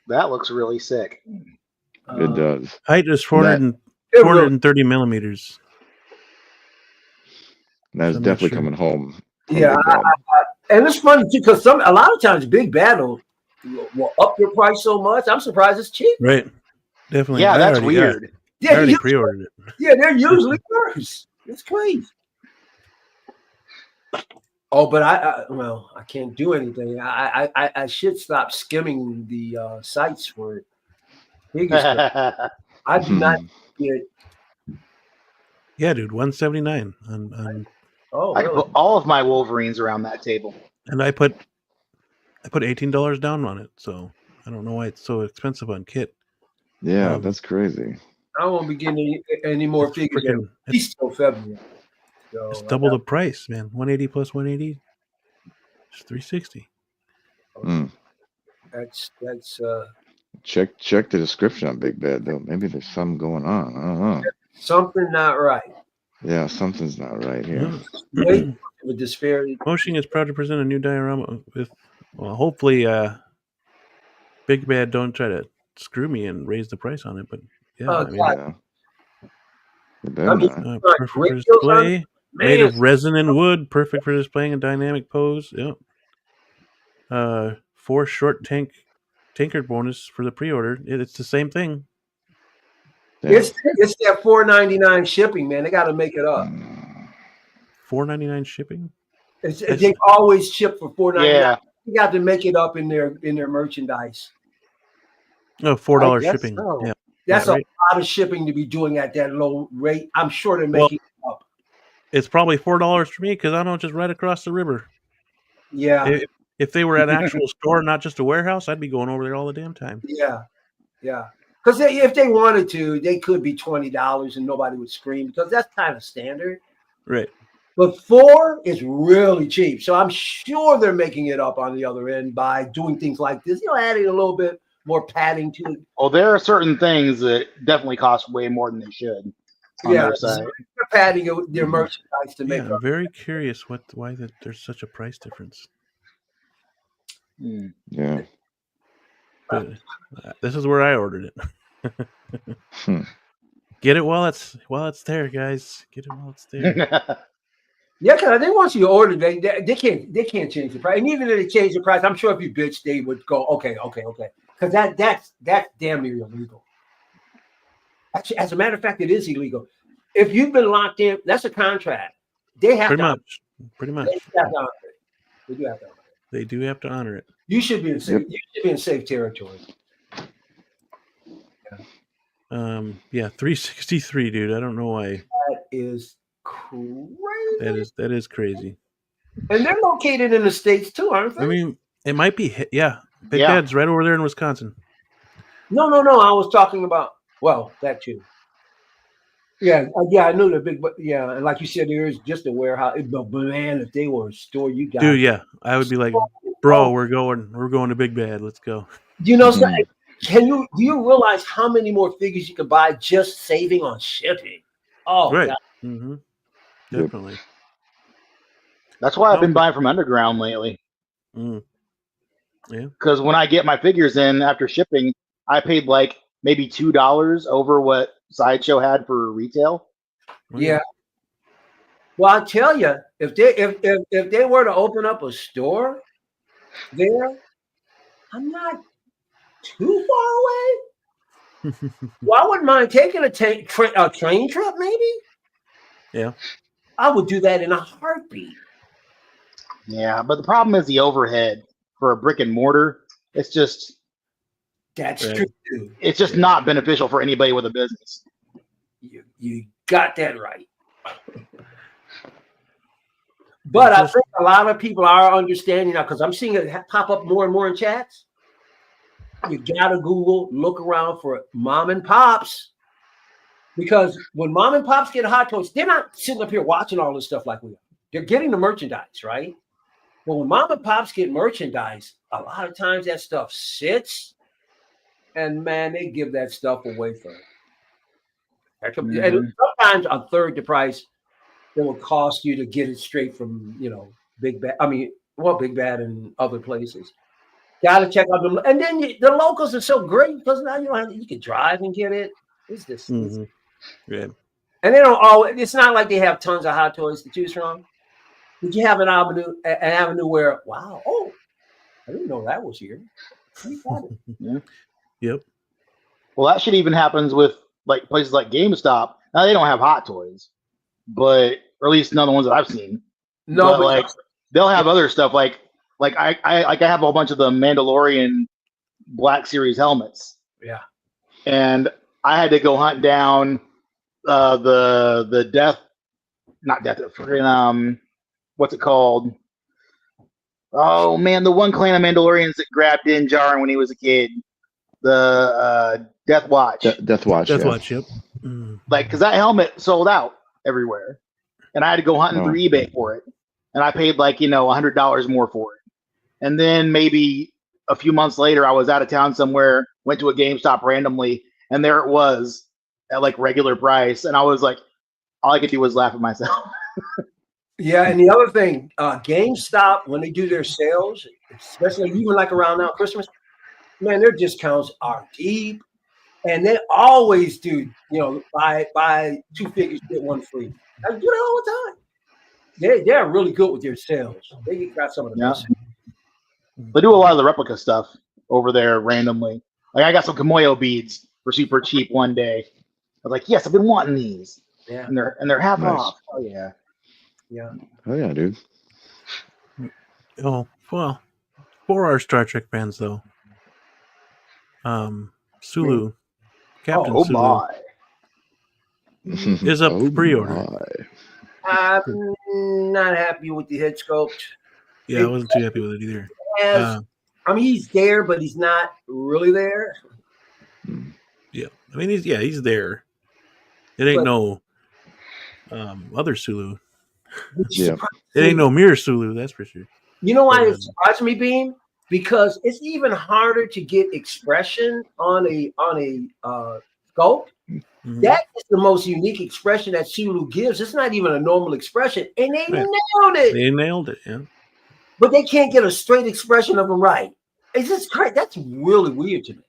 That looks really sick. It does. Height is 430 millimeters. That's definitely coming home. Yeah, and it's funny too because a lot of times Big Bad will up your price so much. I'm surprised it's cheap. Right. Definitely. Yeah, that's weird. I already pre-ordered it. Yeah, they're usually worse. It's crazy. Oh, but I can't do anything. I should stop skimming the sites for it. I do not get. Yeah, dude, 179 on Oh, I could put all of my Wolverines around that table. And I put $18 down on it, so I don't know why it's so expensive on Kit. Yeah, that's crazy. I won't be getting any more figures at least till February. So it's double the price, man. 180 plus 180, it's 360. That's check the description on Big Bad though. Maybe there's something going on. I don't know. Something not right. Yeah, something's not right here. Wait for the disparity. Mojang is proud to present a new diorama with, well, hopefully, Big Bad don't try to screw me and raise the price on it, but yeah, perfect for display. Made of resin and wood, perfect for displaying a dynamic pose. Yep. 4 short tankard bonus for the pre-order. It's the same thing. It's that $4.99 shipping, man. They got to make it up. $4.99 shipping. They've always shipped for $4.99. Yeah. You got to make it up in their merchandise. Oh, $4 shipping. So. Yeah. That's a lot of shipping to be doing at that low rate. I'm sure they're making it up. It's probably $4 for me because I don't just right across the river. Yeah. If they were at an actual store, not just a warehouse, I'd be going over there all the damn time. Yeah. Yeah. Because if they wanted to, they could be $20 and nobody would scream because that's kind of standard. Right. But $4 is really cheap. So I'm sure they're making it up on the other end by doing things like this, adding a little bit more padding to it. Oh, there are certain things that definitely cost way more than they should. On their side. They're padding their merchandise to make I'm very curious why there's such a price difference. Yeah. But this is where I ordered it. Get it while it's there, guys. Get it while it's there. Yeah, because I think once you order, they can't change the price. And even if they change the price, I'm sure if you bitch, they would go, okay. Because that's damn near illegal. Actually, as a matter of fact, it is illegal. If you've been locked in, that's a contract. They have pretty much. They have to honor it. They do have to honor it. They do have to honor it. You should be in safe. You should be in safe territory. Yeah, 363, dude. I don't know why. That is crazy. That is crazy. And they're located in the States too, aren't they? I mean, it might be. Yeah, Big Dad's right over there in Wisconsin. No. I was talking about that too. Yeah, I knew the big, but and like you said, there is just a warehouse. But man, if they were a store, you got dude. Yeah, I would be like, bro, we're going to Big Bad. Let's go. You know, do you realize how many more figures you could buy just saving on shipping? Oh, right. God. Mm-hmm. Definitely. That's why I've been buying from Underground lately. Yeah. Because when I get my figures in after shipping, I paid like maybe $2 over what Sideshow had for retail. Yeah. Well, I'll tell you, if they were to open up a store there, I'm not too far away. Well, I wouldn't mind taking a train trip, maybe. Yeah. I would do that in a heartbeat. Yeah, but the problem is the overhead for a brick and mortar. It's just true. It's just not beneficial for anybody with a business. You got that right. But I think a lot of people are understanding now because I'm seeing it pop up more and more in chats. You gotta look around for mom and pops. Because when mom and pops get Hot Toys, they're not sitting up here watching all this stuff like we are. They're getting the merchandise, right? But when mom and pops get merchandise, a lot of times that stuff sits, and man, they give that stuff away for it. And sometimes a third the price it will cost you to get it straight from Big Bad. I mean, Big Bad and other places. Got to check out them, and then the locals are so great because now you can drive and get it. It's just yeah. And they don't always. It's not like they have tons of Hot Toys to choose from. But you have an avenue where I didn't know that was here. Yeah. Yep. Well, that shit even happens with like places like GameStop. Now they don't have Hot Toys, or at least none of the ones that I've seen. No, but like they'll have other stuff. Like I have a whole bunch of the Mandalorian Black Series helmets. Yeah. And I had to go hunt down the what's it called? Oh man, the one clan of Mandalorians that grabbed Din Djarin when he was a kid. The Death Watch. Death Watch. Yep. Like, because that helmet sold out everywhere, and I had to go hunting through eBay for it, and I paid like $100 more for it. And then maybe a few months later, I was out of town somewhere, went to a GameStop randomly, and there it was at like regular price, and I was like, all I could do was laugh at myself. Yeah, and the other thing, GameStop, when they do their sales, especially even like around now Christmas, man, their discounts are deep, and they always do. Buy 2 figures, get 1 free. I do that all the time. They're really good with their sales. They got some of the best. They do a lot of the replica stuff over there randomly. Like I got some Kamoyo beads for super cheap one day. I was like, yes, I've been wanting these. Yeah, and they're half Nice. off. Oh yeah. Yeah. Oh yeah, dude. Oh well, for our Star Trek fans though, Sulu, Captain Oh Sulu my! is up for pre-order. I'm not happy with the head sculpt. Yeah, I wasn't too happy with it either. I mean, he's there, but he's not really there. Yeah, I mean, he's there. It ain't no other Sulu. Yeah, it ain't no mirror Sulu, that's for sure. You know why it surprised me, Beam? Because it's even harder to get expression on a sculpt. Mm-hmm. That is the most unique expression that Sulu gives. It's not even a normal expression, and they nailed it. They nailed it, yeah. But they can't get a straight expression of him right. It's just crazy. That's really weird to me.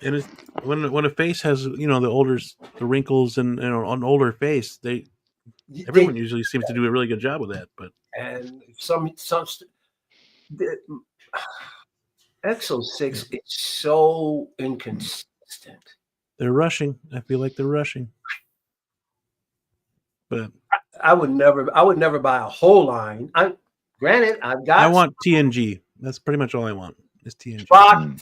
And it's, when a face has the wrinkles and an older face, everyone usually seems to do a really good job with that. But some Exo 6 is so inconsistent. They're rushing. I feel like they're rushing. But I would never buy a whole line. Granted, I want TNG. That's pretty much all I want. Is TNG. Spock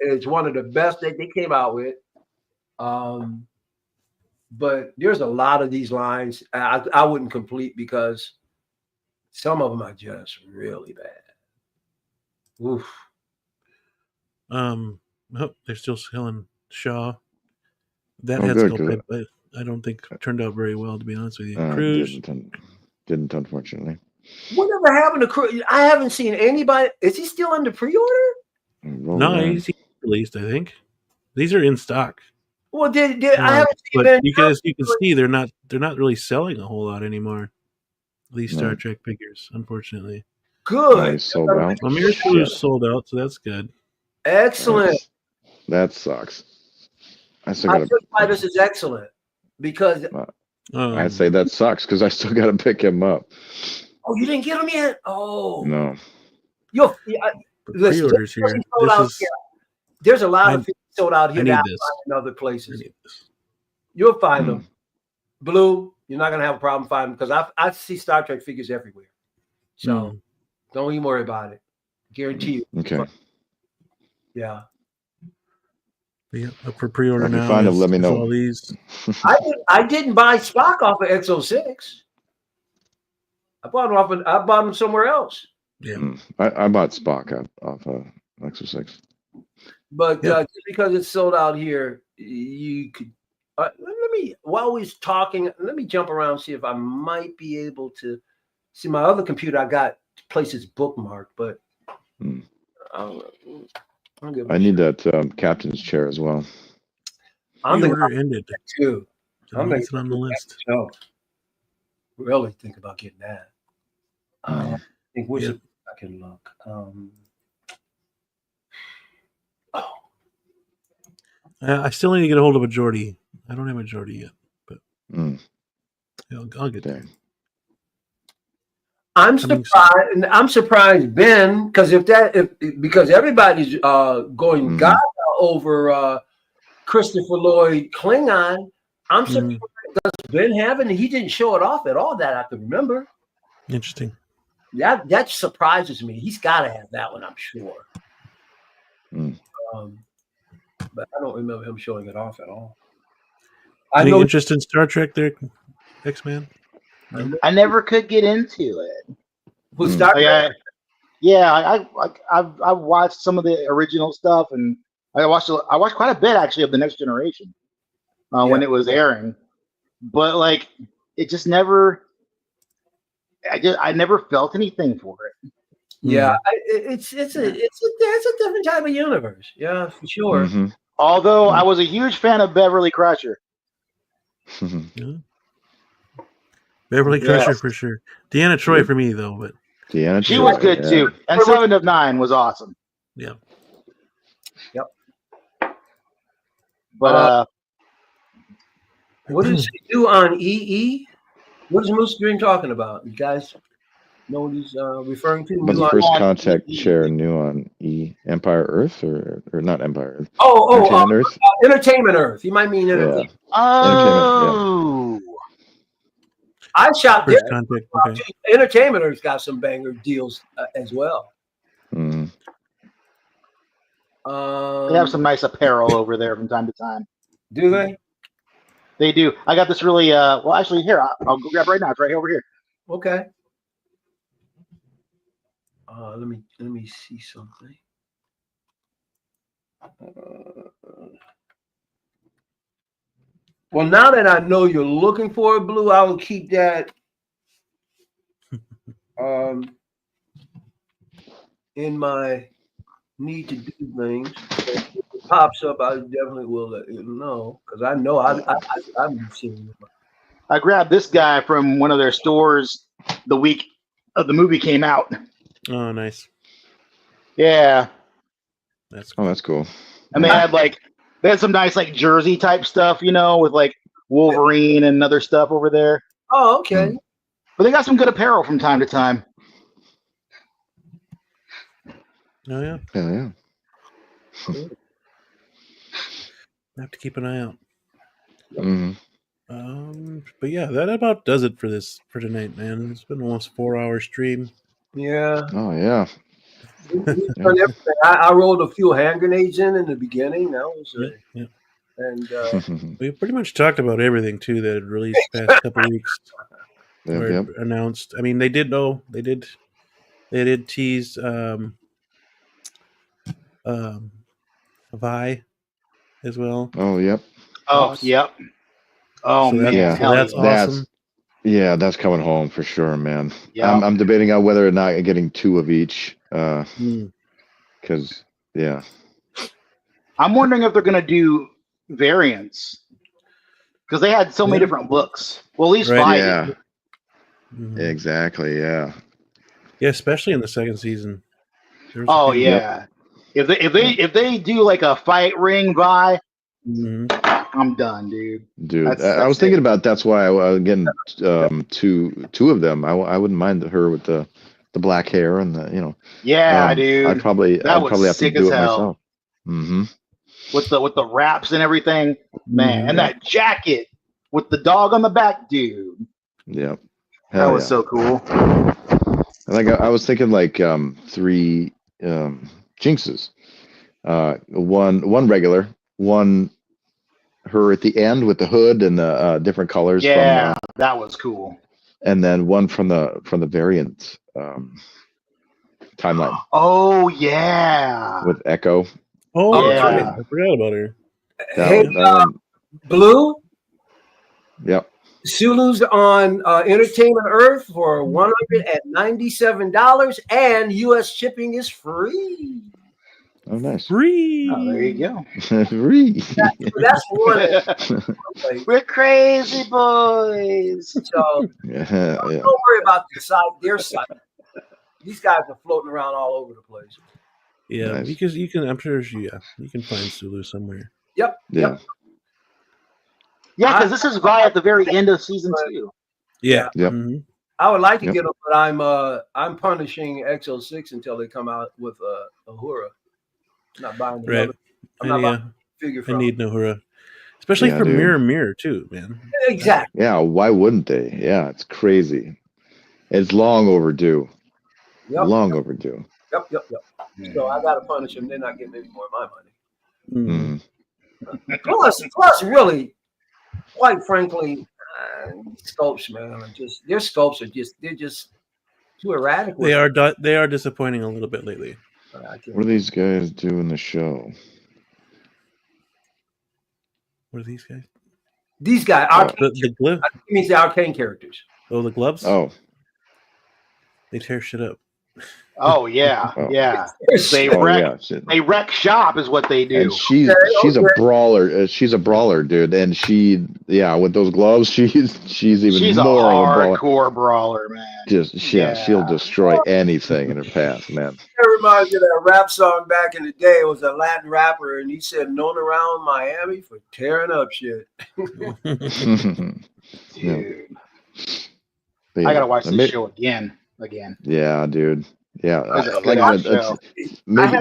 is one of the best that they came out with. But there's a lot of these lines I wouldn't complete because some of them are just really bad. Oof. They're still selling Shaw. That head sculpt I don't think turned out very well, to be honest with you. Cruz didn't unfortunately. Whatever happened to Cruz? I haven't seen anybody. Is he still under pre-order? No, he's released. I think these are in stock. Well, I haven't seen. But you can see they're not really selling a whole lot anymore. These Star Trek figures, unfortunately. Good. Sold out. Amir is sold out, so that's good. Excellent. That sucks. I still I think why this is excellent because I'd say that sucks because I still got to pick him up. Oh, you didn't get him yet? Oh no. Pre-orders here. There's a lot of things sold out here that in other places. You'll find them. Blue, you're not gonna have a problem finding them because I see Star Trek figures everywhere. So don't even worry about it. Guarantee you. Okay. Yeah. Yeah, up for pre-order now. If you find them, let me know. All these. I didn't buy Spock off of Exo 6. I bought him somewhere else. Yeah. I bought Spock off of Exo 6. But just because it's sold out here, you could while we're talking, let me jump around, see if I might be able to see my other computer. I got places bookmarked, but I need that captain's chair as well. I'm the order ended too. I'm it on the list. Really think about getting that. I think I can look. I still need to get a hold of a Geordie. I don't have a Geordie yet, but I'll get there. I'm surprised, Ben, because because everybody's going gaga over Christopher Lloyd Klingon. I'm surprised does Ben have it? He didn't show it off at all that I can remember. Interesting. That surprises me. He's got to have that one, I'm sure. But I don't remember him showing it off at all. Any interest in Star Trek there, X-Man? I never could get into it. Who's Star Trek? I've watched some of the original stuff, and I watched quite a bit actually of the Next Generation when it was airing. But like, it just never. I never felt anything for it. Yeah, it's a different type of universe. Yeah, for sure. Mm-hmm. Although I was a huge fan of Beverly Crusher. Beverly Crusher for sure. Deanna Troi for me though, but she was good too. And 7 of 9 was awesome. Yeah. Yep. But what does he do on EE? What is Moose Green talking about? You guys know what he's referring to? But the first contact chair new on Empire Earth or not Empire Earth? Entertainment Earth. Entertainment Earth. You might mean Entertainment. Oh. I shop First there. contact. Okay. Entertainment's got some banger deals as well. Mm. They have some nice apparel over there from time to time. Do they? They do. I got this really. Well, actually, here I'll go grab it right now. It's right over here. Okay. Let me see something. Well, now that I know you're looking for a blue, I will keep that in my need to do things. If it pops up, I definitely will let you know because I know I've been seeing it. I grabbed this guy from one of their stores the week of the movie came out. Oh, nice. Yeah. That's cool. Oh, that's cool. And they had some nice like jersey type stuff, you know, with like Wolverine and other stuff over there. Oh, okay. But they got some good apparel from time to time. Oh yeah. Yeah. I have to keep an eye out. Mm-hmm. But yeah, that about does it for tonight, man. It's been almost 4-hour stream. Yeah. Oh yeah. I rolled a few hand grenades in the beginning. That was yeah. And we pretty much talked about everything too that had released past couple weeks. Yep. Announced. I mean, they did tease Vi as well. Oh yep. Oh yep. Oh so man, so that's awesome. That's coming home for sure, man. Yep. I'm debating on whether or not getting 2 of each. Because I'm wondering if they're gonna do variants because they had so many different looks. Well, at least Right. 5. Yeah. Mhm. Exactly. Yeah. Yeah, especially in the second season. Oh yeah. If they do like a fight ring Vi, I'm done, dude. Dude, I was thinking about that's why I was getting two of them. I wouldn't mind her with the black hair and the Yeah, dude. I'd probably have to do it myself. Mm-hmm. With the wraps and everything, man, and that jacket with the dog on the back, dude. Yep. That was so cool. Like I was thinking like 3 Jinxes. One regular, one her at the end with the hood and the different colors. Yeah, that was cool. And then one from the variant timeline. Oh yeah. With Echo. Oh, yeah. that's right. I forgot about her. Hey, Blue. Yep. Sulu's on Entertainment Earth for $197, and U.S. shipping is free. Oh, nice. Free. Oh, there you go. Free. That's one. We're crazy boys. So don't worry about their side. These guys are floating around all over the place. Yeah, Nice. because you can. I'm sure you can find Sulu somewhere. Yep. Yeah. Yep. Yeah, because this is Vi at the very end of season 2. Yeah. Yep. Mm-hmm. I would like to get them, but I'm punishing XO6 until they come out with Uhura. I'm not buying the Right. I'm not buying figure from. I need Uhura, especially for Mirror too, man. Exactly. Yeah. Why wouldn't they? Yeah, it's crazy. It's long overdue. Yep. Long overdue. Yep. So I got to punish them. They're not getting any more of my money. Plus, really, quite frankly, sculpts, man, their sculpts they're just too erratic. They are disappointing a little bit lately. What do these guys do in the show? What are these guys? These guys, the glove. It means the Arcane characters. Oh, the gloves. Oh, they tear shit up. Oh yeah, yeah. They wreck shop is what they do. And she's a brawler. She's a brawler, dude. And with those gloves, she's even more a of a hardcore brawler, man. She'll destroy anything in her path, man. That reminds me of that rap song back in the day. It was a Latin rapper, and he said, "Known around Miami for tearing up shit." Dude, I gotta watch this show again. Yeah, dude. Yeah, like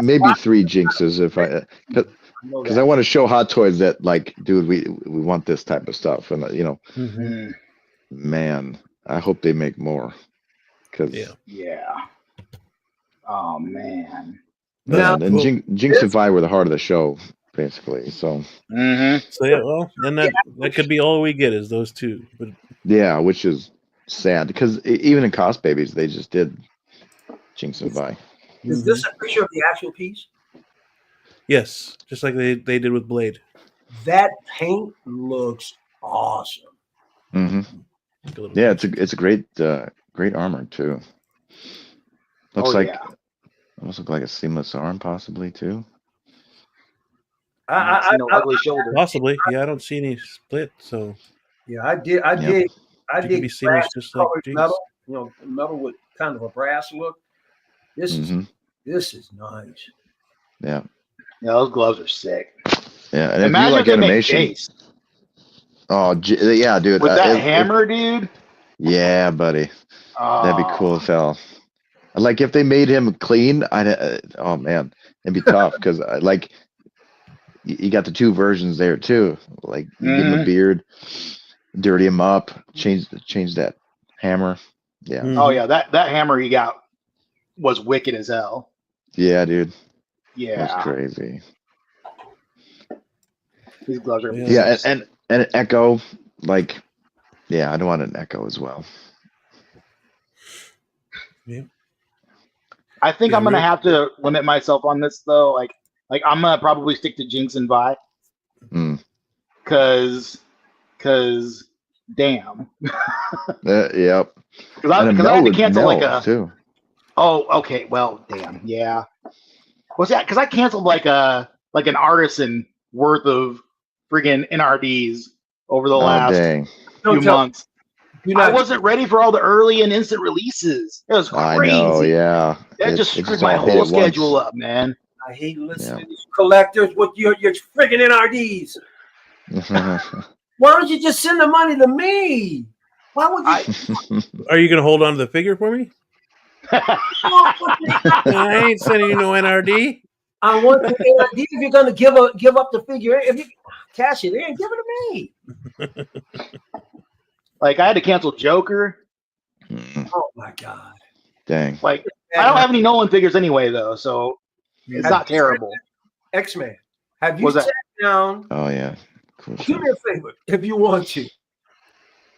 maybe 3 Jinxes because I want to show Hot Toys that, like, dude, we want this type of stuff, and man, I hope they make more. Cause yeah. Oh man. And Jinx and Vi were the heart of the show, basically. So. So yeah, well, then that could be all we get is those two. But yeah, which is sad because even in Cost Babies, they just did Jinx and Vi. Is this a picture of the actual piece? Yes, just like they did with Blade. That paint looks awesome. Yeah, it's a great armor too. Looks almost look like a seamless arm, possibly too. No ugly shoulder. Possibly, yeah. I don't see any split, so yeah, I did be seamless just like metal, metal with kind of a brass look. This is nice. Yeah, those gloves are sick. Yeah, and imagine if you like animation. Oh yeah, dude. With that hammer, dude. Yeah, buddy. That'd be cool as hell. Like if they made him clean, oh man, it'd be tough because like you got the two versions there too. Like you give him a beard, dirty him up, change that hammer. Yeah. Oh yeah, that hammer he got was wicked as hell. Yeah, dude. Yeah. That's crazy. These gloves are and an Echo, like, yeah, I don't want an Echo as well. Yeah. I think I'm gonna have to limit myself on this though. Like I'm gonna probably stick to Jinx and Vi. Cause damn. Yep. Because I had to cancel like a. Too. Oh, okay. Well, damn. Yeah. What's that? Because I canceled like an artisan worth of friggin' NRDs over the last few months. I wasn't ready for all the early and instant releases. It was crazy. I know, yeah. That just screwed my whole schedule up, man. I hate listening to these collectors with your friggin' NRDs. Why don't you just send the money to me? Why would you? Are you going to hold on to the figure for me? I ain't sending you no NRD. I want the NRD if you're going to give up the figure. If you cash it in, give it to me. Like I had to cancel Joker. Oh my god! Dang. Like I don't have any Nolan figures anyway, though, so it's not terrible. X-Men. Have you sat down? Oh yeah. Cool. Do me a favor if you want to.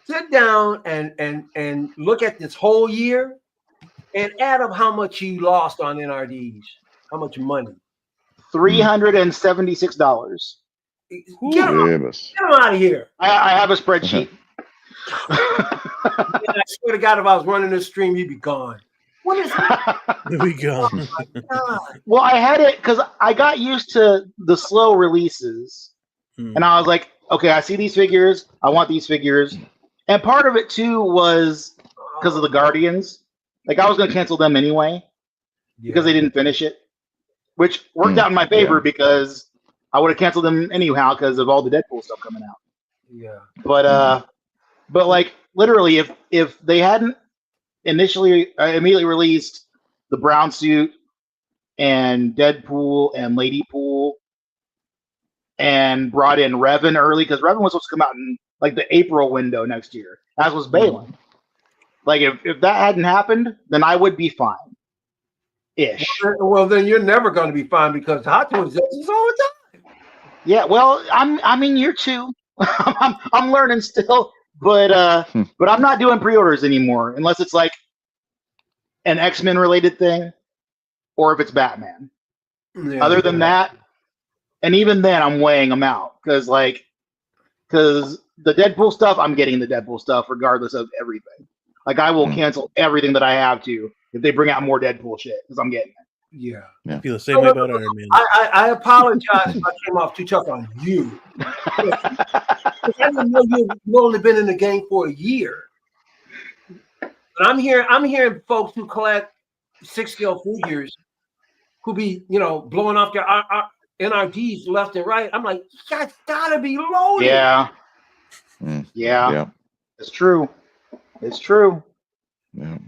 Sit down and look at this whole year and add up how much you lost on NRDs. How much money? $376. Get them out of here. I have a spreadsheet. I swear to God, if I was running this stream, you'd be gone. What is that? There we go. Oh well, I had it because I got used to the slow releases. And I was like, okay, I see these figures. I want these figures. And part of it, too, was because of the Guardians. Like, I was going to cancel them anyway because they didn't finish it, which worked out in my favor because I would have canceled them anyhow because of all the Deadpool stuff coming out. Yeah. But like, literally, if they hadn't immediately released the Brown Suit and Deadpool and Ladypool and brought in Revan early, because Revan was supposed to come out in like the April window next year, as was Balin. Like if that hadn't happened, then I would be fine. Ish. Well, then you're never going to be fine because Hot Toys does this all the time. Yeah, well, I'm in year 2. I'm learning still, but I'm not doing pre-orders anymore unless it's like an X-Men related thing or if it's Batman. Yeah, other than that, and even then, I'm weighing them out because the Deadpool stuff, I'm getting the Deadpool stuff regardless of everything. Like I will cancel everything that I have to if they bring out more Deadpool shit because I'm getting it. Yeah. I feel the same way about Iron Man. I apologize if I came off too tough on you. I didn't know you've only been in the game for a year. But I'm hearing folks who collect 6-scale figures who be, blowing off their NRDs left and right. I'm like, that's gotta be loaded. Yeah. Yeah. It's true. It's true. Yeah.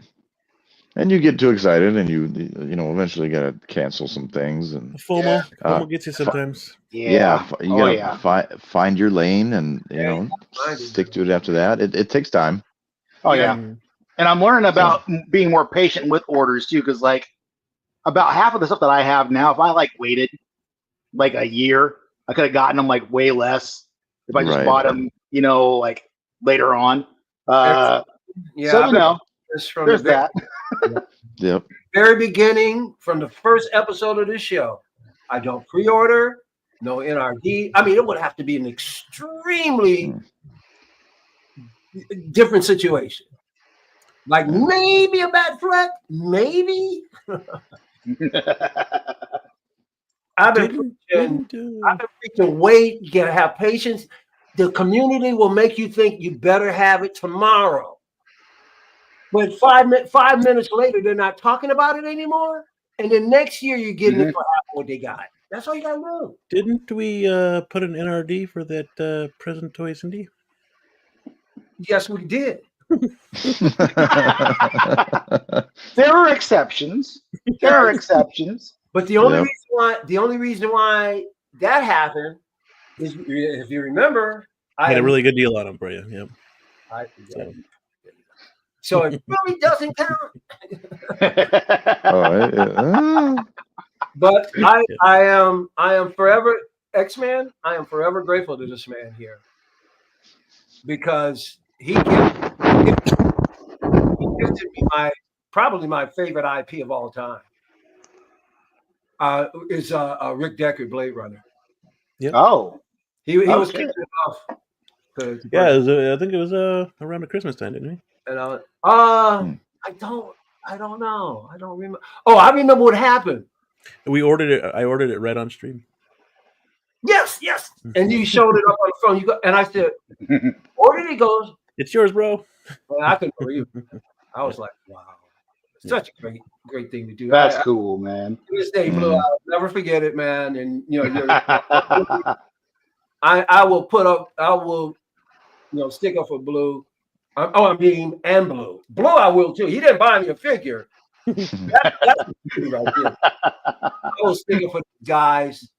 And you get too excited, and you eventually gotta cancel some things. And FOMO gets you sometimes. You gotta find your lane, and stick to it after that. It takes time. Oh yeah. Mm. And I'm learning about being more patient with orders too, because like about half of the stuff that I have now, if I like waited like a year, I could have gotten them like way less if I just bought them, like later on. So there's that. Yep. Very beginning, from the first episode of this show, I don't pre-order, no NRD. I mean, it would have to be an extremely different situation. Like maybe a bad fleck, maybe. I've been preaching, wait, you gotta have patience. The community will make you think you better have it tomorrow. But 5 minutes later, they're not talking about it anymore. And then next year, you're getting it for half what they got. That's all you gotta do. Didn't we put an NRD for that present Toy Cindy? Yes, we did. There are exceptions. But the only reason why that happened is, if you remember, I had a really good deal on them for you. Yep. So it really doesn't count. But I am forever X-Man. I am forever grateful to this man here, because he gifted me probably my favorite IP of all time. Is Rick Deckard, Blade Runner. Yep. Oh, he was kicking it off. I think it was around the Christmas time, didn't he? And I don't know. I don't remember. Oh, I remember what happened. We ordered it. I ordered it right on stream. Yes. And you showed it up on the phone. And I said, ordered. He goes, "It's yours, bro." Well, I couldn't believe it. I was like, wow, such a great thing to do. That's cool, man. To this day, Blue, I'll never forget it, man. And I will stick up for Blue. And Blue. Blue, I will too. He didn't buy me a figure. That's right there. I will stick up for the guys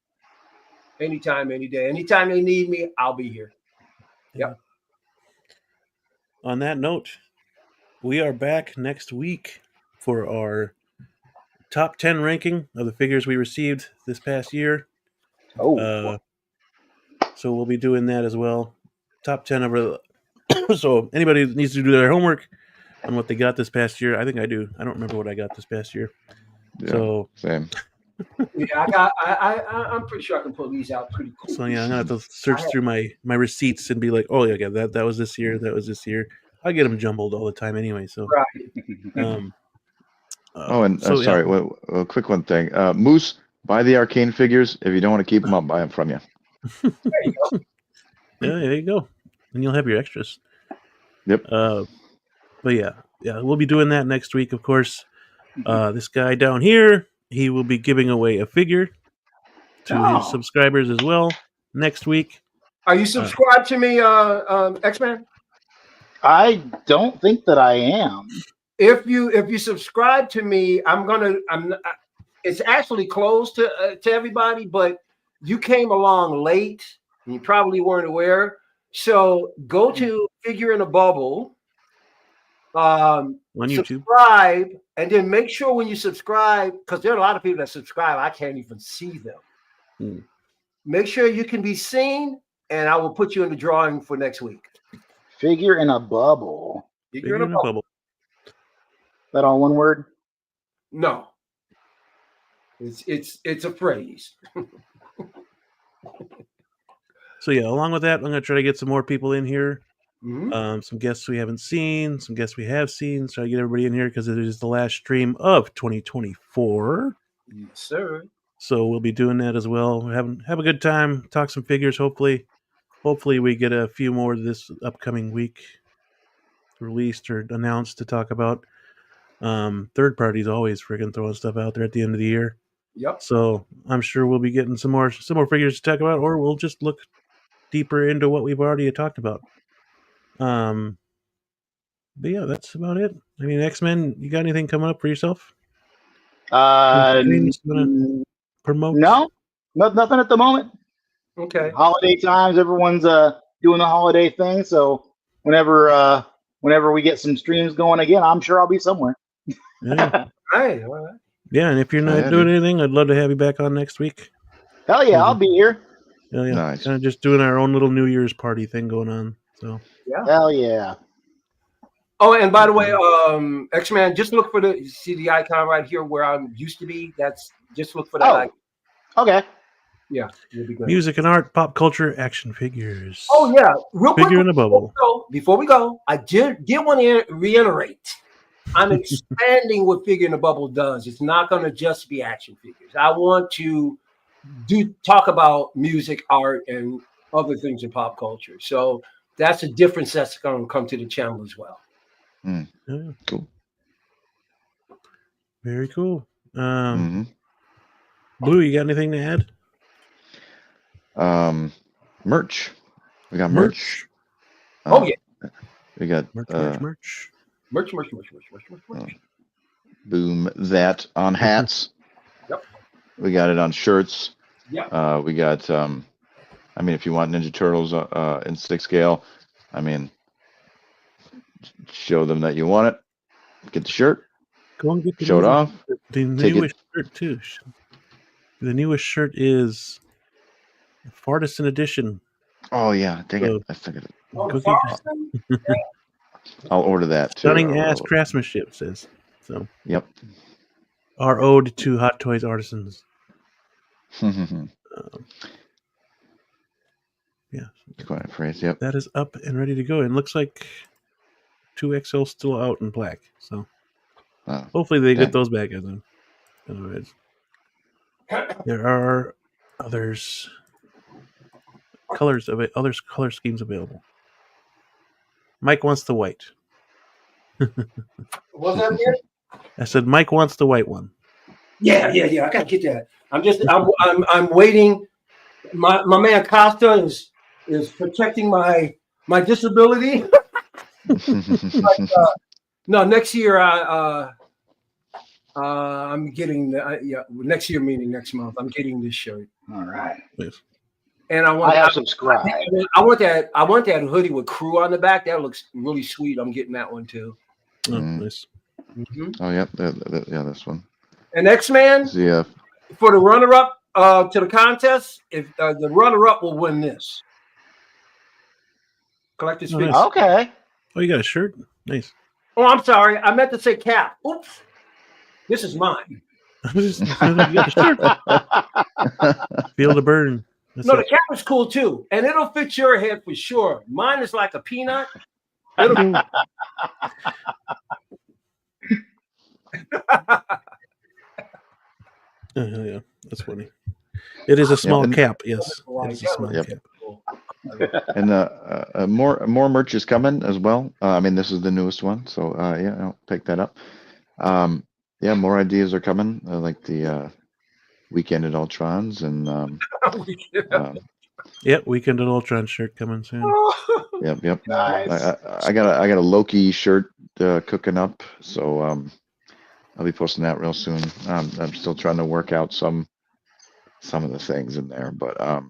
anytime, any day. Anytime they need me, I'll be here. Yep. On that note, we are back next week for our top 10 ranking of the figures we received this past year. So we'll be doing that as well. Top 10 of so anybody needs to do their homework on what they got this past year. I think I do. I don't remember what I got this past year. Yeah, so same. Yeah, I'm pretty sure I can pull these out pretty cool. So yeah, I'm gonna have to search through my receipts and be like, oh yeah, that was this year, that was this year. I get them jumbled all the time anyway. So right. Sorry, a quick one thing. Moose, buy the Arcane figures. If you don't want to keep them, I'll buy them from you. There you go. Yeah, there you go. And you'll have your extras. Yep. But yeah, we'll be doing that next week, of course. This guy down here, he will be giving away a figure to his subscribers as well next week. Are you subscribed to me, X-Man? I don't think that I am. If you subscribe to me, it's actually closed to everybody, but you came along late and you probably weren't aware. So go to Figure in a Bubble on YouTube, subscribe, and then make sure when you subscribe, because there are a lot of people that subscribe, I can't even see them. Make sure you can be seen, and I will put you in the drawing for next week. Figure in a Bubble. Figure in a Bubble. That all one word? No. It's a phrase. So yeah, along with that, I'm going to try to get some more people in here. Mm-hmm. Some guests we haven't seen, some guests we have seen. Try to get everybody in here because it is the last stream of 2024. Yes, sir. So we'll be doing that as well. Have a good time. Talk some figures. Hopefully we get a few more this upcoming week released or announced to talk about. Third parties always freaking throwing stuff out there at the end of the year. Yep. So I'm sure we'll be getting some more figures to talk about, or we'll just look deeper into what we've already talked about. But yeah, that's about it. I mean, X-Men, you got anything coming up for yourself? Promote? No, nothing at the moment. Okay. Holiday times, everyone's doing the holiday thing. So whenever whenever we get some streams going again, I'm sure I'll be somewhere. Yeah. Right. All right. Yeah, and if you're not doing anything, I'd love to have you back on next week. Hell yeah, I'll be here. Hell yeah. Nice. Kind of just doing our own little New Year's party thing going on. So Yeah. Hell yeah. Oh, and by the way, X-Man, just look for the icon right here where I used to be. Just look for that icon. Okay. Yeah, you'll be good. music and art, pop culture, action figures. Oh yeah, real quick. Figure in a bubble. Before we go, I did want to reiterate. I'm expanding what Figure in a Bubble does. It's not going to just be action figures. I want to talk about music, art, and other things in pop culture. So that's a difference that's going to come to the channel as well. Yeah. Cool. Very cool. Blue, you got anything to add? Merch. We got merch. Oh yeah. We got merch. Boom that on hats. Yep. We got it on shirts. Yeah. We got I mean, if you want Ninja Turtles in 6 scale, I mean, show them that you want it. Get the shirt. Go and get show it off. The newest shirt too. The newest shirt is Fartisan edition. Oh yeah, dang it! I figured it. I'll order that too. Stunning ass craftsmanship says so. Yep. Our ode to Hot Toys artisans. Yeah. Quite a phrase. Yep. That is up and ready to go. And looks like 2XL still out in black. So hopefully they get those back in them. Otherwise, there are other color schemes available. Mike wants the white. What's that here? I said Mike wants the white one. Yeah. I gotta get that. I'm waiting. My man Costa is protecting my disability. No, next year I'm getting next year, meaning next month. I'm getting this shirt. All right. Yes. And I have subscribed. I want that hoodie with crew on the back. That looks really sweet. I'm getting that one too. Oh, nice. Oh yeah, yeah, this one. And X-Man for the runner-up to the contest. If the runner-up will win this. Collector's Figures. Nice. Okay. Oh, you got a shirt? Nice. Oh, I'm sorry. I meant to say cap. Oops. This is mine. You got the shirt. Feel the burn. The cap is cool too, and it'll fit your head for sure. Mine is like a peanut. Yeah, that's funny. It is a small cap. Yes, it is a small cap. And more merch is coming as well. I mean, this is the newest one, so I'll pick that up. More ideas are coming, like the Weekend at Ultron's and Weekend at Ultron shirt coming soon. Yep. Nice. I got a Loki shirt cooking up, so I'll be posting that real soon. I'm still trying to work out some of the things in there, but I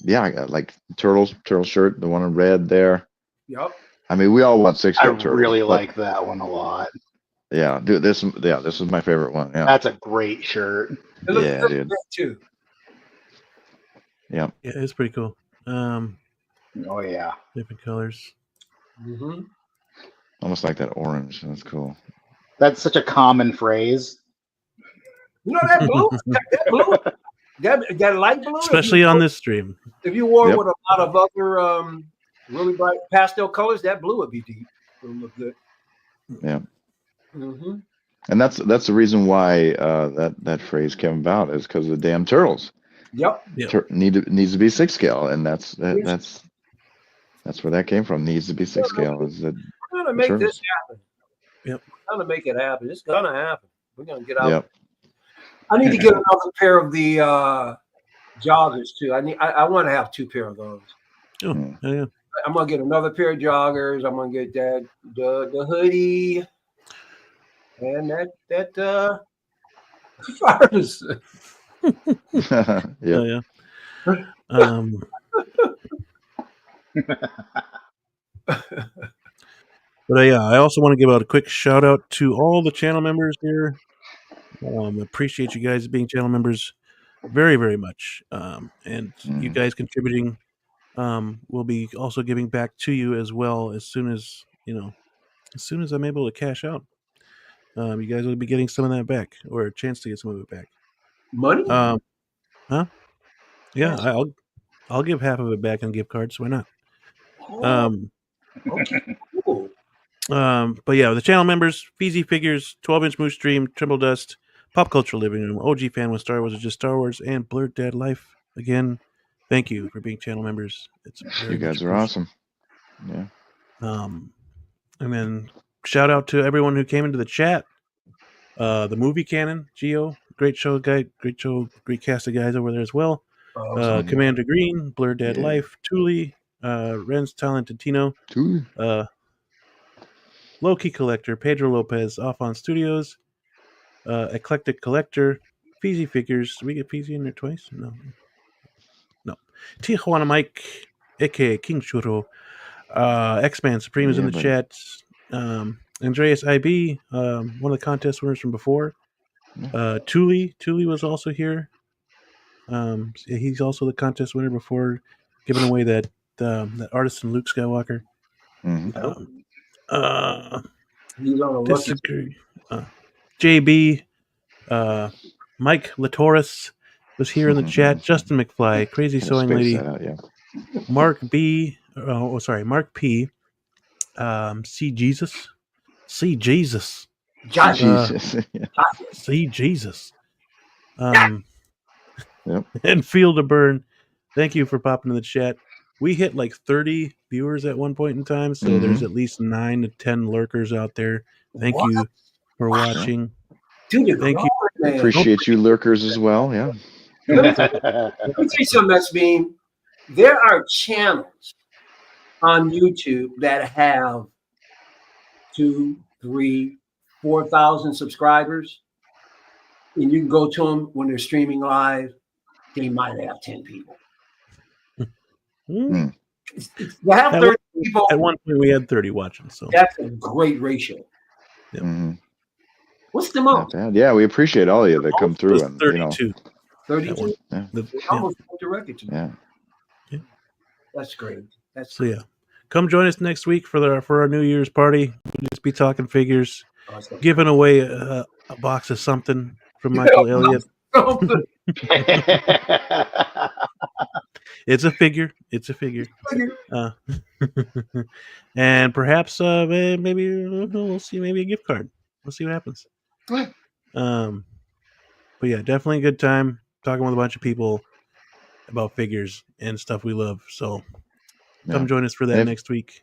got like turtle shirt, the one in red there. Yep. I mean, we all want 6 I turtles. really like that one a lot. Yeah, dude, this is my favorite one. Yeah, that's a great shirt. It looks good too. Yeah, it's pretty cool. Oh yeah, different colors. Almost like that orange. That's cool. That's such a common phrase. You know that blue, that light blue, especially on this stream. If you wore it with a lot of other really bright pastel colors, that blue would be deep. It would look good. Yeah. And that's the reason why that phrase came about, is because of the damn turtles. Yep. Needs to be 6 scale, and that's where that came from. Needs to be 6 scale. We're gonna make this happen. Yep. We're gonna make it happen. It's gonna happen. We're gonna get out. Yep. I need to get another pair of the joggers too. I want to have 2 pair of those. Oh, yeah. I'm gonna get another pair of joggers. I'm gonna get the hoodie and that virus. Yeah. But yeah, I also want to give out a quick shout out to all the channel members here. Appreciate you guys being channel members very, very much. And you guys contributing will be also giving back to you as well as soon as I'm able to cash out. You guys will be getting some of that back, or a chance to get some of it back. Money? Huh? Yeah, I'll give half of it back on gift cards. Why not? Okay. Cool. But yeah, the channel members: Feezys Figures, 12-inch Moose Stream, Trimble Dust, Pop Culture Living Room, OG Fan when Star Wars is just Star Wars, and Blurred Dad Life. Again, thank you for being channel members. It's very you guys are awesome. Yeah. And then shout out to everyone who came into the chat. The movie canon, Geo, great show, guy, great show, great cast of guys over there as well. Commander Green, Blurred Dad Life, Thule, Ren's Talented Tino, Low-Key Collector, Pedro Lopez, Off On Studios, Eclectic Collector, Feezys Figures. Did we get Feezy in there twice? No. Tijuana Mike, aka King Churro, X-Man Supreme is in the chat. Andreas IB, one of the contest winners from before. Thule was also here. He's also the contest winner before, giving away that artisan Luke Skywalker. Disagree. JB, Mike Latoris was here in the chat. Justin McFly, Crazy Sewing Lady, Mark B. Mark P. See Jesus. See Jesus. See Jesus. And Field of Burn. Thank you for popping in the chat. We hit like 30 viewers at one point in time, so there's at least 9 to 10 lurkers out there. Thank you for watching. Dude, thank you. Appreciate you lurkers as well. Yeah. Let me tell you something, that's Bean. There are channels on YouTube that have 2, 3, 4,000 subscribers, and you can go to them when they're streaming live. They might have 10 people. You have 30 people. At one point, we had 30 watching. So that's a great ratio. What's the most? Yeah, we appreciate all of you that come through. And 32. 32. Almost directed to me. Yeah. That's great. So yeah, come join us next week for our New Year's party. We'll just be talking figures, giving away a box of something from Michael Elliott. It's a figure. And perhaps maybe we'll see. Maybe a gift card. We'll see what happens. But yeah, definitely a good time talking with a bunch of people about figures and stuff we love. So come join us for that next week.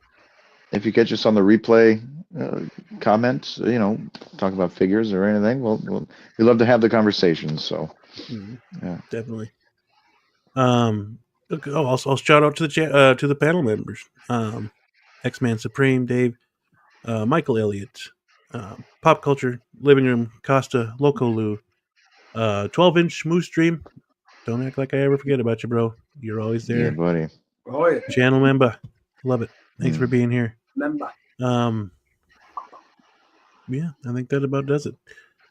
If you catch us on the replay comments, talk about figures or anything, we love to have the conversation. So definitely. Also shout out to the panel members: X-Man Supreme, Dave, Michael Elliott, Pop Culture Living Room, Costa, Loco Lou, 12-inch Moose Stream. Don't act like I ever forget about you, bro. You're always there, yeah, buddy. Oh yeah. Channel member, love it. Thanks for being here. Member. Yeah, I think that about does it.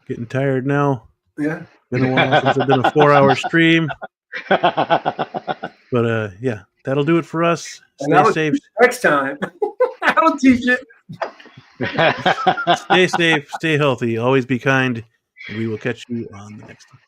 Getting tired now. Yeah. Been a while since I've done a 4-hour stream. But yeah, that'll do it for us. Stay safe. Next time. I'll teach it. Stay safe, stay healthy, always be kind. We will catch you on the next one.